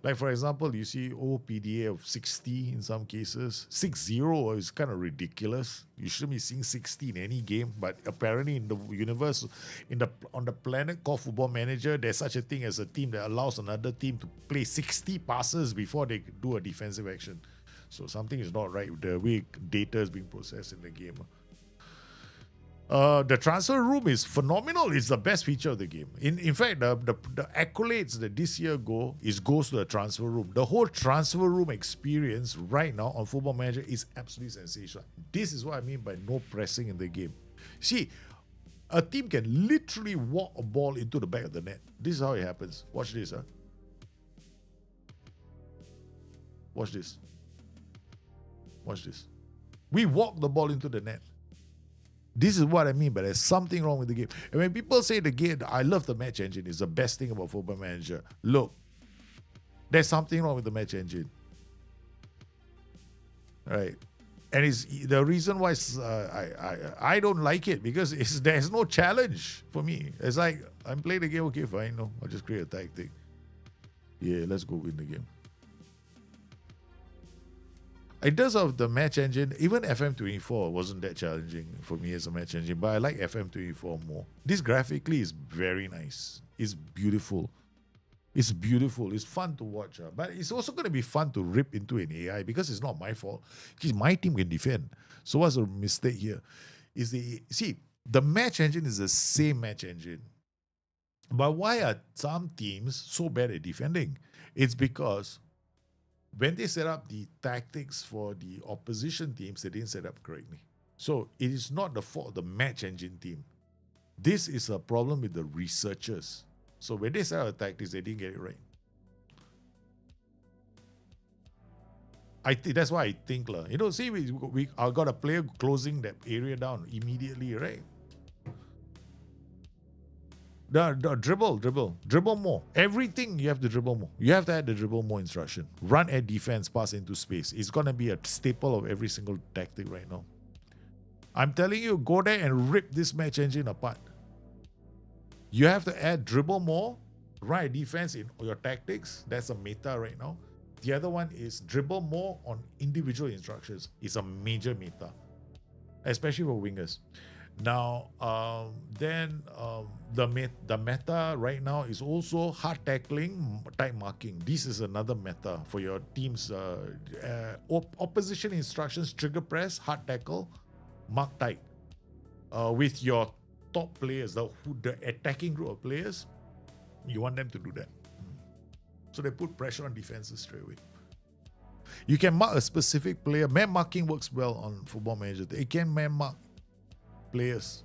Like, for example, you see OPDA of 60 in some cases. 6-0 is kind of ridiculous. You shouldn't be seeing 60 in any game. But apparently in the universe, on the planet called Football Manager, there's such a thing as a team that allows another team to play 60 passes before they do a defensive action. So something is not right with the way data is being processed in the game. The transfer room is phenomenal. It's the best feature of the game. In fact, the accolades that this year goes to the transfer room. The whole transfer room experience right now on Football Manager is absolutely sensational. This is what I mean by no pressing in the game. See, a team can literally walk a ball into the back of the net. This is how it happens. Watch this, Watch this. Watch this. We walk the ball into the net. This is what I mean, but there's something wrong with the game. And when people say the game, I love the match engine, it's the best thing about Football Manager. Look, there's something wrong with the match engine. Right? And it's the reason why I don't like it because there's no challenge for me. It's like, I'm playing the game, okay, fine, no, I'll just create a tactic. Yeah, let's go win the game. In terms of the match engine, even FM24 wasn't that challenging for me as a match engine, but I like FM24 more. This graphically is very nice. It's beautiful. It's beautiful. It's fun to watch. But it's also going to be fun to rip into an AI because it's not my fault. Because my team can defend. So what's the mistake here? The match engine is the same match engine. But why are some teams so bad at defending? It's because when they set up the tactics for the opposition teams, they didn't set up correctly. So it is not the fault of the match engine team. This is a problem with the researchers. So when they set up the tactics, they didn't get it right. That's why I think, see, we got a player closing that area down immediately, right? The dribble more. Everything you have to dribble more. You have to add the dribble more instruction. Run at defense, pass into space. It's gonna be a staple of every single tactic right now. I'm telling you, go there and rip this match engine apart. You have to add dribble more, run at defense in your tactics. That's a meta right now. The other one is dribble more on individual instructions. It's a major meta, especially for wingers. Now, the meta right now is also hard tackling, tight marking. This is another meta for your team's opposition instructions: trigger press, hard tackle, mark tight. With your top players, the attacking group of players, you want them to do that. So they put pressure on defenses straight away. You can mark a specific player. Man marking works well on Football Manager. It can man mark players.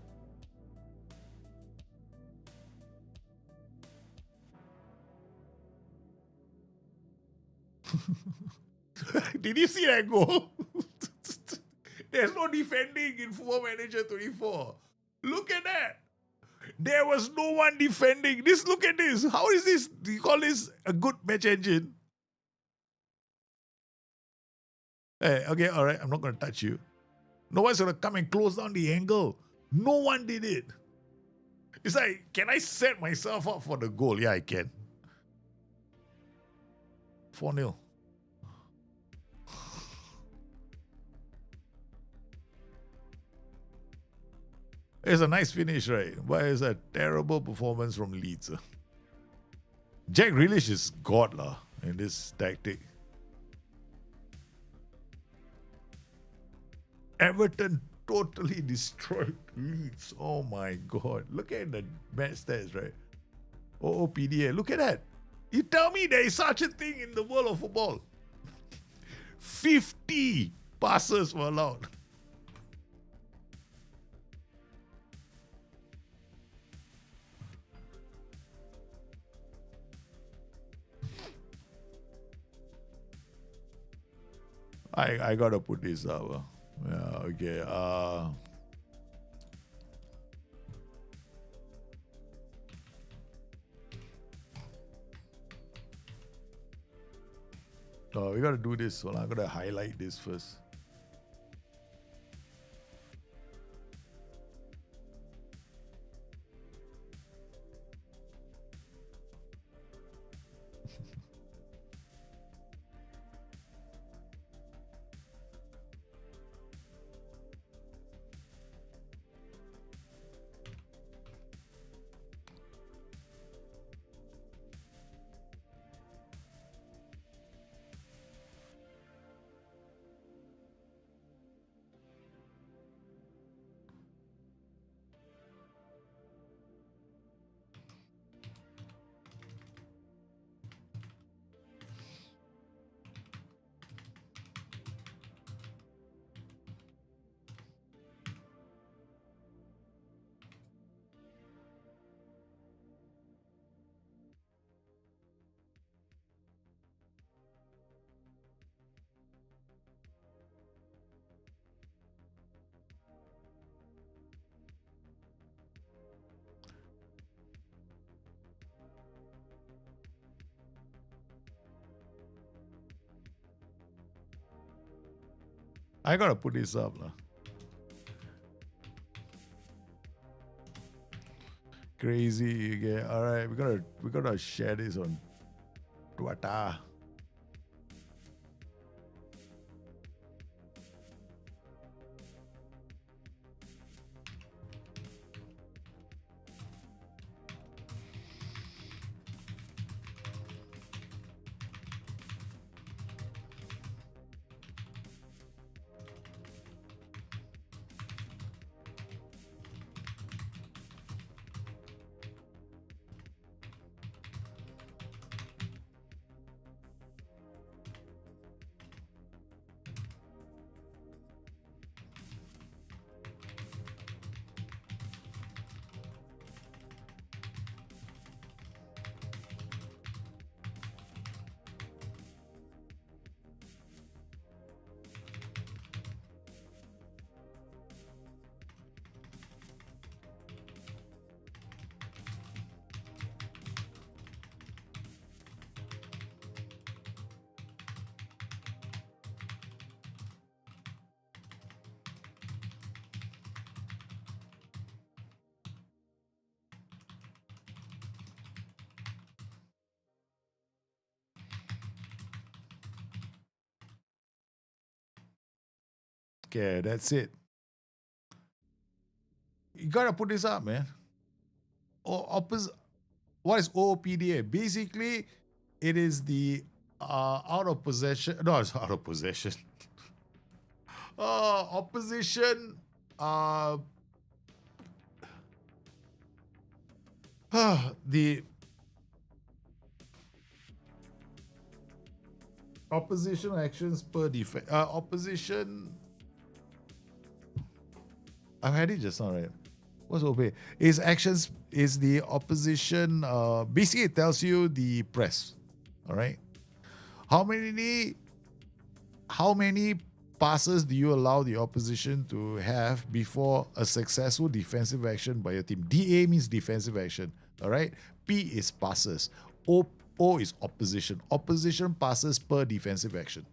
Did you see that goal? There's no defending in Football Manager 24. Look at that. There was no one defending. Look at this. How is this? Do you call this a good match engine? Hey, okay, all right. I'm not going to touch you. No one's going to come and close down the angle. No one did it. It's like, can I set myself up for the goal? Yeah, I can. 4-0. It's a nice finish, right? But it's a terrible performance from Leeds. Jack Grealish is god lah in this tactic. Everton totally destroyed Leeds. Oh my god. Look at the match stats, right? OPDA. Look at that. You tell me there is such a thing in the world of football. 50 passes were allowed. I gotta put this up. Yeah, okay. We gotta do this. So I'm gonna highlight this first. I gotta put this up. Crazy. Okay. Alright, we gotta share this on Twitter. Okay, that's it. You gotta put this up, man. What is OPDA? Basically, it is the out of possession. No, it's out of possession. Opposition. The opposition actions per defense. Opposition. I had it just now, right? What's OPDA? Is actions is the opposition. Basically, it tells you the press. All right. How many passes do you allow the opposition to have before a successful defensive action by your team? DA means defensive action. All right. P is passes. O is opposition. Opposition passes per defensive action.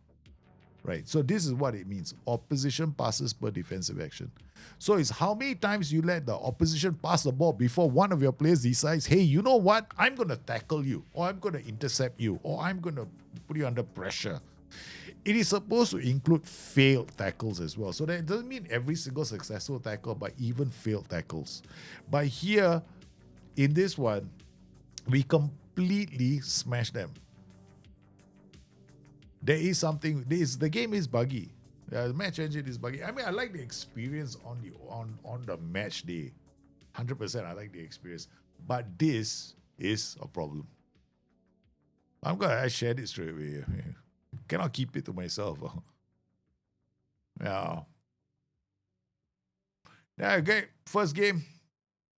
Right. So this is what it means. Opposition passes per defensive action. So it's how many times you let the opposition pass the ball before one of your players decides, hey, you know what? I'm going to tackle you, or I'm going to intercept you, or I'm going to put you under pressure. it is supposed to include failed tackles as well. So that doesn't mean every single successful tackle, but even failed tackles. But here, in this one, we completely smash them. There is something. The game is buggy. The match engine is buggy. I mean, I like the experience on the match day. 100%, I like the experience. But this is a problem. I shared it straight away. Cannot keep it to myself. Yeah. Yeah, okay. First game.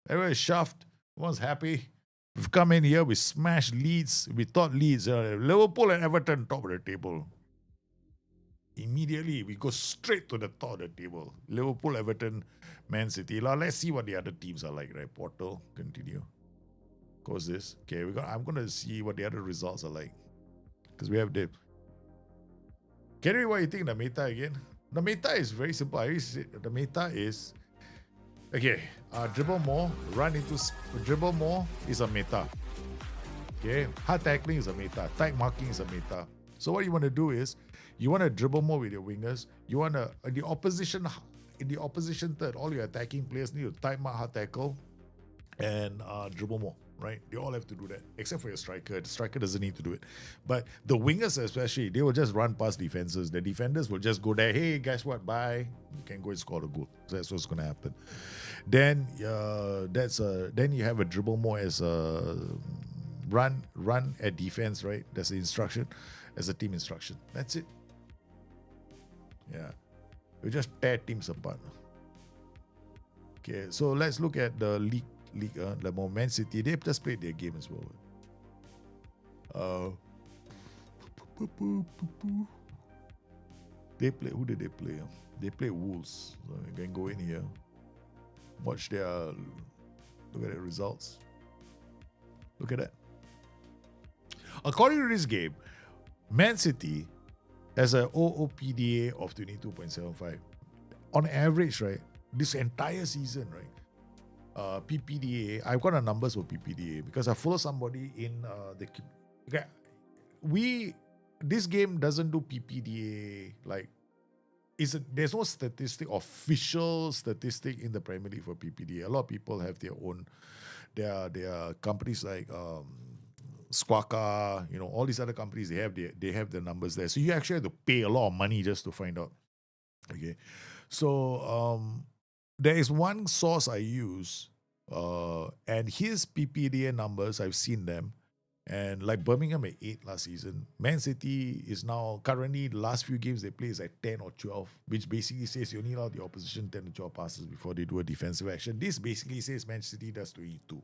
Everyone is shoved. Everyone's happy. We've come in here, we smashed Leeds. We thought Leeds, Liverpool and Everton top of the table. Immediately, we go straight to the top of the table. Liverpool, Everton, Man City. Now, let's see what the other teams are like, right? Porto, continue. Goes this. Okay, I'm going to see what the other results are like. Because we have the... Kerry, what do you think the meta again? The meta is very simple. I already said the meta is... Okay, dribble more, dribble more is a meta. Okay, hard tackling is a meta, tight marking is a meta. So what you want to do is, you want to dribble more with your wingers. You want to, in the opposition third, all your attacking players need to tight mark, hard tackle, and dribble more, right? They all have to do that, except for your striker. The striker doesn't need to do it. But the wingers especially, they will just run past defenses. The defenders will just go there, hey, guess what, bye. You can go and score the goal. So that's what's going to happen. Then then you have a dribble more as a run at defense, right? That's the instruction, as a team instruction. That's it. Yeah. We just tear teams apart. Okay, so let's look at the league. The Man City, they just played their game as well. They play. Who did they play? They play Wolves. So you can go in here, watch their, look at the results. Look at that. According to this game, Man City has an OPDA of 22.75 on average, right? This entire season, right? PPDA, I've got the numbers for PPDA because I follow somebody in this game doesn't do PPDA, like there's no official statistic in the Premier League for PPDA. A lot of people have their own, their companies like Squawka, all these other companies, they have the numbers there. So you actually have to pay a lot of money just to find out. Okay. So there is one source I use, and his PPDA numbers, I've seen them. And like Birmingham at 8 last season, Man City is now currently, the last few games they play is at 10 or 12, which basically says you only allow the opposition 10 to 12 passes before they do a defensive action. This basically says Man City does 22.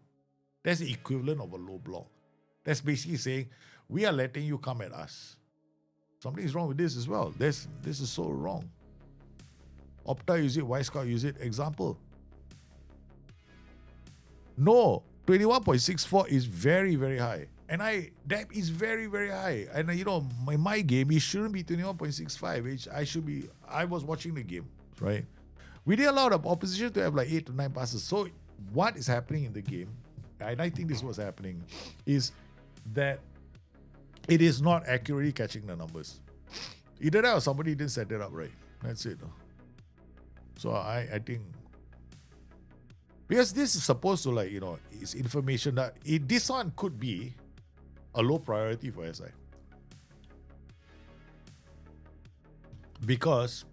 That's the equivalent of a low block. That's basically saying, we are letting you come at us. Something's wrong with this as well. This is so wrong. OPDA use it, Y-Scout use it. Example. No, 21.64 is very, very high. And that is very, very high. And in my game, it shouldn't be 21.65, which I was watching the game, right? We did allow the opposition to have like 8 to 9 passes. So what is happening in the game, and I think this was happening, is that it is not accurately catching the numbers. Either that or somebody didn't set it up right. That's it. So I think, because this is supposed to it's information that this one could be a low priority for SI. Because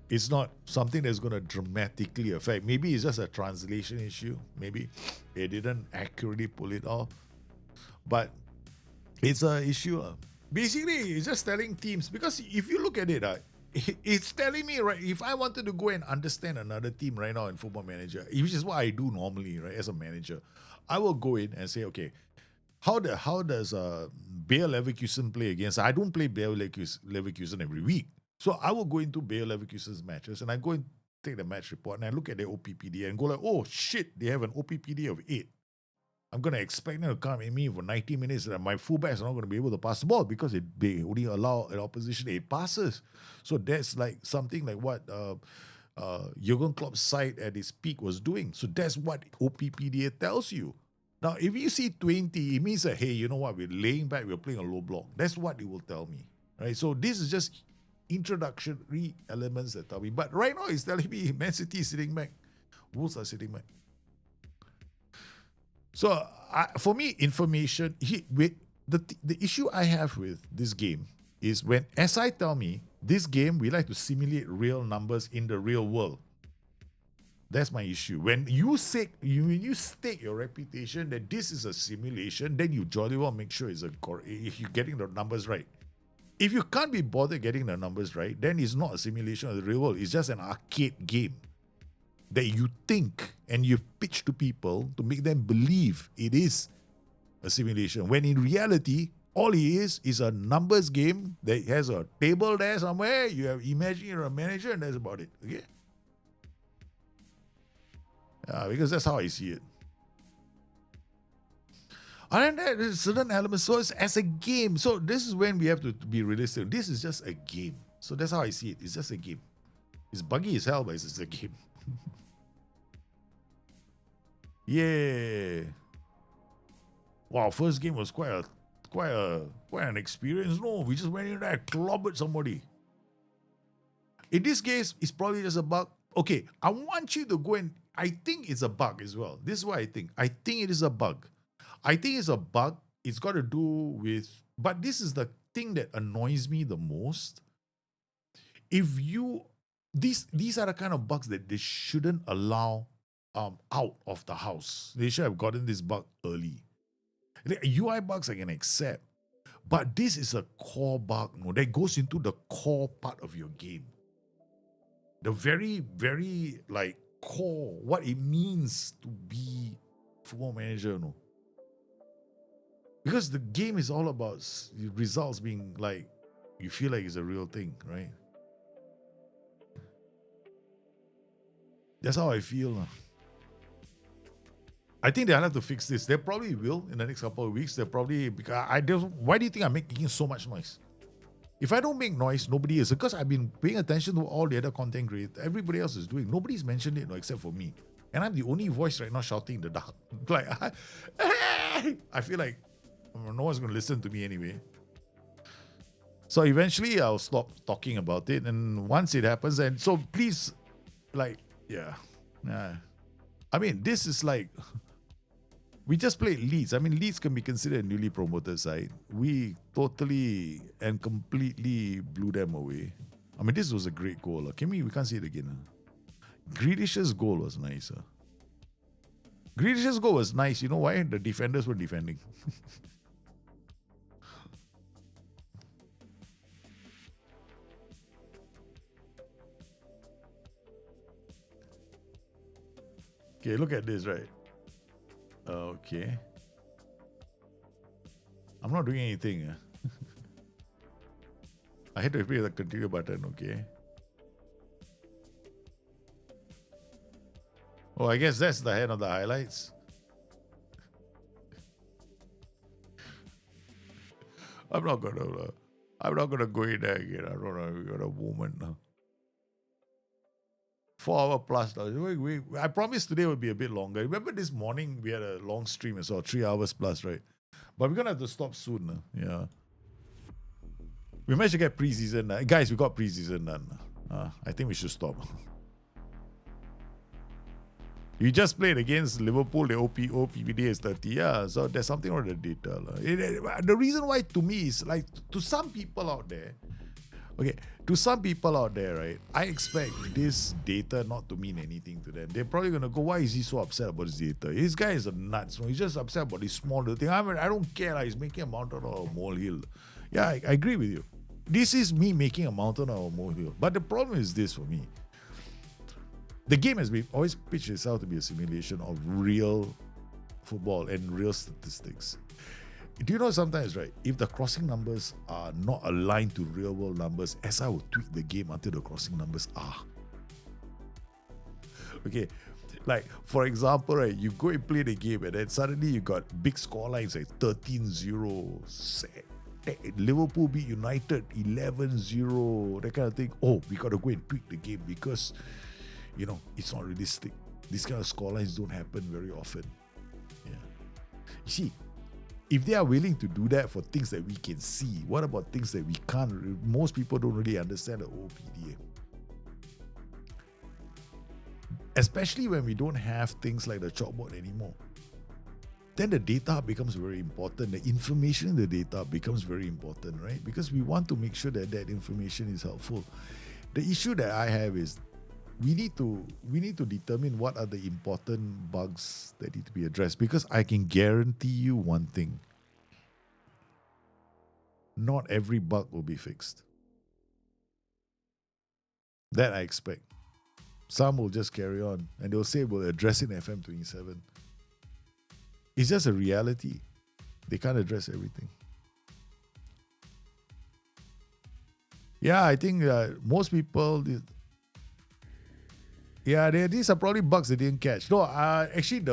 it's not something that's going to dramatically affect. Maybe it's just a translation issue. Maybe they didn't accurately pull it off. But it's an issue. Basically, it's just telling teams, because if you look at it, it's telling me, right, if I wanted to go and understand another team right now in Football Manager, which is what I do normally, right, as a manager, I will go in and say, okay, how does Bayer Leverkusen play against? I don't play Bayer Leverkusen every week. So I will go into Bayer Leverkusen's matches and I go and take the match report and I look at their OPPD and go like, oh shit, they have an OPPD of 8. I'm going to expect them to come at me for 90 minutes and my fullbacks are not going to be able to pass the ball because they only allow an opposition 8 passes. So that's like something like what Jurgen Klopp's side at his peak was doing. So that's what OPPDA tells you. Now, if you see 20, it means that, hey, you know what, we're laying back, we're playing a low block. That's what it will tell me, right? So this is just introductory elements that tell me. But right now, it's telling me Man City is sitting back. Wolves are sitting back. So for me, information, the issue I have with this game is when SI tell me, this game, we like to simulate real numbers in the real world. That's my issue. When you stake your reputation that this is a simulation, then you jolly well make sure if you're getting the numbers right. If you can't be bothered getting the numbers right, then it's not a simulation of the real world. It's just an arcade game that you think and you pitch to people to make them believe it is a simulation. When in reality, all it is a numbers game that has a table there somewhere. You have imagine you're a manager and that's about it. Okay. Because that's how I see it. And then there's certain elements. So it's as a game. So this is when we have to be realistic. This is just a game. So that's how I see it. It's just a game. It's buggy as hell, but it's just a game. Yeah. Wow, first game was quite an experience. No, we just went in there, clobbered somebody. In this case, it's probably just a bug. Okay, I want you to go and I think it's a bug as well. This is what I think. I think it is a bug. I think it's a bug. It's got to do with, but this is the thing that annoys me the most. If you, these are the kind of bugs that they shouldn't allow out of the house. They should have gotten this bug early. The UI bugs I can accept, but this is a core bug, that goes into the core part of your game. The very, very core, what it means to be football manager, Because the game is all about results being you feel like it's a real thing, right? That's how I feel. I think they'll have to fix this. They probably will in the next couple of weeks. They'll probably, because why do you think I'm making so much noise? If I don't make noise, nobody is. Because I've been paying attention to all the other content creators. Everybody else is doing. Nobody's mentioned it except for me. And I'm the only voice right now shouting in the dark. I feel like no one's going to listen to me anyway. So eventually I'll stop talking about it. And once it happens, and so please, yeah. I mean, this is we just played Leeds. I mean, Leeds can be considered a newly promoted side. We totally and completely blew them away. I mean, this was a great goal. We can't see it again. Grealish's goal was nice. Grealish's goal was nice. You know why? The defenders were defending. Okay, look at this, right? Okay. I'm not doing anything. I had to press the continue button, okay? Oh, I guess that's the end of the highlights. I'm not gonna go in there again. I don't know. We got a moment now. 4 hour plus. I promised today would be a bit longer. Remember this morning we had a long stream as well, 3 hours plus, right? But we're gonna have to stop soon. Yeah. We managed to get preseason. Guys, we got preseason done. I think we should stop. You just played against Liverpool, the OPDA is 30. Yeah, so there's something wrong with the data. The reason why to me is to some people out there, right, I expect this data not to mean anything to them. They're probably going to go, why is he so upset about this data? This guy is a nuts. He's just upset about this small little thing. I mean, I don't care. He's making a mountain or a molehill. Yeah, I agree with you. This is me making a mountain or a molehill. But the problem is this for me. The game has always pitched itself to be a simulation of real football and real statistics. Do you know sometimes, right, if the crossing numbers are not aligned to real world numbers, SI will tweak the game until the crossing numbers are. Okay, for example, right, you go and play the game and then suddenly you got big score lines like 13-0, Liverpool beat United 11-0, that kind of thing. Oh, we got to go and tweak the game because, it's not realistic. These kind of score lines don't happen very often. Yeah. See, if they are willing to do that for things that we can see, what about things that we can't? Most people don't really understand the OPDA. Especially when we don't have things like the chalkboard anymore. Then the data becomes very important. The information in the data becomes very important, right? Because we want to make sure that that information is helpful. The issue that I have is we need to determine what are the important bugs that need to be addressed, because I can guarantee you one thing. Not every bug will be fixed. That I expect. Some will just carry on and they'll say we'll address it in FM27. It's just a reality. They can't address everything. Yeah, I think most people... Yeah, these are probably bugs they didn't catch. No, actually,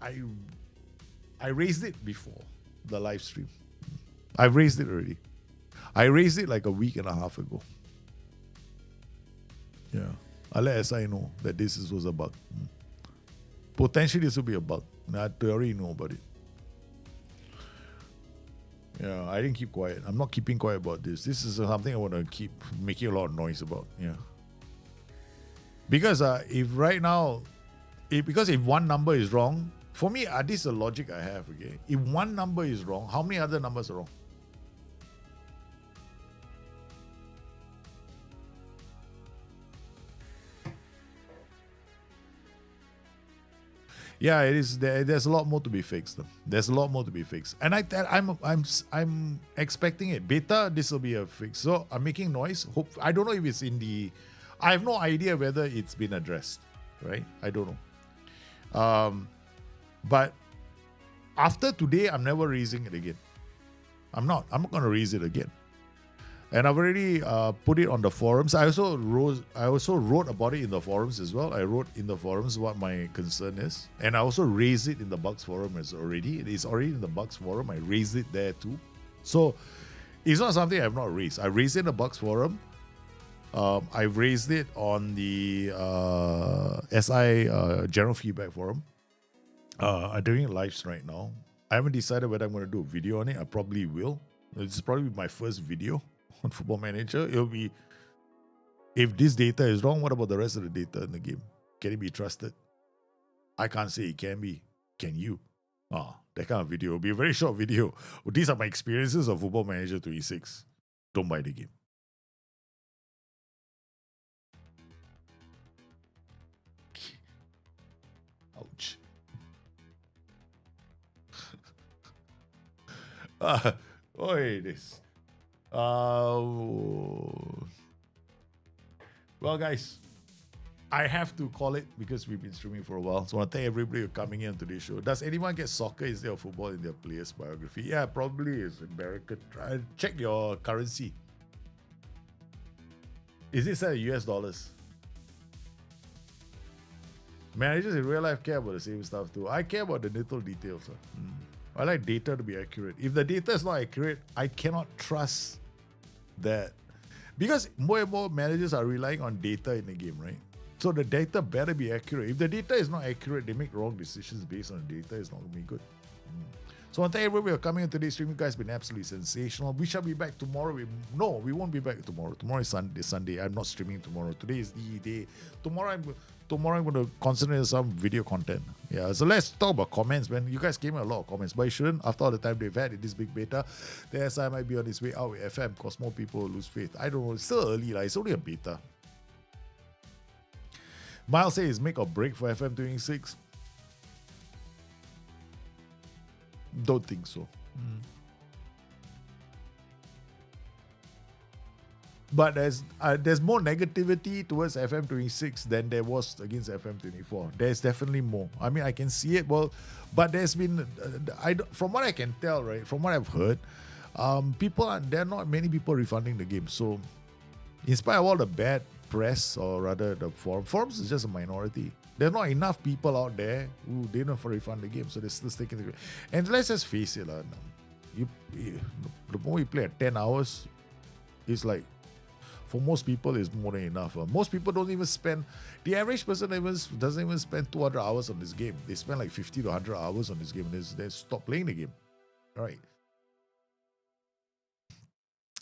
I raised it before the live stream. I've raised it already. I raised it like a week and a half ago. Yeah, I let SI know that this was a bug. Potentially, this will be a bug. I already know about it. Yeah, I didn't keep quiet. I'm not keeping quiet about this. This is something I want to keep making a lot of noise about. Yeah. Because if right now, because if one number is wrong, for me, this is the logic I have, okay? If one number is wrong, how many other numbers are wrong? Yeah, it is. There's a lot more to be fixed. There's a lot more to be fixed, and I'm expecting it. Beta, this will be a fix. So I'm making noise. I don't know if it's in the. I have no idea whether it's been addressed. Right? I don't know. But after today, I'm never raising it again. I'm not going to raise it again. And I've already put it on the forums. I also wrote about it in the forums as well. I wrote in the forums what my concern is. And I also raised it in the Bugs forum already. It is already in the Bugs forum. I raised it there too. So it's not something I have not raised. I raised it in the Bugs forum. I've raised it on the SI general feedback forum. I'm doing it lives right now. I haven't decided whether I'm going to do a video on it. I probably will. It's probably my first video on Football Manager. It'll be, if this data is wrong, what about the rest of the data in the game? Can it be trusted? I can't say it can be. Can you? That kind of video. It'll be a very short video. These are my experiences of Football Manager 26. Don't buy the game. Ouch. This. Well, guys, I have to call it because we've been streaming for a while. So I want to thank everybody for coming in to this show. Does anyone get soccer instead of football in their player's biography? Yeah, probably is American. Check your currency. Is it set in US dollars? Managers in real life care about the same stuff too. I care about the little details. I like data to be accurate. If the data is not accurate, I cannot trust that. Because more and more managers are relying on data in the game, right? So the data better be accurate. If the data is not accurate, they make wrong decisions based on the data. It's not going to be good. So I want to thank everybody for coming in today's stream. You guys have been absolutely sensational. We shall be back tomorrow. No, we won't be back tomorrow. Tomorrow is Sunday. I'm not streaming tomorrow. Today is the day. Tomorrow I'm going to concentrate on some video content. Yeah, so let's talk about comments, man. You guys gave me a lot of comments, but you shouldn't. After all the time they've had in this big beta, the SI might be on its way out with FM because more people will lose faith. I don't know. It's still early. It's only a beta. Miles says make or break for FM26. Don't think so. But there's more negativity towards FM26 than there was against FM24. There's definitely more. I mean, I can see it. Well, but there's been, from what I can tell, right, from what I've heard, there are not many people refunding the game. So, in spite of all the bad press, or rather the forums is just a minority. There's not enough people out there who didn't refund the game, so they're still sticking to the game. And let's just face it, the more you play at 10 hours, it's like For most people, it's more than enough. Most people don't even spend, the average person doesn't even spend 200 hours on this game. They spend like 50 to 100 hours on this game and they stop playing the game. All right.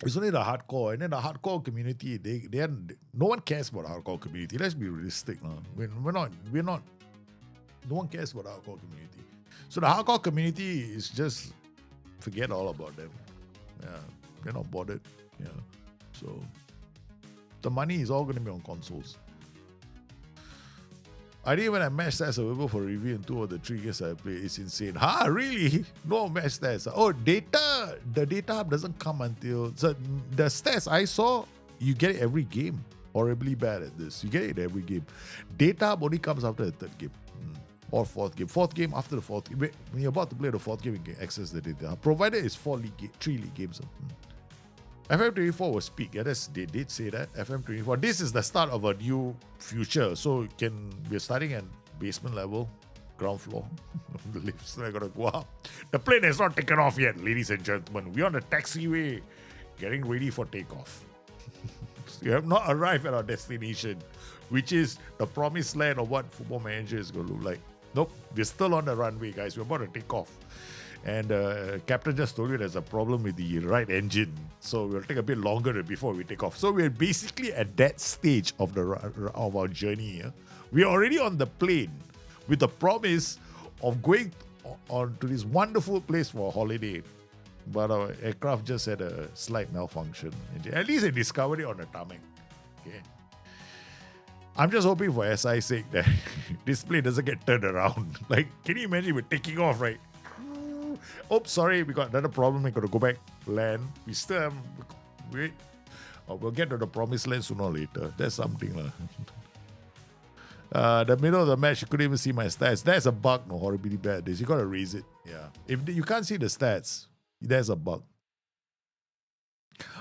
It's only the hardcore, and then the hardcore community, no one cares about the hardcore community. Let's be realistic. We're not, no one cares about the hardcore community. So the hardcore community is just, forget all about them. Yeah, they're not bothered. Yeah, so the money is all going to be on consoles. I didn't even have match stats available for review in 2 of the 3 games I played. It's insane. Really? No match stats. Oh, data. The data hub doesn't come until... So the stats I saw, you get it every game. Horribly bad at this. You get it every game. Data hub only comes after the 3rd game. Or 4th game. 4th game after the 4th game. When you're about to play the 4th game, you can access the data hub. Provided it's 3 league games. FM24 was peak. Yeah, they did say that. FM24. This is the start of a new future. So we're starting at basement level, ground floor. The lifts are gonna go up. The plane has not taken off yet, ladies and gentlemen. We're on the taxiway, getting ready for takeoff. We have not arrived at our destination, which is the promised land of what Football Manager is gonna look like. Nope, we're still on the runway, guys. We're about to take off. And Captain just told you there's a problem with the right engine. So we'll take a bit longer before we take off. So we're basically at that stage of our journey. Yeah? We're already on the plane with the promise of going on to this wonderful place for a holiday. But our aircraft just had a slight malfunction. At least they discovered it on the tarmac. Okay. I'm just hoping for SI's sake that this plane doesn't get turned around. Like, can you imagine we're taking off, right? Oops, sorry, we got another problem. We got to go back, land. We still have, wait. We'll get to the promised land sooner or later. That's something. The middle of the match, you couldn't even see my stats. That's a bug, no, horribly bad. You got to raise it. Yeah. If you can't see the stats, there's a bug.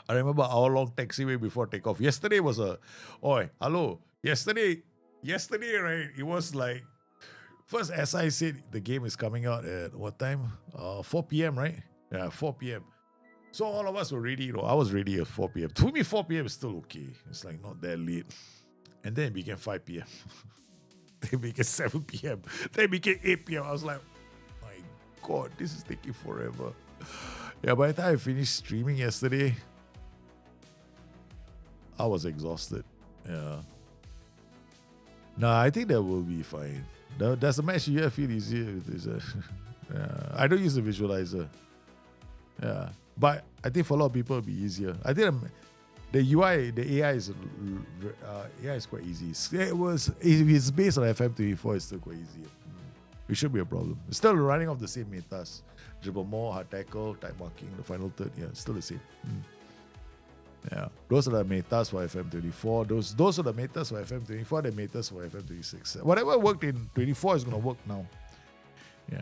I remember our long taxiway before takeoff. Yesterday was Yesterday, right, it was like, first, as I said, the game is coming out at what time? 4 p.m., right? Yeah, 4 p.m. So all of us were ready. I was ready at 4 p.m. To me, 4 p.m. is still okay. It's like not that late. And then it became 5 p.m. Then it became 7 p.m. Then it became 8 p.m. I was like, my God, this is taking forever. Yeah, by the time I finished streaming yesterday, I was exhausted. Yeah. Nah, I think that will be fine. Does the match you feel easier? I don't use the visualizer. Yeah, but I think for a lot of people it'll be easier. I think the UI, the AI is quite easy. If it's based on FM24, it's still quite easy. It should be a problem. It's still running off the same metas. Dribble more, hard tackle, tight marking, the final third. Yeah, it's still the same. Yeah, those are the metas for FM24. Those are the metas for FM24. The metas for FM26. Whatever worked in 24 is going to work now. Yeah,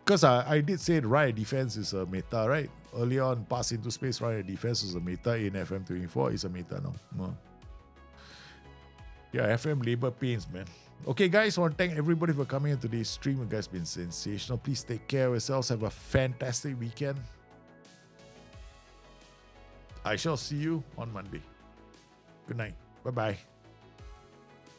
because I did say right defense is a meta, right? Early on, pass into space, right defense is a meta in FM24. It's a meta now. No. Yeah, FM labor pains, man. Okay, guys, I want to thank everybody for coming into today's stream. You guys have been sensational. Please take care of yourselves. Have a fantastic weekend. I shall see you on Monday. Good night. Bye-bye.